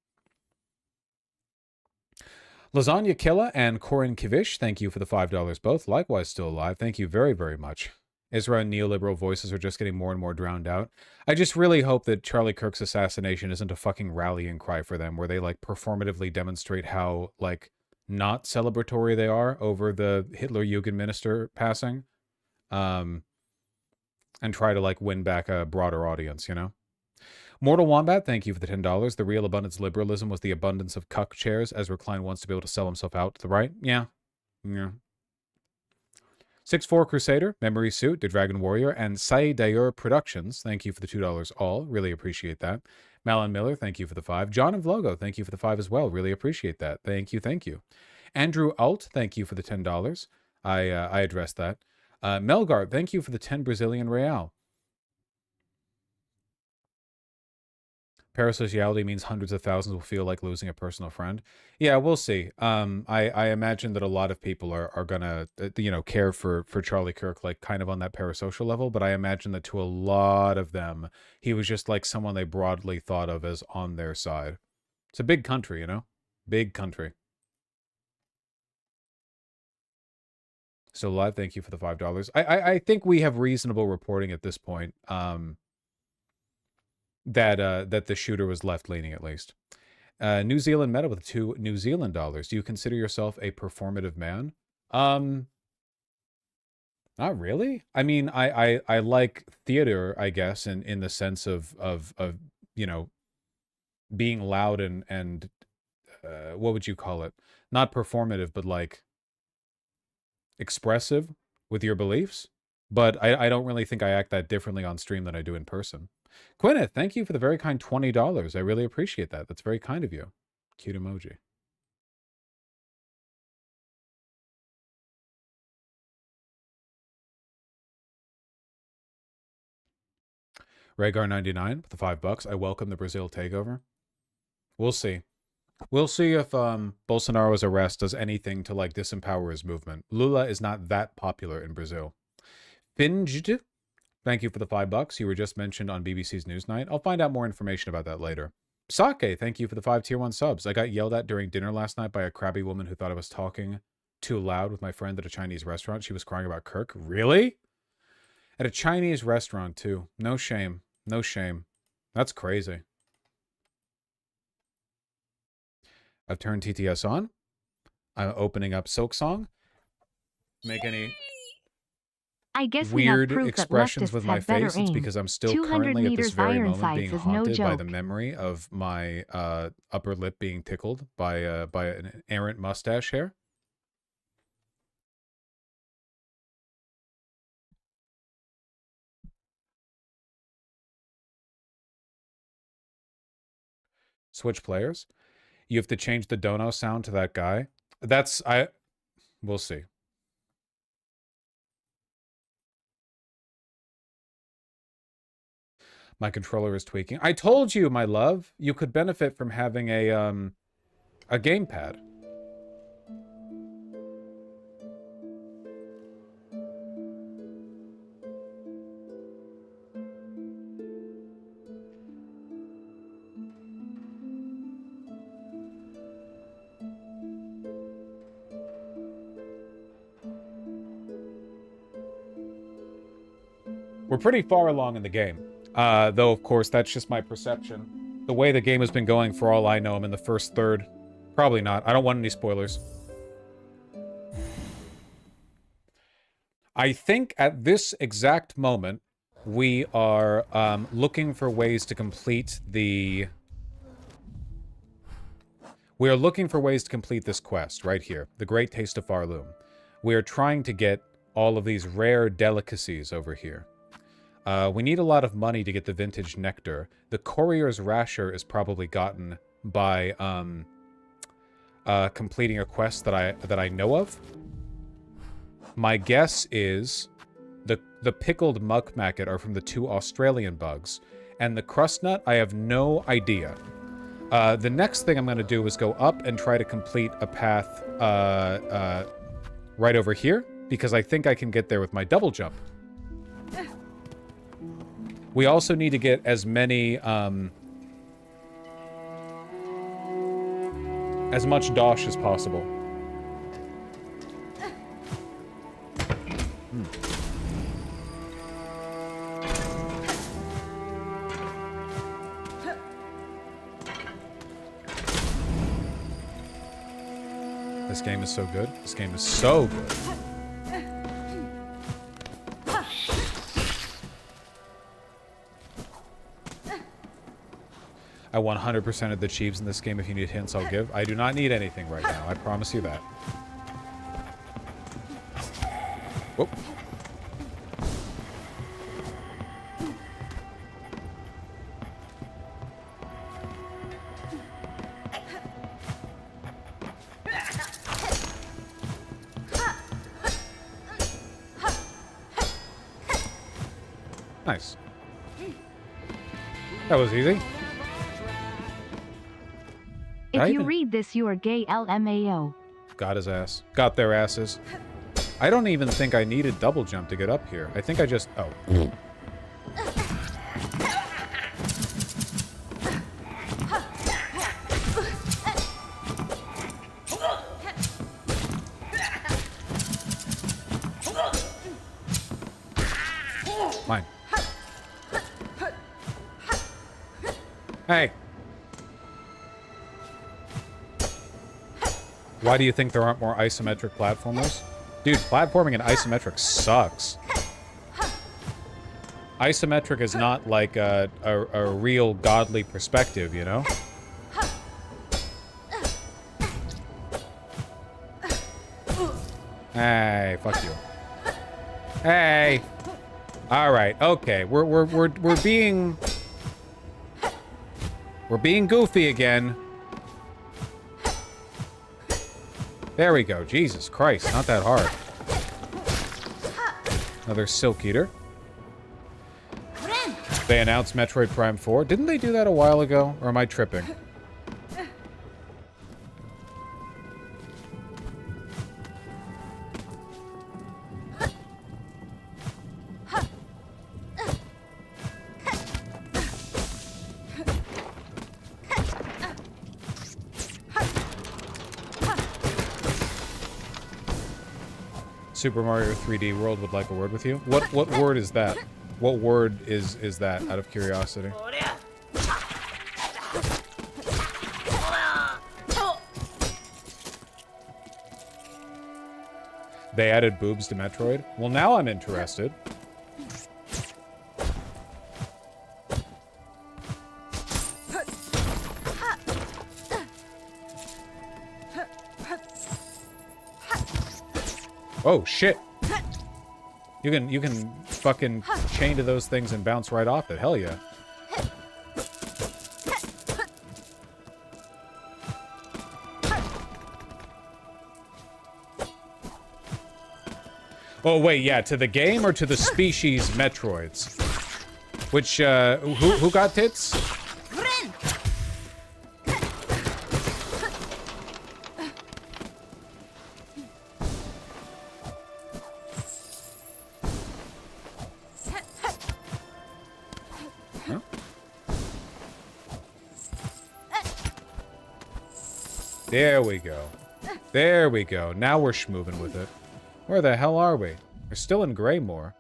Lasagna Killa and Corin Kivish, thank you for the $5 both. Likewise, still alive. Thank you very, very much. Israel and neoliberal voices are just getting more and more drowned out. I just really hope that Charlie Kirk's assassination isn't a fucking rallying cry for them, where they, like, performatively demonstrate how, like, not celebratory they are over the Hitler-Jugend minister passing. And try to, like, win back a broader audience, you know? Mortal Wombat, thank you for the $10. The real abundance liberalism was the abundance of cuck chairs. Ezra Klein wants to be able to sell himself out to the right. Yeah. Yeah. 6'4 Crusader, Memory Suit, The Dragon Warrior, and Sai Dayor Productions, thank you for the $2 all. Really appreciate that. Malin Miller, thank you for the 5. John and Vlogo, thank you for the 5 as well. Really appreciate that. Thank you, thank you. Andrew Alt, thank you for the $10. I addressed that. Melgard, thank you for the 10 Brazilian real. Parasociality means hundreds of thousands will feel like losing a personal friend. Yeah, we'll see. I imagine that a lot of people are gonna, you know, care for Charlie Kirk, like, kind of on that parasocial level, but I imagine that to a lot of them, he was just, like, someone they broadly thought of as on their side. It's a big country, you know? Big country. Still alive, thank you for the $5. I think we have reasonable reporting at this point. That the shooter was left-leaning, at least. New Zealand Meta with $2 New Zealand dollars. Do you consider yourself a performative man? Not really. I mean, I like theater, I guess, in the sense of you know, being loud and what would you call it? Not performative, but like expressive with your beliefs. But I don't really think I act that differently on stream than I do in person. Gwyneth, thank you for the very kind $20. I really appreciate that. That's very kind of you. Cute emoji. Rhaegar99 with the $5. I welcome the Brazil takeover. We'll see. We'll see if Bolsonaro's arrest does anything to like disempower his movement. Lula is not that popular in Brazil. Finged, thank you for the $5. You were just mentioned on BBC's Newsnight. I'll find out more information about that later. Sake, thank you for the 5 tier 1 subs. I got yelled at during dinner last night by a crabby woman who thought I was talking too loud with my friend at a Chinese restaurant. She was crying about Kirk. Really? At a Chinese restaurant, too. No shame. No shame. That's crazy. I've turned TTS on. I'm opening up Silksong. Make any I guess weird we have proof expressions that with my better face. It's aim. because I'm still 200 currently at this meters very iron moment being sights is no haunted by the joke. memory of my upper lip being tickled by an errant mustache hair. Switch players. You have to change the dono sound to that guy. We'll see. My controller is tweaking. I told you, my love, you could benefit from having a gamepad. We're pretty far along in the game. Though, of course, that's just my perception. The way the game has been going, for all I know, I'm in the first third. Probably not. I don't want any spoilers. I think at this exact moment, we are looking for ways to complete the... We are looking for ways to complete this quest right here. The Great Taste of Farloom. We are trying to get all of these rare delicacies over here. We need a lot of money to get the vintage nectar. The courier's rasher is probably gotten by completing a quest that I know of. My guess is the pickled muck maggot are from the 2 Australian bugs, and the crust nut I have no idea. The next thing I'm going to do is go up and try to complete a path right over here, because I think I can get there with my double jump. We also need to get as many, as much dosh as possible. This game is so good. This game is so good. I 100% of the Chiefs in this game. If you need hints, I'll give. I do not need anything right now. I promise you that. Whoop. Nice. That was easy. If you read this, you are gay, LMAO. Got his ass. Got their asses. I don't even think I needed double jump to get up here. I think I just... Oh. Mine. Hey. Why do you think there aren't more isometric platformers? Dude, platforming in isometric sucks. Isometric is not like a real godly perspective, you know? Hey, fuck you. Hey. All right. Okay. We're being goofy again. There we go. Jesus Christ, not that hard. Another Silk Eater. They announced Metroid Prime 4. Didn't they do that a while ago? Or am I tripping? Super Mario 3D World would like a word with you. What word is that? What word is that, out of curiosity? They added boobs to Metroid? Well, now I'm interested. Oh shit! You can fucking chain to those things and bounce right off it. Hell yeah! Oh wait, yeah, to the game or to the species Metroids? Which who got tits? There we go. There we go. Now we're schmoving with it. Where the hell are we? We're still in Greymore.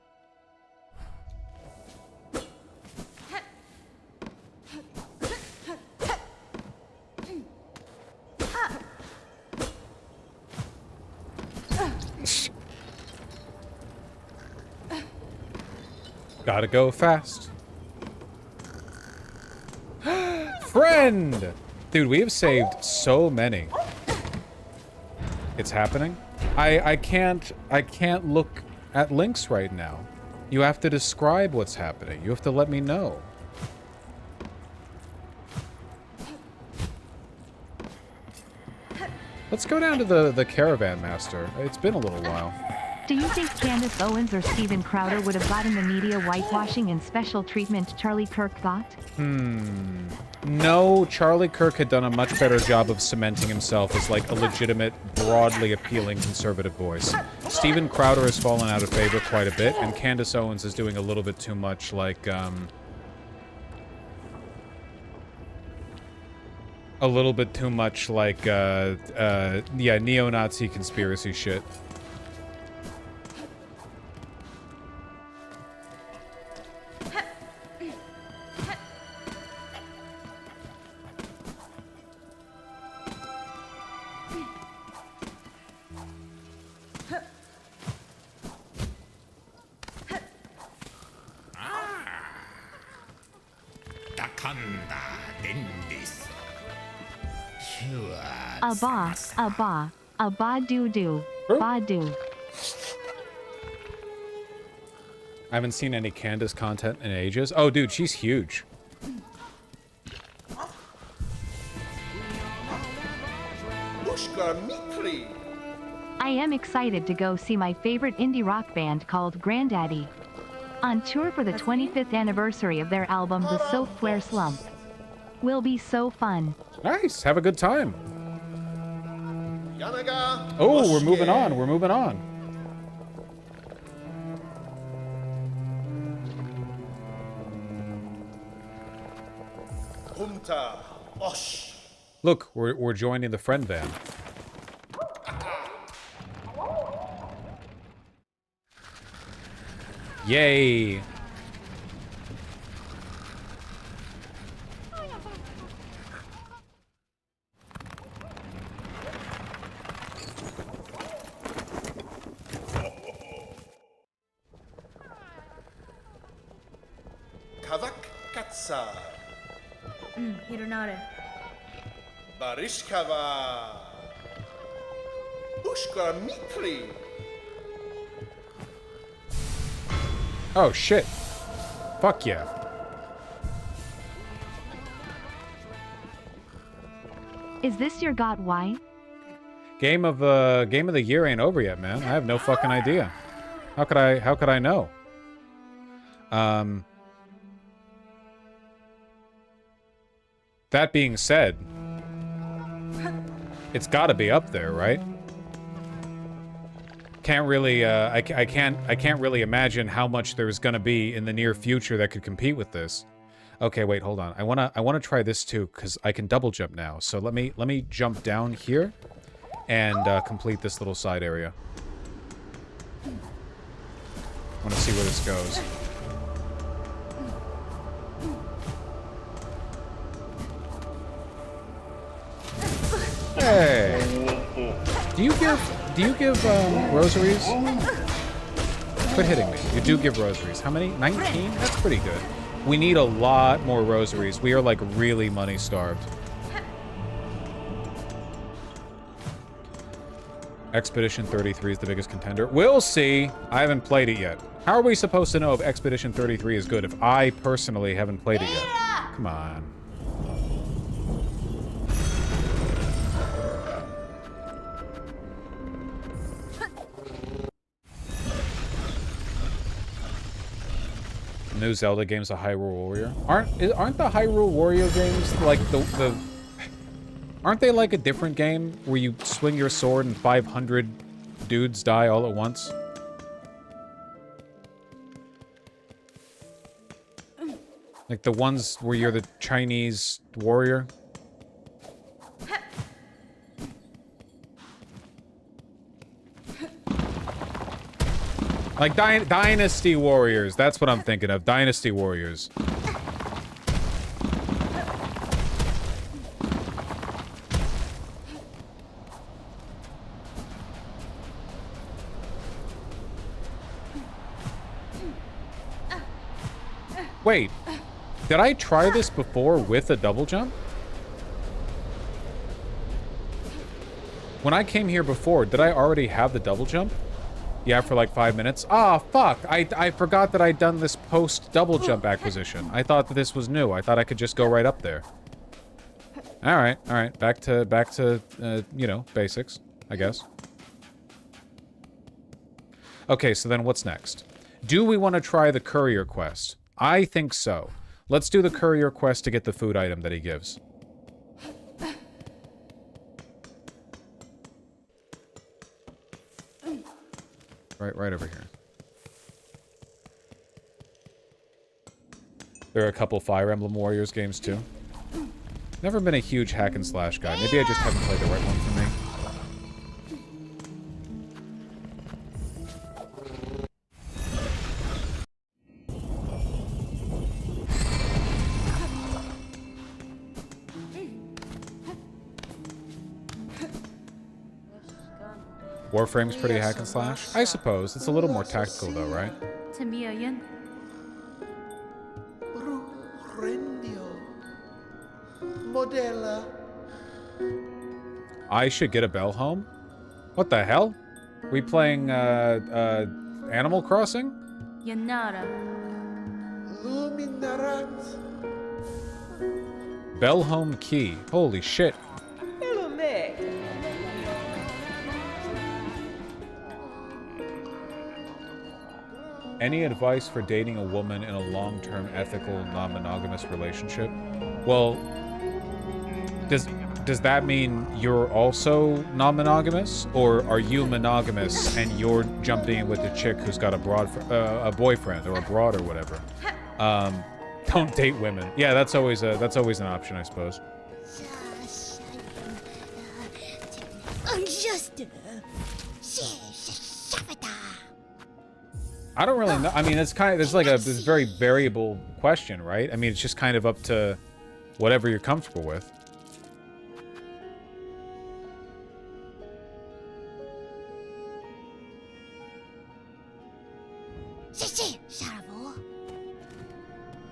Gotta go fast. Friend! Dude, we have saved so many. It's happening? I can't look at links right now. You have to describe what's happening. You have to let me know. Let's go down to the Caravan Master. It's been a little while. Do you think Candace Owens or Steven Crowder would have gotten the media whitewashing and special treatment Charlie Kirk got? No, Charlie Kirk had done a much better job of cementing himself as like a legitimate, broadly appealing conservative voice. Steven Crowder has fallen out of favor quite a bit, and Candace Owens is doing a little bit too much like, yeah, neo-Nazi conspiracy shit. Ba-doo-doo. Ba-doo. I haven't seen any Candace content in ages. Oh, dude, she's huge. I am excited to go see my favorite indie rock band called Grandaddy. On tour for the 25th anniversary of their album The Software Slump. Will be so fun. Nice, have a good time. Oh, we're moving on, we're moving on. Look, we're joining the friend van. Yay! Hironare. Barishkava. Ushkara Mitri. Oh, shit. Fuck yeah. Is this your God why? Game of the year ain't over yet, man. I have no fucking idea. How could I know? That being said, it's got to be up there, right? Can't really I can't really imagine how much there's going to be in the near future that could compete with this. Okay, wait, hold on. I want to try this too cuz I can double jump now. So let me jump down here and complete this little side area. I want to see where this goes. Hey. Do you give rosaries? Quit hitting me. You do give rosaries. How many? 19? That's pretty good. We need a lot more rosaries. We are like really money starved. Expedition 33 is the biggest contender. We'll see. I haven't played it yet. How are we supposed to know if Expedition 33 is good if I personally haven't played it yet? Come on. New Zelda games a Hyrule Warrior. Aren't the Hyrule Warrior games like the aren't they like a different game where you swing your sword and 500 dudes die all at once? Like the ones where you're the Chinese warrior? Like Dynasty Warriors. That's what I'm thinking of. Dynasty Warriors. Wait. Did I try this before with a double jump? When I came here before, did I already have the double jump? Yeah, for like 5 minutes. Ah, fuck! I forgot that I'd done this post double jump acquisition. I thought that this was new. I thought I could just go right up there. All right. Back to you know, basics, I guess. Okay, so then what's next? Do we want to try the courier quest? I think so. Let's do the courier quest to get the food item that he gives. Right over here. There are a couple Fire Emblem Warriors games too. Never been a huge hack and slash guy. Maybe I just haven't played the right one for me. Warframe's pretty hack and slash? I suppose. It's a little more tactical though, right? I should get a bell home? What the hell? We playing Animal Crossing? Bell home key. Holy shit. Any advice for dating a woman in a long-term, ethical, non-monogamous relationship? Well, does that mean you're also non-monogamous, or are you monogamous and you're jumping in with a chick who's got a boyfriend or a broad or whatever? Don't date women. Yeah, that's always an option, I suppose. I don't really know. I mean, it's like this very variable question, right? I mean, it's just kind of up to whatever you're comfortable with.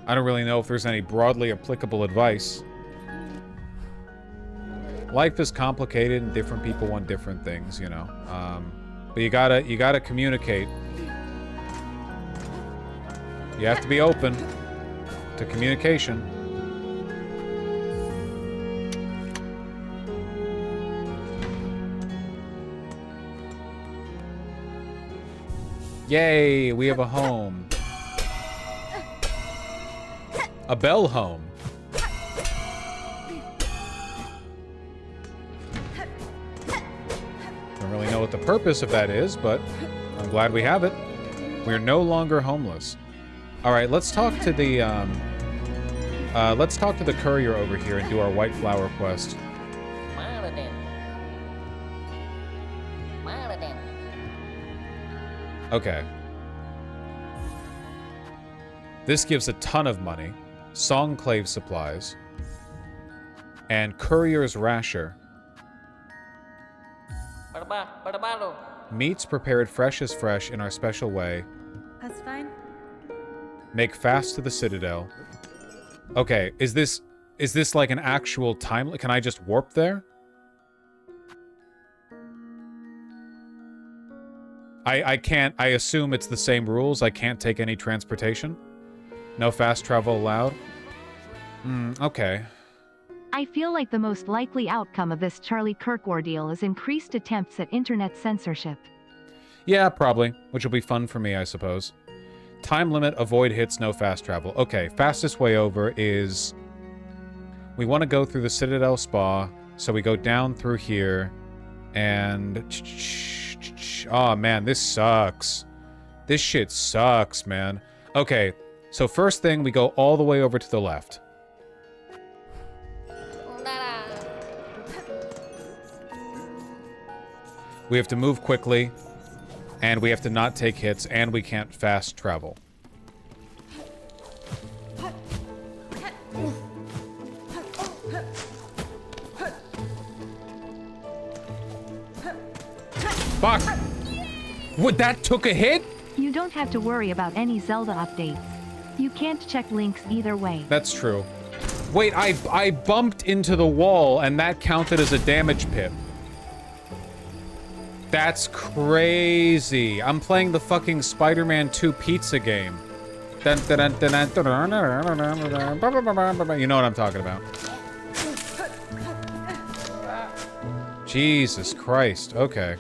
I don't really know if there's any broadly applicable advice. Life is complicated and different people want different things, you know. But you gotta communicate. You have to be open to communication. Yay, we have a home. A Bell home. Don't really know what the purpose of that is, but I'm glad we have it. We're no longer homeless. All right, let's talk to the courier over here and do our white flower quest. Okay. This gives a ton of money, Songclave supplies, and Courier's Rasher. Meats prepared fresh as fresh in our special way. That's fine. Make fast to the Citadel. Okay, is this like an actual time? Can I just warp there? I can't. I assume it's the same rules. I can't take any transportation. No fast travel allowed. Okay. I feel like the most likely outcome of this Charlie Kirk ordeal is increased attempts at internet censorship. Yeah, probably. Which will be fun for me, I suppose. Time limit, avoid hits, no fast travel. Okay, fastest way over is... We want to go through the Citadel Spa, so we go down through here, and... Oh, man, this sucks. This shit sucks, man. Okay, so first thing, we go all the way over to the left. We have to move quickly, and we have to not take hits, and we can't fast travel. Fuck! What, that took a hit? You don't have to worry about any Zelda updates. You can't check links either way. That's true. Wait, I bumped into the wall, and that counted as a damage pip. That's crazy. I'm playing the fucking Spider-Man 2 pizza game. You know what I'm talking about. Jesus Christ. Okay.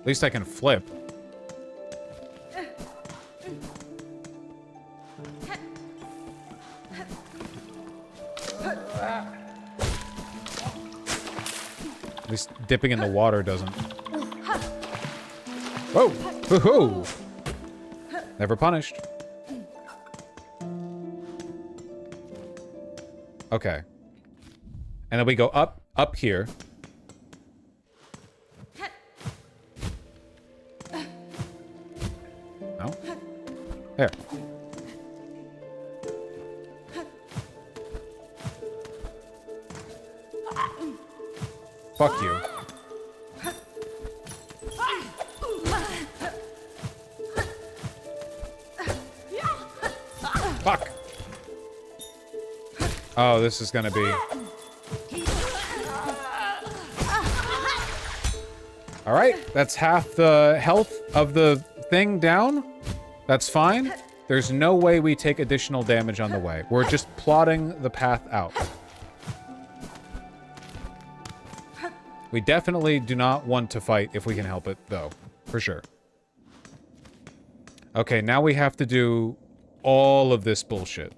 At least I can flip. At least dipping in the water doesn't. Whoa! Woohoo! Never punished. Okay. And then we go up here. No? There. Fuck you. Fuck. Oh, this is gonna be... Alright, that's half the health of the thing down. That's fine. There's no way we take additional damage on the way. We're just plotting the path out. We definitely do not want to fight if we can help it, though. For sure. Okay, now we have to do all of this bullshit.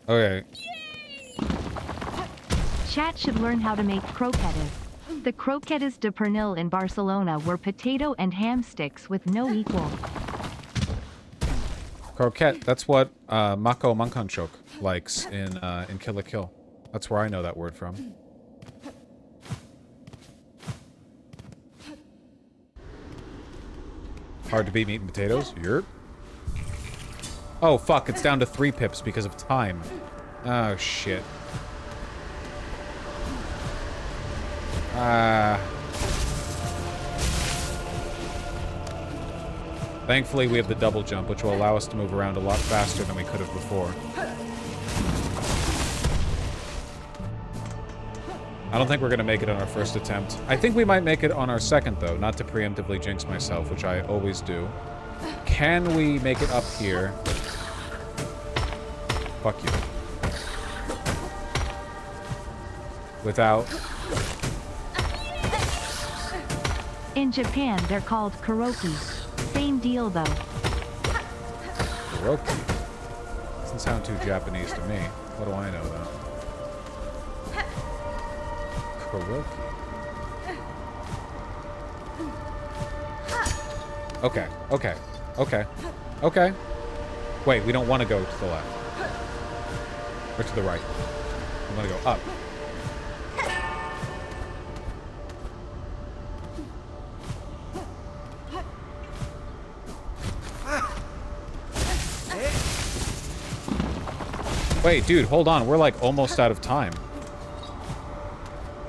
Okay. Chat should learn how to make croquettes. The croquettes de pernil in Barcelona were potato and ham sticks with no equal. Croquette, that's what Mako Mankanchok likes in Kill la Kill. That's where I know that word from. Hard to beat meat and potatoes? Yerp. Oh, fuck, it's down to 3 pips because of time. Oh, shit. Thankfully, we have the double jump, which will allow us to move around a lot faster than we could have before. I don't think we're gonna make it on our first attempt. I think we might make it on our second, though, not to preemptively jinx myself, which I always do. Can we make it up here? Fuck you. Without... In Japan, they're called karaoke. Same deal, though. Karaoke? Doesn't sound too Japanese to me. What do I know, though? Karaoke. Okay, okay, okay, okay. Wait, we don't want to go to the left. Or to the right. We want to go up. Wait, dude, hold on. We're like almost out of time.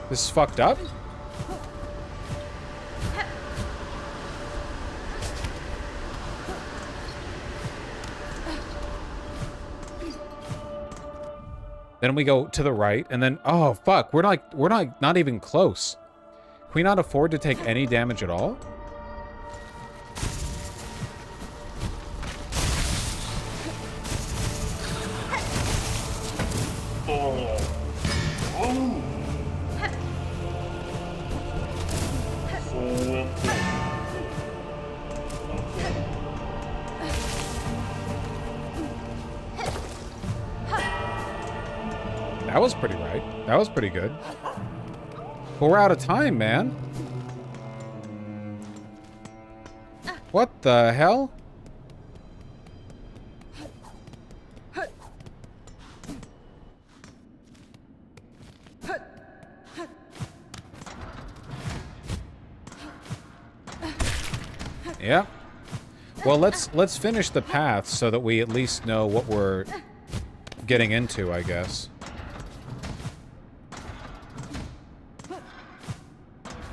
This is fucked up? Then we go to the right, and then oh fuck, we're not even close. Can we not afford to take any damage at all? That was pretty right. That was pretty good. But we're out of time, man. What the hell? Yeah. Well, let's finish the path so that we at least know what we're getting into, I guess.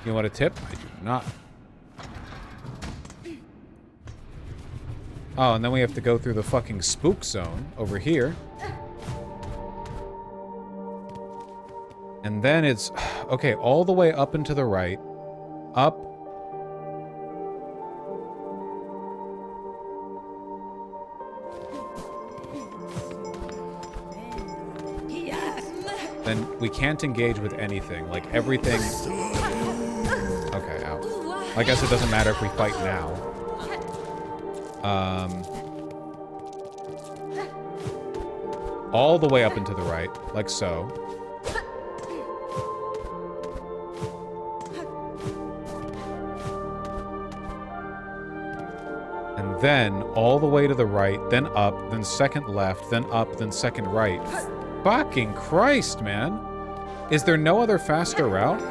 You want a tip? I do not. Oh, and then we have to go through the fucking spook zone over here. And then it's... Okay, all the way up and to the right. Up. Then we can't engage with anything. Like, everything... Okay, ow. I guess it doesn't matter if we fight now. All the way up and to the right, like so. And then all the way to the right, then up, then second left, then up, then second right. Fucking Christ, man. Is there no other faster route?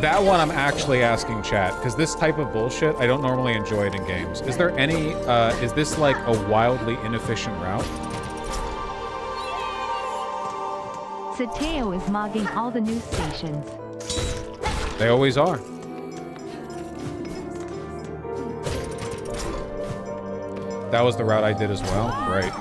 That one I'm actually asking chat, because this type of bullshit, I don't normally enjoy it in games. Is there any, is this like a wildly inefficient route? Sateo is mogging all the news stations. They always are. That was the route I did as well? Right.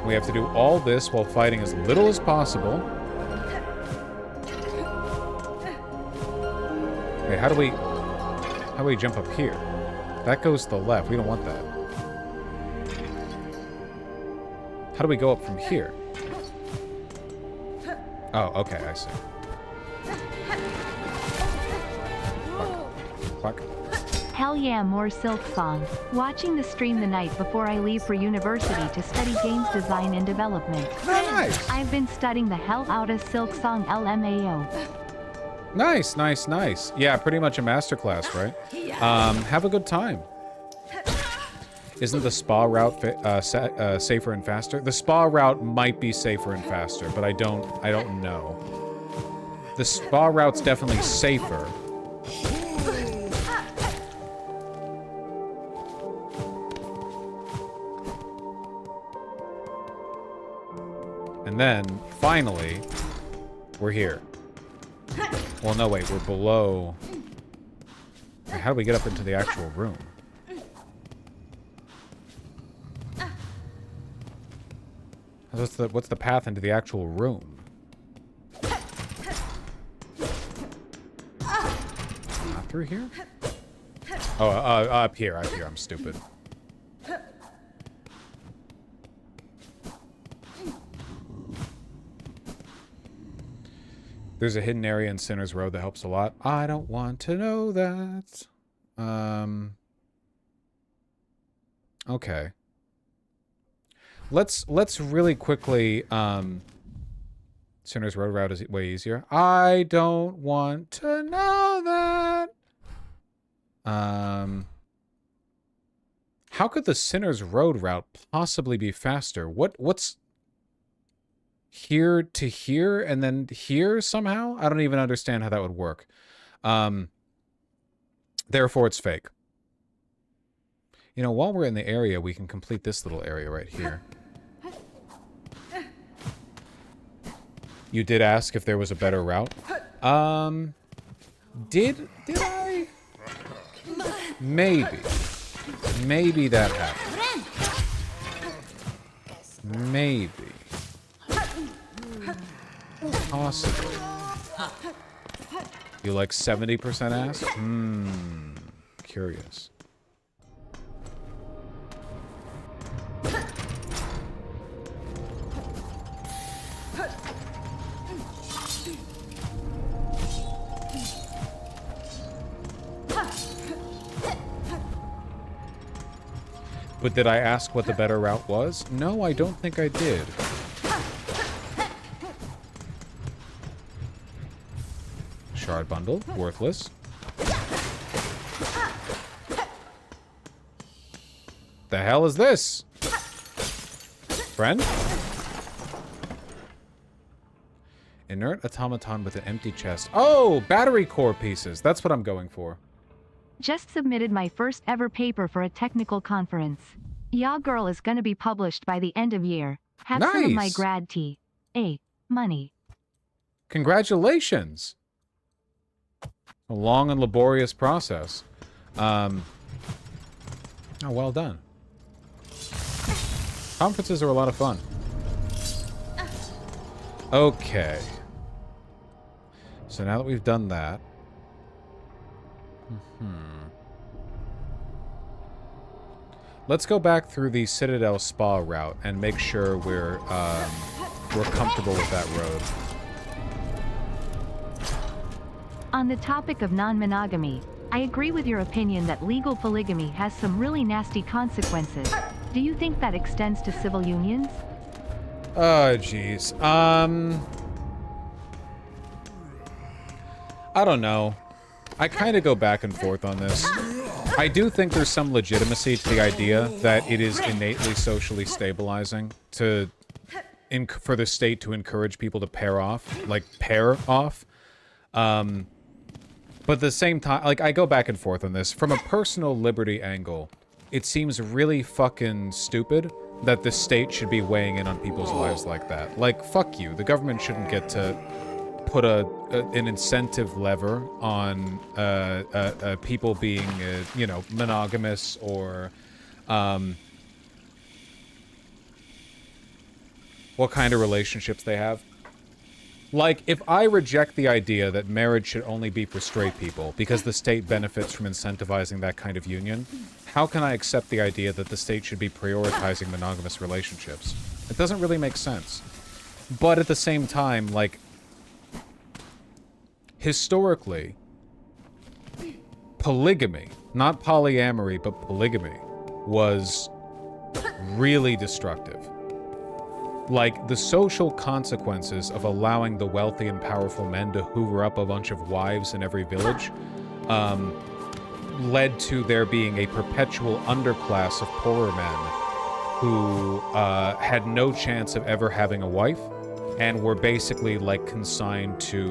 We have to do all this while fighting as little as possible. Wait, how do we jump up here? That goes to the left. We don't want that. How do we go up from here? Oh, okay, I see. Fuck. Fuck. Hell yeah, more Silk Song. Watching the stream the night before I leave for university to study games design and development. Nice! I've been studying the hell out of Silk Song LMAO. Nice, nice, nice. Yeah, pretty much a masterclass, right? Have a good time. Isn't the spa route safer and faster? The spa route might be safer and faster, but I don't know. The spa route's definitely safer. And then, finally, we're here. Well, no, wait, we're below. Wait, how do we get up into the actual room? What's the path into the actual room? Not through here? Oh, up here, I'm stupid. There's a hidden area in Sinner's Road that helps a lot. I don't want to know that. Okay. Let's really quickly, Sinner's Road route is way easier. I don't want to know that. How could the Sinner's Road route possibly be faster? What's here to here and then here somehow? I don't even understand how that would work. Therefore, it's fake. You know, while we're in the area, we can complete this little area right here. You did ask if there was a better route. Did I? Maybe. Maybe that happened. Maybe. Possibly. You like 70% ass? Curious. But did I ask what the better route was? No, I don't think I did. Shard bundle, worthless. The hell is this? Friend? Inert automaton with an empty chest. Oh, battery core pieces. That's what I'm going for. Just submitted my first ever paper for a technical conference. Ya Girl is gonna be published by the end of year. Have some of my grad tea. Money. Congratulations. A long and laborious process. Oh, well done. Conferences are a lot of fun. Okay. So now that we've done that. Let's go back through the Citadel Spa route and make sure we're comfortable with that road. On the topic of non-monogamy, I agree with your opinion that legal polygamy has some really nasty consequences. Do you think that extends to civil unions? Oh, jeez. I don't know. I kind of go back and forth on this. I do think there's some legitimacy to the idea that it is innately socially stabilizing for the state to encourage people to pair off. But at the same time, like, I go back and forth on this. From a personal liberty angle, it seems really fucking stupid that the state should be weighing in on people's lives like that. Like, fuck you. The government shouldn't get to put an incentive lever on people being, you know, monogamous or what kind of relationships they have. Like, if I reject the idea that marriage should only be for straight people because the state benefits from incentivizing that kind of union, how can I accept the idea that the state should be prioritizing monogamous relationships? It doesn't really make sense. But at the same time, like, historically, polygamy, not polyamory, but polygamy, was really destructive. Like, the social consequences of allowing the wealthy and powerful men to hoover up a bunch of wives in every village led to there being a perpetual underclass of poorer men who had no chance of ever having a wife and were basically like consigned to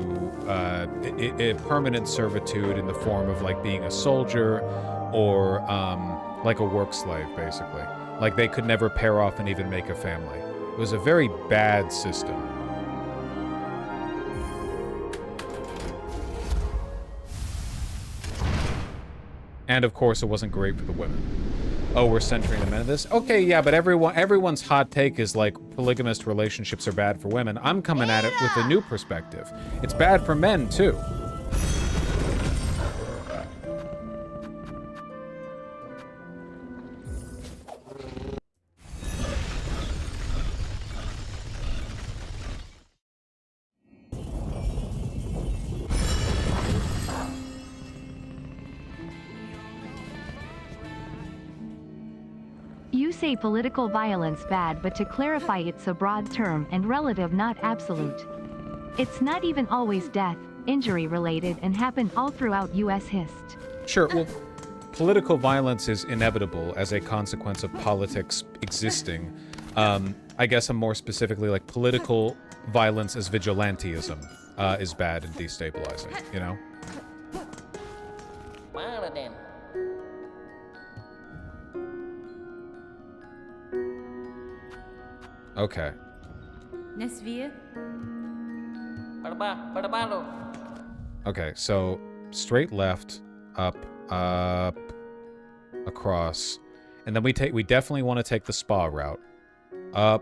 a permanent servitude in the form of like being a soldier or like a work slave, basically. Like they could never pair off and even make a family. It was a very bad system. And of course, it wasn't great for the women. Oh, we're centering the men in this? Okay, yeah, but everyone's hot take is like polygamous relationships are bad for women. I'm coming at it with a new perspective. It's bad for men, too. You say political violence bad, but to clarify, it's a broad term and relative, not absolute. It's not even always death, injury related, and happened all throughout U.S. history. Sure, well, political violence is inevitable as a consequence of politics existing. I guess I'm more specifically like political violence as vigilantism is bad and destabilizing, you know? Okay. Okay, so straight left, up, across, and then we definitely want to take the spa route. Up.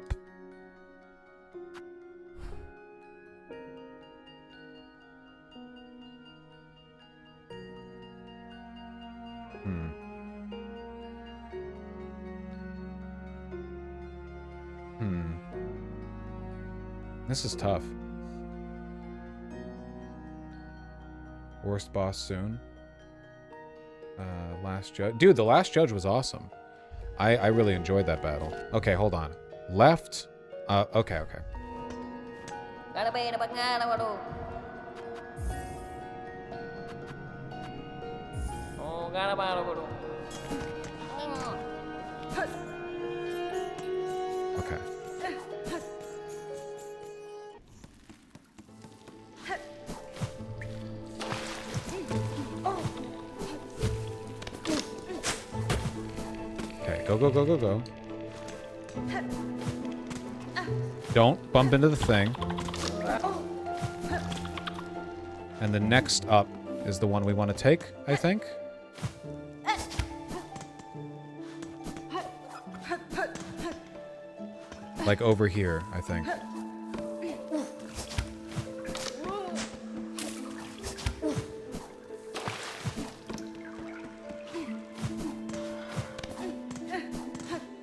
This is tough. Worst boss soon. Last judge. Dude, the last judge was awesome. I really enjoyed that battle. Okay, hold on. Left. Okay. Okay. Go. Don't bump into the thing. And the next up is the one we want to take, I think. Like over here, I think.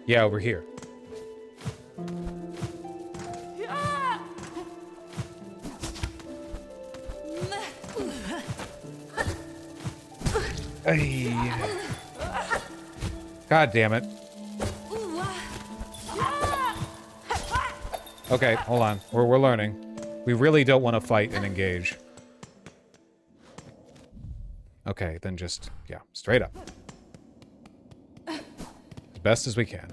Yeah, over here. Hey. God damn it. Okay, hold on. We're learning. We really don't want to fight and engage. Okay, then just, yeah, straight up. As best as we can.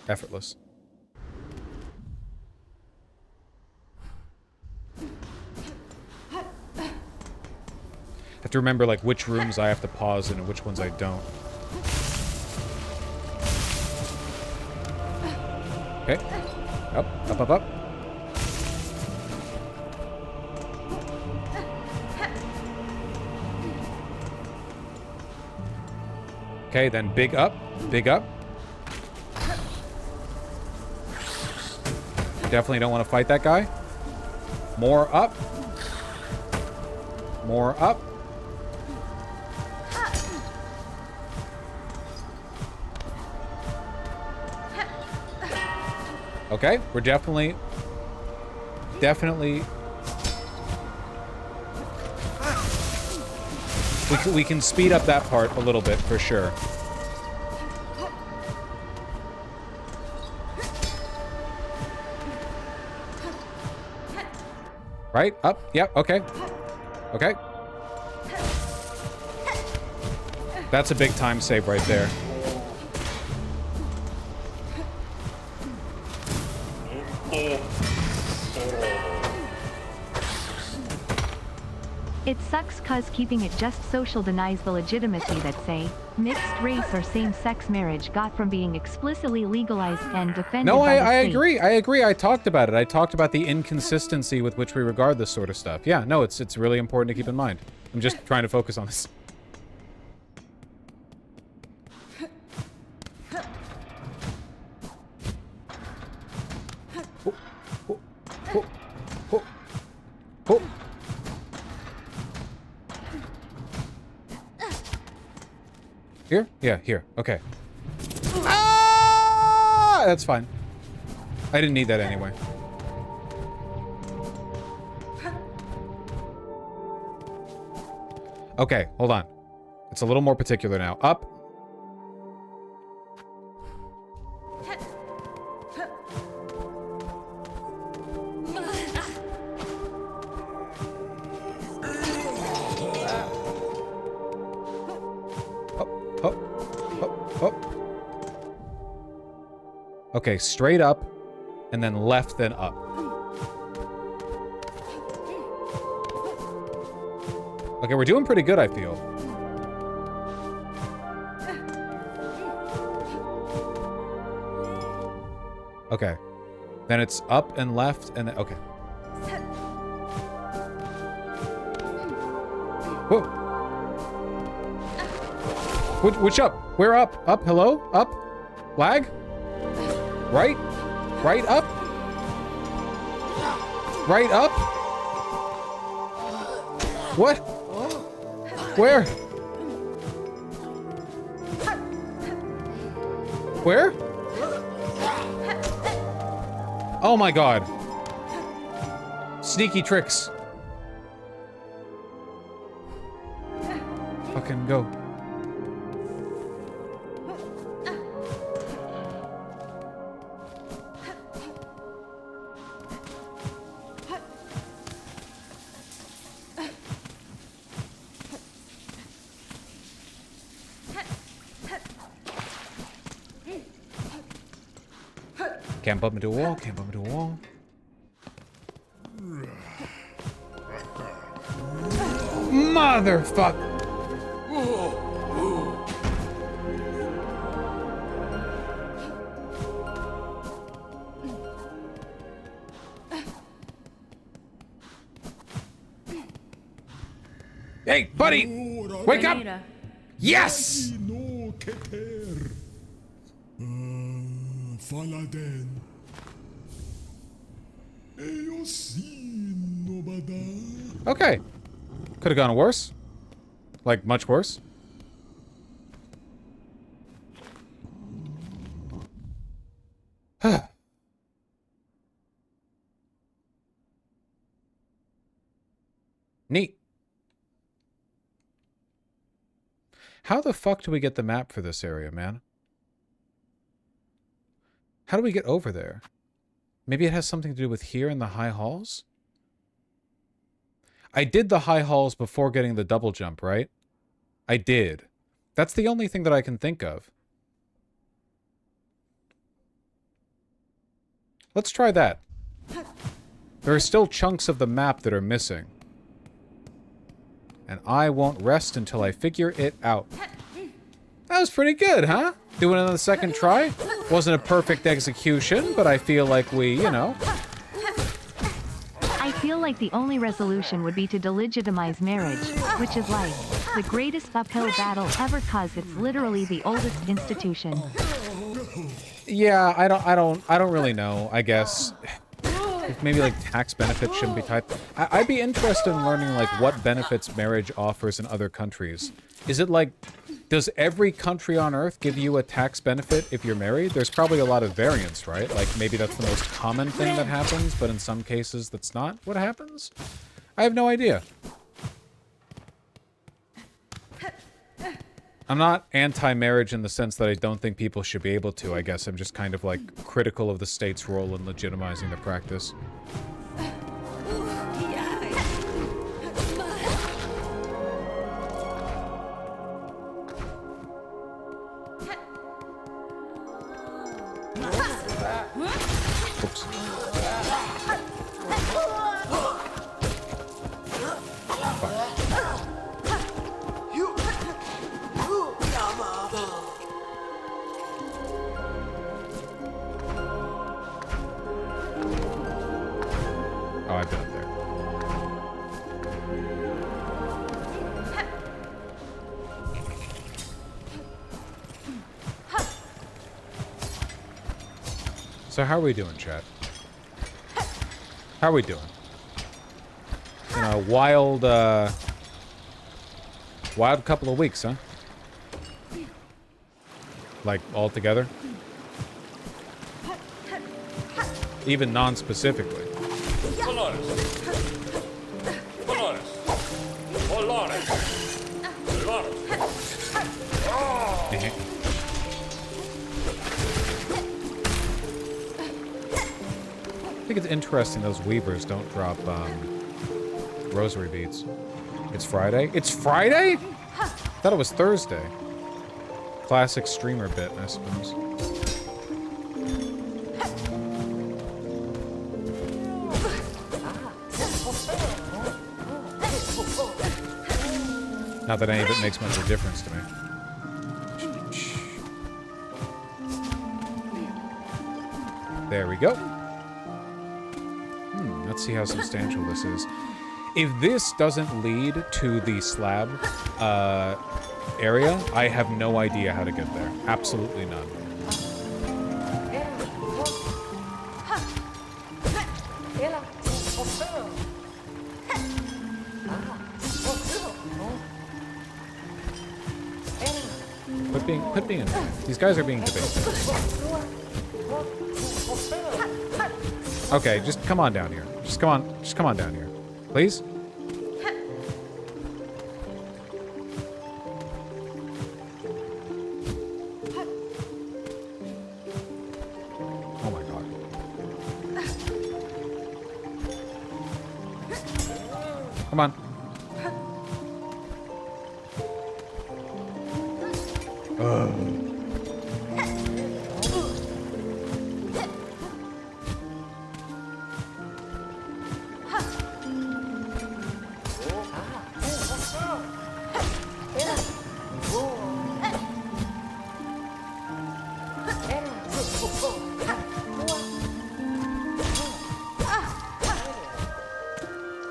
Effortless. I have to remember like which rooms I have to pause in and which ones I don't. Okay. Up. Okay, then big up. Definitely don't want to fight that guy. More up. Okay, we're definitely... We can speed up that part a little bit, for sure. Right? Up. Yep. Okay. Okay. That's a big time save right there. It sucks cause keeping it just social denies the legitimacy that, say, mixed race or same-sex marriage got from being explicitly legalized and defended No, by the I state. agree. I agree. I talked about it. I talked about the inconsistency with which we regard this sort of stuff. Yeah, no, it's really important to keep in mind. I'm just trying to focus on this. Here? Yeah, here. Okay. Ah! That's fine. I didn't need that anyway. Okay, hold on. It's a little more particular now. Up. Okay, straight up, and then left, then up. Okay, we're doing pretty good, I feel. Okay. Then it's up and left, and then... Okay. Whoa. Which up? Where up? Up? Hello? Up? Lag? Right? Right up? Right up? What? Where? Where? Oh my god. Sneaky tricks. Fucking go. Can't bump into a wall, can't bump into a wall. Motherfucker! Hey, buddy! Wake up! Yes! Okay. Could have gone worse. Like, much worse. Neat. How the fuck do we get the map for this area, man? How do we get over there? Maybe it has something to do with here in the high halls? I did the high halls before getting the double jump, right? I did. That's the only thing that I can think of. Let's try that. There are still chunks of the map that are missing. And I won't rest until I figure it out. That was pretty good, huh? Doing it on the second try. Wasn't a perfect execution, but I feel like we, you know. I feel like the only resolution would be to delegitimize marriage, which is like the greatest uphill battle ever cause it's literally the oldest institution. Yeah, I don't really know, I guess. Maybe like tax benefits shouldn't be typed. I'd be interested in learning like what benefits marriage offers in other countries. Is it like, does every country on earth give you a tax benefit if you're married? There's probably a lot of variance, right? Like maybe that's the most common thing that happens, but in some cases that's not what happens? I have no idea. I'm not anti-marriage in the sense that I don't think people should be able to. I guess I'm just kind of like critical of the state's role in legitimizing the practice. Oops. Oh, I've been up there. So how are we doing, chat? How are we doing? In a wild couple of weeks, huh? Like, all together? Even non-specifically. I think it's interesting those Weavers don't drop rosary beads. It's Friday? It's Friday? I thought it was Thursday. Classic streamer bit, I suppose. Not that any of it makes much of a difference to me. There we go. Let's see how substantial this is. If this doesn't lead to the slab area, I have no idea how to get there. Absolutely none. Quit being annoying. These guys are being debated. Okay, just come on down here. Just come on down here. Please? Oh my god. Come on.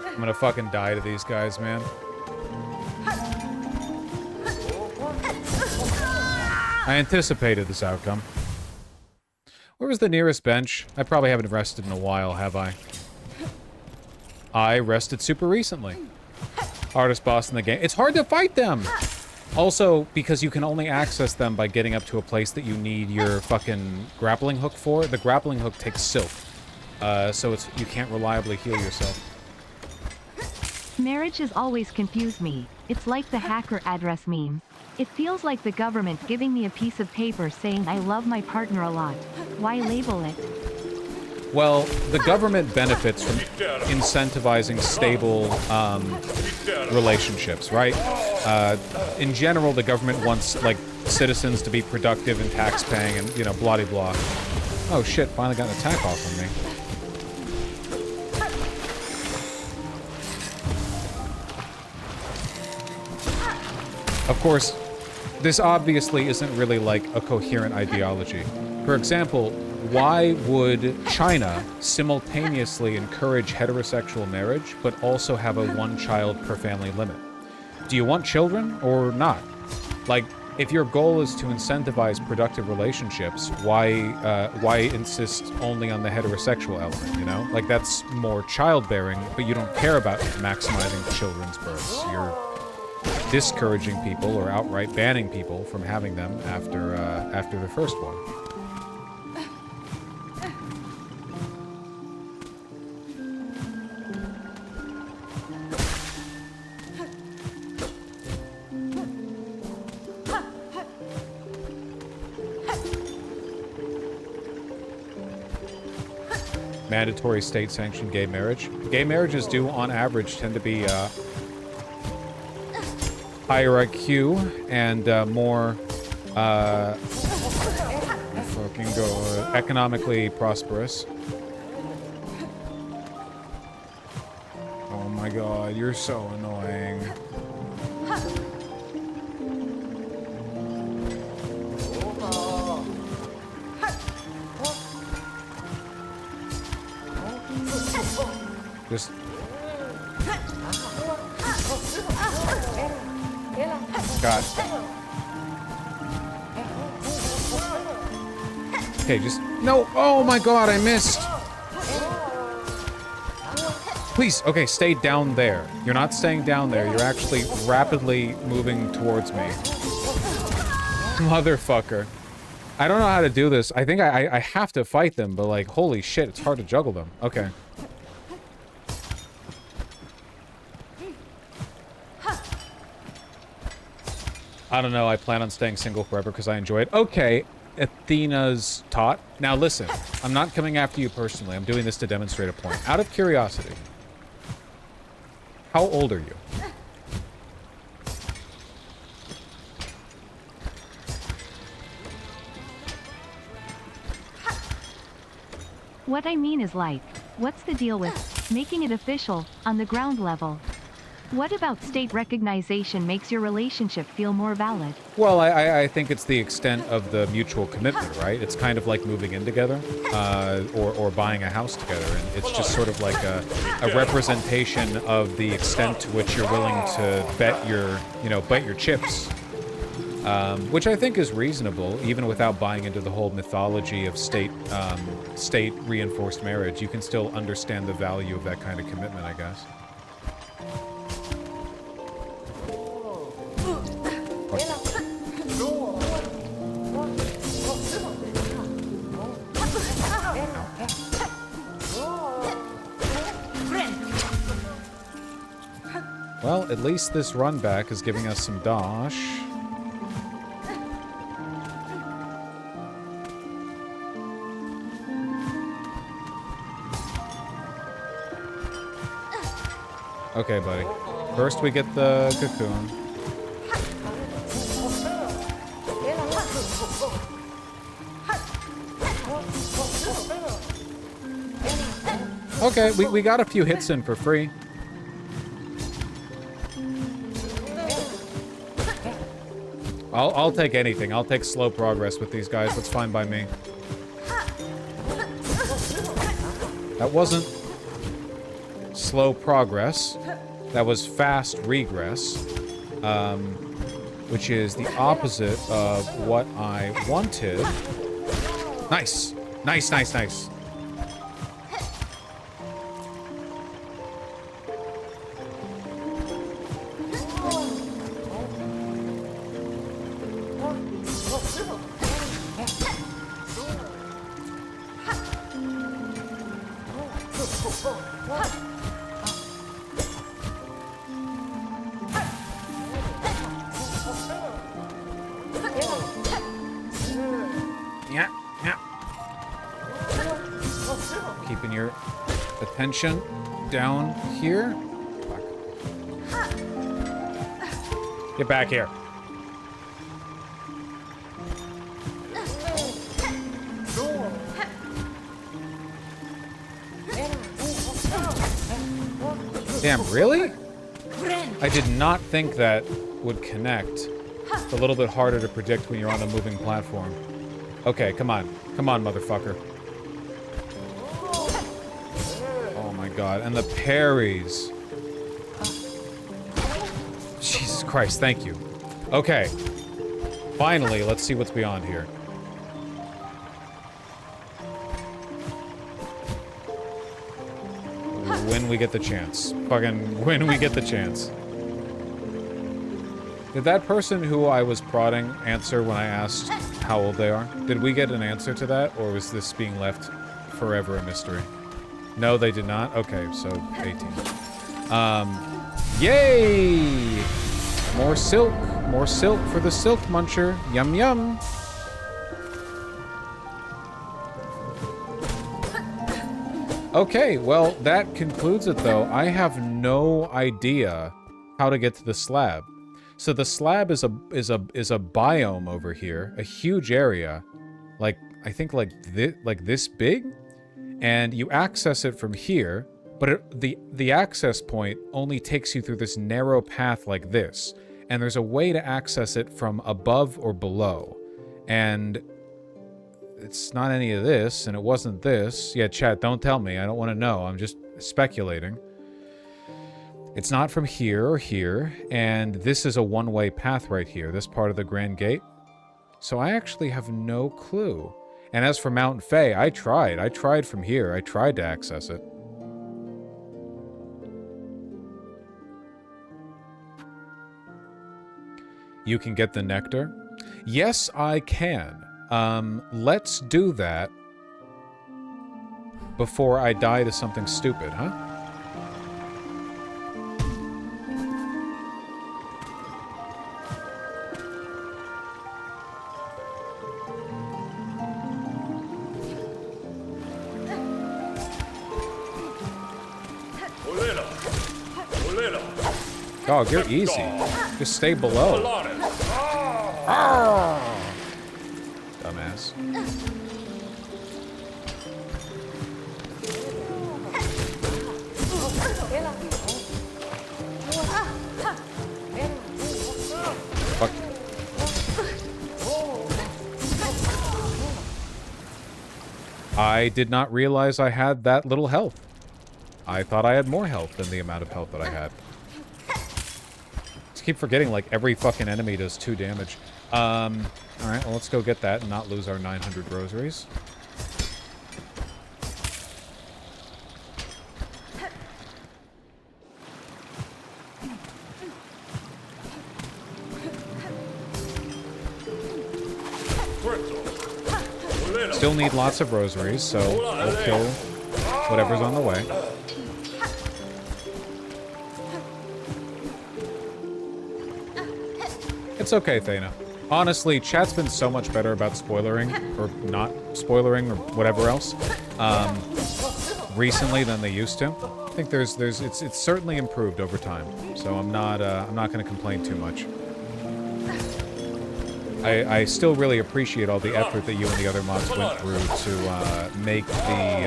I'm gonna fucking die to these guys, man. I anticipated this outcome. Where was the nearest bench? I probably haven't rested in a while, have I? I rested super recently. Hardest boss in the game. It's hard to fight them! Also, because you can only access them by getting up to a place that you need your fucking grappling hook for. The grappling hook takes silk. So you can't reliably heal yourself. Marriage has always confused me. It's like the hacker address meme. It feels like the government giving me a piece of paper saying I love my partner a lot. Why label it? Well, the government benefits from incentivizing stable relationships, right? In general, the government wants, like, citizens to be productive and tax-paying and, you know, blah-de-blah. Oh shit, finally got an attack off on me. Of course, this obviously isn't really like a coherent ideology. For example, why would China simultaneously encourage heterosexual marriage, but also have a one-child-per-family limit? Do you want children or not? Like, if your goal is to incentivize productive relationships, why insist only on the heterosexual element, you know? Like, that's more childbearing, but you don't care about maximizing children's births. You're discouraging people or outright banning people from having them after the first one. Mandatory state-sanctioned gay marriage. Gay marriages do, on average, tend to be higher IQ and more fucking god, economically prosperous. Oh my god, you're so annoying. Just... God. Okay, just... No! Oh my god, I missed! Please, okay, stay down there. You're not staying down there. You're actually rapidly moving towards me. Motherfucker. I don't know how to do this. I think I have to fight them, but like, holy shit, it's hard to juggle them. Okay. I don't know. I plan on staying single forever because I enjoy it. Okay. Athena's taught. Now listen, I'm not coming after you personally. I'm doing this to demonstrate a point. Out of curiosity, how old are you? What I mean is like, what's the deal with making it official on the ground level? What about state recognition makes your relationship feel more valid? Well, I think it's the extent of the mutual commitment, right? It's kind of like moving in together, or buying a house together, and it's just sort of like a representation of the extent to which you're willing to bet your chips. Which I think is reasonable, even without buying into the whole mythology of state reinforced marriage. You can still understand the value of that kind of commitment, I guess. Well, at least this run back is giving us some dosh. Okay, buddy. First we get the cocoon. Okay, we got a few hits in for free. I'll take anything. I'll take slow progress with these guys. That's fine by me. That wasn't slow progress. That was fast regress. Which is the opposite of what I wanted. Nice. Nice, nice, nice. Keeping your attention down here. Get back here. Damn, really? I did not think that would connect. It's a little bit harder to predict when you're on a moving platform. Okay, come on. Come on, motherfucker. Oh my god, and the parries. Jesus Christ, thank you. Okay. Finally, let's see what's beyond here. When we get the chance. Fucking when we get the chance. Did that person who I was prodding answer when I asked how old they are? Did we get an answer to that, or was this being left forever a mystery? No, they did not? Okay, so 18. Yay! More silk. More silk for the silk muncher. Yum yum. Okay, well, that concludes it, though. I have no idea how to get to the slab. So the slab is a biome over here, a huge area. Like, I think like this big, and you access it from here, but the access point only takes you through this narrow path like this, and there's a way to access it from above or below, and it's not any of this, and it wasn't this. Yeah, chat, don't tell me. I don't want to know. I'm just speculating. It's not from here or here, and this is a one-way path right here, this part of the Grand Gate. So I actually have no clue. And as for Mount Faye, I tried from here. I tried to access it. You can get the nectar? Yes, I can. Let's do that before I die to something stupid, huh? Dog, you're easy. Just stay below. Dumbass. Fuck. I did not realize I had that little health. I thought I had more health than the amount of health that I had. Just keep forgetting, like, every fucking enemy does 2 damage. Alright, well, let's go get that and not lose our 900 rosaries. Still need lots of rosaries, so we'll kill whatever's on the way. It's okay, Thana. Honestly, chat's been so much better about spoilering, or not spoilering, or whatever else, recently than they used to. I think it's certainly improved over time, so I'm not going to complain too much. I still really appreciate all the effort that you and the other mods went through to make the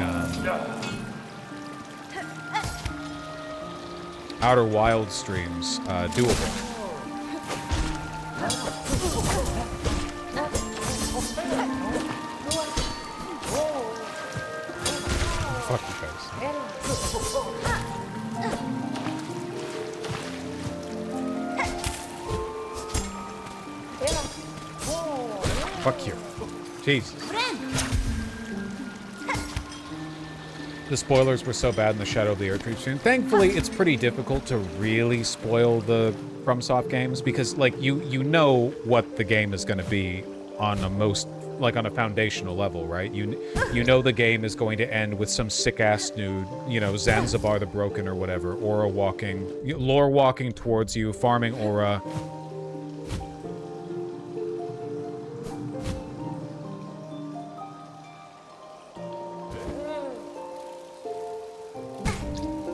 Outer Wild streams doable. Fuck you guys. Fuck you. Jesus. The spoilers were so bad in the Shadow of the Earth stream. Thankfully, it's pretty difficult to really spoil the FromSoft games because, like, you know what the game is going to be on a on a foundational level, right? You know the game is going to end with some sick-ass nude, you know, Zanzibar the Broken or whatever, Aura lore walking towards you, farming Aura.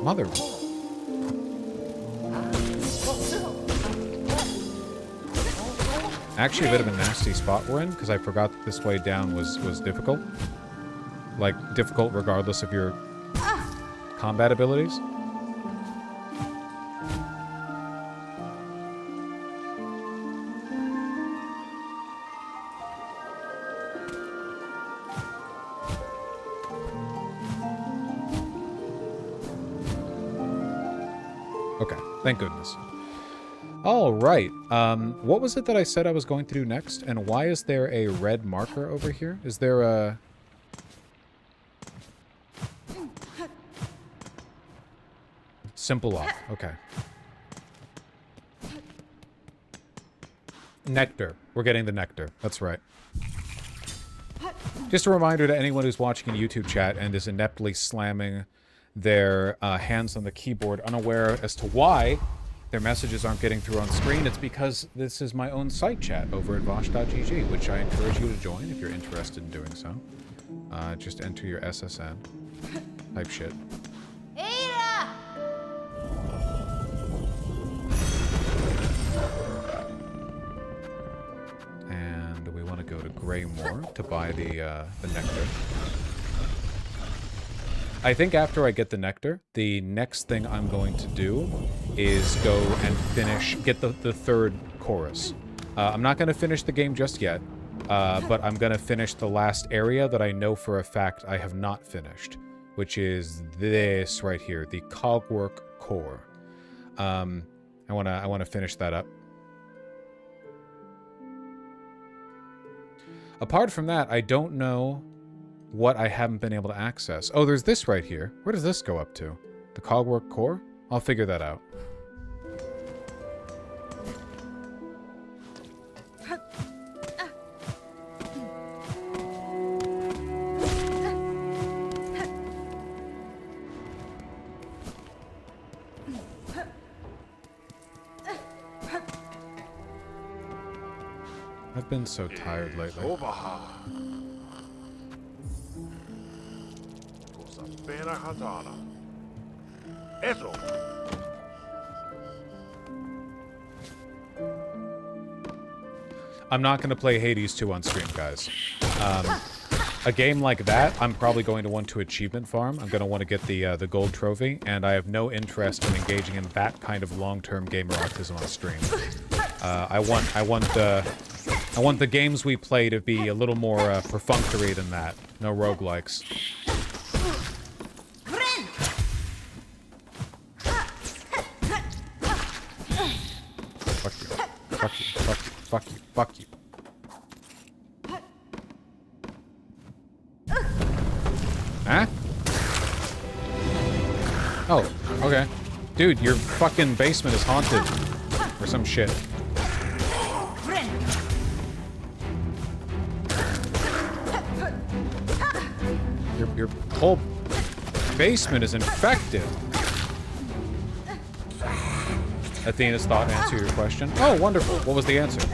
Mother. Actually, a bit of a nasty spot we're in, because I forgot that this way down was difficult. Like, difficult regardless of your combat abilities. Okay, thank goodness. All right. What was it that I said I was going to do next? And why is there a red marker over here? Is there a... Simple lock. Okay. Nectar. We're getting the nectar. That's right. Just a reminder to anyone who's watching in YouTube chat and is ineptly slamming their hands on the keyboard, unaware as to why their messages aren't getting through on screen. It's because this is my own site chat over at vosh.gg, which I encourage you to join if you're interested in doing so. Just enter your SSN. Type shit. And we want to go to gray more to buy the nectar. I think after I get the nectar, the next thing I'm going to do is go and get the third chorus. I'm not going to finish the game just yet, but I'm going to finish the last area that I know for a fact I have not finished, which is this right here, the Cogwork Core. I want to finish that up. Apart from that, I don't know what I haven't been able to access. Oh, there's this right here. Where does this go up to? The Cogwork Core? I'll figure that out. I've been so tired lately. I'm not going to play Hades 2 on stream, guys. A game like that, I'm probably going to want to achievement farm. I'm going to want to get the gold trophy, and I have no interest in engaging in that kind of long-term gamer autism on stream. I want the games we play to be a little more perfunctory than that. No roguelikes. Fuck you. Fuck you. Fuck you. Fuck you. Fuck you. Huh? Oh, okay. Dude, your fucking basement is haunted. Or some shit. Your whole basement is infected. Athena's thought answer your question. Oh, wonderful. What was the answer?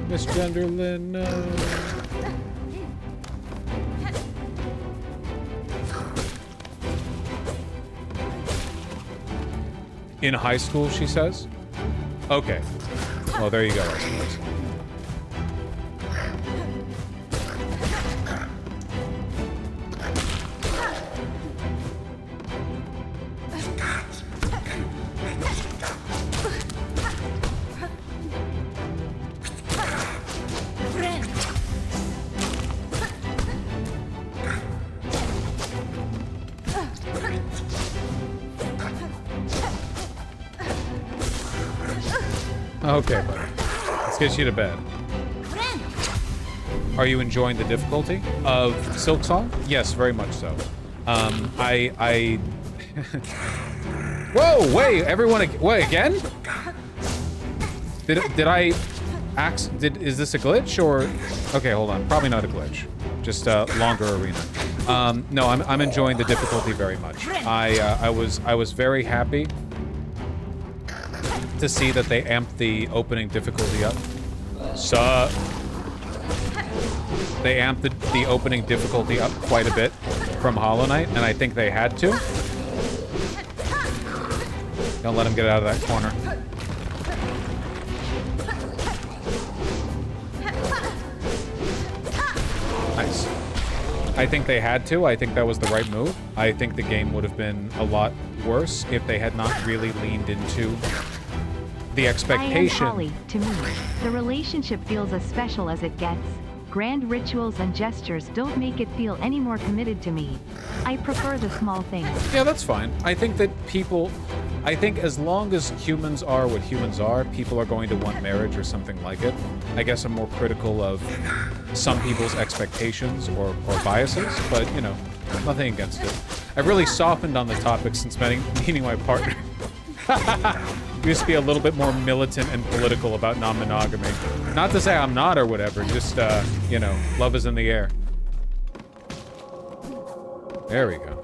Miss Genderlin, no. In high school, she says? Okay. Well, there you go, I suppose. Okay, buddy. Let's get you to bed. Are you enjoying the difficulty of Silksong? Yes, very much so. Whoa, wait, everyone, wait, again? Did I is this a glitch, or? Okay, hold on, probably not a glitch. Just a longer arena. No, I'm enjoying the difficulty very much. I was very happy to see that they amped the opening difficulty up. So they amped the opening difficulty up quite a bit from Hollow Knight, and I think they had to. Don't let him get out of that corner. Nice. I think they had to. I think that was the right move. I think the game would have been a lot worse if they had not really leaned into the expectation. I am Holly. To me, the relationship feels as special as it gets. Grand rituals and gestures don't make it feel any more committed to me. I prefer the small things. Yeah, that's fine. I think that I think as long as humans are what humans are, people are going to want marriage or something like it. I guess I'm more critical of some people's expectations or biases, but, you know, nothing against it. I've really softened on the topic since meeting my partner. Used to be a little bit more militant and political about non-monogamy. Not to say I'm not or whatever, just, you know, love is in the air. There we go.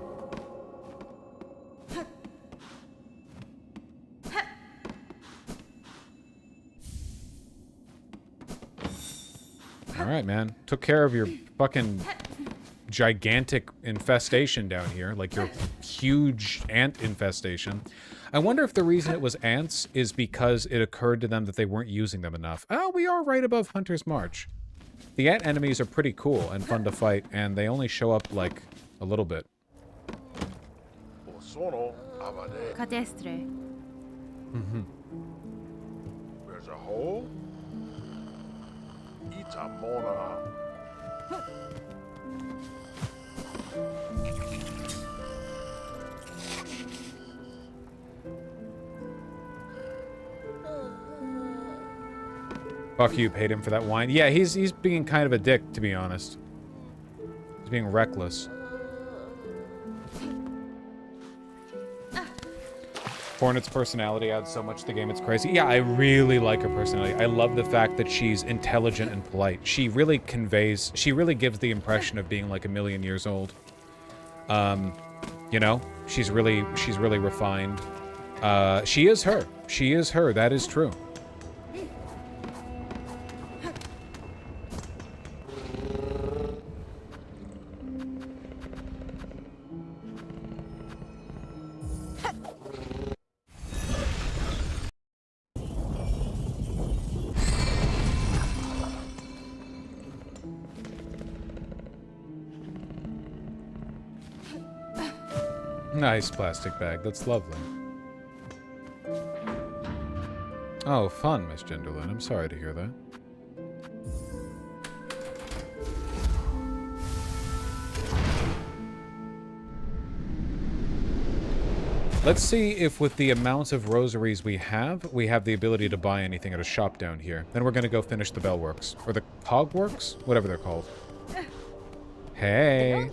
All Alright, man. Took care of your fucking gigantic infestation down here. Like your huge ant infestation. I wonder if the reason it was ants is because it occurred to them that they weren't using them enough. Oh, we are right above Hunter's March. The ant enemies are pretty cool and fun to fight, and they only show up, like, a little bit. Cadestre. There's a hole? Itamona. Fuck you, paid him for that wine. Yeah, he's being kind of a dick, to be honest. He's being reckless. Hornet's personality adds so much to the game, it's crazy. Yeah, I really like her personality. I love the fact that she's intelligent and polite. She really conveys, she really gives the impression of being like a million years old. You know, she's really refined. She is her. She is her, that is true. Nice plastic bag. That's lovely. Oh, fun, Miss Genderlin. I'm sorry to hear that. Let's see if with the amount of rosaries we have the ability to buy anything at a shop down here. Then we're gonna go finish the Bellworks. Or the Cogworks? Whatever they're called. Hey!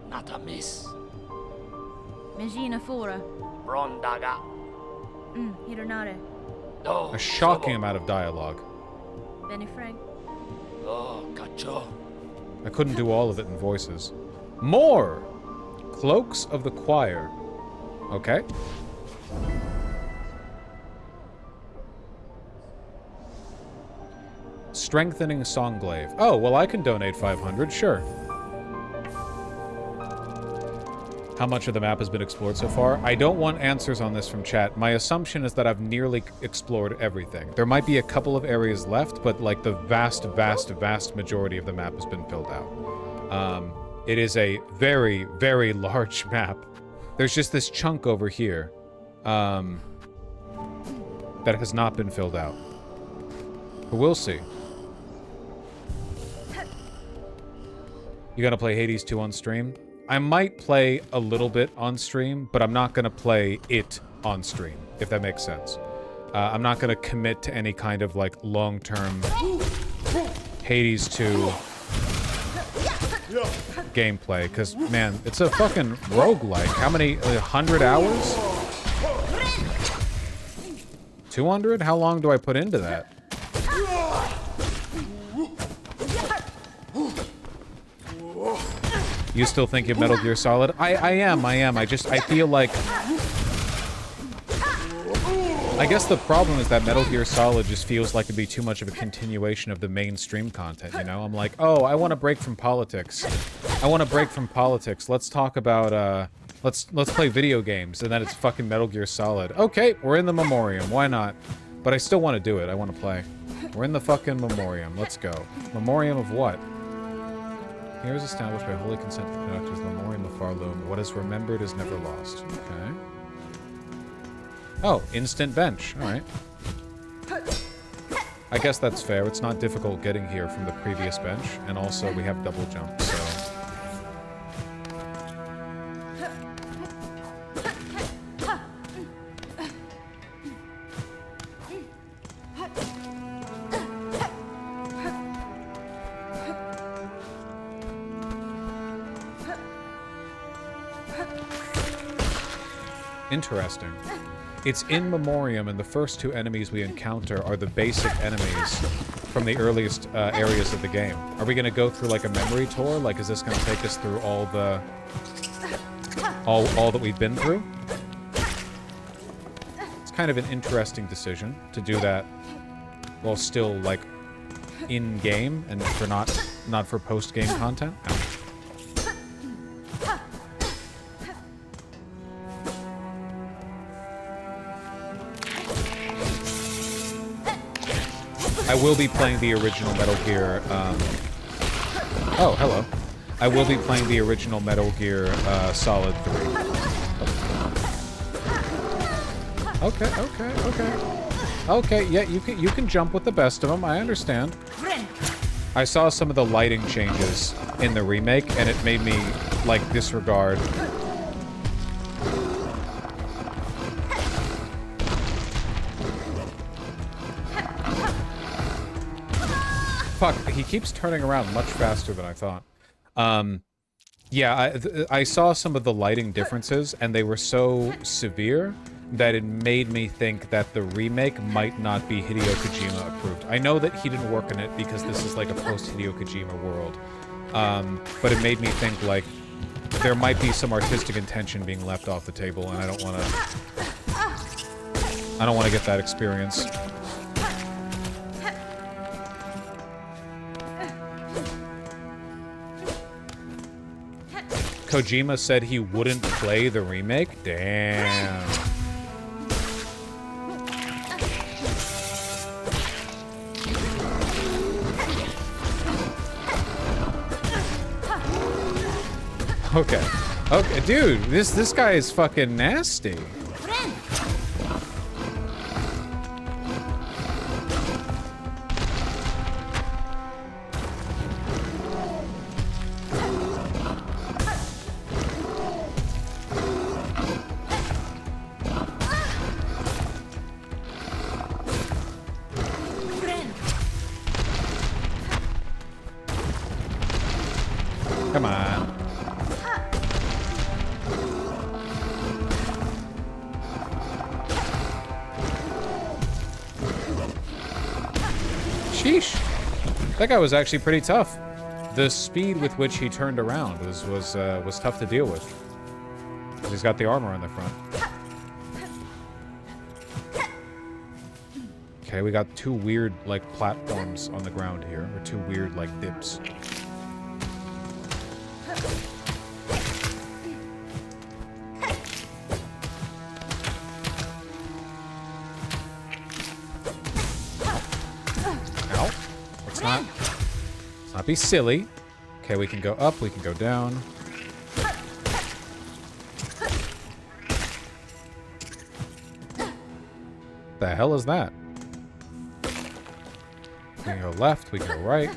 Nata miss. Megina fora. Brondaga. Hironare. A shocking amount of dialogue. Benifrag. Oh, cacho. I couldn't do all of it in voices. More! Cloaks of the Choir. Okay. Strengthening Songglaive. Oh, well, I can donate 500, sure. How much of the map has been explored so far? I don't want answers on this from chat. My assumption is that I've nearly explored everything. There might be a couple of areas left, but like the vast, vast, vast majority of the map has been filled out. It is a very, very large map. There's just this chunk over here that has not been filled out. But we'll see. You gonna play Hades 2 on stream? I might play a little bit on stream, but I'm not gonna play it on stream, if that makes sense. I'm not gonna commit to any kind of like long-term Hades 2 gameplay, because man, it's a fucking roguelike. How many, 100 hours? 200? How long do I put into that? You still think of Metal Gear Solid? I am. I feel like... I guess the problem is that Metal Gear Solid just feels like it'd be too much of a continuation of the mainstream content, you know? I'm like, oh, I want to break from politics. Let's talk about, let's play video games, and then it's fucking Metal Gear Solid. Okay, we're in the Memoriam, why not? But I still want to do it, I want to play. We're in the fucking Memoriam, let's go. Memoriam of what? Here is established by holy consent of the conductors, the Memoriam of Farloom. What is remembered is never lost. Okay. Oh, instant bench. Alright. I guess that's fair. It's not difficult getting here from the previous bench. And also, we have double jump, so... Interesting. It's in Memoriam, and the first two enemies we encounter are the basic enemies from the earliest areas of the game. Are we gonna go through like a memory tour? Like, is this gonna take us through all the... all that we've been through? It's kind of an interesting decision to do that while still like in game and for not for post game content. Ow. I will be playing the original Metal Gear. Oh, hello. I will be playing the original Metal Gear Solid 3. Okay, yeah, you can jump with the best of them. I understand. I saw some of the lighting changes in the remake, and it made me like disregard. Fuck, he keeps turning around much faster than I thought. Yeah, I saw some of the lighting differences, and they were so severe that it made me think that the remake might not be Hideo Kojima approved. I know that he didn't work in it because this is like a post-Hideo Kojima world, but it made me think like there might be some artistic intention being left off the table, and I don't want to get that experience. Kojima said he wouldn't play the remake? Damn. Okay. Okay, dude, this guy is fucking nasty. Come on. Sheesh. That guy was actually pretty tough. The speed with which he turned around was tough to deal with. 'Cause he's got the armor on the front. Okay, we got two weird, like, platforms on the ground here. Or two weird, like, dips. Let's not be silly. Okay, we can go up, we can go down. The hell is that? We can go left, we can go right.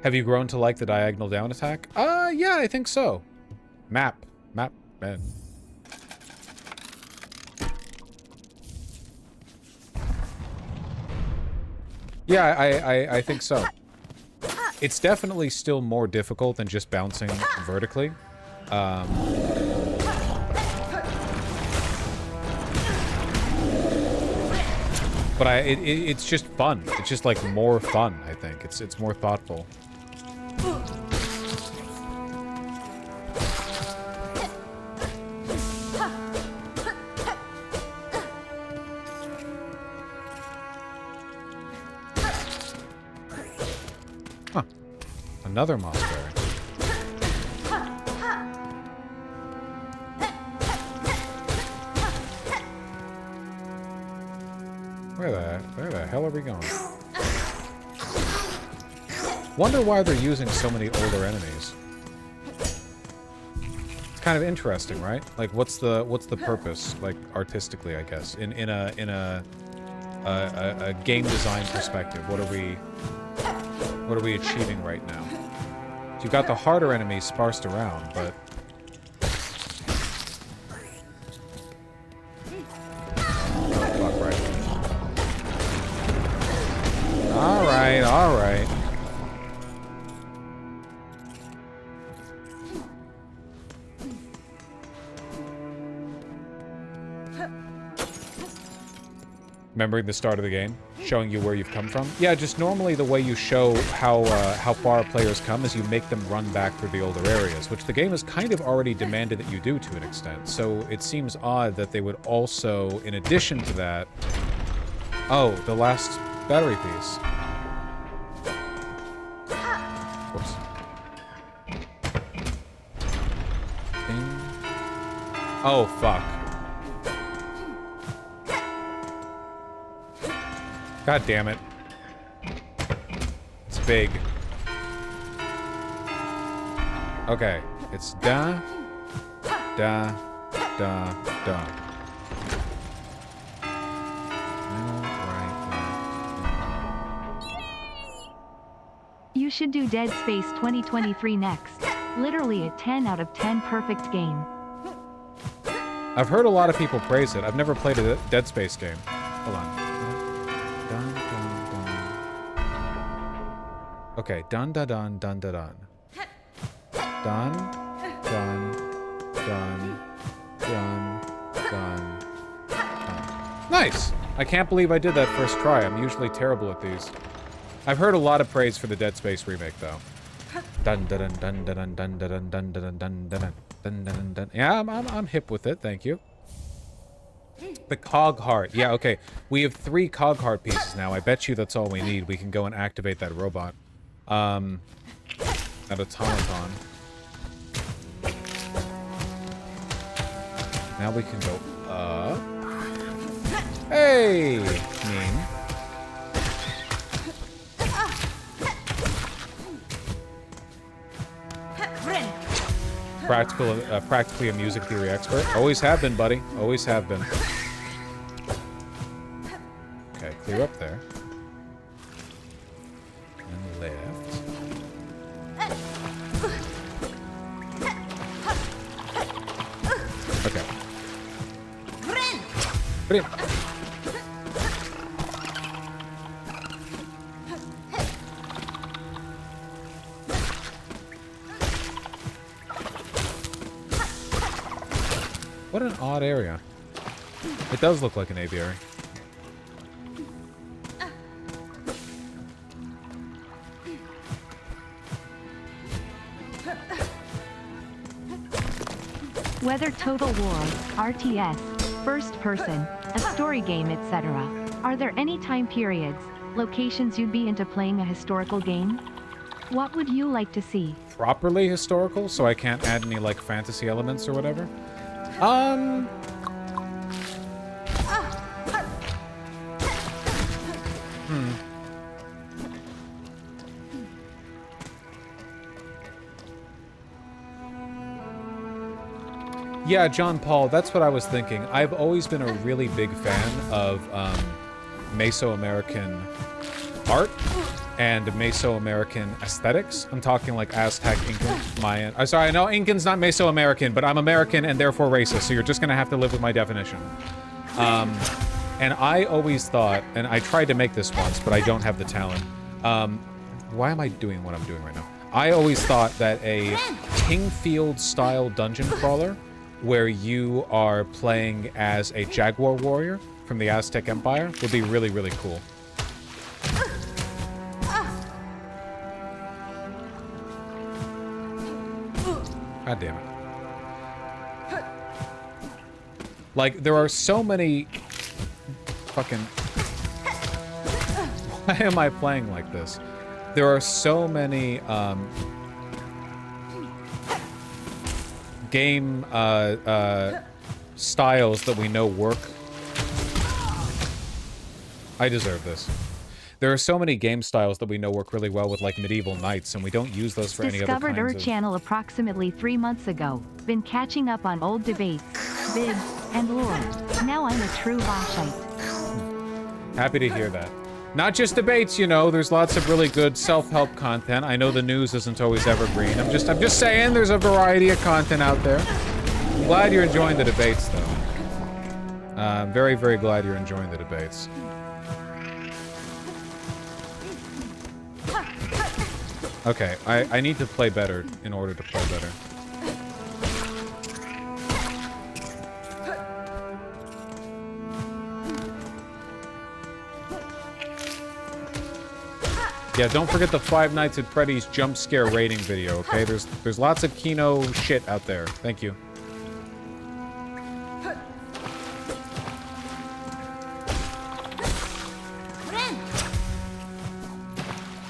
Have you grown to like the diagonal down attack? Yeah, I think so. Map, man. Yeah, I think so. It's definitely still more difficult than just bouncing vertically. But it's just fun. It's just like more fun, I think. It's more thoughtful. Huh. Another mossberry. Where the hell are we going? Wonder why they're using so many older enemies. It's kind of interesting, right? Like, what's the purpose, like, artistically, I guess, in a game design perspective? What are we achieving right now? So you've got the harder enemies sparsed around, but all right. Remembering the start of the game, showing you where you've come from. Yeah, just normally the way you show how far players come is you make them run back through the older areas, which the game has kind of already demanded that you do to an extent. So it seems odd that they would also, in addition to that, Oh, the last battery piece. Whoops. Ding. Oh, fuck. God damn it. It's big. Okay. It's da, da, da, da. You should do Dead Space 2023 next. Literally a 10 out of 10 perfect game. I've heard a lot of people praise it. I've never played a Dead Space game. Hold on. Dun, dun, dun. Okay, dun dun dun dun dun dun. Dun dun dun dun dun dun. Nice! I can't believe I did that first try. I'm usually terrible at these. I've heard a lot of praise for the Dead Space remake though. Dun dun dun dun dun dun dun dun dun dun dun dun dun dun dun. Yeah, I'm hip with it, thank you. The cog heart. Yeah, okay. We have 3 cog heart pieces now. I bet you that's all we need. We can go and activate that robot. That automaton. Now we can go up. Hey! Mean. Practically a music theory expert. Always have been, buddy. Always have been. Okay, clear up there. And left. Okay. Brilliant. What an odd area. It does look like an aviary. Whether Total War, RTS, first person, a story game, etc. Are there any time periods, locations you'd be into playing a historical game? What would you like to see? Properly historical, so I can't add any, like, fantasy elements or whatever? Yeah, John Paul, that's what I was thinking. I've always been a really big fan of Mesoamerican art and Mesoamerican aesthetics. I'm talking like Aztec, Incan, Mayan. I'm sorry, I know Incan's not Mesoamerican, but I'm American and therefore racist, so you're just gonna have to live with my definition. And I always thought, and I tried to make this once, but I don't have the talent. Why am I doing what I'm doing right now? I always thought that a Kingfield-style dungeon crawler, where you are playing as a jaguar warrior from the Aztec Empire, would be really, really cool. God damn it. Like, there are so many fucking... Why am I playing like this? There are so many, game, styles that we know work. I deserve this. There are so many game styles that we know work really well with, like, medieval knights, and we don't use those for any other Discovered kinds our of... channel approximately 3 months ago. Been catching up on old debates, vids, and lore. Now I'm a true Boschite. Happy to hear that. Not just debates, you know, there's lots of really good self-help content. I know the news isn't always evergreen. I'm just saying there's a variety of content out there. I'm glad you're enjoying the debates, though. I'm very, very glad you're enjoying the debates. Okay, I need to play better in order to play better. Yeah, don't forget the Five Nights at Freddy's jump scare rating video, okay? There's lots of Kino shit out there. Thank you.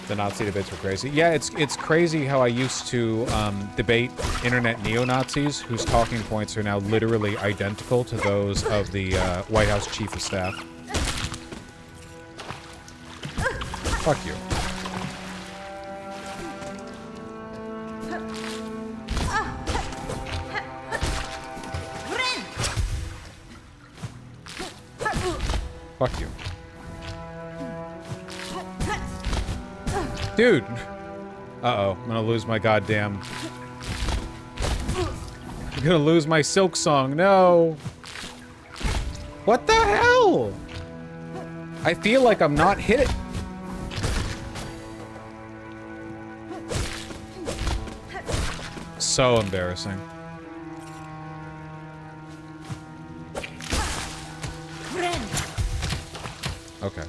The Nazi debates were crazy. Yeah, it's crazy how I used to debate internet neo-Nazis whose talking points are now literally identical to those of the White House Chief of Staff. Fuck you. Fuck you. Dude! Uh-oh, I'm gonna lose my goddamn... I'm gonna lose my Silk Song, no! What the hell? I feel like I'm not hit it. So embarrassing. Okay.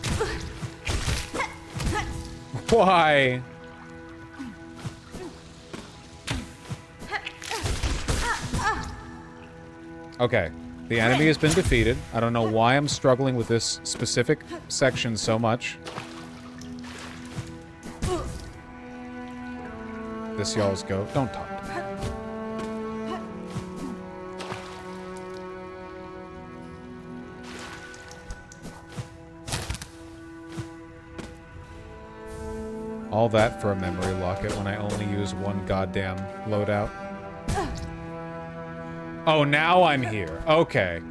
Why? Okay. The enemy has been defeated. I don't know why I'm struggling with this specific section so much. This y'all's go. Don't talk to me. All that for a memory locket when I only use one goddamn loadout. Oh, now I'm here. Okay.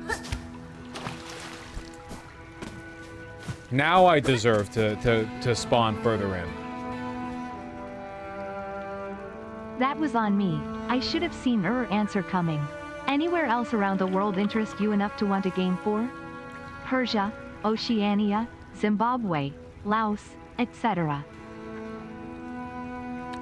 Now I deserve to spawn further in. That was on me. I should have seen her answer coming. Anywhere else around the world interest you enough to want a game for? Persia, Oceania, Zimbabwe, Laos, etc.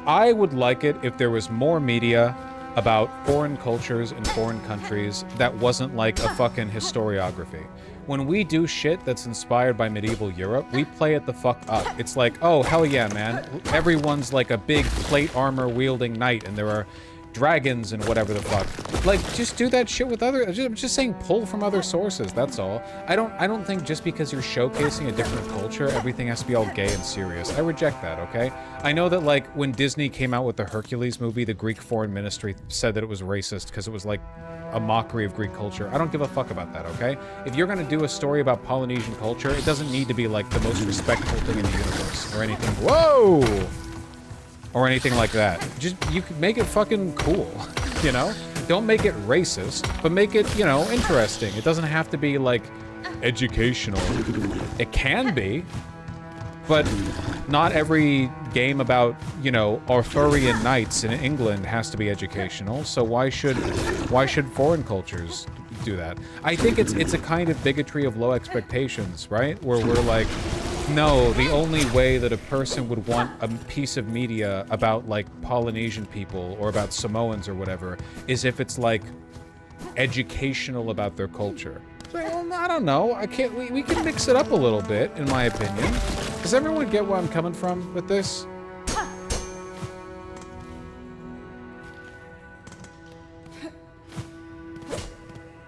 I would like it if there was more media about foreign cultures and foreign countries that wasn't like a fucking historiography. When we do shit that's inspired by medieval Europe, we play it the fuck up. It's like, oh, hell yeah, man. Everyone's like a big plate armor wielding knight and there are dragons and whatever the fuck. Like, just do that shit with other... I'm just saying pull from other sources, that's all. I don't think just because you're showcasing a different culture, everything has to be all gay and serious. I reject that, okay? I know that, like, when Disney came out with the Hercules movie, the Greek Foreign Ministry said that it was racist because it was, like, a mockery of Greek culture. I don't give a fuck about that, okay? If you're gonna do a story about Polynesian culture, it doesn't need to be, like, the most respectful thing in the universe or anything. Whoa! Or anything like that. Just, you could make it fucking cool, you know? Don't make it racist, but make it, you know, interesting. It doesn't have to be, like, educational. It can be, but not every game about, you know, Arthurian knights in England has to be educational, so why should foreign cultures do that? I think it's a kind of bigotry of low expectations, right? Where we're like, no, the only way that a person would want a piece of media about, like, Polynesian people or about Samoans or whatever is if it's, like, educational about their culture. Well, I don't know. We can mix it up a little bit, in my opinion. Does everyone get where I'm coming from with this?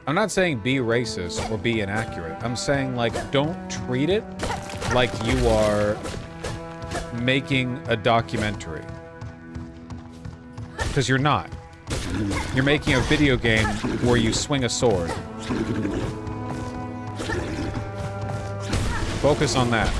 I'm not saying be racist or be inaccurate. I'm saying, like, don't treat it like you are making a documentary. Because you're not. You're making a video game where you swing a sword. Focus on that.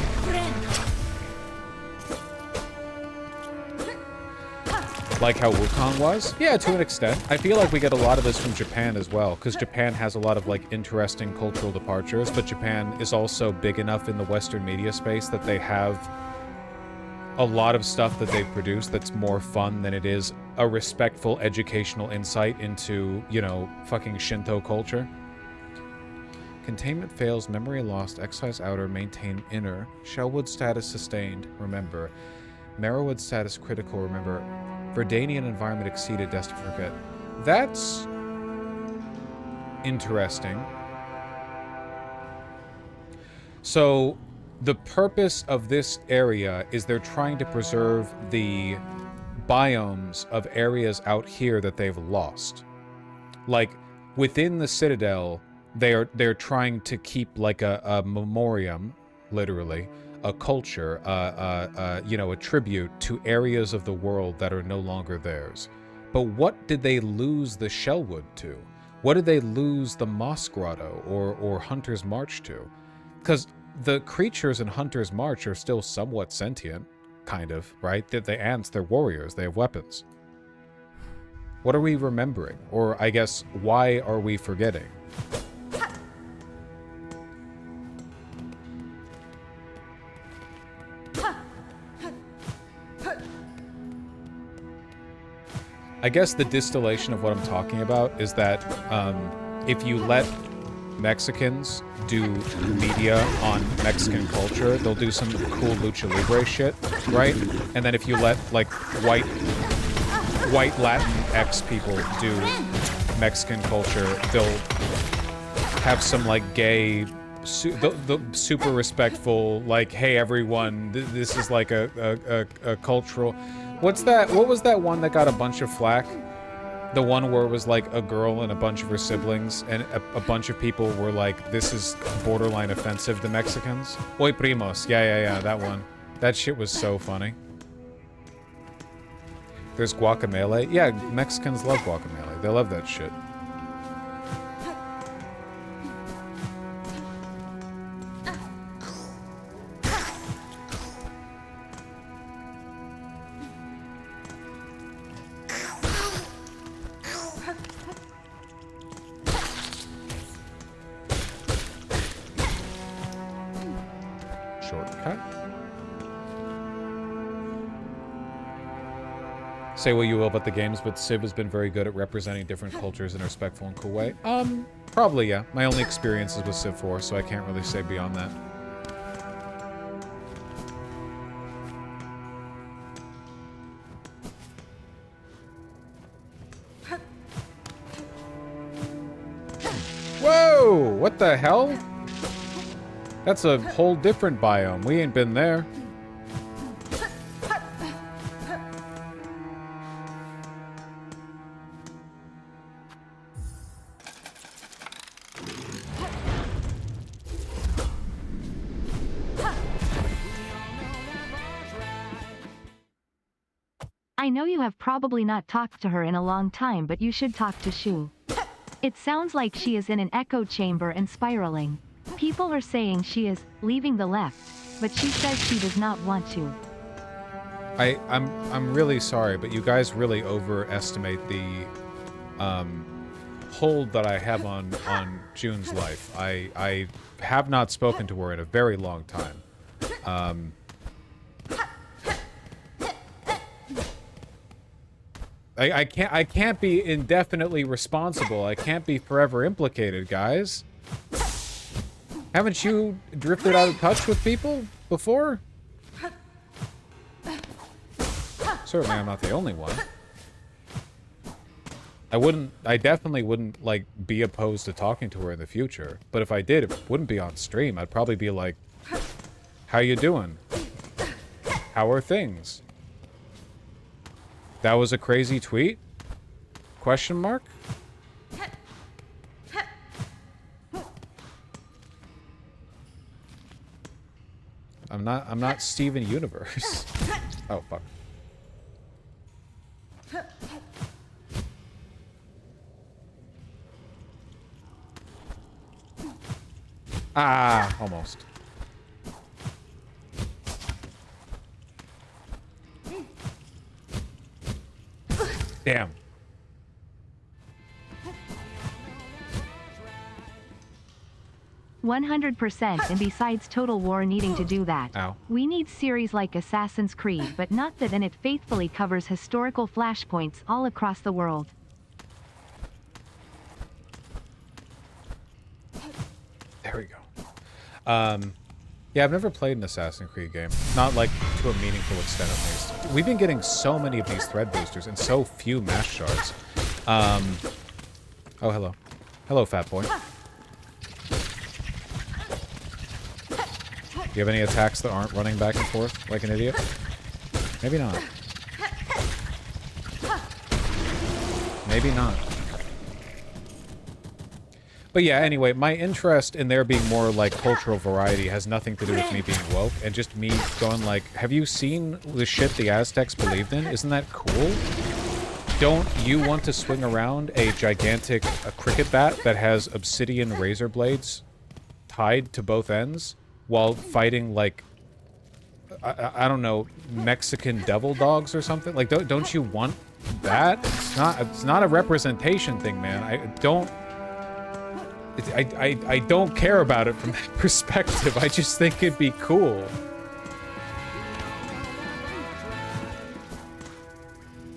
Like how Wukong was? Yeah, to an extent. I feel like we get a lot of this from Japan as well, because Japan has a lot of, like, interesting cultural departures, but Japan is also big enough in the Western media space that they have a lot of stuff that they produce that's more fun than it is a respectful educational insight into, you know, fucking Shinto culture. Containment fails, memory lost, excise outer, maintain inner, Shellwood status sustained, remember. Merrowwood status critical, remember. Verdanian environment exceeded, destined to forget. That's interesting. So the purpose of this area is they're trying to preserve the biomes of areas out here that they've lost. Like, within the Citadel, they're trying to keep, like, a memoriam, literally, a culture, you know, a tribute to areas of the world that are no longer theirs. But what did they lose the Shellwood to? What did they lose the Moss Grotto or Hunter's March to? Because the creatures in Hunter's March are still somewhat sentient, kind of, right? The ants, they're warriors, they have weapons. What are we remembering? Or I guess, why are we forgetting? I guess the distillation of what I'm talking about is that if you let Mexicans do media on Mexican culture, they'll do some cool lucha libre shit, right? And then if you let like white Latin X people do Mexican culture, they'll have some like gay, the super respectful, like, hey everyone, this is like a cultural. What was that one that got a bunch of flack? The one where it was like a girl and a bunch of her siblings, and a bunch of people were like, this is borderline offensive to Mexicans. Oy primos. Yeah, that one. That shit was so funny. There's guacamole. Yeah, Mexicans love guacamole. They love that shit. Say what you will about the games, but Civ has been very good at representing different cultures in a respectful and cool way. Probably, yeah. My only experience is with Civ 4, so I can't really say beyond that. Whoa! What the hell? That's a whole different biome. We ain't been there. I know you have probably not talked to her in a long time, but you should talk to Shu. It sounds like she is in an echo chamber and spiraling. People are saying she is leaving the left, but she says she does not want to. I'm really sorry, but you guys really overestimate the hold that I have on June's life. I have not spoken to her in a very long time. I can't be indefinitely responsible. I can't be forever implicated, guys. Haven't you drifted out of touch with people before? Certainly I'm not the only one. I definitely wouldn't, like, be opposed to talking to her in the future. But if I did, it wouldn't be on stream. I'd probably be like, how you doing? How are things? That was a crazy tweet? Question mark? I'm not Steven Universe. Oh, fuck. Ah, almost. Damn. %, and besides Total War needing to do that, Ow. we need series like Assassin's Creed, but not that, and it faithfully covers historical flashpoints all across the world. There we go. Yeah, I've never played an Assassin's Creed game. Not, like, to a meaningful extent, at least. We've been getting so many of these thread boosters and so few mash shards. Oh, hello. Hello, fat boy. Do you have any attacks that aren't running back and forth like an idiot? Maybe not. Maybe not. But yeah, anyway, my interest in there being more like cultural variety has nothing to do with me being woke and just me going like, have you seen the shit the Aztecs believed in? Isn't that cool? Don't you want to swing around a gigantic cricket bat that has obsidian razor blades tied to both ends while fighting like, I don't know, Mexican devil dogs or something? Like, don't you want that? It's not a representation thing, man. I don't care about it from that perspective. I just think it'd be cool.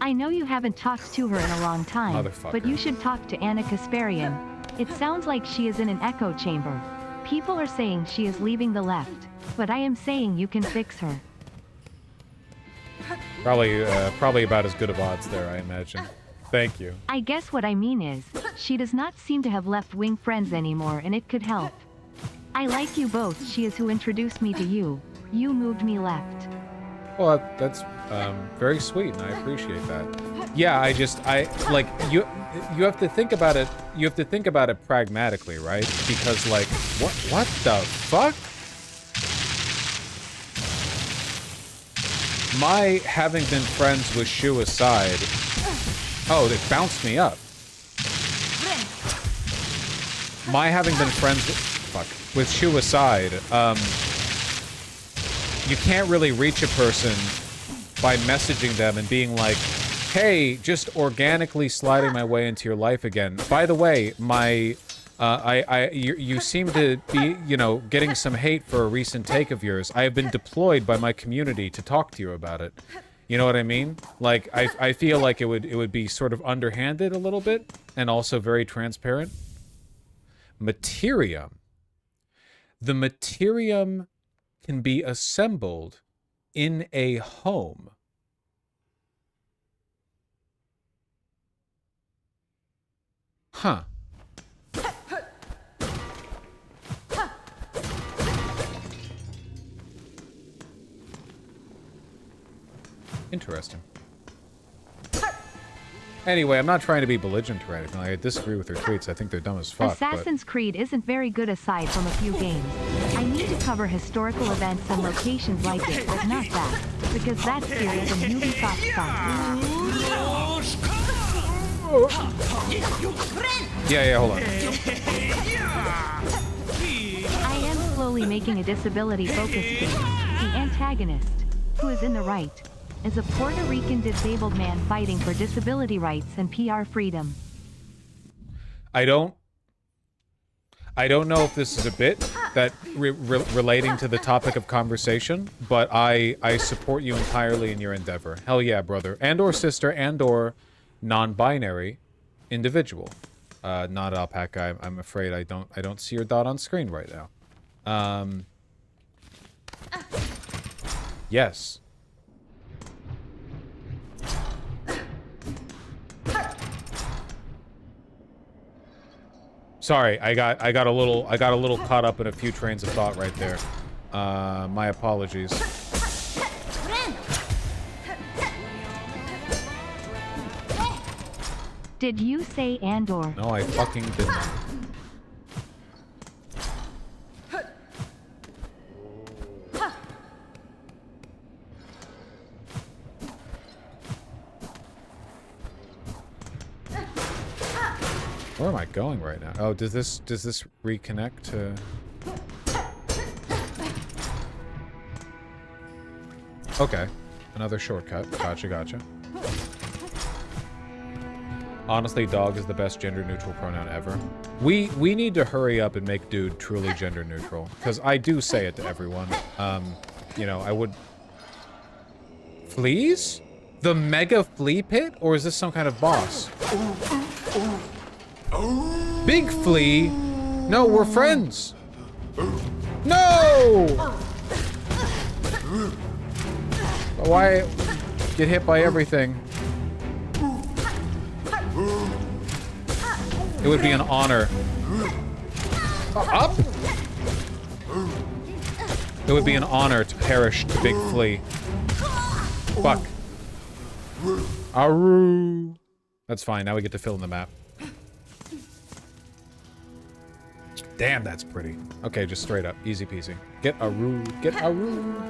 I know you haven't talked to her in a long time, but you should talk to Anna Kasparian. It sounds like she is in an echo chamber. People are saying she is leaving the left, but I am saying you can fix her. Probably about as good of odds there, I imagine. Thank you. I guess what I mean is, she does not seem to have left-wing friends anymore and it could help. I like you both. She is who introduced me to you. You moved me left. Well, that's very sweet, and I appreciate that. Yeah, like, you have to think about it, pragmatically, right? Because, like, what the fuck? My having been friends with Shu aside... Oh, they bounced me up. My having been friends with Shu aside, you can't really reach a person by messaging them and being like, hey, just organically sliding my way into your life again. By the way, you seem to be, you know, getting some hate for a recent take of yours. I have been deployed by my community to talk to you about it. You know what I mean? Like, I feel like it would be sort of underhanded a little bit, and also very transparent. Materium. The materium can be assembled in a home. Huh. Interesting. Anyway, I'm not trying to be belligerent or anything. I disagree with her tweets. I think they're dumb as fuck. Assassin's Creed isn't very good aside from a few games. I need to cover historical events and locations like it, but not that. Because that's serious and Ubisoft sucks. Yeah, hold on. I am slowly making a disability-focused game. The antagonist, who is in the right, is a Puerto Rican disabled man fighting for disability rights and PR freedom. I don't know if this is a bit that relating to the topic of conversation, but I support you entirely in your endeavor. Hell yeah, brother. And or sister, and or non-binary individual. Not alpaca. I'm afraid I don't see your dot on screen right now. Yes. Sorry, I got a little caught up in a few trains of thought right there. My apologies. Did you say Andor? No, I fucking did not. Where am I going right now? Oh, does this reconnect to... Okay. Another shortcut. Gotcha. Honestly, dog is the best gender-neutral pronoun ever. We need to hurry up and make dude truly gender-neutral. Because I do say it to everyone. You know, I would... Fleas? The mega flea pit? Or is this some kind of boss? Big flea? No, we're friends. No! Why get hit by everything? It would be an honor. Up? It would be an honor to perish to Big Flea. Fuck. Aru. That's fine. Now we get to fill in the map. Damn, that's pretty. Okay, just straight up. Easy peasy. Get a rude. Get a rude.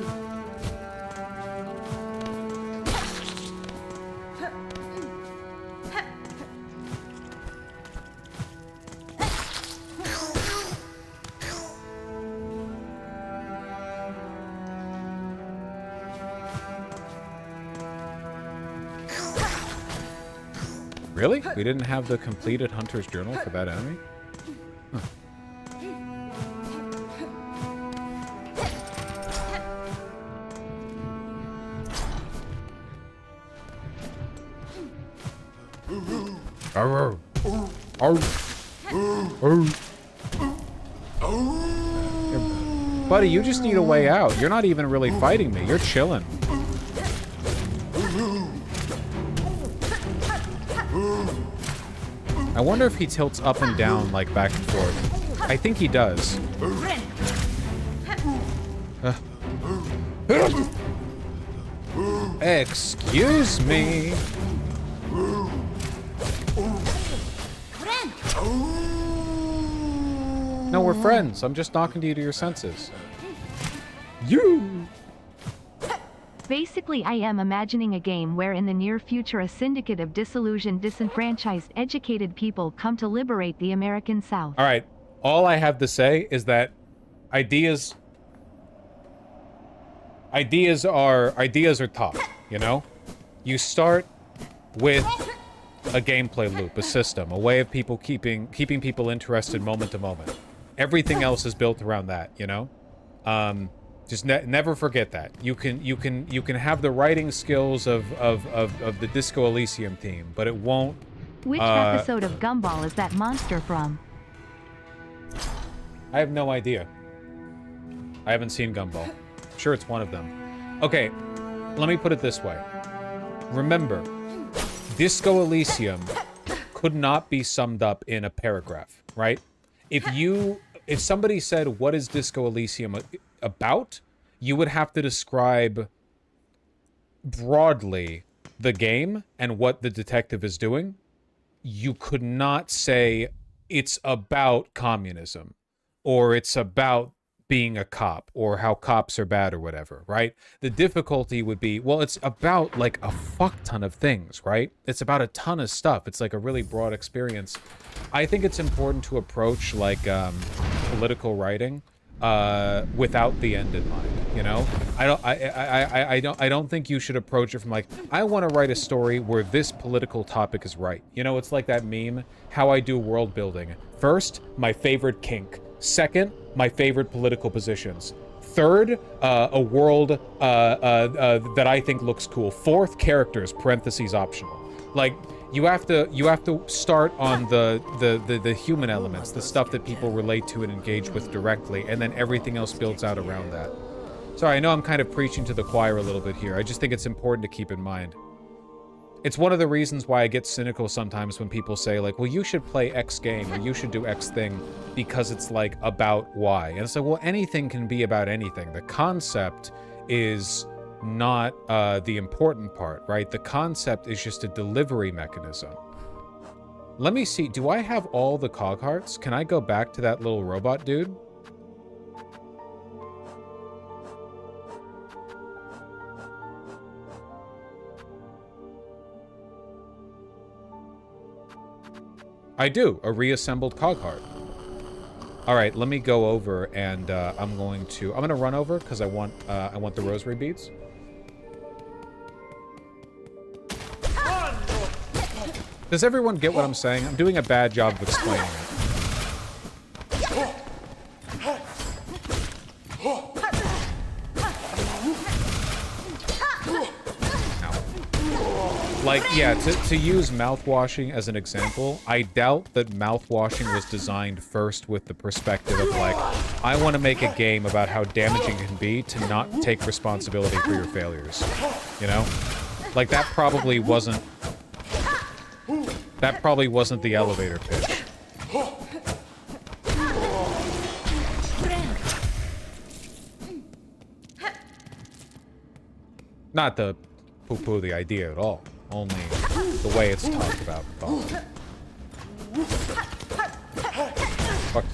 Really? We didn't have the completed Hunter's Journal for that enemy? Huh. Arr, arr. Arr. Buddy, you just need a way out. You're not even really fighting me. You're chilling. I wonder if he tilts up and down, like back and forth. I think he does. Excuse me. No, we're friends. I'm just knocking you to your senses. You! Basically, I am imagining a game where in the near future a syndicate of disillusioned, disenfranchised, educated people come to liberate the American South. All right. All I have to say is that ideas are tough, you know? You start with a gameplay loop, a system, a way of people keeping people interested moment to moment. Everything else is built around that, you know? Just never forget that. You can have the writing skills of the Disco Elysium team, but it won't. Which episode of Gumball is that monster from? I have no idea. I haven't seen Gumball. I'm sure it's one of them. Okay, let me put it this way. Remember, Disco Elysium could not be summed up in a paragraph, right? If somebody said, what is Disco Elysium about, you would have to describe broadly the game and what the detective is doing. You could not say it's about communism or it's about being a cop or how cops are bad or whatever, right? The difficulty would be, well, it's about like a fuck ton of things, right? It's about a ton of stuff. It's like a really broad experience. I think it's important to approach like political writing without the end in mind, you know? I don't think you should approach it from like, I want to write a story where this political topic is right. You know, it's like that meme, how I do world building. First, my favorite kink. Second, my favorite political positions. Third, a world that I think looks cool. Fourth, characters, parentheses optional. Like, you have to start on the human elements, the stuff that people relate to and engage with directly, and then everything else builds out around that. Sorry, I know I'm kind of preaching to the choir a little bit here. I just think it's important to keep in mind. It's one of the reasons why I get cynical sometimes when people say like, well, you should play X game or you should do X thing because it's like about Y. And it's like, well, anything can be about anything. The concept is not the important part, right? The concept is just a delivery mechanism. Let me see. Do I have all the cog hearts? Can I go back to that little robot dude? I do, a reassembled cog heart. All right, let me go over and I'm gonna run over because I want the rosary beads. Does everyone get what I'm saying? I'm doing a bad job of explaining it. Like, yeah, to use mouthwashing as an example, I doubt that mouthwashing was designed first with the perspective of like, I want to make a game about how damaging it can be to not take responsibility for your failures. You know? Like, that probably wasn't the elevator pitch. Not to poo-poo the idea at all. Only the way it's talked about. Fuck.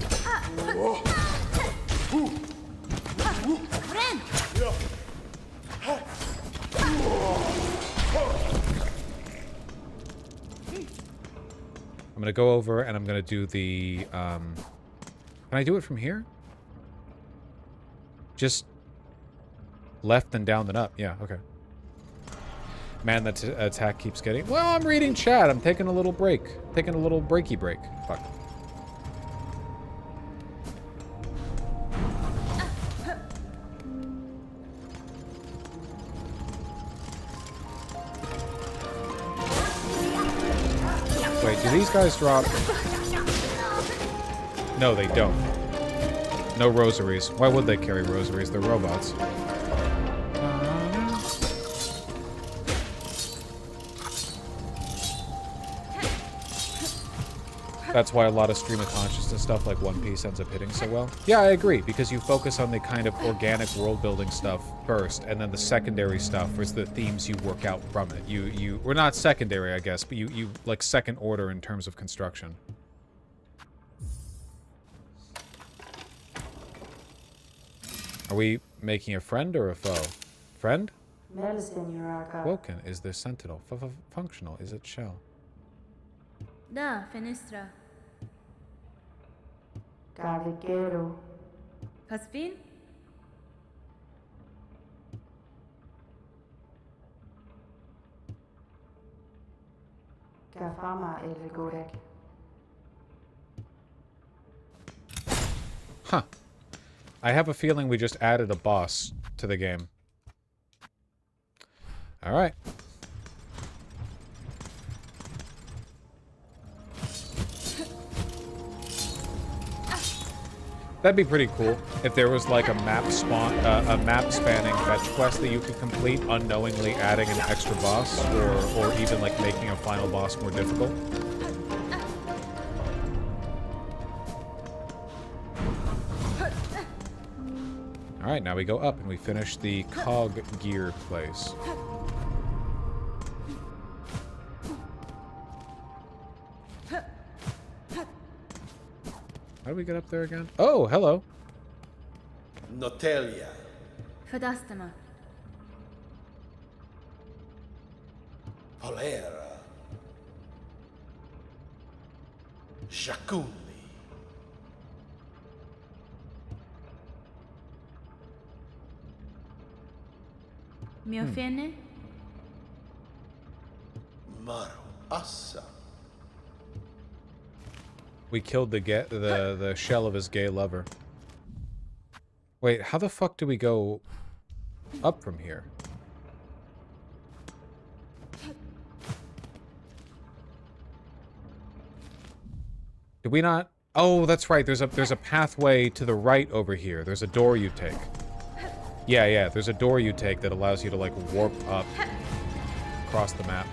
I'm gonna go over and I'm gonna do the, can I do it from here? Just left and down then up. Yeah, okay. Man, that attack keeps getting... Well, I'm reading chat. I'm taking a little break. Taking a little breaky break. Fuck. Wait, do these guys drop? No, they don't. No rosaries. Why would they carry rosaries? They're robots. That's why a lot of stream of consciousness stuff like One Piece ends up hitting so well. Yeah, I agree, because you focus on the kind of organic world-building stuff first, and then the secondary stuff is the themes you work out from it. We're not secondary, I guess, but you like second order in terms of construction. Are we making a friend or a foe? Friend? Woken is the sentinel. Functional is it shell? Da, fenestra. Cavallero. Paspin? Kafama el Gorek. Huh. I have a feeling we just added a boss to the game. Alright. That'd be pretty cool if there was like a map spanning fetch quest that you could complete, unknowingly adding an extra boss, or even like making a final boss more difficult. Alright, now we go up and we finish the cog gear place. How do we get up there again? Oh, hello. Notelia. Fadastama. Polera. Shakuni. Miofene? Maru Assa. We killed the shell of his gay lover. Wait, how the fuck do we go up from here? Did we not? Oh, that's right. There's a pathway to the right over here. There's a door you take. Yeah, there's a door you take that allows you to like warp up across the map.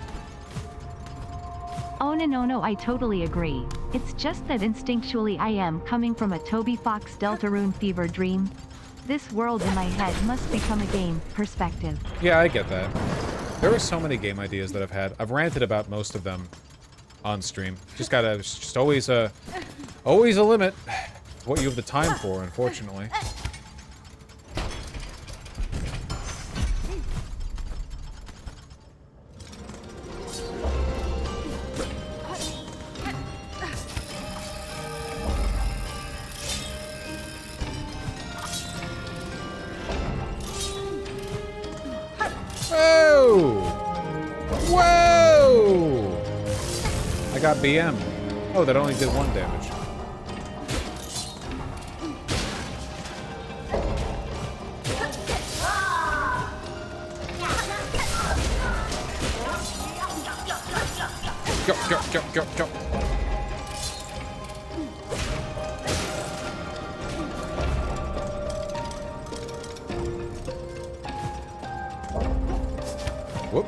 Oh no, I totally agree. It's just that instinctually I am coming from a Toby Fox Deltarune fever dream. This world in my head must become a game perspective. Yeah, I get that. There are so many game ideas that I've had. I've ranted about most of them on stream. Just always a limit. What you have the time for, unfortunately. Whoa! I got BM. Oh, that only did 1 damage. Go. Whoop.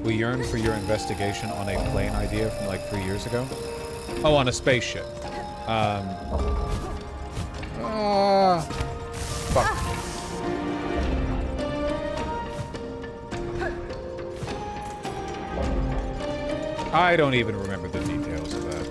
We yearn for your investigation on a plane idea from like 3 years ago. Oh, on a spaceship. Fuck. I don't even remember the details of that.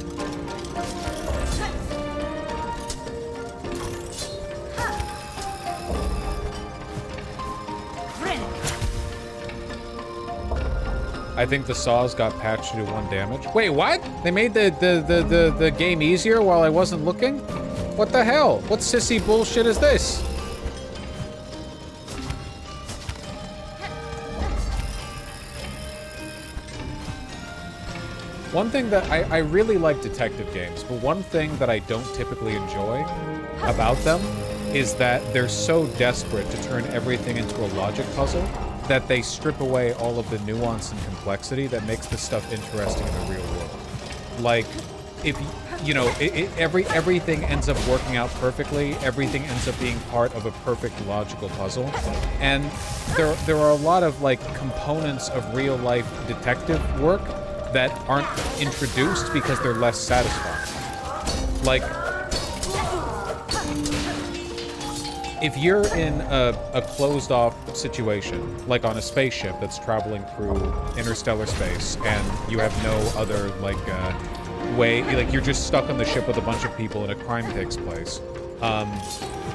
I think the saws got patched to do 1 damage. Wait, what? They made the game easier while I wasn't looking? What the hell? What sissy bullshit is this? One thing that I really like detective games, but one thing that I don't typically enjoy about them is that they're so desperate to turn everything into a logic puzzle that they strip away all of the nuance and complexity that makes this stuff interesting in the real world. Like, if you know, everything ends up working out perfectly, everything ends up being part of a perfect logical puzzle, and there are a lot of like components of real life detective work that aren't introduced because they're less satisfying. Like, if you're in a closed-off situation, like on a spaceship that's traveling through interstellar space, and you have no other, like, way, like, you're just stuck on the ship with a bunch of people and a crime takes place,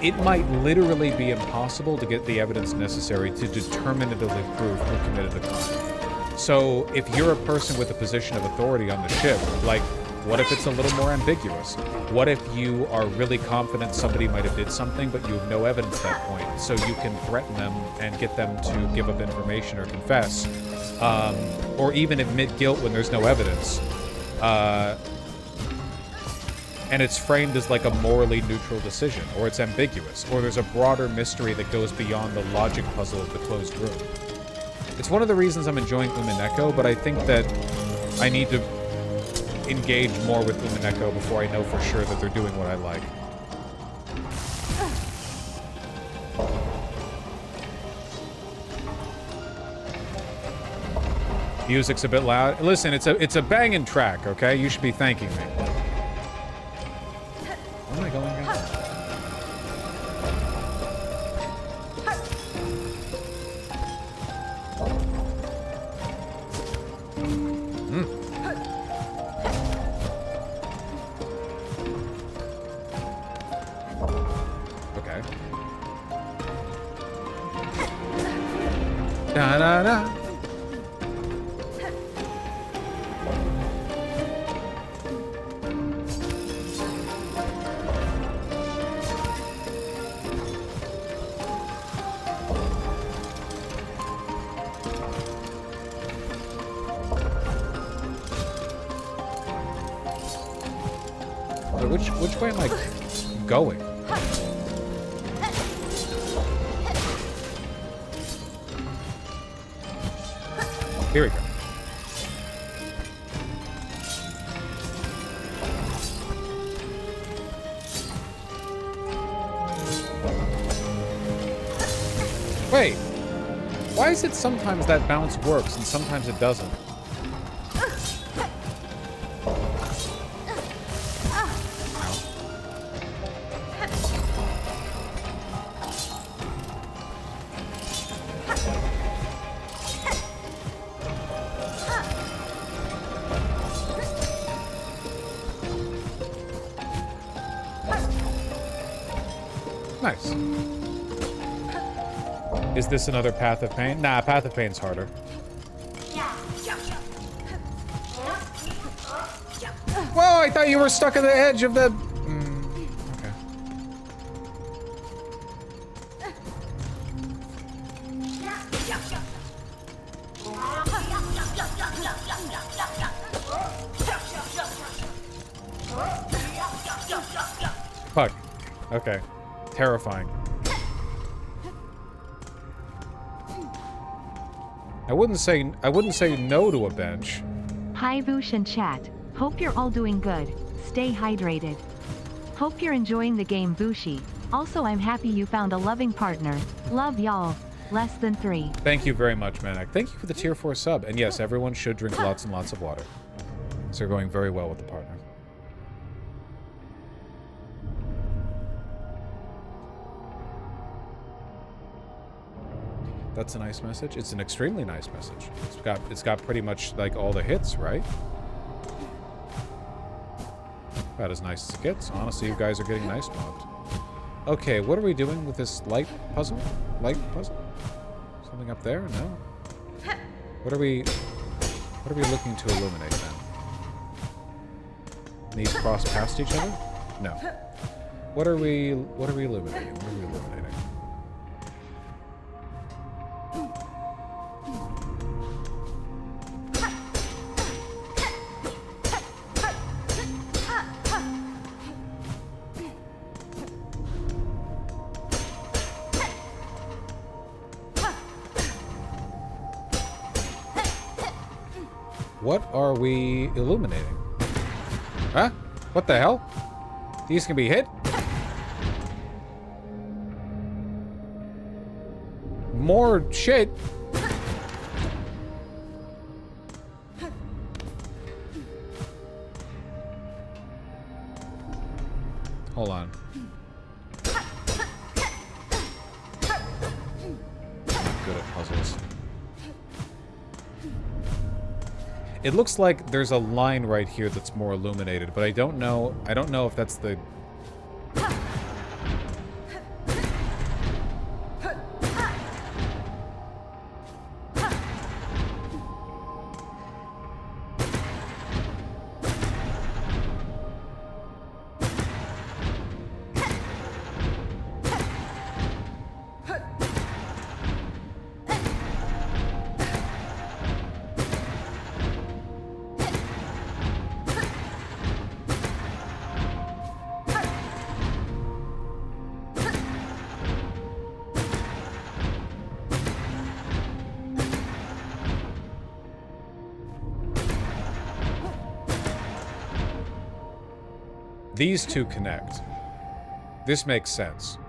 it might literally be impossible to get the evidence necessary to determinatively prove who committed the crime. So, if you're a person with a position of authority on the ship, like, what if it's a little more ambiguous? What if you are really confident somebody might have did something, but you have no evidence at that point, so you can threaten them and get them to give up information or confess, or even admit guilt when there's no evidence, and it's framed as like a morally neutral decision, or it's ambiguous, or there's a broader mystery that goes beyond the logic puzzle of the closed room. It's one of the reasons I'm enjoying Umineko, but I think that I need to engage more with Umineko before I know for sure that they're doing what I like. Music's a bit loud. Listen, it's a banging track, okay? You should be thanking me. Where am I going again? Okay. Da da da. Which way am I going? Here we go. Wait, why is it sometimes that bounce works and sometimes it doesn't? Nice. Is this another Path of Pain? Nah, Path of Pain's harder. Whoa, I thought you were stuck at the edge of the... okay. Fuck. Okay. Terrifying. I wouldn't say no to a bench. Hi Voosh and chat. Hope you're all doing good. Stay hydrated. Hope you're enjoying the game Vooshi. Also I'm happy you found a loving partner. Love y'all. Less than 3. Thank you very much, Manak. Thank you for the tier 4 sub. And yes, everyone should drink lots and lots of water. So you're going very well with the partner. That's a nice message. It's an extremely nice message. It's got pretty much like all the hits, right? About as nice as it gets. Honestly, you guys are getting nice mobbed. Okay, what are we doing with this light puzzle? Light puzzle? Something up there? No. What are we looking to illuminate then? And these cross past each other? No. What are we illuminating? What are we illuminating? What are we illuminating? Huh? What the hell? These can be hit? More shit. Hold on. Good at puzzles. It looks like there's a line right here that's more illuminated, but I don't know if that's the... These two connect. This makes sense.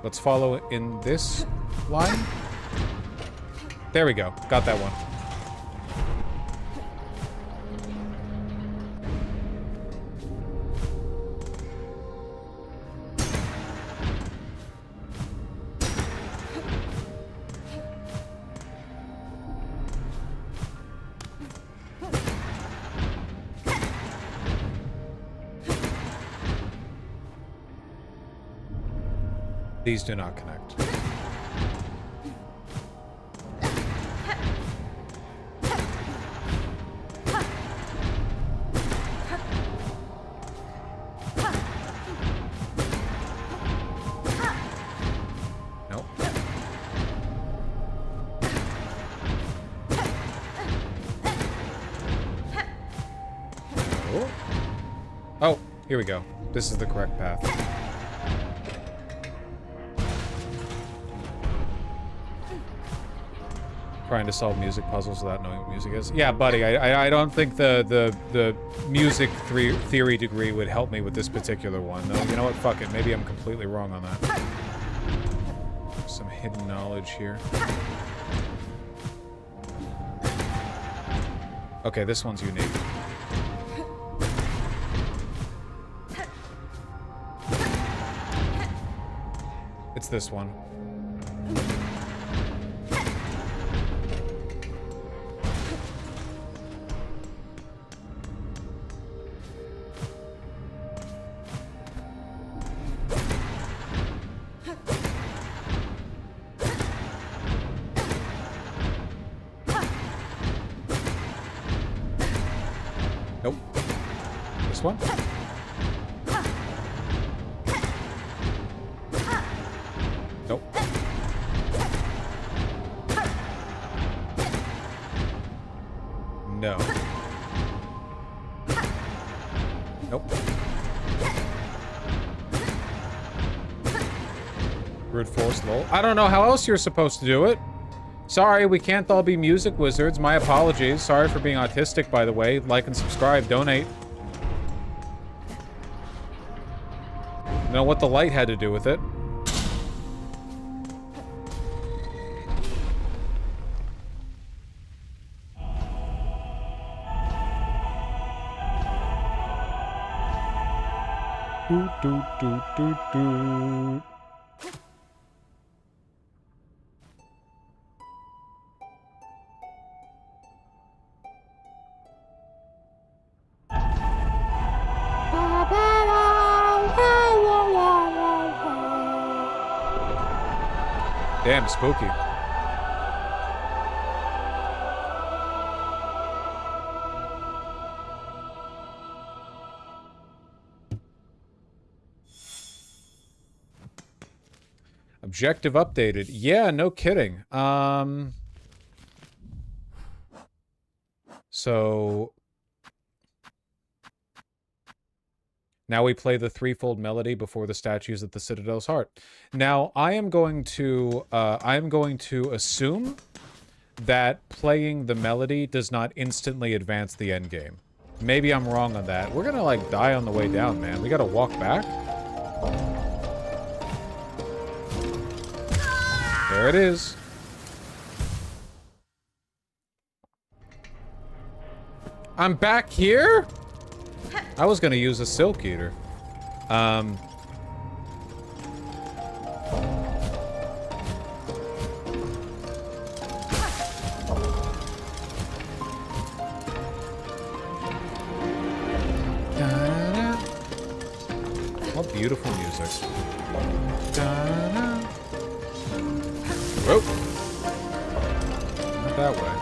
Let's follow in this line. There we go. Got that one. These do not connect. Nope. Oh, here we go. This is the correct path. Trying to solve music puzzles without knowing what music is. Yeah, buddy, I don't think the music theory degree would help me with this particular one. No, you know what? Fuck it. Maybe I'm completely wrong on that. Some hidden knowledge here. Okay, this one's unique. It's this one. Nope. This one? Nope. No. Nope. Brute force, lol. I don't know how else you're supposed to do it. Sorry, we can't all be music wizards. My apologies. Sorry for being autistic, by the way. Like and subscribe. Donate. Know what the light had to do with it. Do, do, do, do, do. Damn, spooky. Objective updated. Yeah, no kidding. So now we play the threefold melody before the statues at the Citadel's heart. Now I am going to assume that playing the melody does not instantly advance the end game. Maybe I'm wrong on that. We're gonna like die on the way down, man. We gotta walk back. There it is. I'm back here? I was gonna use a Silk Eater. What beautiful music. Whoa. Not that way.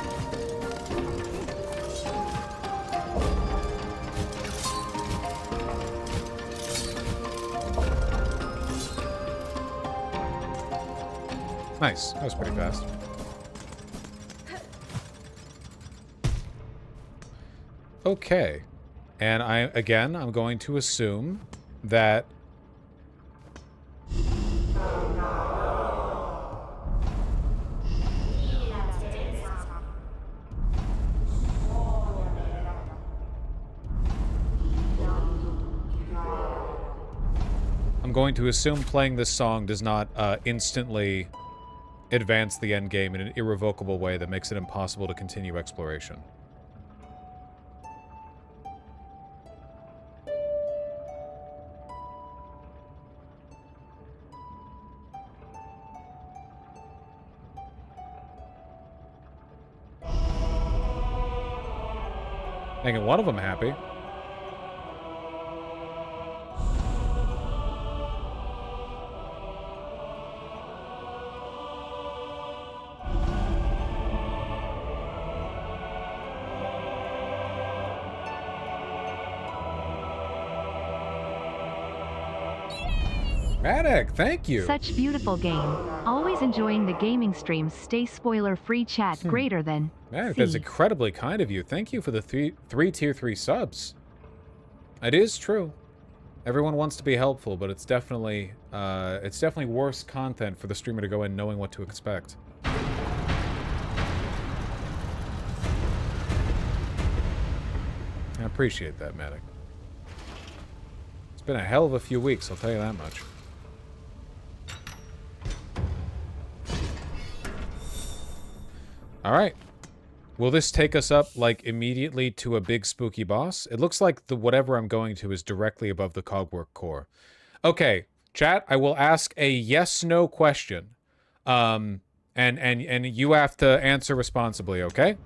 Nice. That was pretty fast. Okay. And I'm going to assume that playing this song does not instantly advance the end game in an irrevocable way that makes it impossible to continue exploration. Making one of them happy. Maddox, thank you. Such beautiful game. Always enjoying the gaming streams. Stay spoiler-free. Chat greater than. Maddox, that's incredibly kind of you. Thank you for the three tier 3 subs. It is true. Everyone wants to be helpful, but it's definitely worse content for the streamer to go in knowing what to expect. I appreciate that, Maddox. It's been a hell of a few weeks, I'll tell you that much. Alright. Will this take us up, like, immediately to a big spooky boss? It looks like the whatever I'm going to is directly above the Cogwork core. Okay, chat, I will ask a yes-no question. And you have to answer responsibly, okay?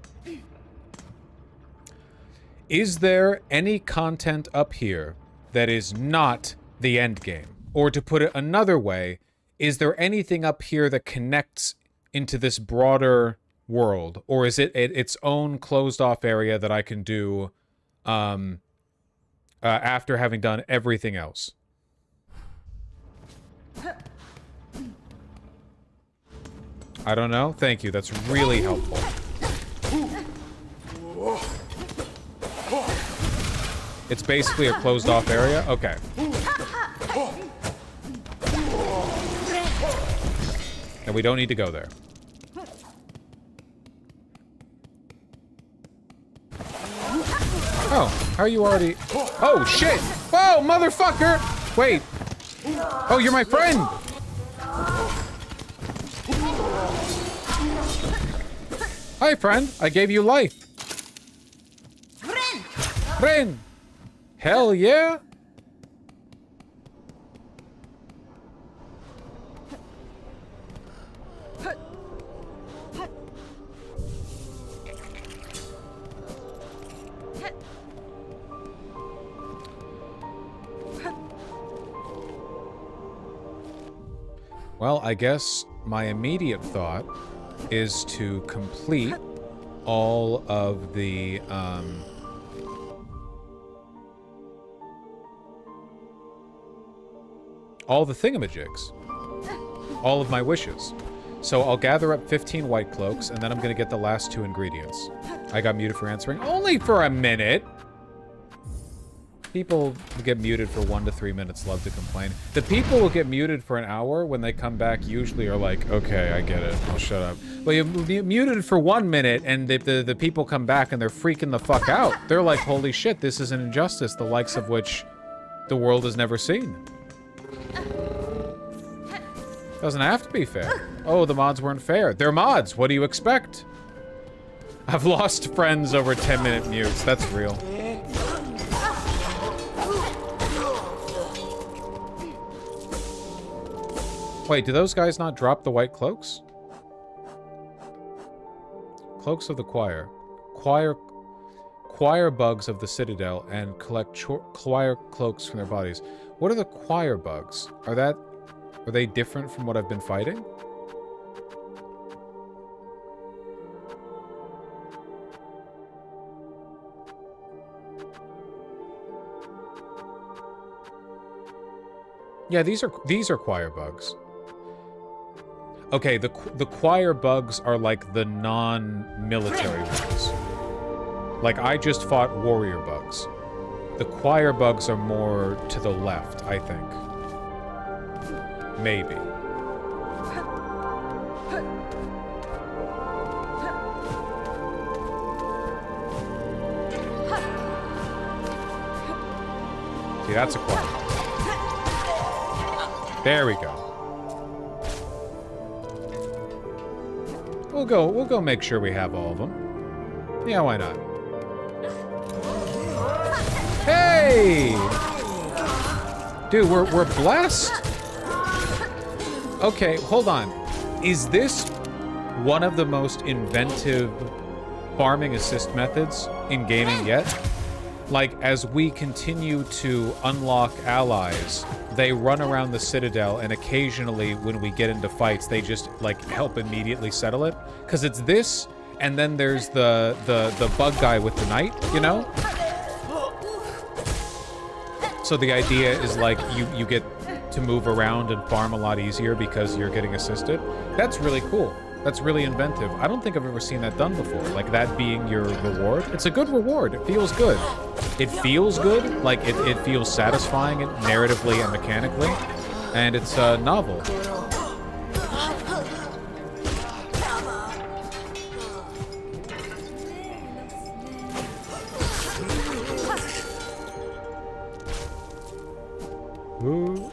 Is there any content up here that is not the end game? Or to put it another way, is there anything up here that connects into this broader world, or is it its own closed-off area that I can do after having done everything else? I don't know. Thank you. That's really helpful. It's basically a closed-off area? Okay. And we don't need to go there. Oh, how are you already... Oh, shit! Whoa, motherfucker! Wait. Oh, you're my friend! Hi, friend. I gave you life. Friend! Hell yeah! Well, I guess my immediate thought is to complete all of the, all the thingamajigs. all of my wishes. So I'll gather up 15 white cloaks, and then I'm gonna get the last 2 ingredients. I got muted for answering. Only for a minute! People who get muted for 1 to 3 minutes love to complain. The people who get muted for an hour, when they come back, usually are like, okay, I get it, I'll shut up. But you muted for 1 minute, and the people come back and they're freaking the fuck out. They're like, holy shit, this is an injustice, the likes of which the world has never seen. Doesn't have to be fair. Oh, the mods weren't fair. They're mods, what do you expect? I've lost friends over 10-minute mutes, that's real. Wait, do those guys not drop the white cloaks? Cloaks of the choir. Choir bugs of the citadel and collect choir cloaks from their bodies. What are the choir bugs? Are they different from what I've been fighting? Yeah, these are choir bugs. Okay, the choir bugs are like the non-military ones. Like, I just fought warrior bugs. The choir bugs are more to the left, I think. Maybe. See, that's a choir bug. There we go. We'll go make sure we have all of them. Yeah, why not? Hey! Dude, we're blessed. Okay, hold on. Is this one of the most inventive farming assist methods in gaming yet? Like, as we continue to unlock allies, they run around the citadel, and occasionally when we get into fights, they just, like, help immediately settle it. Because it's this, and then there's the bug guy with the knight, you know? So the idea is, like, you get to move around and farm a lot easier because you're getting assisted. That's really cool. That's really inventive. I don't think I've ever seen that done before. Like, that being your reward. It's a good reward. It feels good. It feels good. Like, it feels satisfying narratively and mechanically. And it's novel. Woo.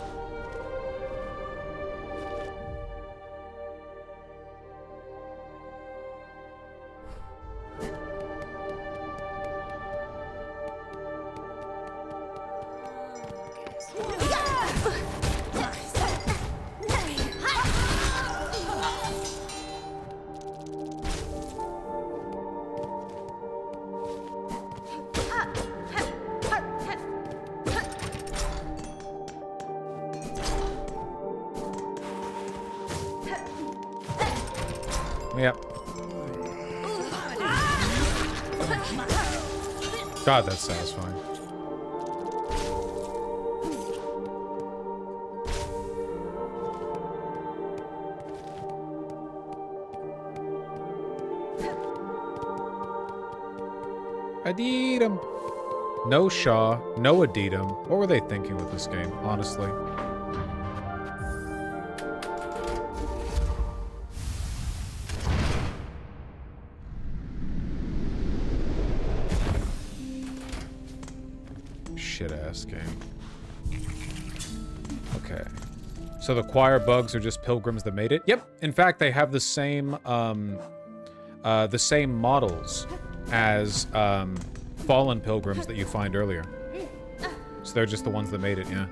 Yep. God, that's satisfying. Adidum. No Shaw, no Adidum. What were they thinking with this game, honestly? Shit-ass game. Okay. So the choir bugs are just pilgrims that made it? Yep. In fact, they have the same models as fallen pilgrims that you find earlier. So they're just the ones that made it, yeah.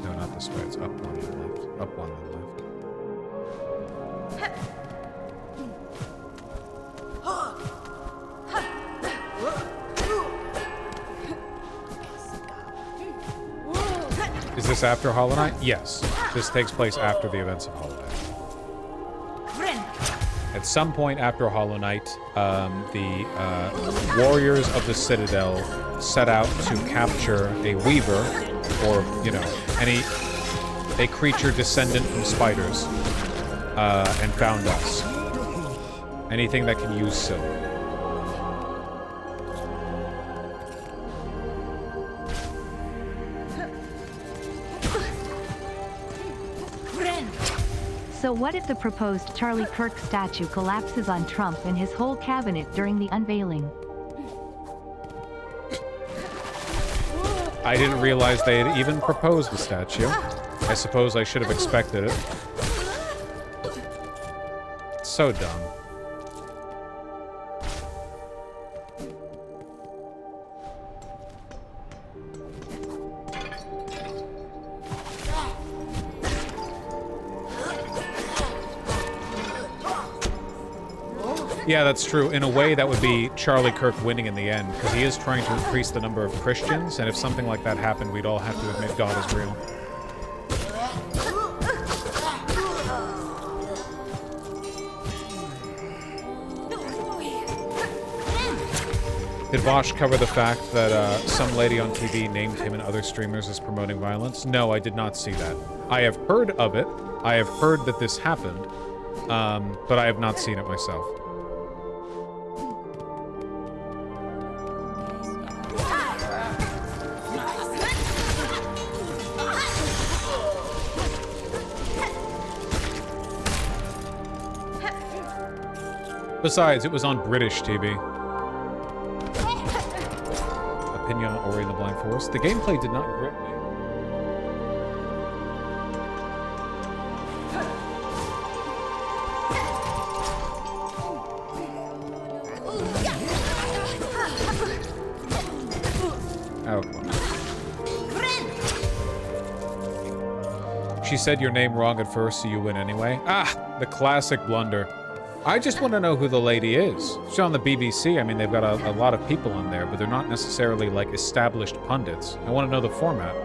No, not this way. It's up one and left. Up one and left. Is this after Hollow Knight? Yes. This takes place after the events of Hollow Knight. At some point after Hollow Knight, the warriors of the Citadel set out to capture a weaver, or, you know, a creature descendant from spiders, and found us. Anything that can use silk. So what if the proposed Charlie Kirk statue collapses on Trump and his whole cabinet during the unveiling? I didn't realize they had even proposed the statue. I suppose I should have expected it. It's so dumb. Yeah, that's true. In a way, that would be Charlie Kirk winning in the end, because he is trying to increase the number of Christians, and if something like that happened, we'd all have to admit God is real. Did Vosh cover the fact that some lady on TV named him and other streamers as promoting violence? No, I did not see that. I have heard of it. I have heard that this happened, but I have not seen it myself. Besides, it was on British TV. Opinion on Ori and the Blind Forest. The gameplay did not grip me. Oh, come on. She said your name wrong at first, so you win anyway. Ah, the classic blunder. I just want to know who the lady is. She's on the BBC. I mean, they've got a lot of people on there, but they're not necessarily, like, established pundits. I want to know the format.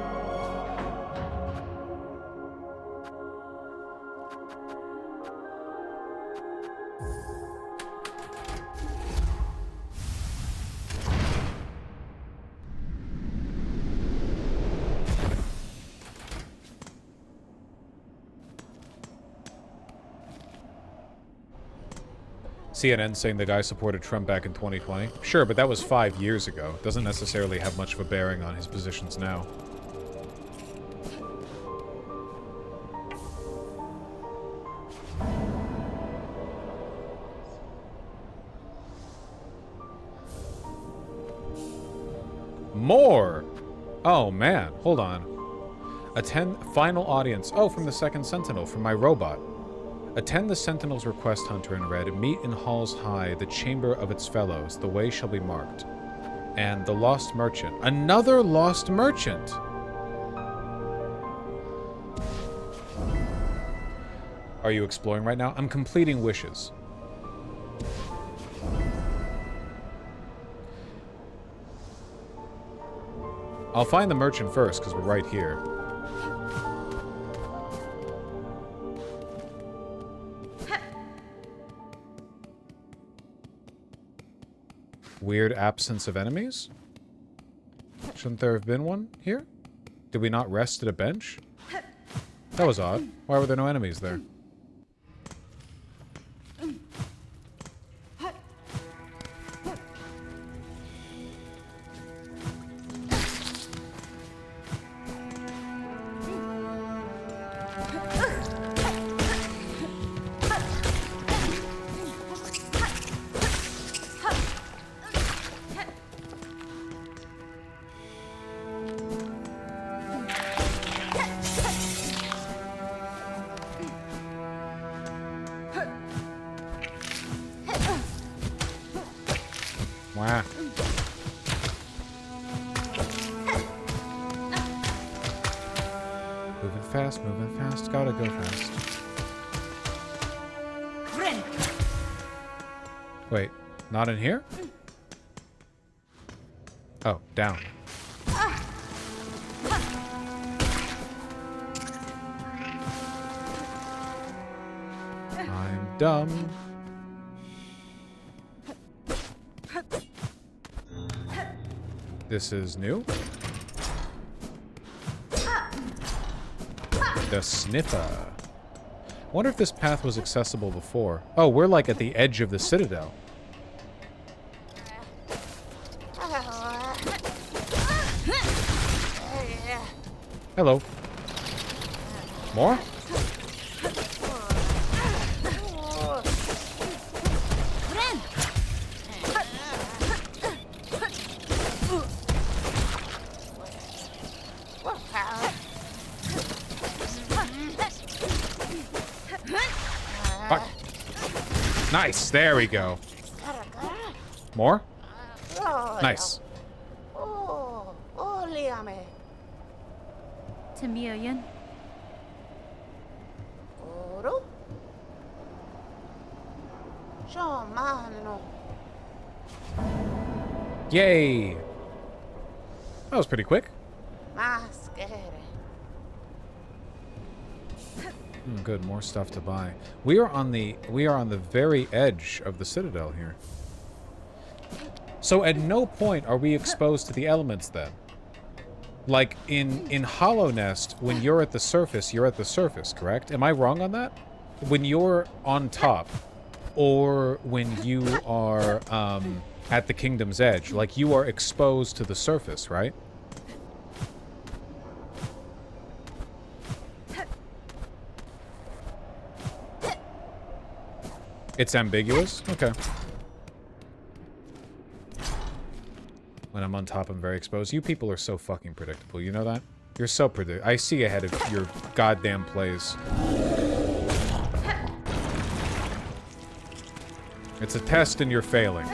CNN saying the guy supported Trump back in 2020. Sure, but that was 5 years ago. Doesn't necessarily have much of a bearing on his positions now. More! Oh, man. Hold on. Attend final audience. Oh, from the second Sentinel, from my robot. Attend the Sentinel's request, Hunter in Red. Meet in halls high, the chamber of its fellows. The way shall be marked. And the Lost Merchant. Another Lost Merchant! Are you exploring right now? I'm completing wishes. I'll find the merchant first, because we're right here. Weird absence of enemies? Shouldn't there have been one here? Did we not rest at a bench? That was odd. Why were there no enemies there? Wow. Moving fast, gotta go fast. Wait, not in here? Oh, down. I'm dumb. This is new. The sniffer. I wonder if this path was accessible before. Oh, we're like at the edge of the citadel. Hello. More? Nice, there we go. More? Nice. Tamilian. Yay! That was pretty quick. Good, more stuff to buy. We are on the very edge of the citadel here. So at no point are we exposed to the elements then. Like in Hollow Nest, when you're at the surface, correct? Am I wrong on that? When you're on top, or when you are at the kingdom's edge, like you are exposed to the surface, right? It's ambiguous? Okay. When I'm on top, I'm very exposed. You people are so fucking predictable, you know that? You're so predictable. I see ahead of your goddamn plays. It's a test and you're failing.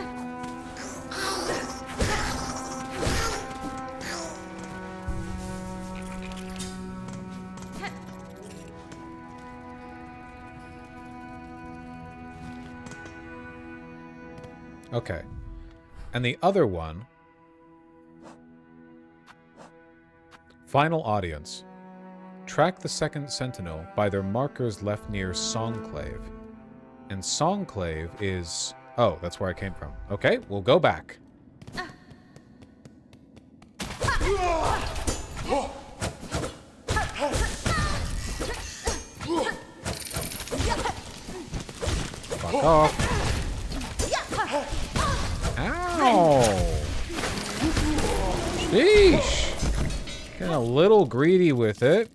Okay. And the other one... Final audience. Track the second sentinel by their markers left near Songclave. And Songclave is... Oh, that's where I came from. Okay, we'll go back. Fuck off. Ow! Sheesh! Getting a little greedy with it.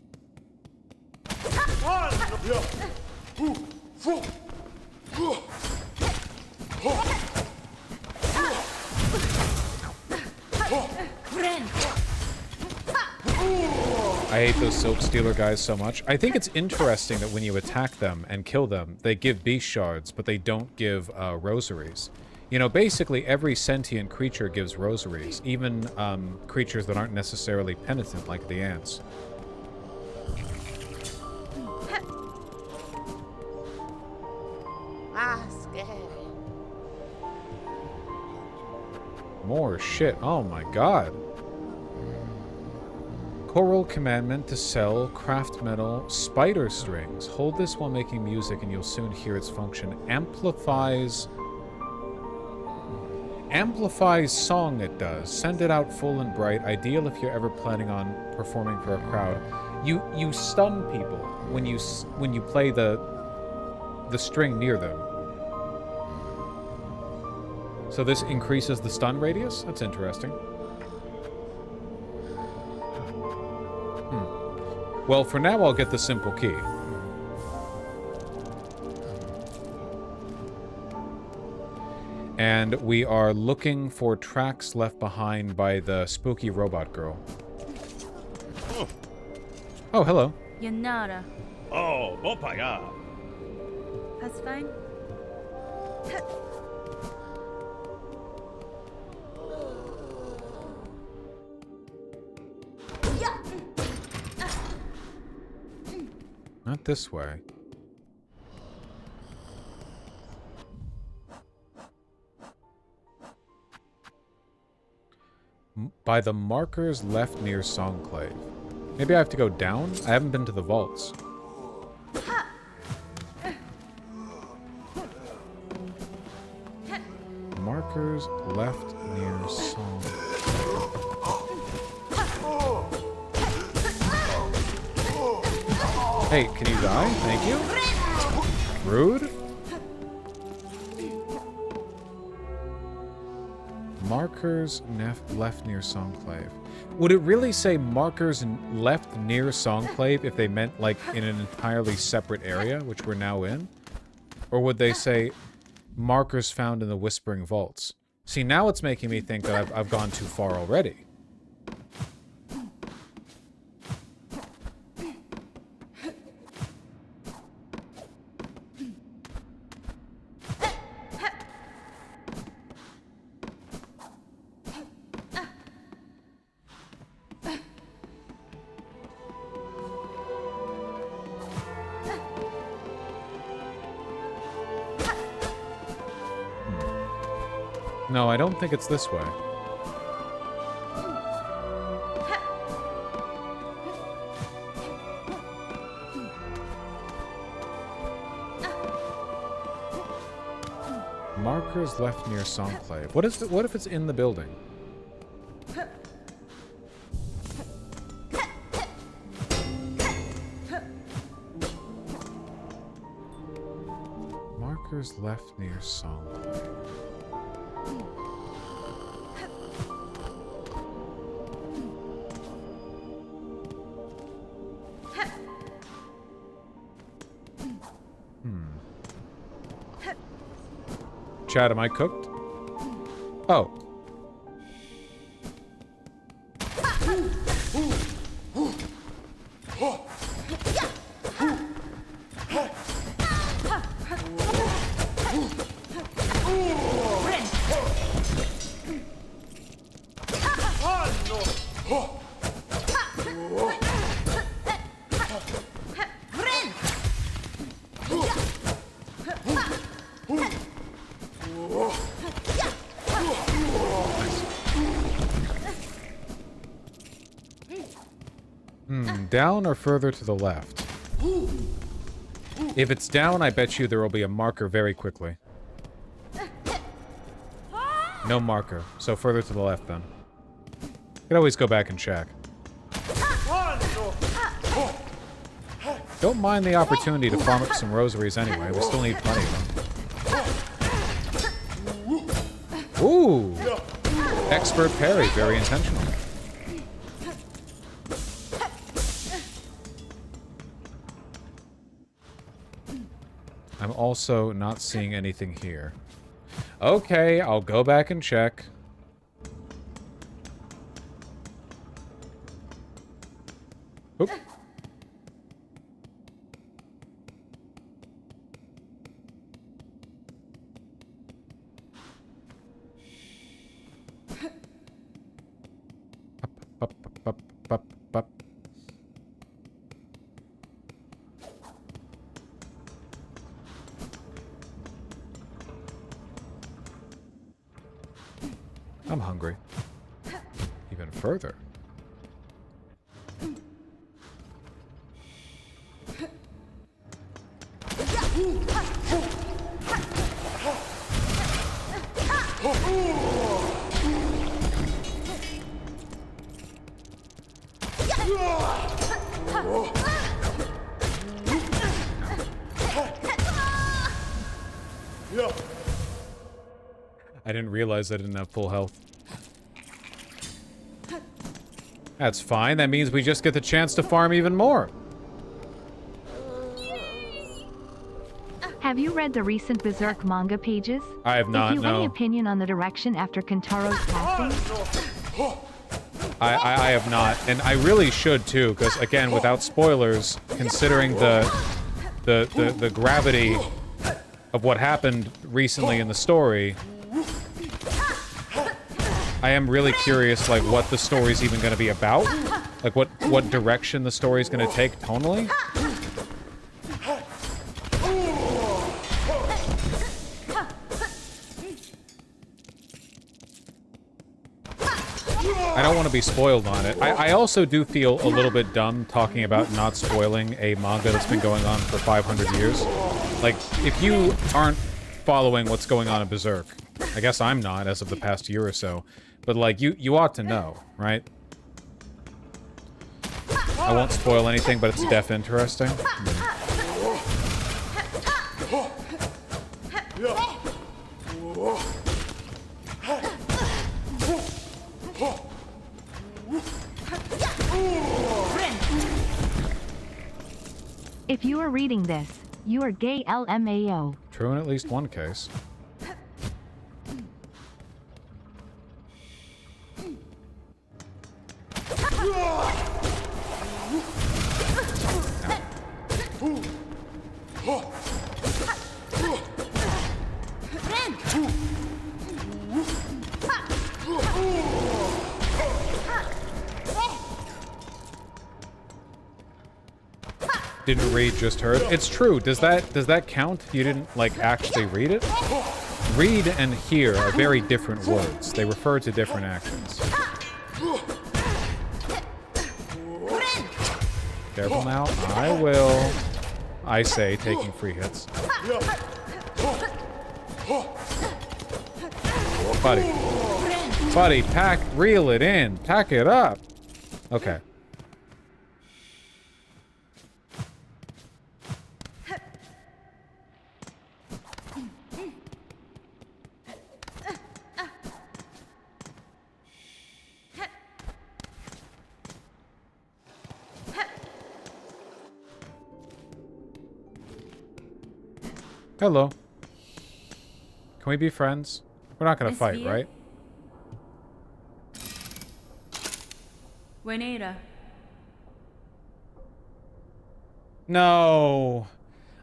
I hate those Silk Stealer guys so much. I think it's interesting that when you attack them and kill them, they give beast shards, but they don't give rosaries. You know, basically every sentient creature gives rosaries, even creatures that aren't necessarily penitent, like the ants. More shit. Oh my god. Choral commandment to sell craft metal spider strings. Hold this while making music and you'll soon hear its function. Amplifies song, it does. Send it out full and bright. Ideal if you're ever planning on performing for a crowd. You stun people when you play the string near them. So this increases the stun radius? That's interesting. Well, for now I'll get the simple key. And we are looking for tracks left behind by the spooky robot girl. Oh, hello. Yanara. Oh, Bopaya. That's fine. Not this way. By the markers left near Songclave. Maybe I have to go down? I haven't been to the vaults. Markers left near Songclave. Hey, can you die? Thank you. Rude. Markers left near Songclave. Would it really say markers left near Songclave if they meant like in an entirely separate area, which we're now in? Or would they say markers found in the Whispering Vaults? See, now it's making me think that I've gone too far already. No, I don't think it's this way. Markers left near Songclave. What if it's in the building? Markers left near Songclave. Chad, am I cooked? Oh. Down or further to the left? If it's down, I bet you there will be a marker very quickly. No marker, so further to the left then. You can always go back and check. Don't mind the opportunity to farm up some rosaries anyway. We still need plenty of them. Ooh! Expert parry, very intentional. I'm also not seeing anything here. Okay, I'll go back and check. Oop. Up, up, up, up, up. I'm hungry. Even further. I didn't realize I didn't have full health. That's fine. That means we just get the chance to farm even more. Have you read the recent Berserk manga pages? I have not, If you have any no. opinion on the direction after Kentaro's passing? I have not, and I really should too, because again, without spoilers, considering the gravity of what happened recently in the story, I am really curious, like, what the story's even going to be about, like what direction the story's going to take tonally. I don't want to be spoiled on it. I also do feel a little bit dumb talking about not spoiling a manga that's been going on for 500 years. Like, if you aren't following what's going on in Berserk, I guess I'm not as of the past year or so, but like, you ought to know, right? I won't spoil anything, but it's def interesting. If you are reading this, you are gay LMAO. True in at least one case. Didn't read, just heard. It's true. Does that count? You didn't like actually read it? Read and hear are very different words. They refer to different actions. Careful now. I will. I say, taking free hits. Buddy. Buddy, reel it in. Pack it up. Okay. Hello. Can we be friends? We're not gonna fight, right? Buenera. No!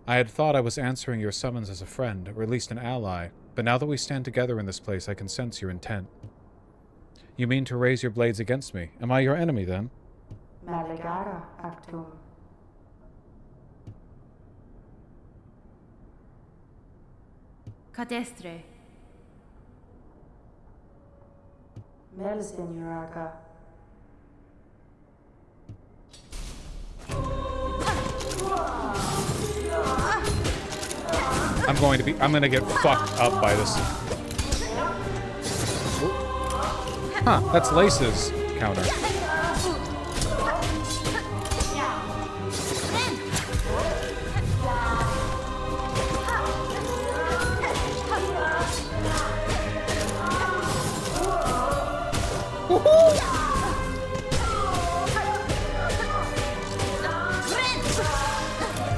I had thought I was answering your summons as a friend, or at least an ally, but now that we stand together in this place, I can sense your intent. You mean to raise your blades against me? Am I your enemy, then? Malegara actum. Catestre. Mel Senuraga. I'm gonna get fucked up by this. Huh, that's Lace's counter.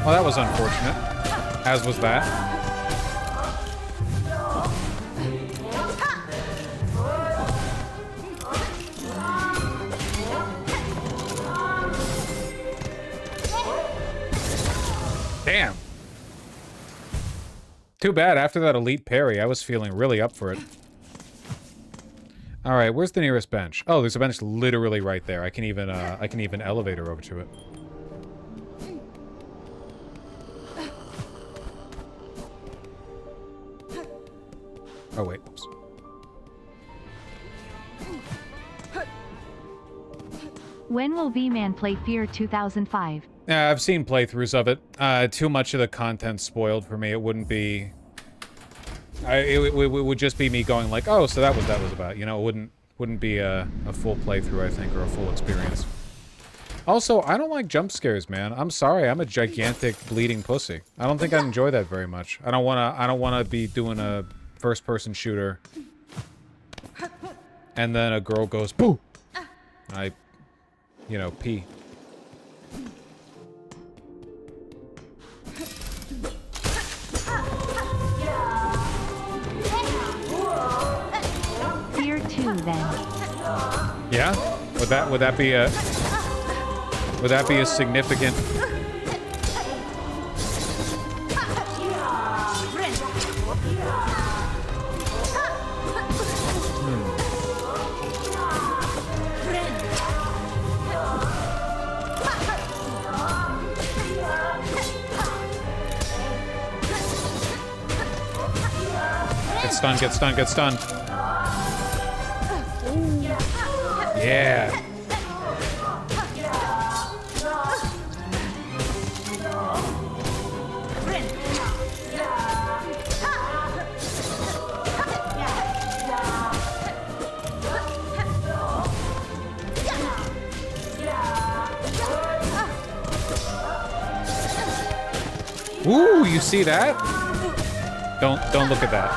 Well, that was unfortunate. As was that. Damn. Too bad. After that elite parry, I was feeling really up for it. All right, where's the nearest bench? Oh, there's a bench literally right there. I can even elevator over to it. Oh wait, oops. When will V-Man play Fear 2005? Yeah, I've seen playthroughs of it. Too much of the content spoiled for me. It wouldn't be. It would just be me going like, oh, so that was about. You know, it wouldn't be a full playthrough, I think, or a full experience. Also, I don't like jump scares, man. I'm sorry, I'm a gigantic bleeding pussy. I don't think I enjoy that very much. I don't wanna be doing a first-person shooter, and then a girl goes boo. I, you know, pee. Fear 2, then. Yeah? Would that be a significant? Get stunned, get stunned. Yeah. Ooh, you see that? Don't look at that.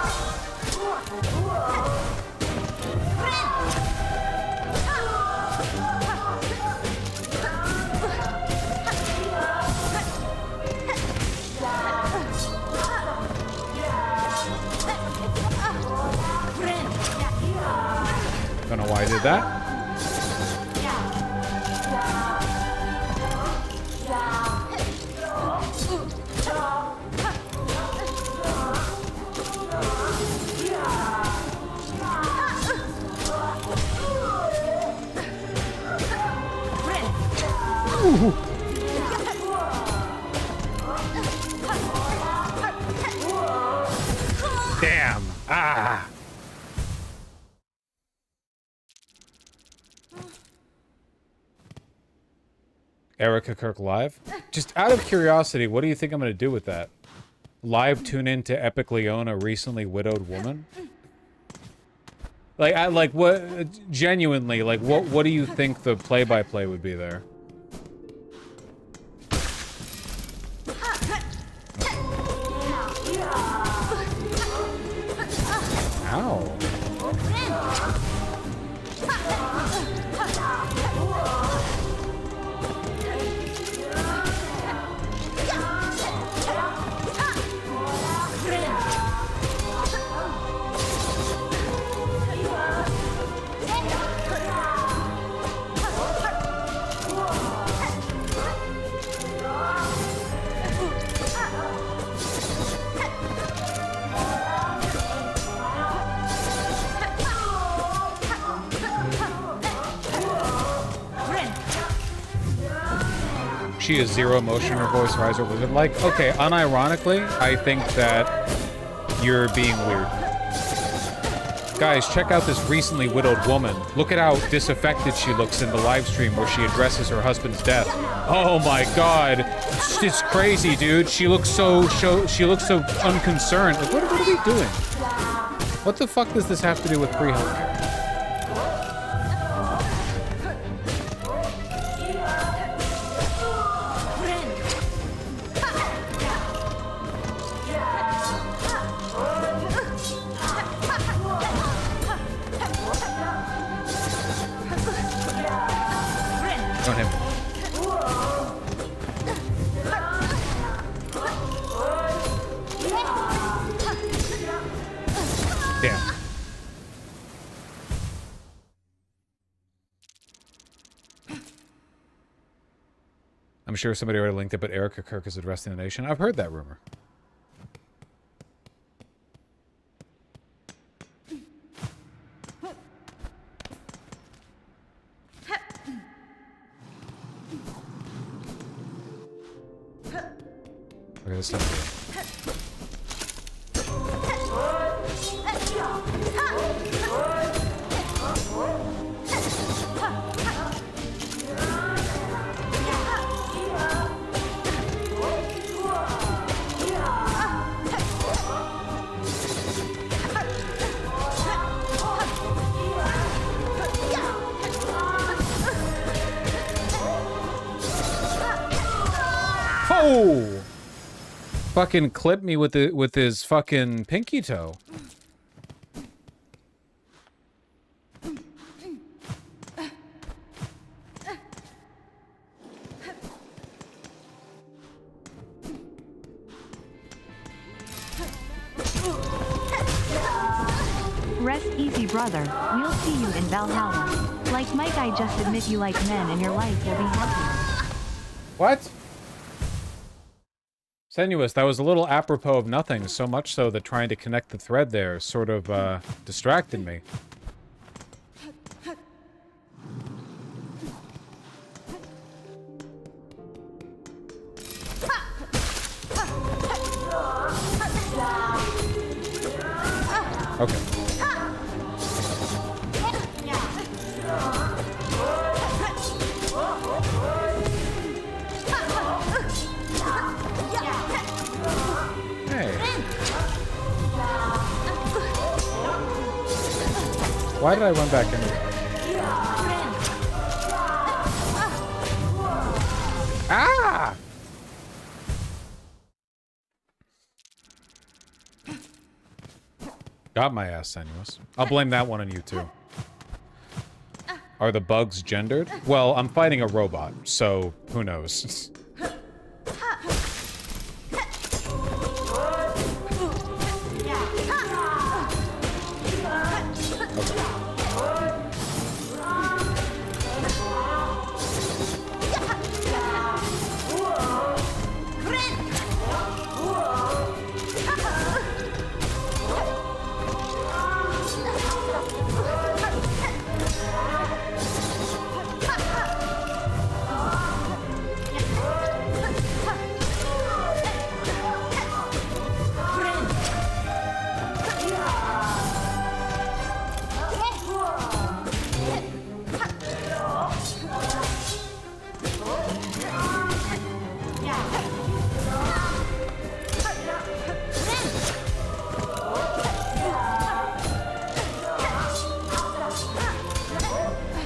Don't know why I did that. Ooh. Damn. Ah. Erica Kirk live? Just out of curiosity, what do you think I'm going to do with that? Live tune in to epically own a recently widowed woman? Like, what, genuinely, like, what do you think the play-by-play would be there? Ow. She is zero emotion, her voice riser was it like, okay, unironically, I think that you're being weird. Guys, check out this recently widowed woman. Look at how disaffected she looks in the live stream where she addresses her husband's death. Oh my god. It's crazy, dude. She looks so unconcerned. Like, what are we doing? What the fuck does this have to do with free healthcare? On him. Damn. I'm sure somebody already linked it, but Erica Kirk is addressing the nation. I've heard that rumor. Okay, this stuff here. Oh! Fucking clip me with his fucking pinky toe. Rest easy, brother. We'll see you in Valhalla. Like Mike, I just admit you like men and your life will be happier. What? Senuous, that was a little apropos of nothing, so much so that trying to connect the thread there sort of distracted me. Okay. Hey. Why did I run back into that? Ah! Got my ass, Senuous. I'll blame that one on you, too. Are the bugs gendered? Well, I'm fighting a robot, so who knows?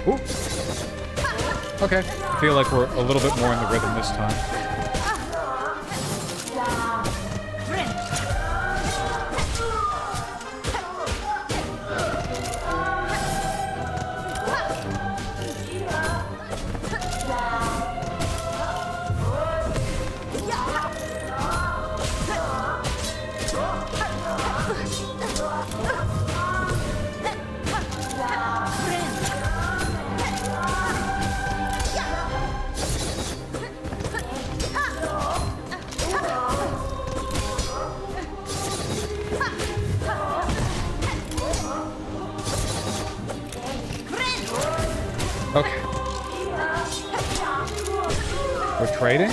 Ooh. Okay, I feel like we're a little bit more in the rhythm this time. Okay. We're trading?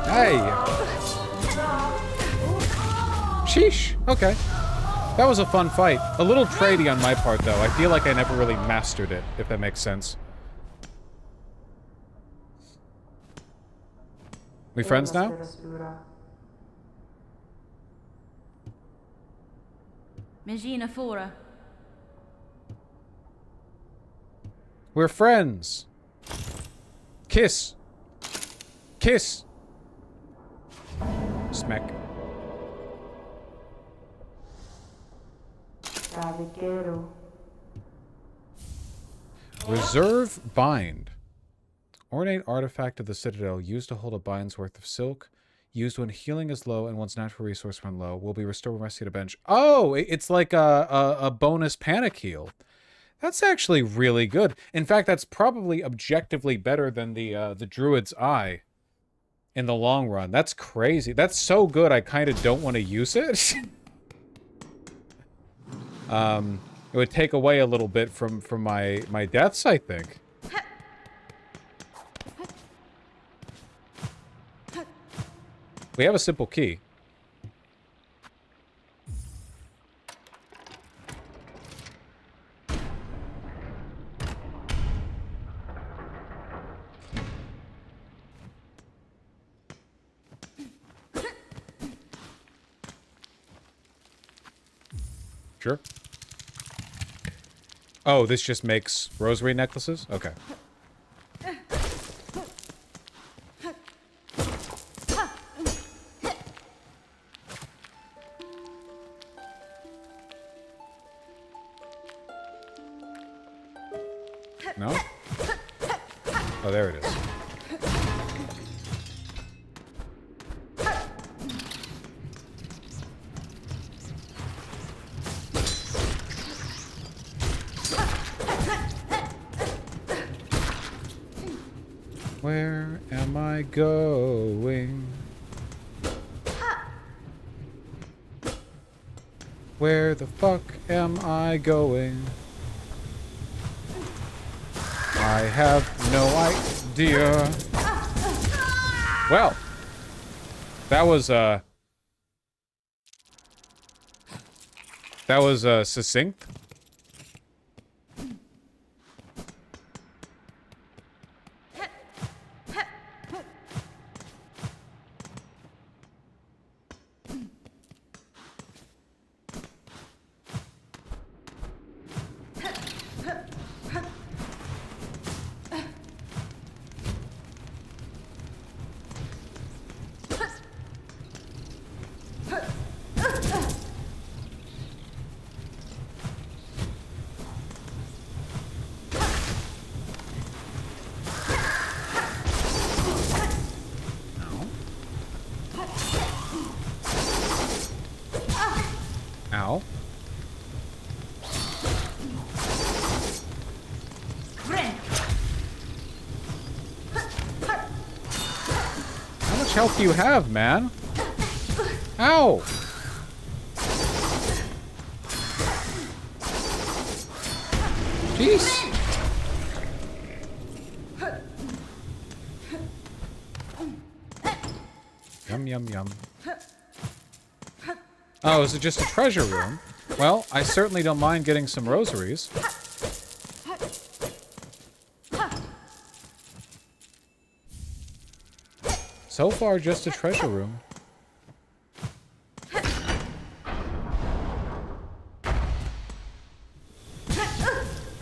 Hey! Sheesh. Okay. That was a fun fight. A little tradey on my part, though. I feel like I never really mastered it, if that makes sense. We friends now? Magina Fora. We're friends. Kiss. Kiss. Smack. Reserve bind. Ornate artifact of the Citadel, used to hold a bind's worth of silk, used when healing is low and one's natural resource when low, will be restored when resting at a bench. Oh, it's like a bonus panic heal. That's actually really good. In fact, that's probably objectively better than the Druid's Eye in the long run. That's crazy. That's so good, I kind of don't want to use it. It would take away a little bit from my deaths, I think. We have a simple key. Sure. Oh, this just makes rosary necklaces? Okay. No? Oh, there it is. Where am I going? Where the fuck am I going? I have no idea. Well, that was succinct. Ow. How much health do you have, man? Ow! Jeez. Yum, yum, yum. Oh, is it just a treasure room? Well, I certainly don't mind getting some rosaries. So far, just a treasure room.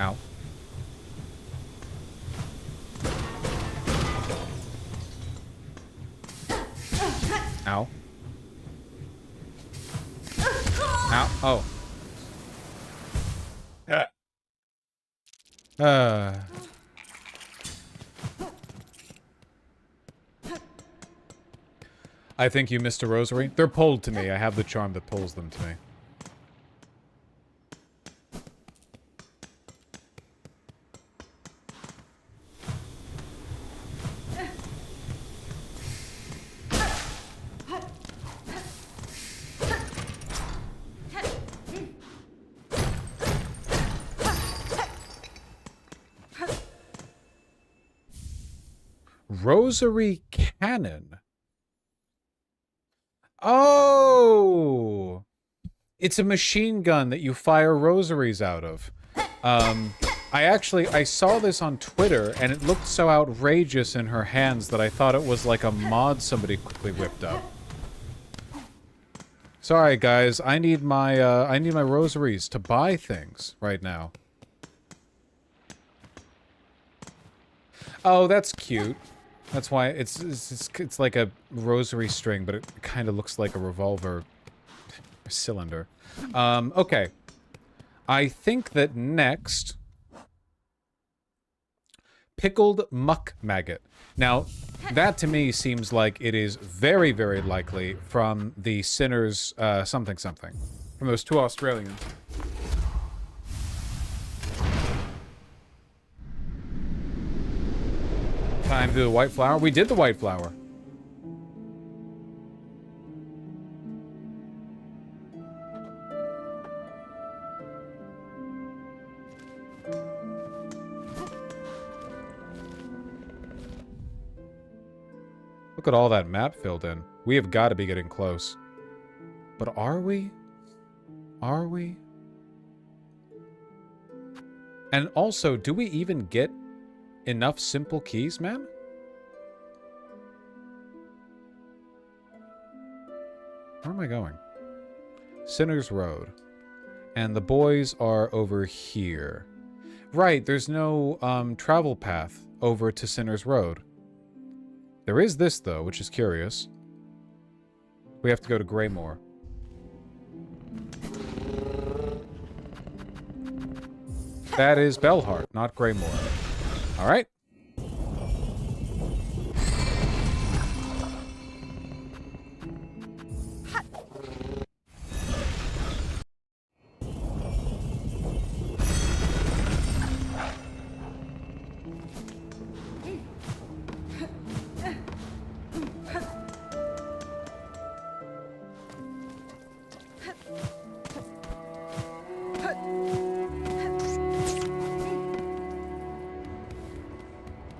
Ow. Ow. Ow. Oh. I think you missed a rosary. They're pulled to me. I have the charm that pulls them to me. Rosary cannon. Oh! It's a machine gun that you fire rosaries out of. I saw this on Twitter, and it looked so outrageous in her hands that I thought it was like a mod somebody quickly whipped up. Sorry, guys. I need my rosaries to buy things right now. Oh, that's cute. That's why it's like a rosary string, but it kind of looks like a revolver cylinder. Okay. I think that next... Pickled muck maggot. Now, that to me seems like it is very, very likely from the Sinners something something. From those two Australians. Time to do the white flower. We did the white flower. Look at all that map filled in. We have got to be getting close. But are we? Are we? And also, do we even get enough simple keys, man? Where am I going? Sinners Road. And the boys are over here. Right, there's no travel path over to Sinners Road. There is this, though, which is curious. We have to go to Greymoor. That is Bellheart, not Greymoor. All right.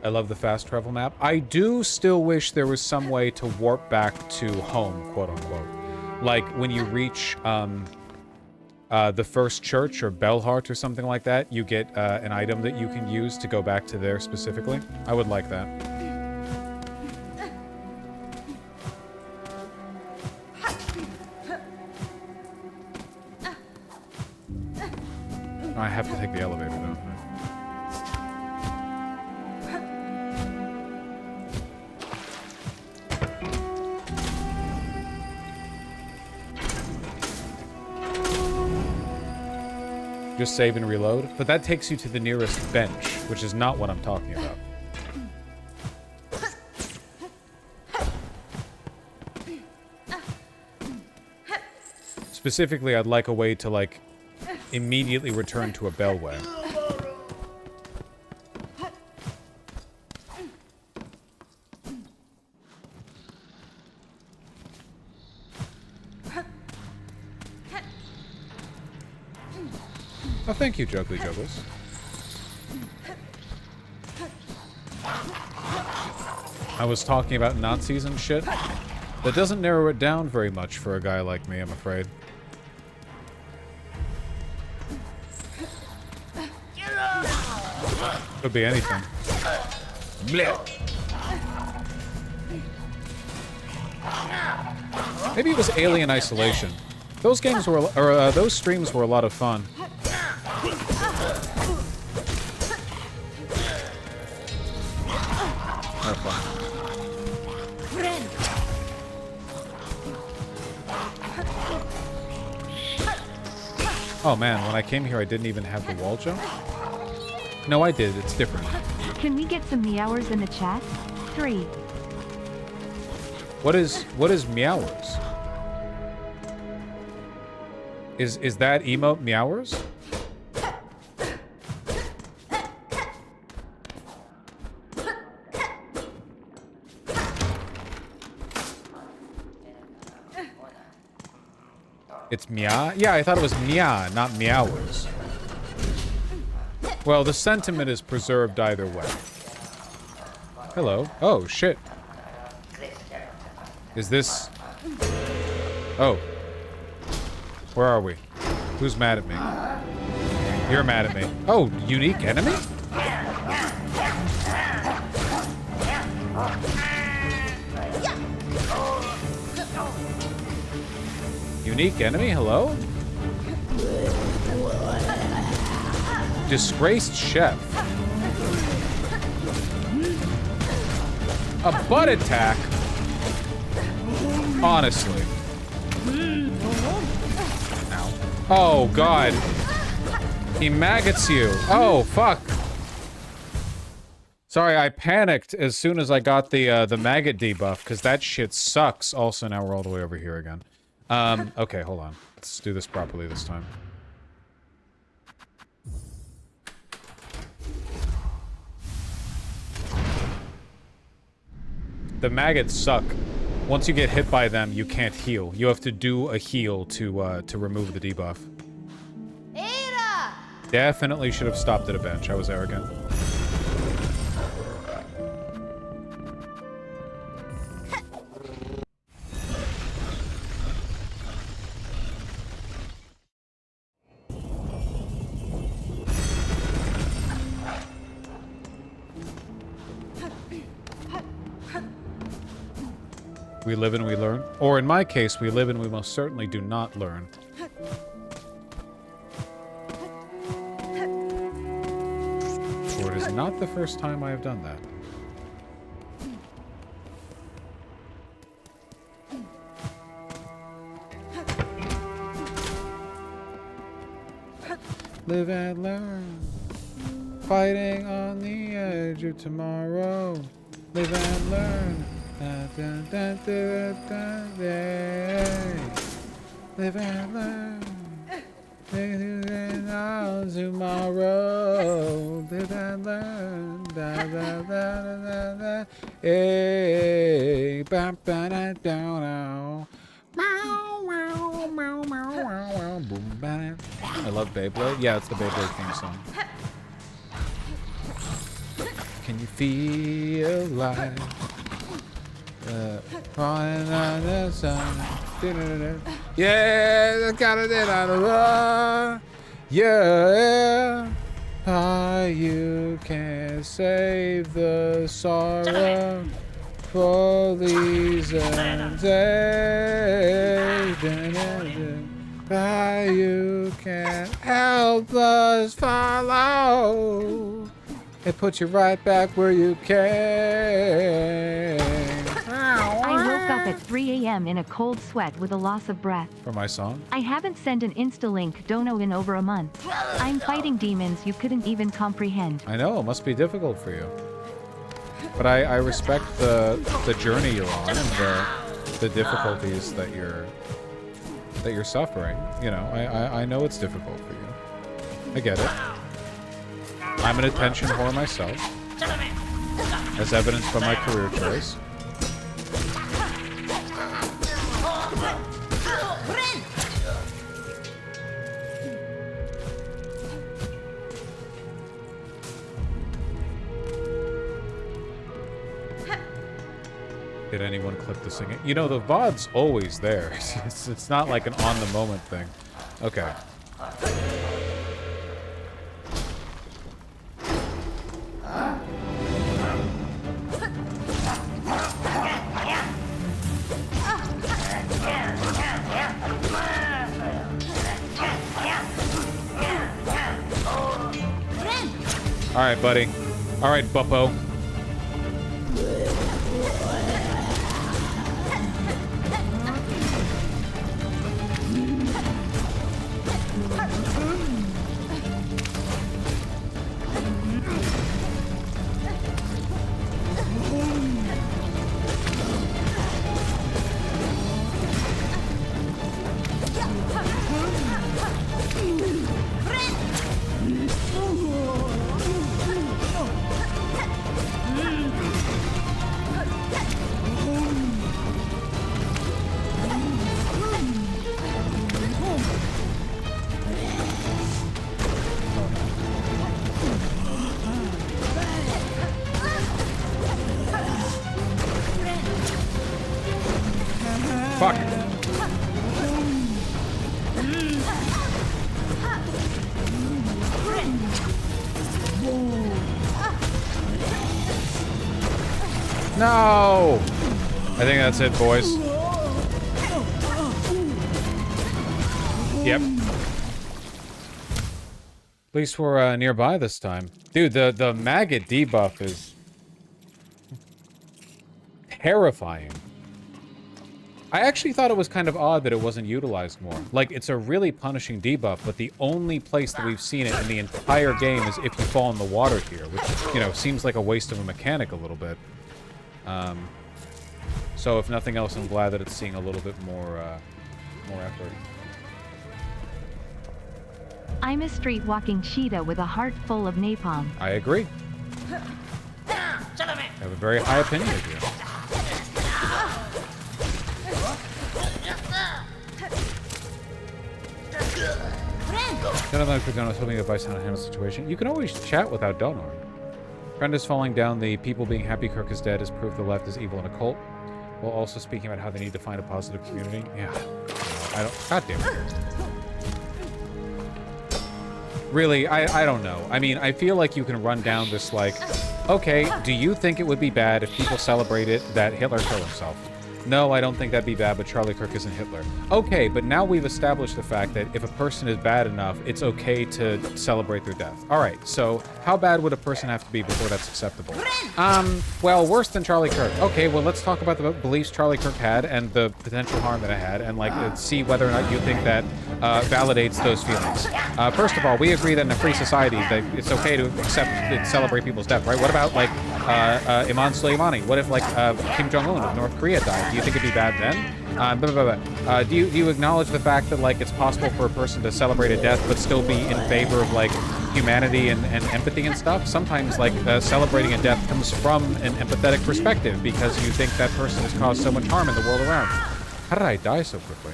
I love the fast travel map. I do still wish there was some way to warp back to home, quote unquote. Like when you reach the first church or Bellheart or something like that, you get an item that you can use to go back to there specifically. I would like that. I have to take the elevator, don't I? Just save and reload. But that takes you to the nearest bench, which is not what I'm talking about. Specifically, I'd like a way to, like, immediately return to a bellway. Oh, thank you, Juggly Juggles. I was talking about Nazis and shit. That doesn't narrow it down very much for a guy like me, I'm afraid. Could be anything. Maybe it was Alien Isolation. Those games were, or those streams were a lot of fun. Oh man, when I came here I didn't even have the wall jump? No, I did. It's different. Can we get some meowers in the chat? 3. What is meowers? Is that emote meowers? It's meow? Yeah, I thought it was meow, not meowers. Well, the sentiment is preserved either way. Hello. Oh, shit. Is this... Oh. Where are we? Who's mad at me? You're mad at me. Oh, unique enemy? Unique enemy? Hello? Disgraced chef. A butt attack? Honestly. Oh, God. He maggots you. Oh, fuck. Sorry, I panicked as soon as I got the maggot debuff, because that shit sucks. Also, now we're all the way over here again. Okay, hold on. Let's do this properly this time. The maggots suck. Once you get hit by them, you can't heal. You have to do a heal to remove the debuff. Ada! Definitely should have stopped at a bench. I was arrogant. We live and we learn. Or in my case, we live and we most certainly do not learn. For it is not the first time I have done that. Live and learn. Fighting on the edge of tomorrow. Live and learn. Live and learn. Tomorrow. Live and learn. Hey, ba ba da down. I love Beyblade. Yeah, it's the Beyblade theme song. Can you feel life? Falling on the sun. Yeah, got it out of love. Yeah, you can save the sorrow for these and you can help us follow. It puts you right back where you came. I woke up at 3 a.m. in a cold sweat with a loss of breath. For my song? I haven't sent an Insta-link dono in over a month. I'm fighting demons you couldn't even comprehend. I know, it must be difficult for you. But I respect the journey you're on and the difficulties that you're that you're suffering. You know, I know it's difficult for you. I get it. I'm an attention whore myself, as evidenced by my career choice. Did anyone click the singing? You know, the VOD's always there. It's not like an on-the-moment thing. Okay. All right, buddy. All right, Buppo. Fuck. No! I think that's it, boys. Yep. At least we're nearby this time. Dude, the maggot debuff is terrifying. I actually thought it was kind of odd that it wasn't utilized more. Like, it's a really punishing debuff, but the only place that we've seen it in the entire game is if you fall in the water here, which, you know, seems like a waste of a mechanic a little bit. So if nothing else, I'm glad that it's seeing a little bit more effort. I'm a street-walking cheetah with a heart full of napalm. I agree. I have a very high opinion of you. None of them could go with me advice on how to handle the situation. You can always chat without Donor. Friend is falling down. The people being happy Kirk is dead is proof the left is evil and a cult. While also speaking about how they need to find a positive community. Yeah. I don't. God damn it. Really, I don't know. I mean, I feel like you can run down this like, okay, do you think it would be bad if people celebrated that Hitler killed himself? No, I don't think that'd be bad, but Charlie Kirk isn't Hitler. Okay, but now we've established the fact that if a person is bad enough, it's okay to celebrate their death. All right, so how bad would a person have to be before that's acceptable? Well, worse than Charlie Kirk. Okay, well, let's talk about the beliefs Charlie Kirk had and the potential harm that it had, and like see whether or not you think that validates those feelings. First of all, we agree that in a free society that it's okay to accept and celebrate people's death, right? What about like Imam Soleimani? What if like Kim Jong-un of North Korea died? Do you think it'd be bad then? Do you acknowledge the fact that like it's possible for a person to celebrate a death but still be in favor of like humanity and empathy and stuff? Sometimes like celebrating a death comes from an empathetic perspective because you think that person has caused so much harm in the world around. How did I die so quickly?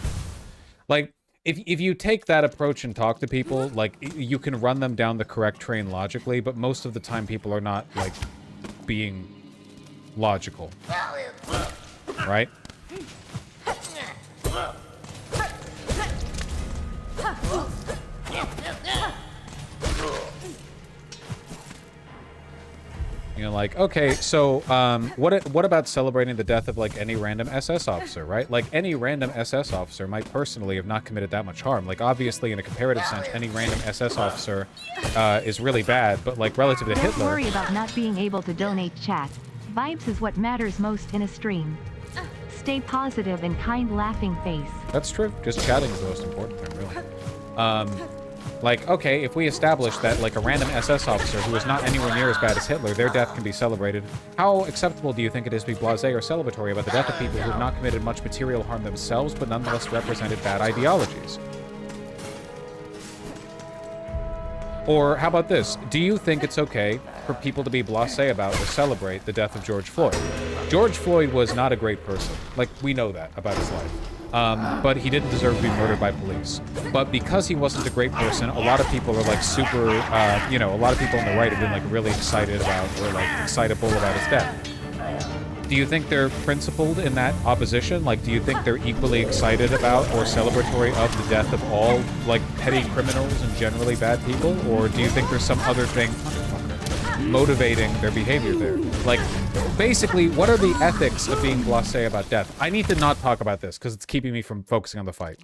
Like, if you take that approach and talk to people, like you can run them down the correct train logically, but most of the time people are not like being logical. Right? You know, like, okay, so what about celebrating the death of like any random SS officer, right? Like any random SS officer might personally have not committed that much harm. Like obviously in a comparative sense, any random SS officer is really bad, but like relative to Hitler. Don't worry about not being able to donate chat. Vibes is what matters most in a stream. Stay positive and kind laughing face. That's true. Just chatting is the most important thing, really. Like, okay, if we establish that, like, a random SS officer who is not anywhere near as bad as Hitler, their death can be celebrated, how acceptable do you think it is to be blasé or celebratory about the death of people who have not committed much material harm themselves, but nonetheless represented bad ideologies? Or how about this? Do you think it's okay for people to be blasé about or celebrate the death of George Floyd? George Floyd was not a great person. Like, we know that about his life. But he didn't deserve to be murdered by police. But because he wasn't a great person, a lot of people are like super, you know, a lot of people on the right have been like really excited about, or like excitable about his death. Do you think they're principled in that opposition? Like, do you think they're equally excited about or celebratory of the death of all, like, petty criminals and generally bad people? Or do you think there's some other thing motivating their behavior there? Like, basically, what are the ethics of being blasé about death? I need to not talk about this, because it's keeping me from focusing on the fight.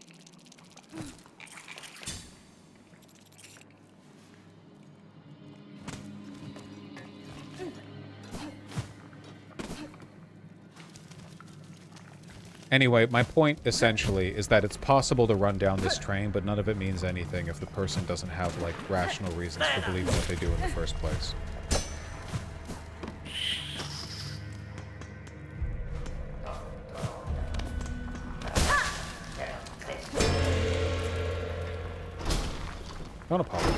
Anyway, my point, essentially, is that it's possible to run down this train, but none of it means anything if the person doesn't have, like, rational reasons for believing what they do in the first place. Don't apologize.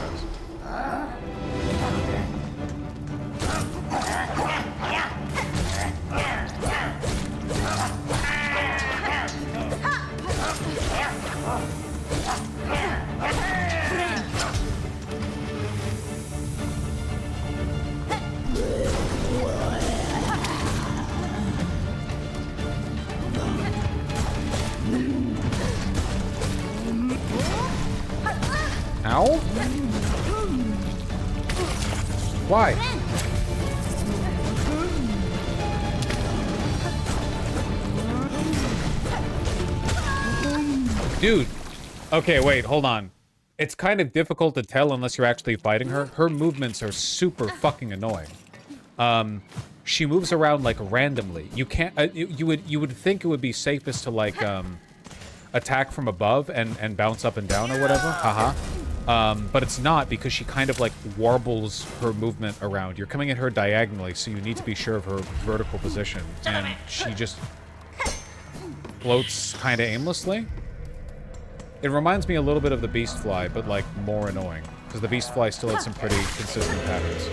Ow? Why? Dude. Okay, wait, hold on. It's kind of difficult to tell unless you're actually fighting her. Her movements are super fucking annoying. She moves around like randomly. You can't. You would think it would be safest to like attack from above and bounce up and down or whatever. Haha. But it's not, because she kind of like warbles her movement around. You're coming at her diagonally, so you need to be sure of her vertical position. And she just floats kind of aimlessly. It reminds me a little bit of the Beast Fly, but like more annoying, because the Beast Fly still had some pretty consistent patterns.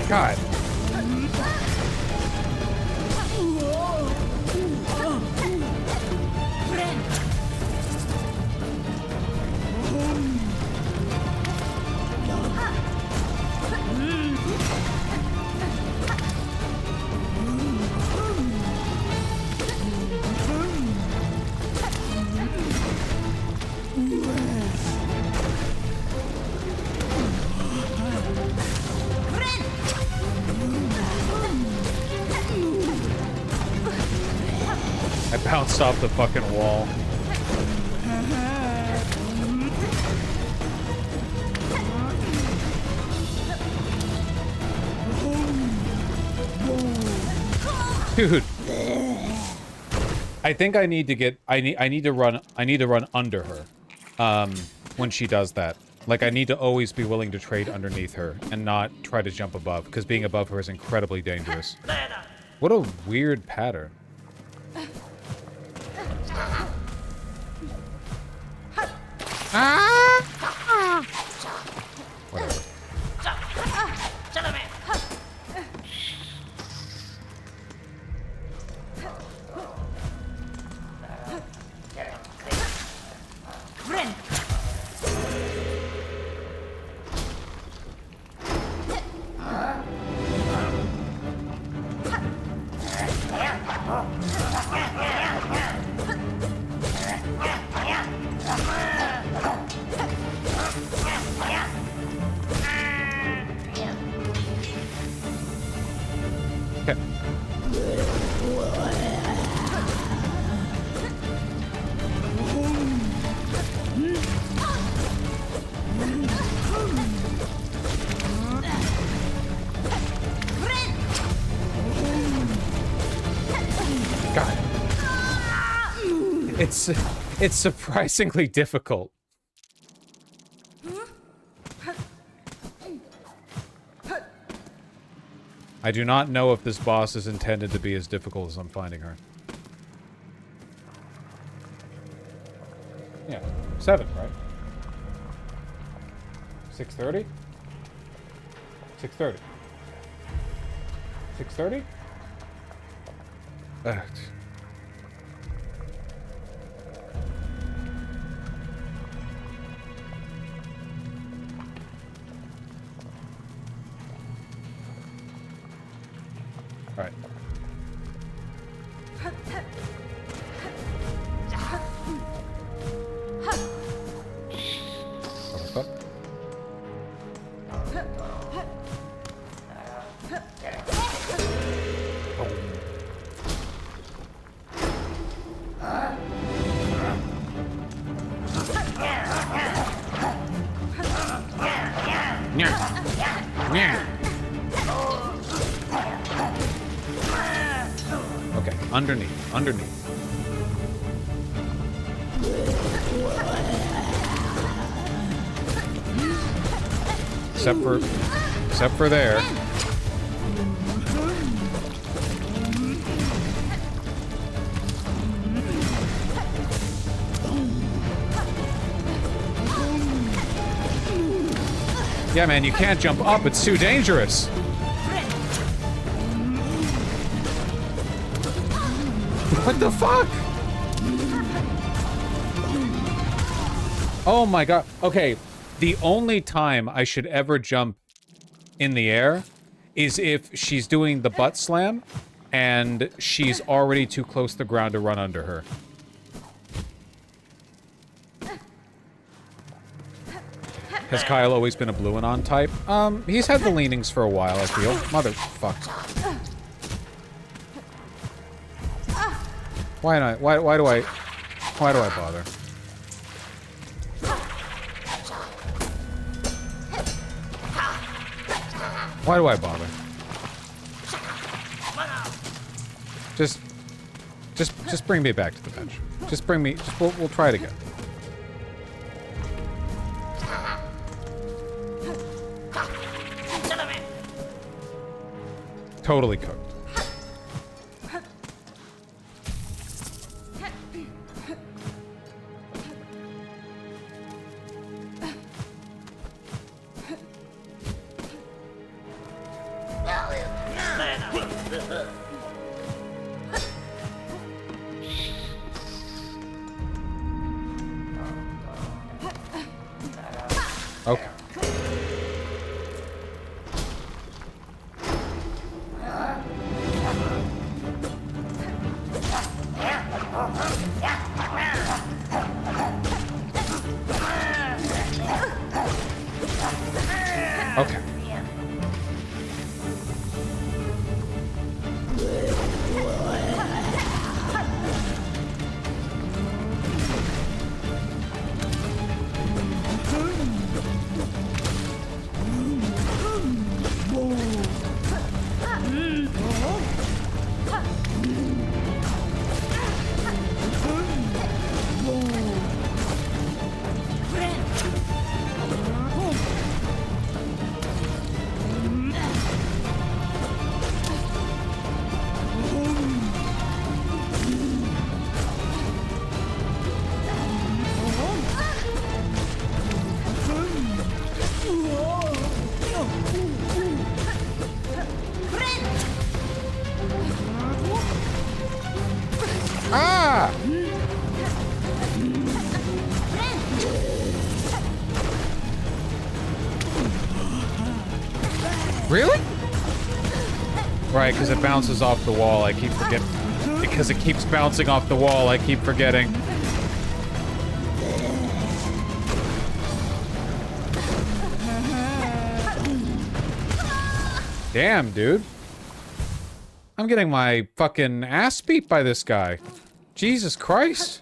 God. I bounced off the fucking wall. Dude. I think I need to get I need to run under her. When she does that. Like, I need to always be willing to trade underneath her and not try to jump above, because being above her is incredibly dangerous. What a weird pattern. Whatever. God. It's surprisingly difficult. I do not know if this boss is intended to be as difficult as I'm finding her. Yeah, 7, right? 6:30? 6:30. 6:30? All right. Stop. Okay, underneath. Except for there. Yeah, man, you can't jump up. It's too dangerous. What the fuck? Oh my god. Okay, the only time I should ever jump in the air is if she's doing the butt slam and she's already too close to the ground to run under her. Has Kyle always been a blue and on type? He's had the leanings for a while, I feel. Motherfuck. Why do I bother? Why do I bother? Just bring me back to the bench. Just bring me. We'll try it again. Totally cooked. Okay. Okay. Ah! Really? Right, because it bounces off the wall. I keep forgetting. Because it keeps bouncing off the wall, I keep forgetting. Damn, dude. I'm getting my fucking ass beat by this guy. Jesus Christ.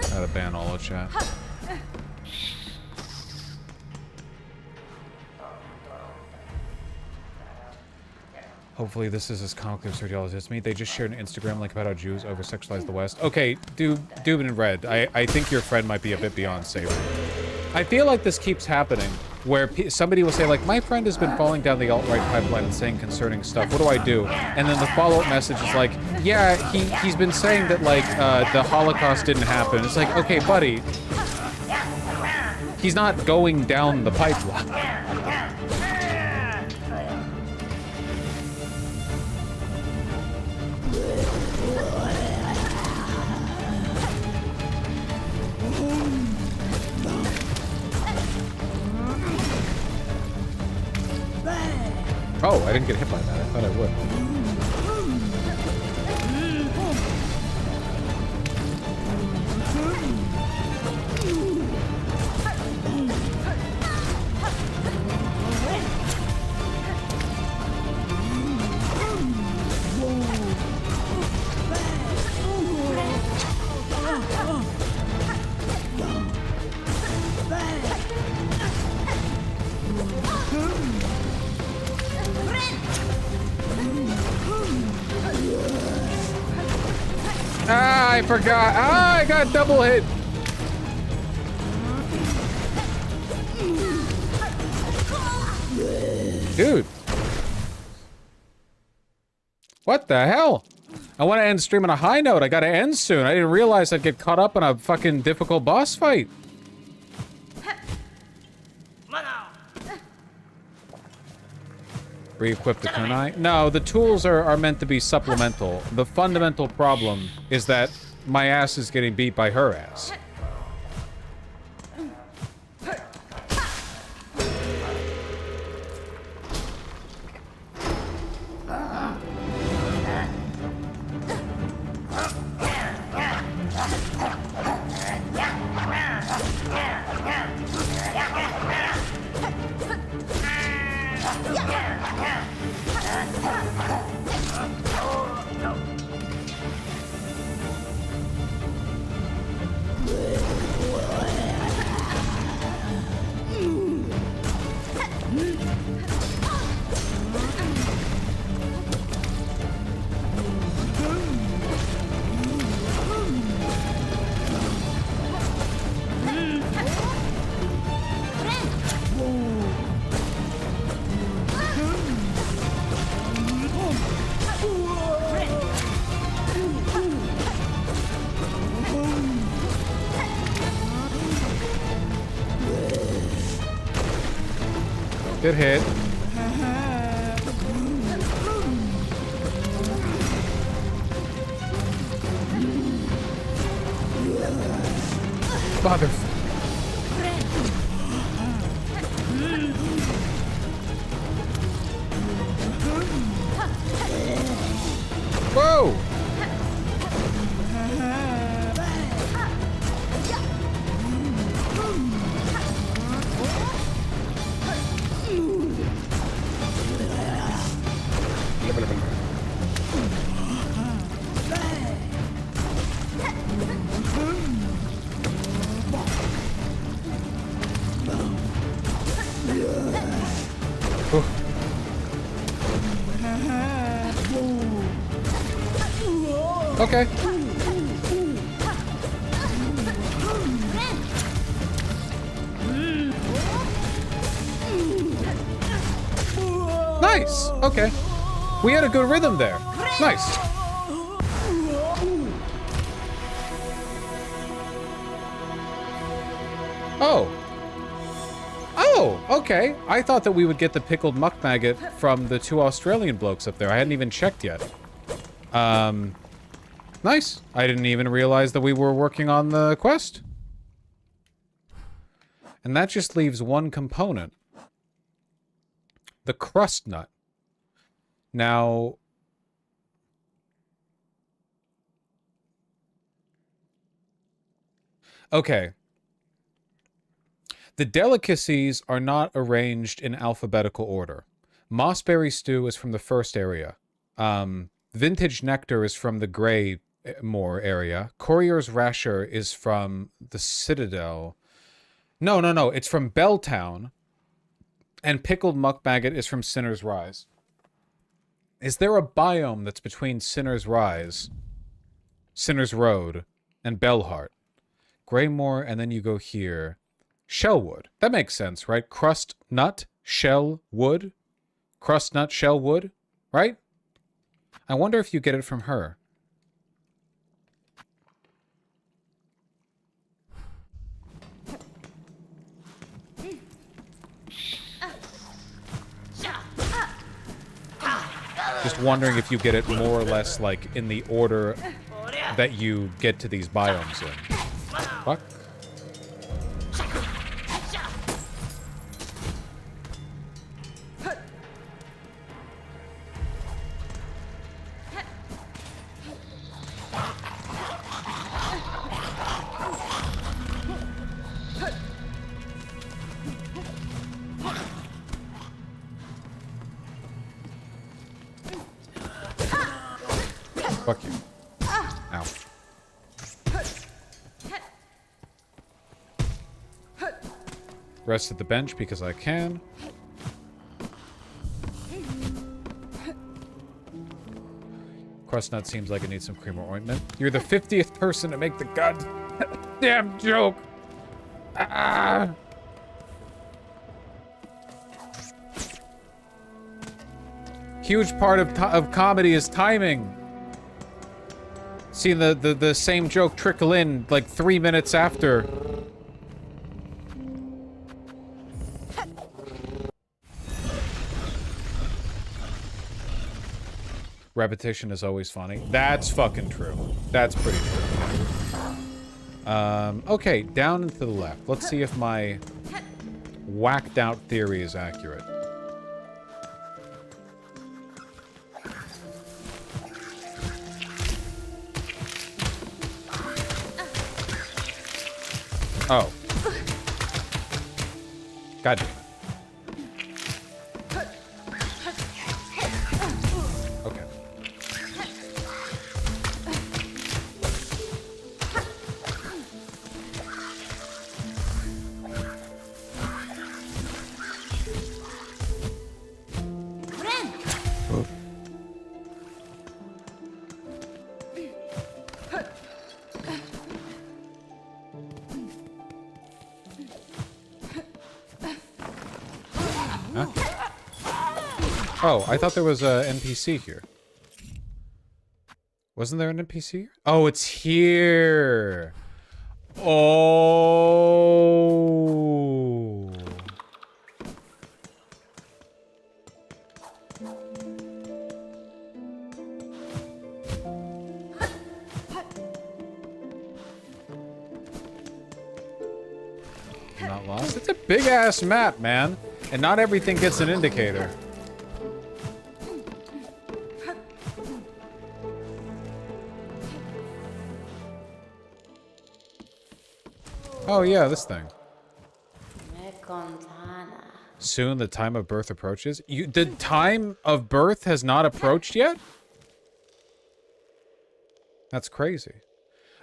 Gotta ban all of chat. Hopefully this is as comically absurd as it's me. They just shared an Instagram link about how Jews over-sexualize the West. Okay, Dubin in red. I think your friend might be a bit beyond savory. I feel like this keeps happening, where somebody will say, like, my friend has been falling down the alt-right pipeline and saying concerning stuff. What do I do? And then the follow-up message is like, yeah, he's been saying that, like, the Holocaust didn't happen. It's like, okay, buddy. He's not going down the pipeline. Oh, I didn't get hit by that. I thought I would. Ah, I forgot. Ah, I got double hit. Dude. What the hell? I want to end stream on a high note. I gotta end soon. I didn't realize I'd get caught up in a fucking difficult boss fight. Re-equip the kunai? No, the tools are meant to be supplemental. The fundamental problem is that my ass is getting beat by her ass. Good hit. Mother. Whoa! Okay. Nice. Okay. We had a good rhythm there. Nice. Oh. Oh, okay. I thought that we would get the pickled muck maggot from the two Australian blokes up there. I hadn't even checked yet. Nice. I didn't even realize that we were working on the quest. And that just leaves one component. The crust nut. Now... Okay. The delicacies are not arranged in alphabetical order. Mossberry stew is from the first area. Vintage nectar is from the Grey Moor area. Courier's rasher is from the Citadel. No. It's from Belltown. And pickled muck maggot is from Sinner's Rise. Is there a biome that's between Sinner's Rise, Sinner's Road, and Bellheart? Greymoor, and then you go here. Shellwood. That makes sense, right? Crust nut, shell wood. Crust nut, shell wood, right? I wonder if you get it from her. Just wondering if you get it more or less like in the order that you get to these biomes in. Fuck. Fuck you. Ow. Rest at the bench because I can. Crustnut seems like it needs some cream or ointment. You're the 50th person to make the goddamn joke. Ah. Huge part of comedy is timing. Seeing the same joke trickle in like 3 minutes after. Repetition is always funny. That's fucking true. That's pretty true. Okay, down and to the left. Let's see if my whacked out theory is accurate. Oh. God damn it. Okay. Huh? Oh, I thought there was a NPC here. Wasn't there an NPC here? Oh, it's here. Oh. I'm not lost. It's a big ass map, man. And not everything gets an indicator. Oh yeah, this thing. Soon the time of birth approaches. The time of birth has not approached yet? That's crazy.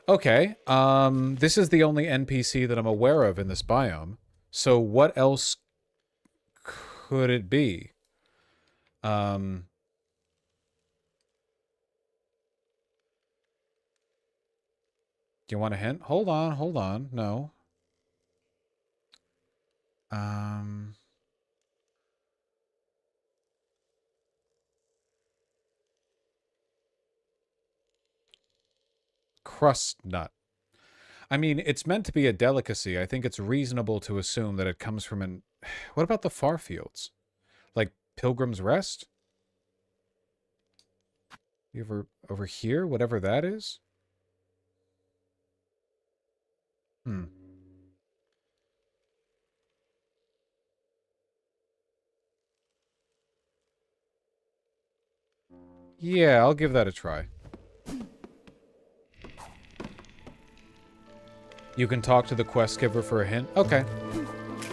Okay, this is the only NPC that I'm aware of in this biome. So what else could it be? Do you want a hint? Hold on. No. Crust nut. I mean, it's meant to be a delicacy. I think it's reasonable to assume that it comes from an... What about the far fields? Like Pilgrim's Rest? You ever over here? Whatever that is? Yeah, I'll give that a try. You can talk to the quest giver for a hint. Okay.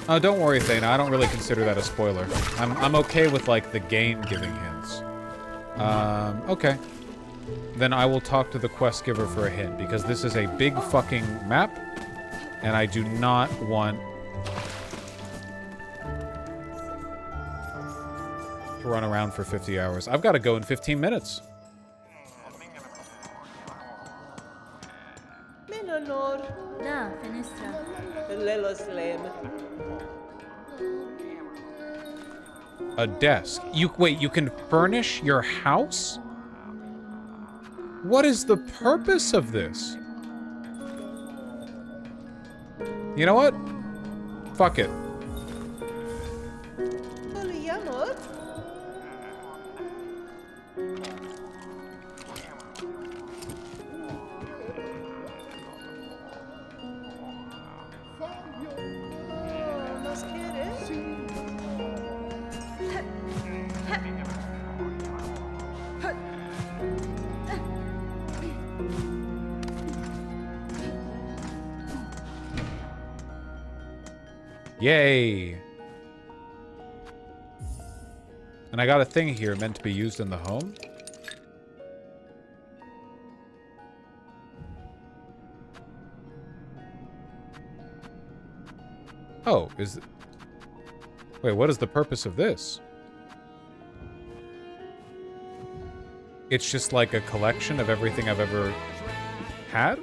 Don't worry, Thana. I don't really consider that a spoiler. I'm okay with, like, the game giving hints. Okay. Then I will talk to the quest giver for a hint, because this is a big fucking map, and I do not want to run around for 50 hours. I've got to go in 15 minutes. Da, fenestra. A desk. Wait, you can furnish your house? What is the purpose of this? You know what? Fuck it. Yay! And I got a thing here meant to be used in the home. Oh, wait, what is the purpose of this? It's just like a collection of everything I've ever had?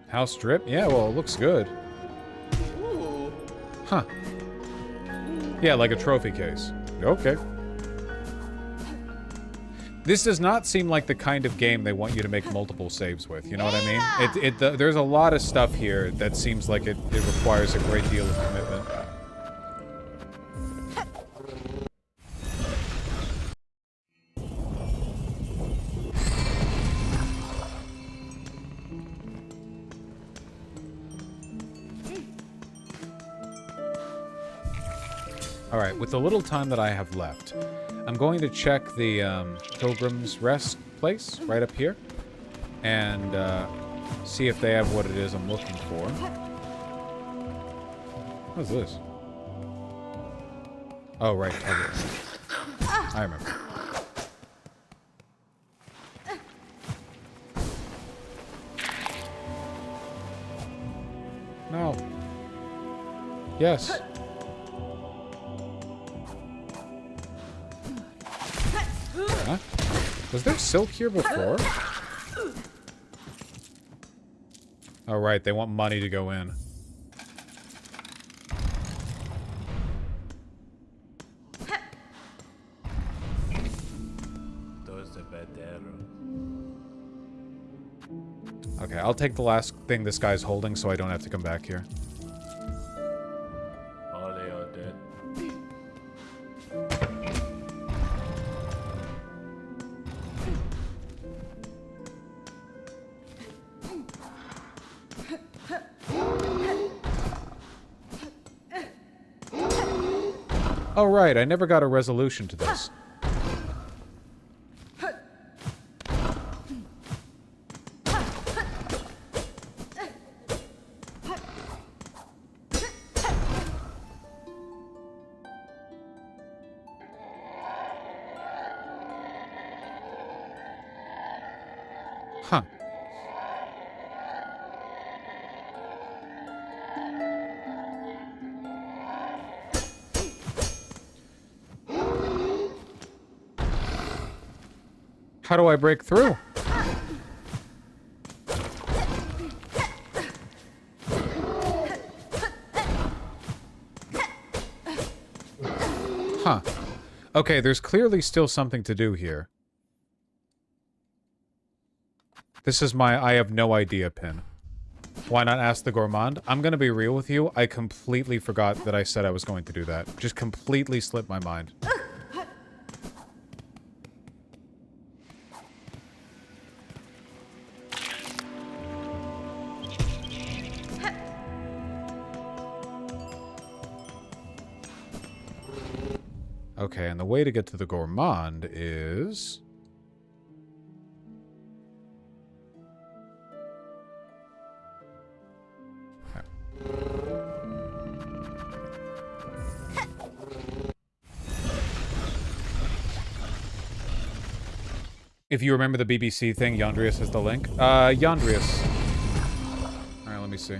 House drip? Yeah, well, it looks good. Huh. Yeah, like a trophy case. Okay. This does not seem like the kind of game they want you to make multiple saves with, you know what I mean? There's a lot of stuff here that seems like it requires a great deal of commitment. Alright, with the little time that I have left, I'm going to check the Pilgrim's Rest place right up here and see if they have what it is I'm looking for. What is this? Oh, right. I remember. No. Yes. Huh? Was there silk here before? Oh, right. They want money to go in. Okay, I'll take the last thing this guy's holding so I don't have to come back here. Oh, right. I never got a resolution to this. Huh. How do I break through? Huh. Okay, there's clearly still something to do here. This is my I have no idea pin. Why not ask the gourmand? I'm gonna be real with you. I completely forgot that I said I was going to do that. Just completely slipped my mind. Okay, and the way to get to the gourmand is... If you remember the BBC thing, Yandrius has the link. Yandrius. Alright, let me see.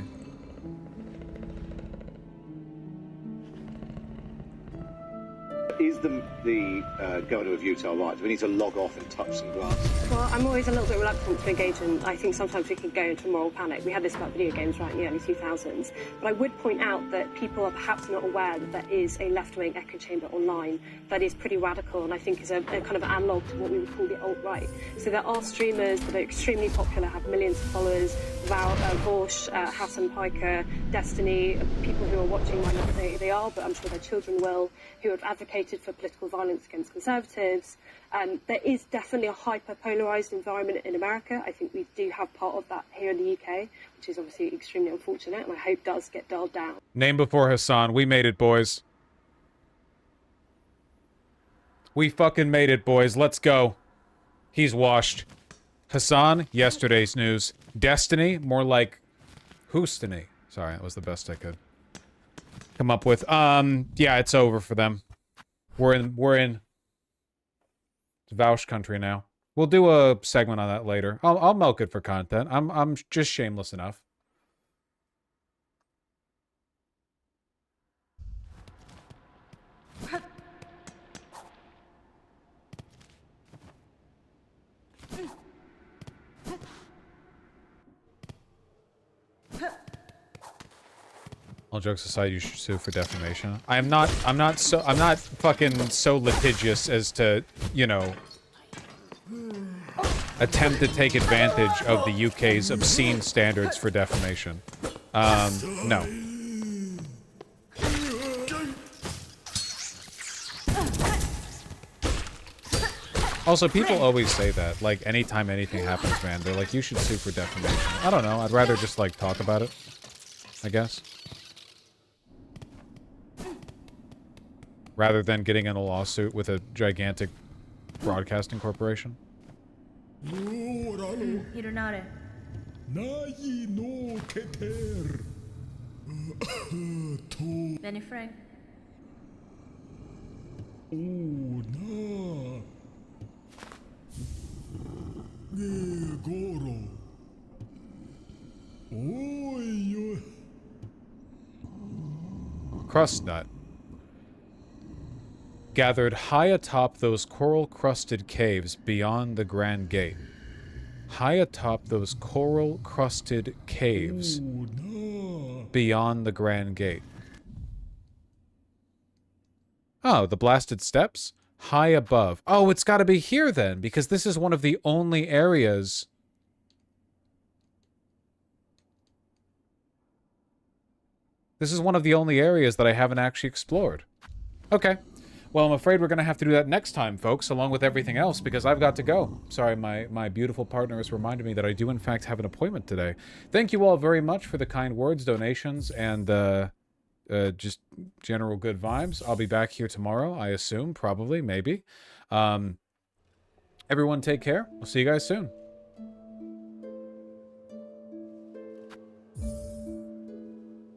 Is the governor of Utah right? Do we need to log off and touch some grass? Well, I'm always a little bit reluctant to engage in. I think sometimes we can go into moral panic. We had this about video games right in the early 2000s. But I would point out that people are perhaps not aware that there is a left-wing echo chamber online that is pretty radical and I think is a kind of analog to what we would call the alt-right. So there are streamers that are extremely popular, have millions of followers, Vorsh, Hassan Piker, Destiny, people who are watching might not know who they are, but I'm sure their children will, who have advocated for political violence against conservatives. There is definitely a hyper-polarised environment in America. I think we do have part of that here in the UK, which is obviously extremely unfortunate, and I hope does get dialed down. Name before Hassan. We made it, boys. We fucking made it, boys. Let's go. He's washed. Hassan, yesterday's news. Destiny, more like Houstony. Sorry, that was the best I could come up with. Yeah, it's over for them. We're in Vouch country now. We'll do a segment on that later. I'll milk it for content. I'm just shameless enough. All jokes aside, you should sue for defamation. I'm not fucking so litigious as to, you know, attempt to take advantage of the UK's obscene standards for defamation. No. Also, people always say that, like, anytime anything happens, man, they're like, you should sue for defamation. I don't know, I'd rather just, like, talk about it, I guess. Rather than getting in a lawsuit with a gigantic broadcasting corporation. 일어나래. Benny Frank. Crust nut. Gathered high atop those coral-crusted caves beyond the Grand Gate. High atop those coral-crusted caves beyond the Grand Gate. Oh, the blasted steps? High above. Oh, it's got to be here then, because this is one of the only areas... This is one of the only areas that I haven't actually explored. Okay. Well, I'm afraid we're going to have to do that next time, folks, along with everything else, because I've got to go. Sorry, my beautiful partner has reminded me that I do, in fact, have an appointment today. Thank you all very much for the kind words, donations, and just general good vibes. I'll be back here tomorrow, I assume, probably, maybe. Everyone take care. I'll see you guys soon.